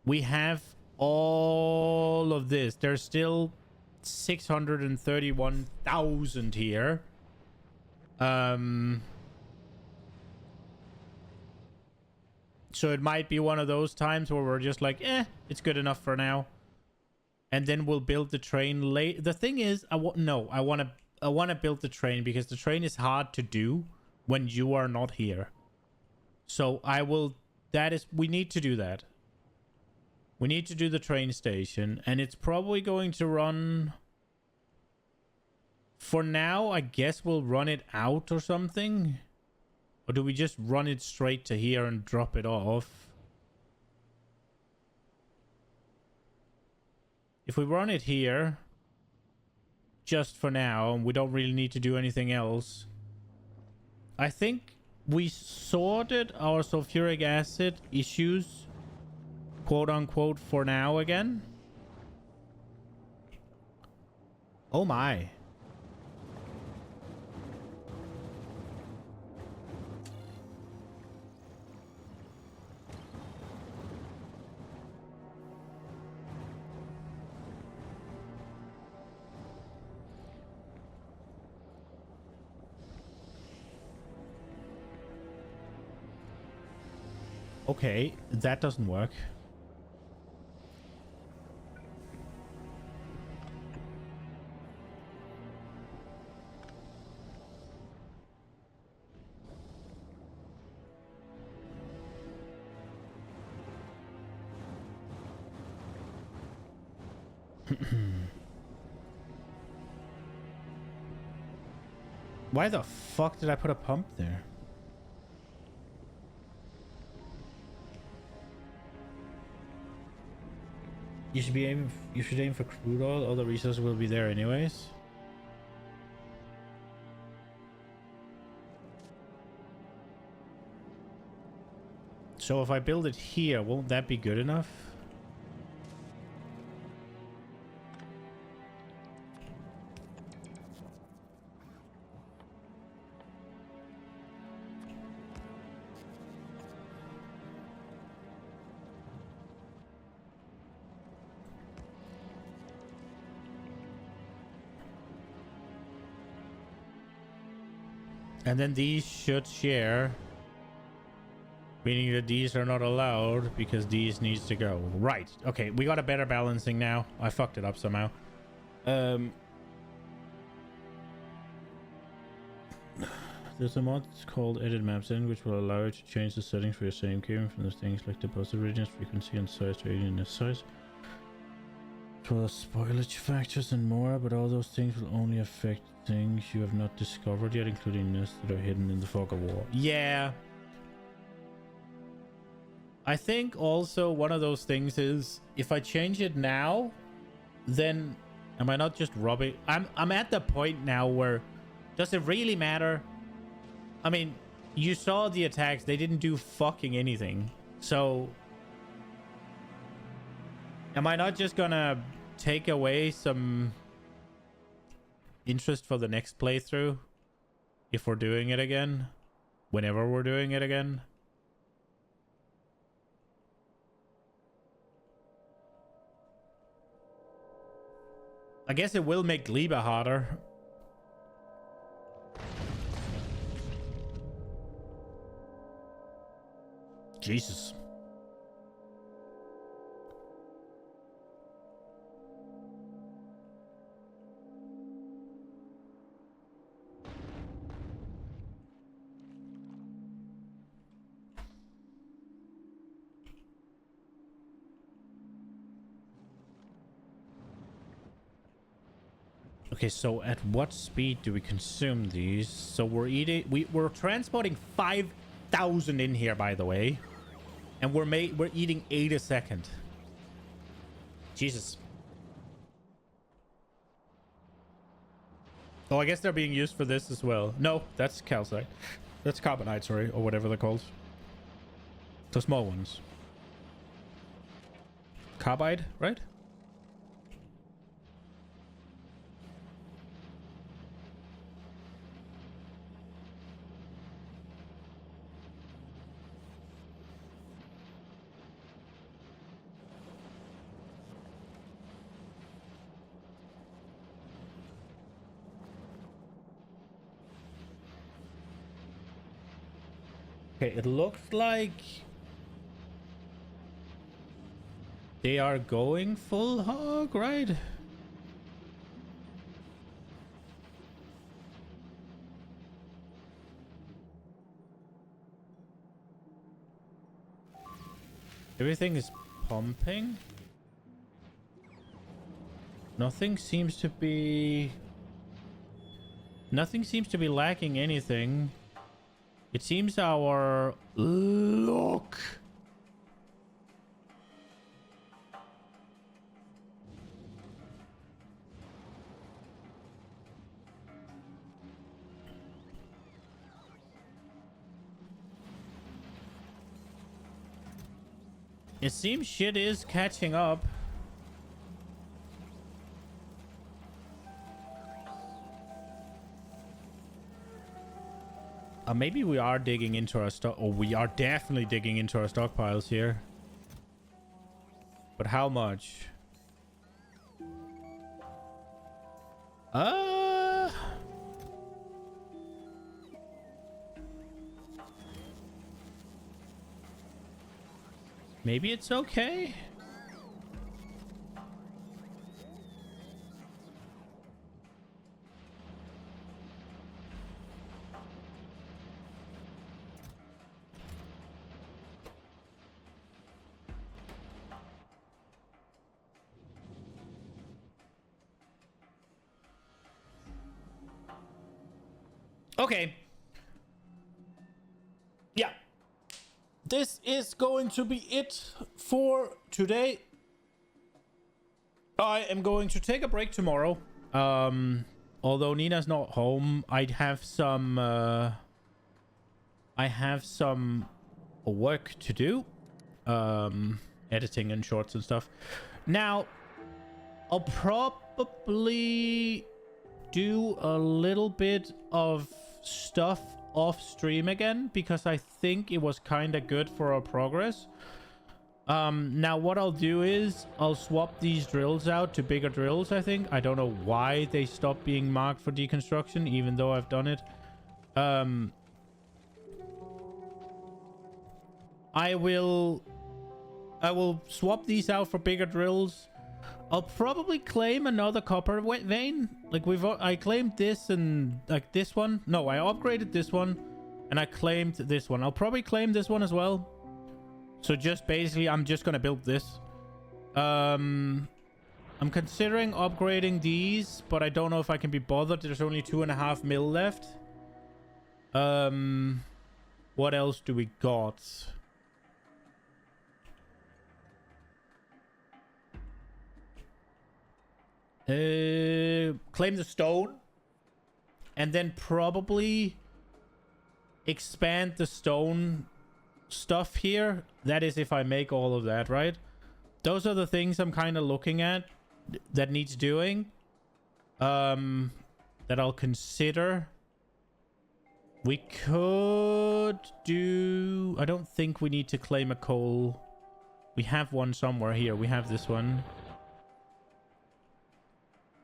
We have all of this. There's still 631,000 here. So it might be one of those times where we're just like, it's good enough for now. And then we'll build the train late. The thing is, I want to build the train because the train is hard to do when you are not here. So we need to do that. We need to do the train station, and it's probably going to run... For now, I guess we'll run it out or something. Or do we just run it straight to here and drop it off? If we run it here, just for now, and we don't really need to do anything else, I think we sorted our sulfuric acid issues, quote unquote, for now again. Oh my. Okay, that doesn't work. Why the fuck did I put a pump there? You should aim for crude oil. All the resources will be there anyways. So if I build it here, won't that be good enough? And then these should share. Meaning that these are not allowed because these needs to go. Right. Okay, we got a better balancing now. I fucked it up somehow. There's a mod called Edit Maps In, which will allow you to change the settings for your same game from the things like deposit radius, frequency, and size to alienness size. As well as spoilage factors and more, but all those things will only affect things you have not discovered yet, including nests that are hidden in the fog of war. Yeah. I think also one of those things is if I change it now, then am I not just robbing? I'm at the point now where does it really matter? I mean, you saw the attacks, they didn't do fucking anything. So am I not just gonna take away some interest for the next playthrough if we're doing it again? Whenever we're doing it again? I guess it will make Gleba harder. Jesus. Okay, so at what speed do we consume these? So we're transporting 5,000 in here, by the way. And we're eating 8 a second. Jesus. Oh, I guess they're being used for this as well. No, that's calcite. That's carbonite, sorry, or whatever they're called. The small ones. Carbide, right? Okay, it looks like they are going full hog, right? Everything is pumping. Nothing seems to be lacking anything. It seems our look. It seems shit is catching up. Maybe we are digging into our stock. Oh, we are definitely digging into our stockpiles here. But how much? Maybe it's okay. Okay. Yeah. This is going to be it for today. I am going to take a break tomorrow. Although Nina's not home, I have some work to do. Editing and shorts and stuff. Now, I'll probably do a little bit of stuff off stream again because I think it was kind of good for our progress. Now what I'll do is I'll swap these drills out to bigger drills. I don't know why they stopped being marked for deconstruction even though I've done it. I will swap these out for bigger drills. I'll probably claim another copper vein. Like I claimed this and like this one. No, I upgraded this one and I claimed this one. I'll probably claim this one as well. So just basically, I'm just going to build this. I'm considering upgrading these, but I don't know if I can be bothered. There's only 2.5 mil left. What else do we got? Claim the stone and then probably expand the stone stuff here. That is if I make all of that, right? Those are the things I'm kind of looking at that needs doing, that I'll consider. We could do... I don't think we need to claim a coal. We have one somewhere here. We have this one.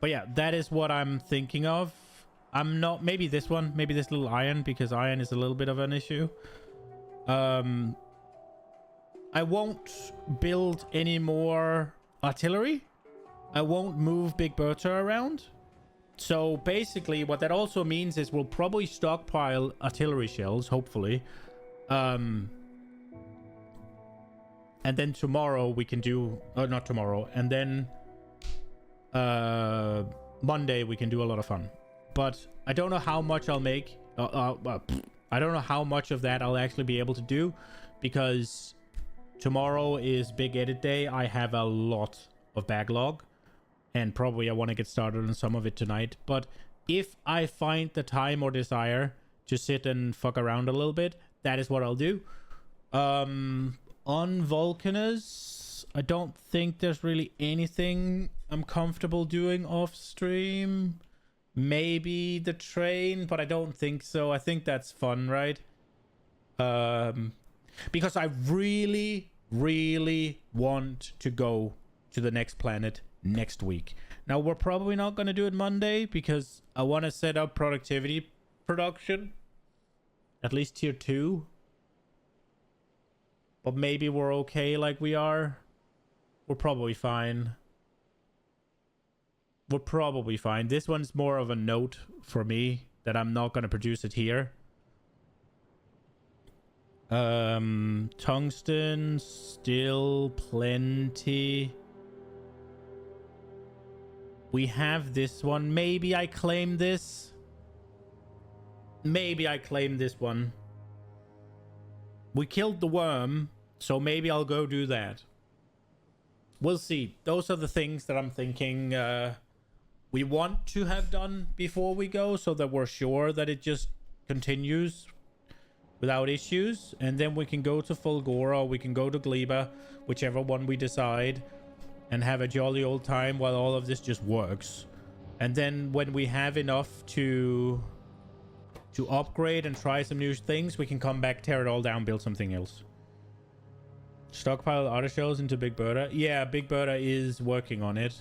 But yeah, that is what I'm thinking of. I'm not... Maybe this one. Maybe this little iron, because iron is a little bit of an issue. I won't build any more artillery. I won't move Big Bertha around. So basically, what that also means is we'll probably stockpile artillery shells, hopefully. And then tomorrow we can do... Oh, not tomorrow. And then... Monday we can do a lot of fun. But I don't know how much I'll make. I don't know how much of that I'll actually be able to do, because tomorrow is big edit day. I have a lot of backlog, and probably I want to get started on some of it tonight. But if I find the time or desire to sit and fuck around a little bit, that is what I'll do. On Vulcanus, I don't think there's really anything I'm comfortable doing off stream. Maybe the train, but I don't think so. I think that's fun, right? Because I really, really want to go to the next planet next week. Now, we're probably not going to do it Monday because I want to set up productivity production, at least tier 2. But maybe we're okay like we are. We're probably fine. We're probably fine. This one's more of a note for me that I'm not going to produce it here. Tungsten, still plenty. We have this one. Maybe I claim this. Maybe I claim this one. We killed the worm, so maybe I'll go do that. We'll see. Those are the things that I'm thinking we want to have done before we go, so that we're sure that it just continues without issues. And then we can go to Fulgora, or we can go to Gleba, whichever one we decide, and have a jolly old time while all of this just works. And then when we have enough to upgrade and try some new things, we can come back, tear it all down, build something else. Stockpile other shells into Big Berta. Yeah, Big Berta is working on it.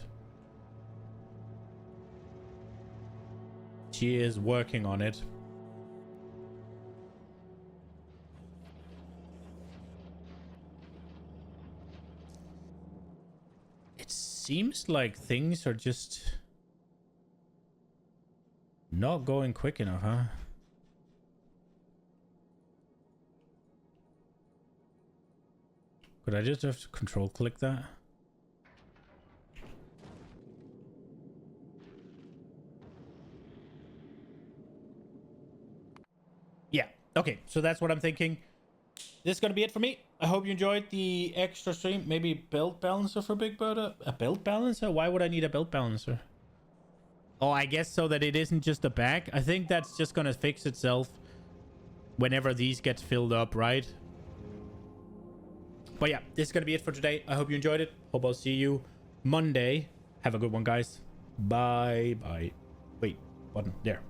She is working on it. It seems like things are just not going quick enough, huh? Could I just have to control click that? Yeah, okay, so that's what I'm thinking. This is gonna be it for me. I hope you enjoyed the extra stream. Maybe belt balancer for Big Berta? A belt balancer? Why would I need a belt balancer? Oh, I guess so that it isn't just the back. I think that's just gonna fix itself whenever these get filled up, right? But yeah, this is gonna be it for today. I hope you enjoyed it. Hope I'll see you Monday. Have a good one, guys. Bye bye. Wait, button there.